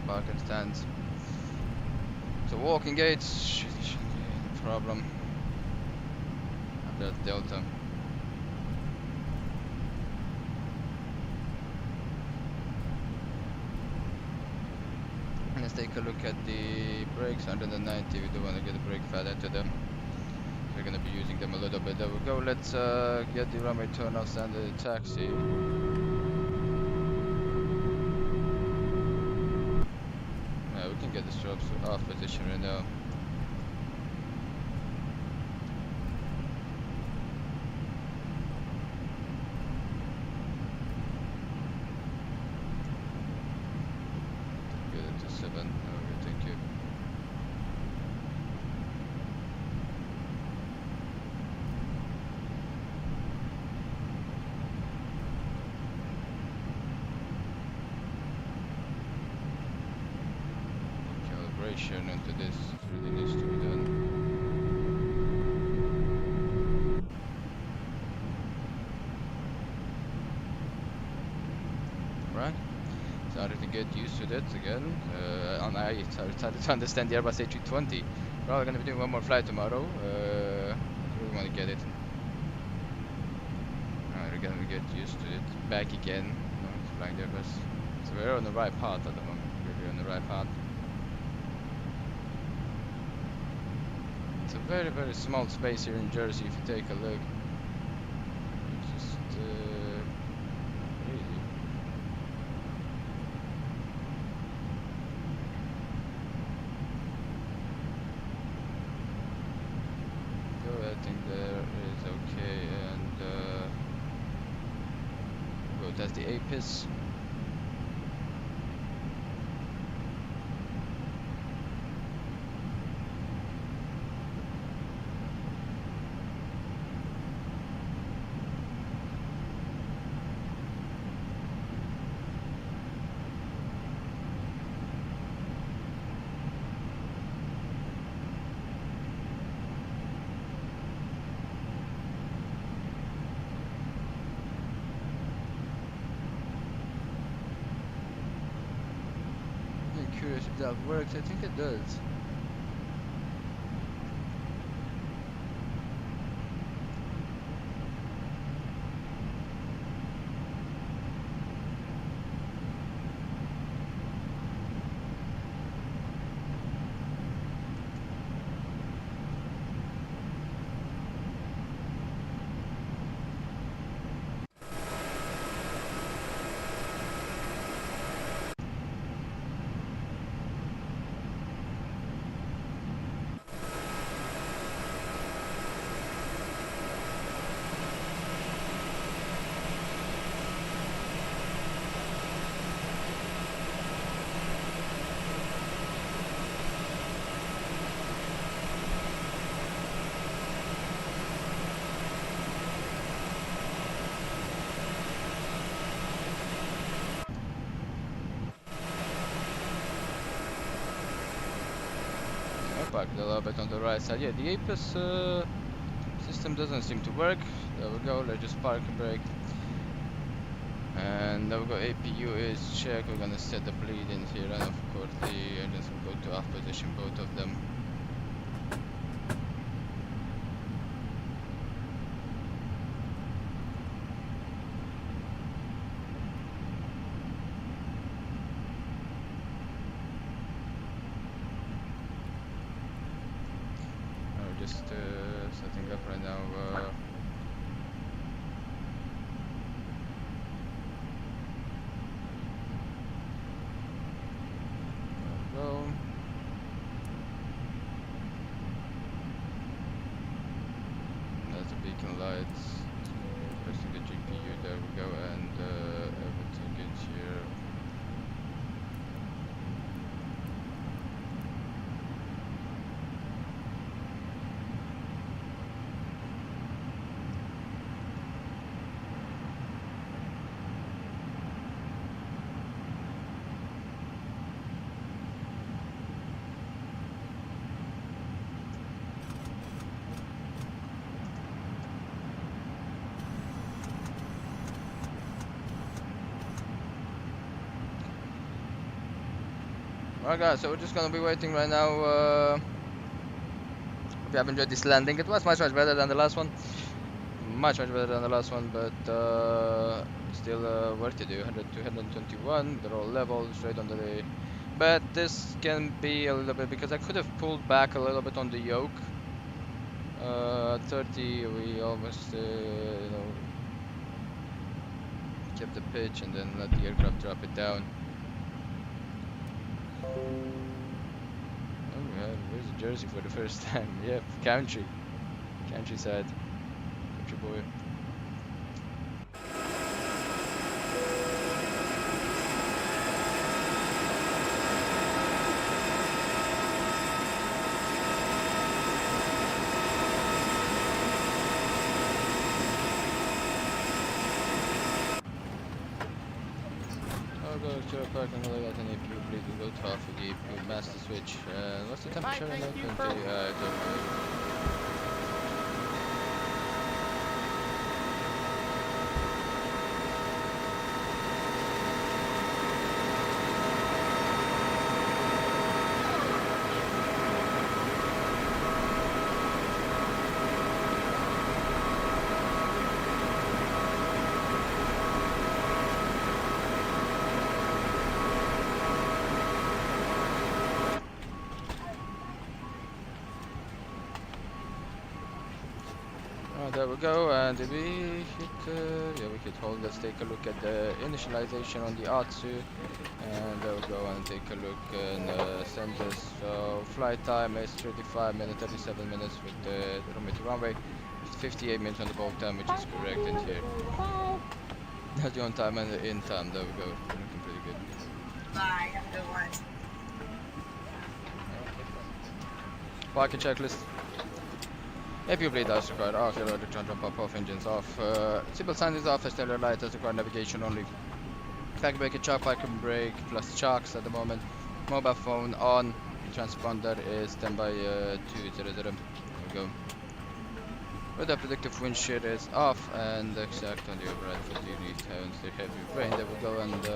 Parking stands. So walking gates shouldn't be a problem. That's Delta. Let's take a look at the brakes under the 90. We do want to get a brake pad into them. We're going to be using them a little bit. There we go. Let's get the runway turnoffs and the taxi. We can get the strobes off position right now. Get it to 7. Okay, thank you. Into this really needs to be done. Right, started to get used to that again. And I started to understand the Airbus A320. Probably gonna be doing one more flight tomorrow. I really want to get it. Alright, we're gonna get used to it. Back again. Flying the Airbus. So we're on the right path at the moment. Really on the right path. It's a very small space here in Jersey if you take a look. It's just crazy. So I think there is okay, and go test the APIS. that works. I think it does. Parked a little bit on the right side. Yeah, the APUS system doesn't seem to work. There we go. Let's just park and brake. And there we go. APU is checked. We're gonna set the bleed in here, and of course the engines will go to off position, both of them. Just setting up right now. Go. That's the beacon lights. Pressing the GPU. There we go, and everything is here. Alright guys, so we're just gonna be waiting right now. Hope you have enjoyed this landing. It was much better than the last one. Much better than the last one, but still work to do. 221, they're all level, straight on the day. But this can be a little bit, because I could have pulled back a little bit on the yoke. 30, we almost, you know, kept the pitch and then let the aircraft drop it down. Oh yeah, where's the Jersey for the first time? Yep, countryside, country boy. Go to a park and look at an APU, please go to off with the APU master switch. What's the temperature right now? 20, I don't know. There we go, and did we hit, yeah, we hit hold. Let's take a look at the initialization on the Atsu, and there we go, and take a look and send this. So flight time is 35 minutes, 37 minutes with the runway to runway, 58 minutes on the bolt time, which is correct in here. That's the on time and the in time. There we go, looking pretty good. Bye, have a good one. Parking checklist. APU bleed as required, off, your electron jump up, off, engines off. Seatbelt sign is off, stellar light as required, navigation only. Back brake and chalk, parking brake plus chocks at the moment. Mobile phone on, transponder is standby 200. There we go. Radar predictive wind shear is off, and exact on the override for the unit having the heavy rain. There we go, and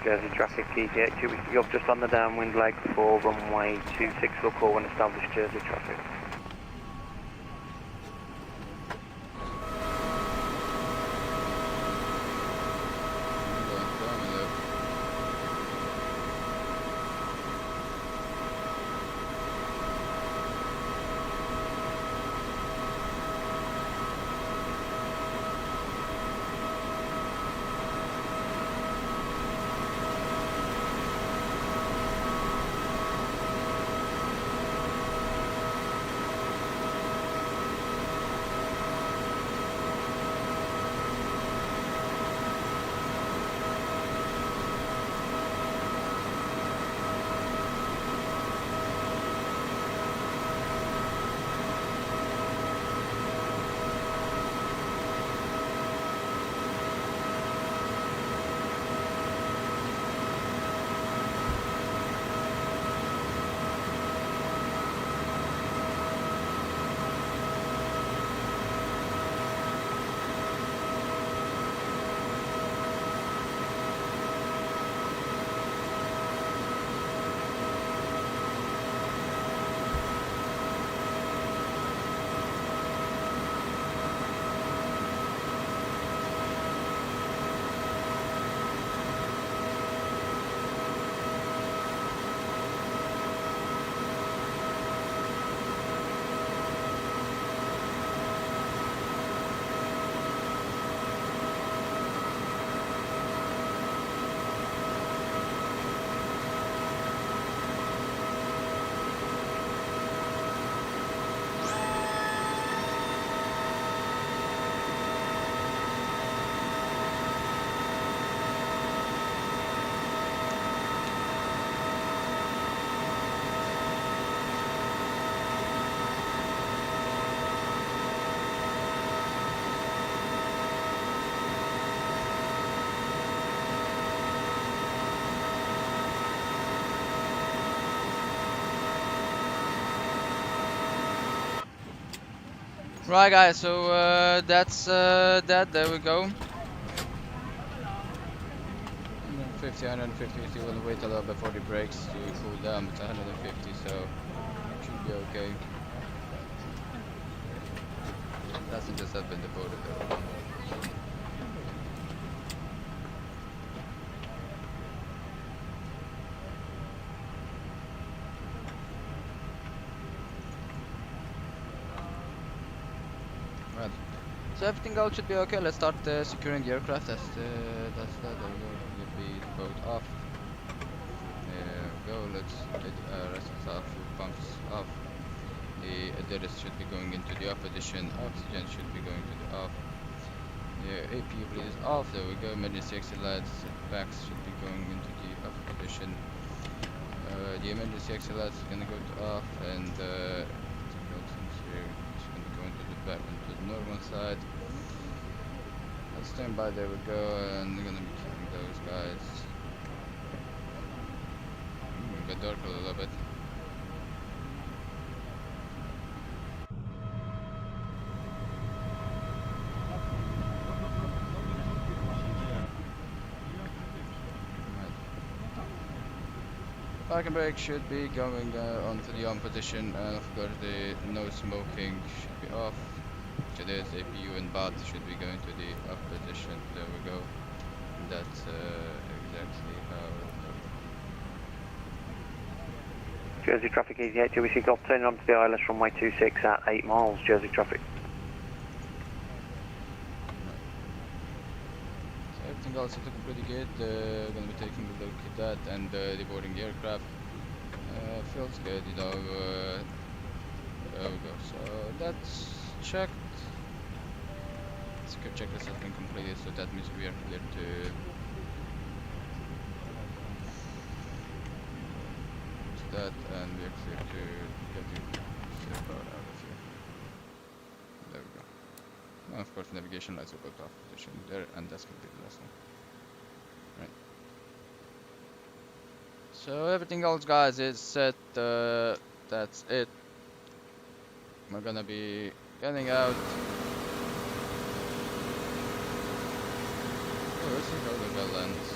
Jersey traffic, EasyJet 2, we can go up just on the downwind leg for runway 26, we'll call when established Jersey traffic. Right guys, so that's that, there we go. 150, 150, still gonna wait a little bit for the brakes to cool down, it's 150, so should be okay. Passengers have been deported though. Right. So everything else should be okay. Let's start securing the aircraft. That's that. There we go. Get the boat off. There we go. Let's get rest off. Pumps off. The address should be going into the off position. Oxygen should be going to the off. The APU bleed is off. There we go. Emergency exit lights. Backs should be going into the off position. The emergency exit lights is gonna go to off, and here it's gonna go into the back into the normal side. Let's stand by. There we go, and we're gonna be keeping those guys. Got dark a little bit. Parking brake should be going onto the on position, and of course the no smoking should be off. Today's APU and BAT should be going to the off position. There we go. That's exactly how it goes. Jersey traffic EasyJet 2, we see Golf turning onto the ILS runway 26 at 8 miles, Jersey traffic. Everything else is looking pretty good. We're going to be taking a look at that and deboarding the aircraft. Feels good, you know. There we go. So that's checked. Secure checklist has been completed, so that means we are clear to that, and we are clear to get the aircraft out of here. There we go. And of course, navigation lights will go to off position there, and that's completely the last one. Right. So everything else, guys, is set. That's it. We're gonna be getting out. Oh, let's see how the bell ends.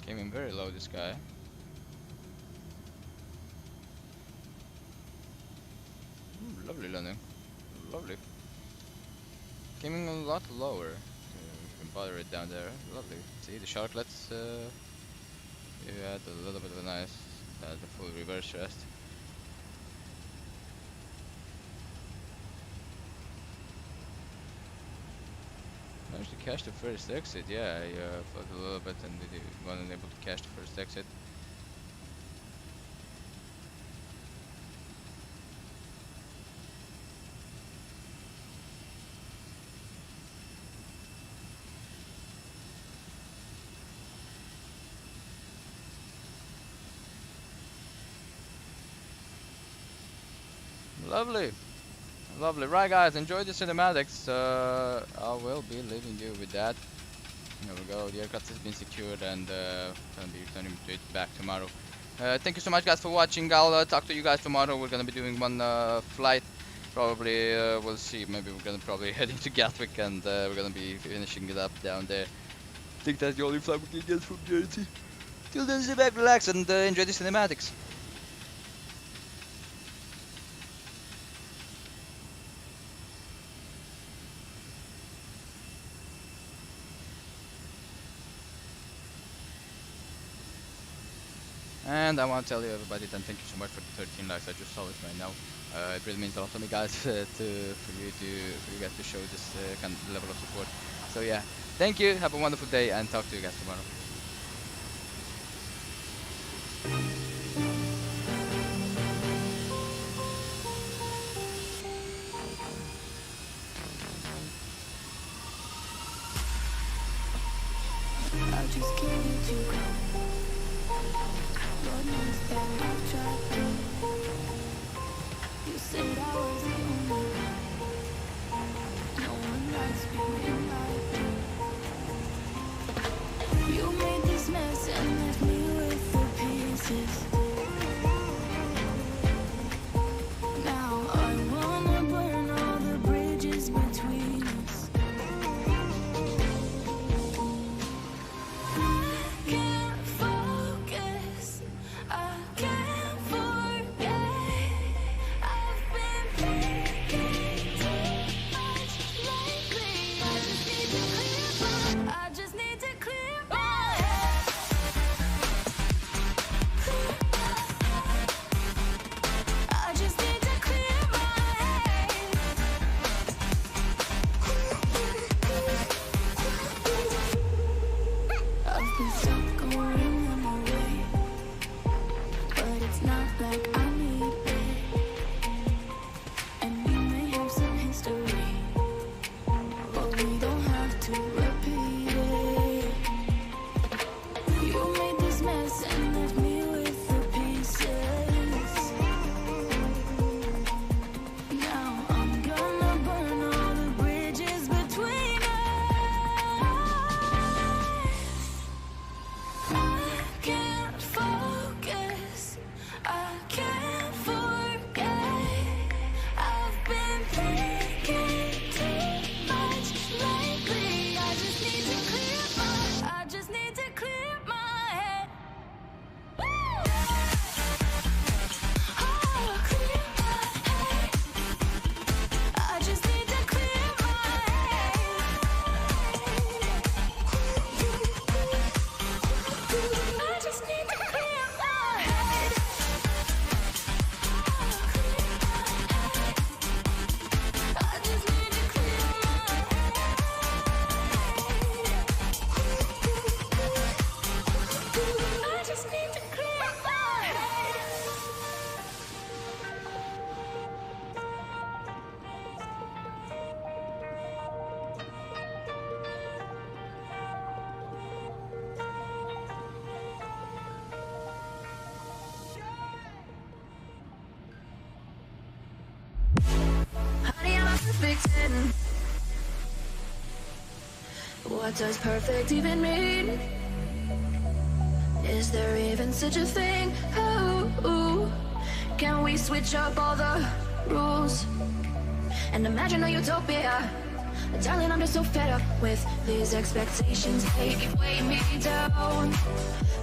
Came in very low, this guy. Lovely landing. Lovely. Came in a lot lower. You can bother it down there. Lovely. See the sharklets? You had a little bit of a nice, the full reverse rest. Managed to catch the first exit. Yeah, I floated a little bit and wasn't able to catch the first exit. Lovely, lovely. Right, guys, enjoy the cinematics. I will be leaving you with that. There we go. The aircraft has been secured and gonna be returning it back tomorrow. Thank you so much, guys, for watching. I'll talk to you guys tomorrow. We're gonna be doing one flight. Probably we'll see. Maybe we're gonna probably head into Gatwick and we're gonna be finishing it up down there. I think that's the only flight we can get from Jersey. Till then, sit back, relax, and enjoy the cinematics. And I want to tell you, everybody, then thank you so much for the 13 likes. I just saw it right now. It really means a lot to me, guys, for you guys to show this kind of level of support. So yeah, thank you. Have a wonderful day, and talk to you guys tomorrow. I just can't let you go. Lord knows that I've tried to. You said I was the only one. No one likes being like me. You made this mess and left me with the pieces. Now I wanna burn all the bridges between us. What does perfect even mean? Is there even such a thing? Oh, can we switch up all the rules and imagine a utopia Darling, I'm just so fed up with these expectations. They keep weighing me down.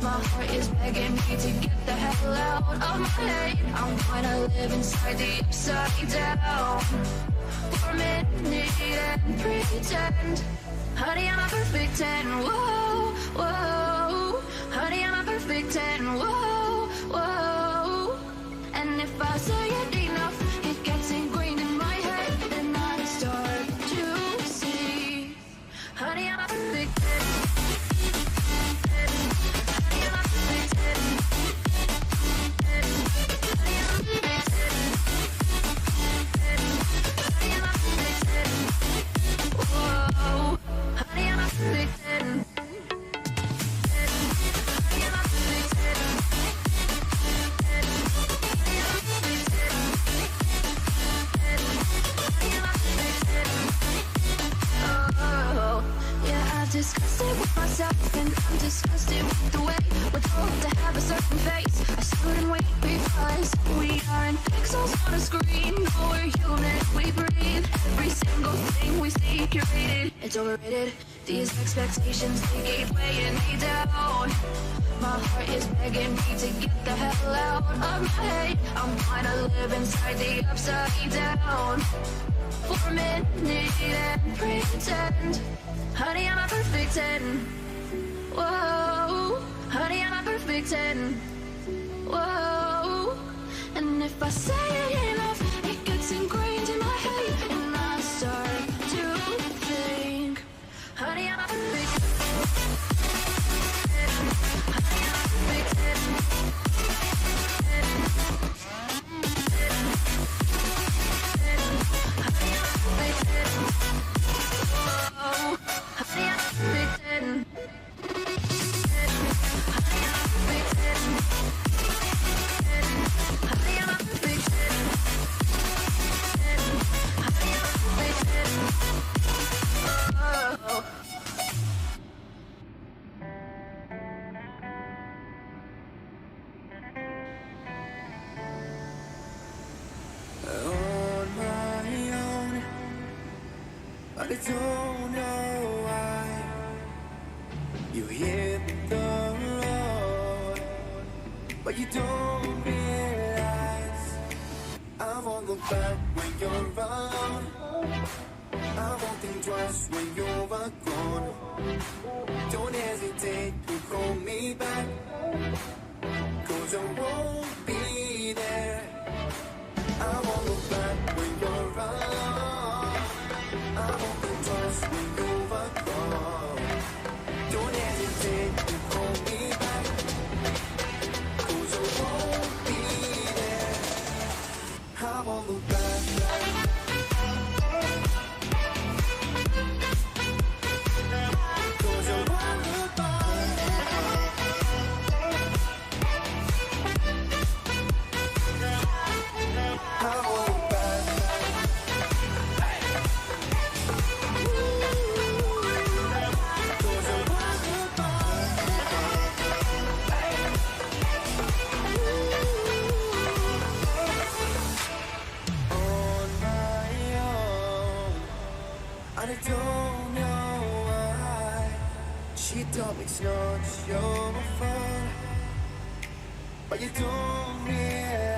My heart is begging me to get the hell out of my head. I'm trying to live inside the upside down for a minute and pretend. Honey, I'm a perfect 10. Whoa, whoa. Honey, I'm a perfect 10. Whoa, whoa. And if I say it enough, it gets ingrained in my head, and I start to see. Honey, I'm a perfect 10. Honey, I'm a perfect 10. Honey, I'm a perfect 10. Honey, I'm a perfect 10. Whoa. Honey, I'm a perfect 10. Honey, I'm a perfect 10. Oh, yeah, I've discussed it with myself, and I'm disgusted with the way we're told to have a certain face. I stood and wait because we aren't pixels on a screen. No, we're human, we breathe. Every single thing we see curated, it's overrated. These expectations, they keep weighing me down. My heart is begging me to get the hell out of my head. I'm trying to live inside the upside down for a minute and pretend. Honey, I'm a perfect 10. Whoa. Honey, I'm a perfect 10. Whoa. And if I say it enough, it gets ingrained in my head, and I start to think. Honey, I'm a perfect 10. Honey, I'm a perfect 10. Honey, I'm a perfect 10. Whoa. Honey, I'm a perfect 10. Honey, I'm a perfect 10. Honey, I'm a perfect 10. Honey, I'm a perfect 10. Oh. On my own, but I don't know why you hit the road, but you don't realize I won't look back when you're around. I won't think twice when you're gone. Don't hesitate to call me back, 'cause I won't be there. I won't look back when you're around. I won't think twice when you're gone. Don't hesitate to call me back, 'cause I won't be there. I won't look back. I don't know why she told me it's not your fault, but you don't realize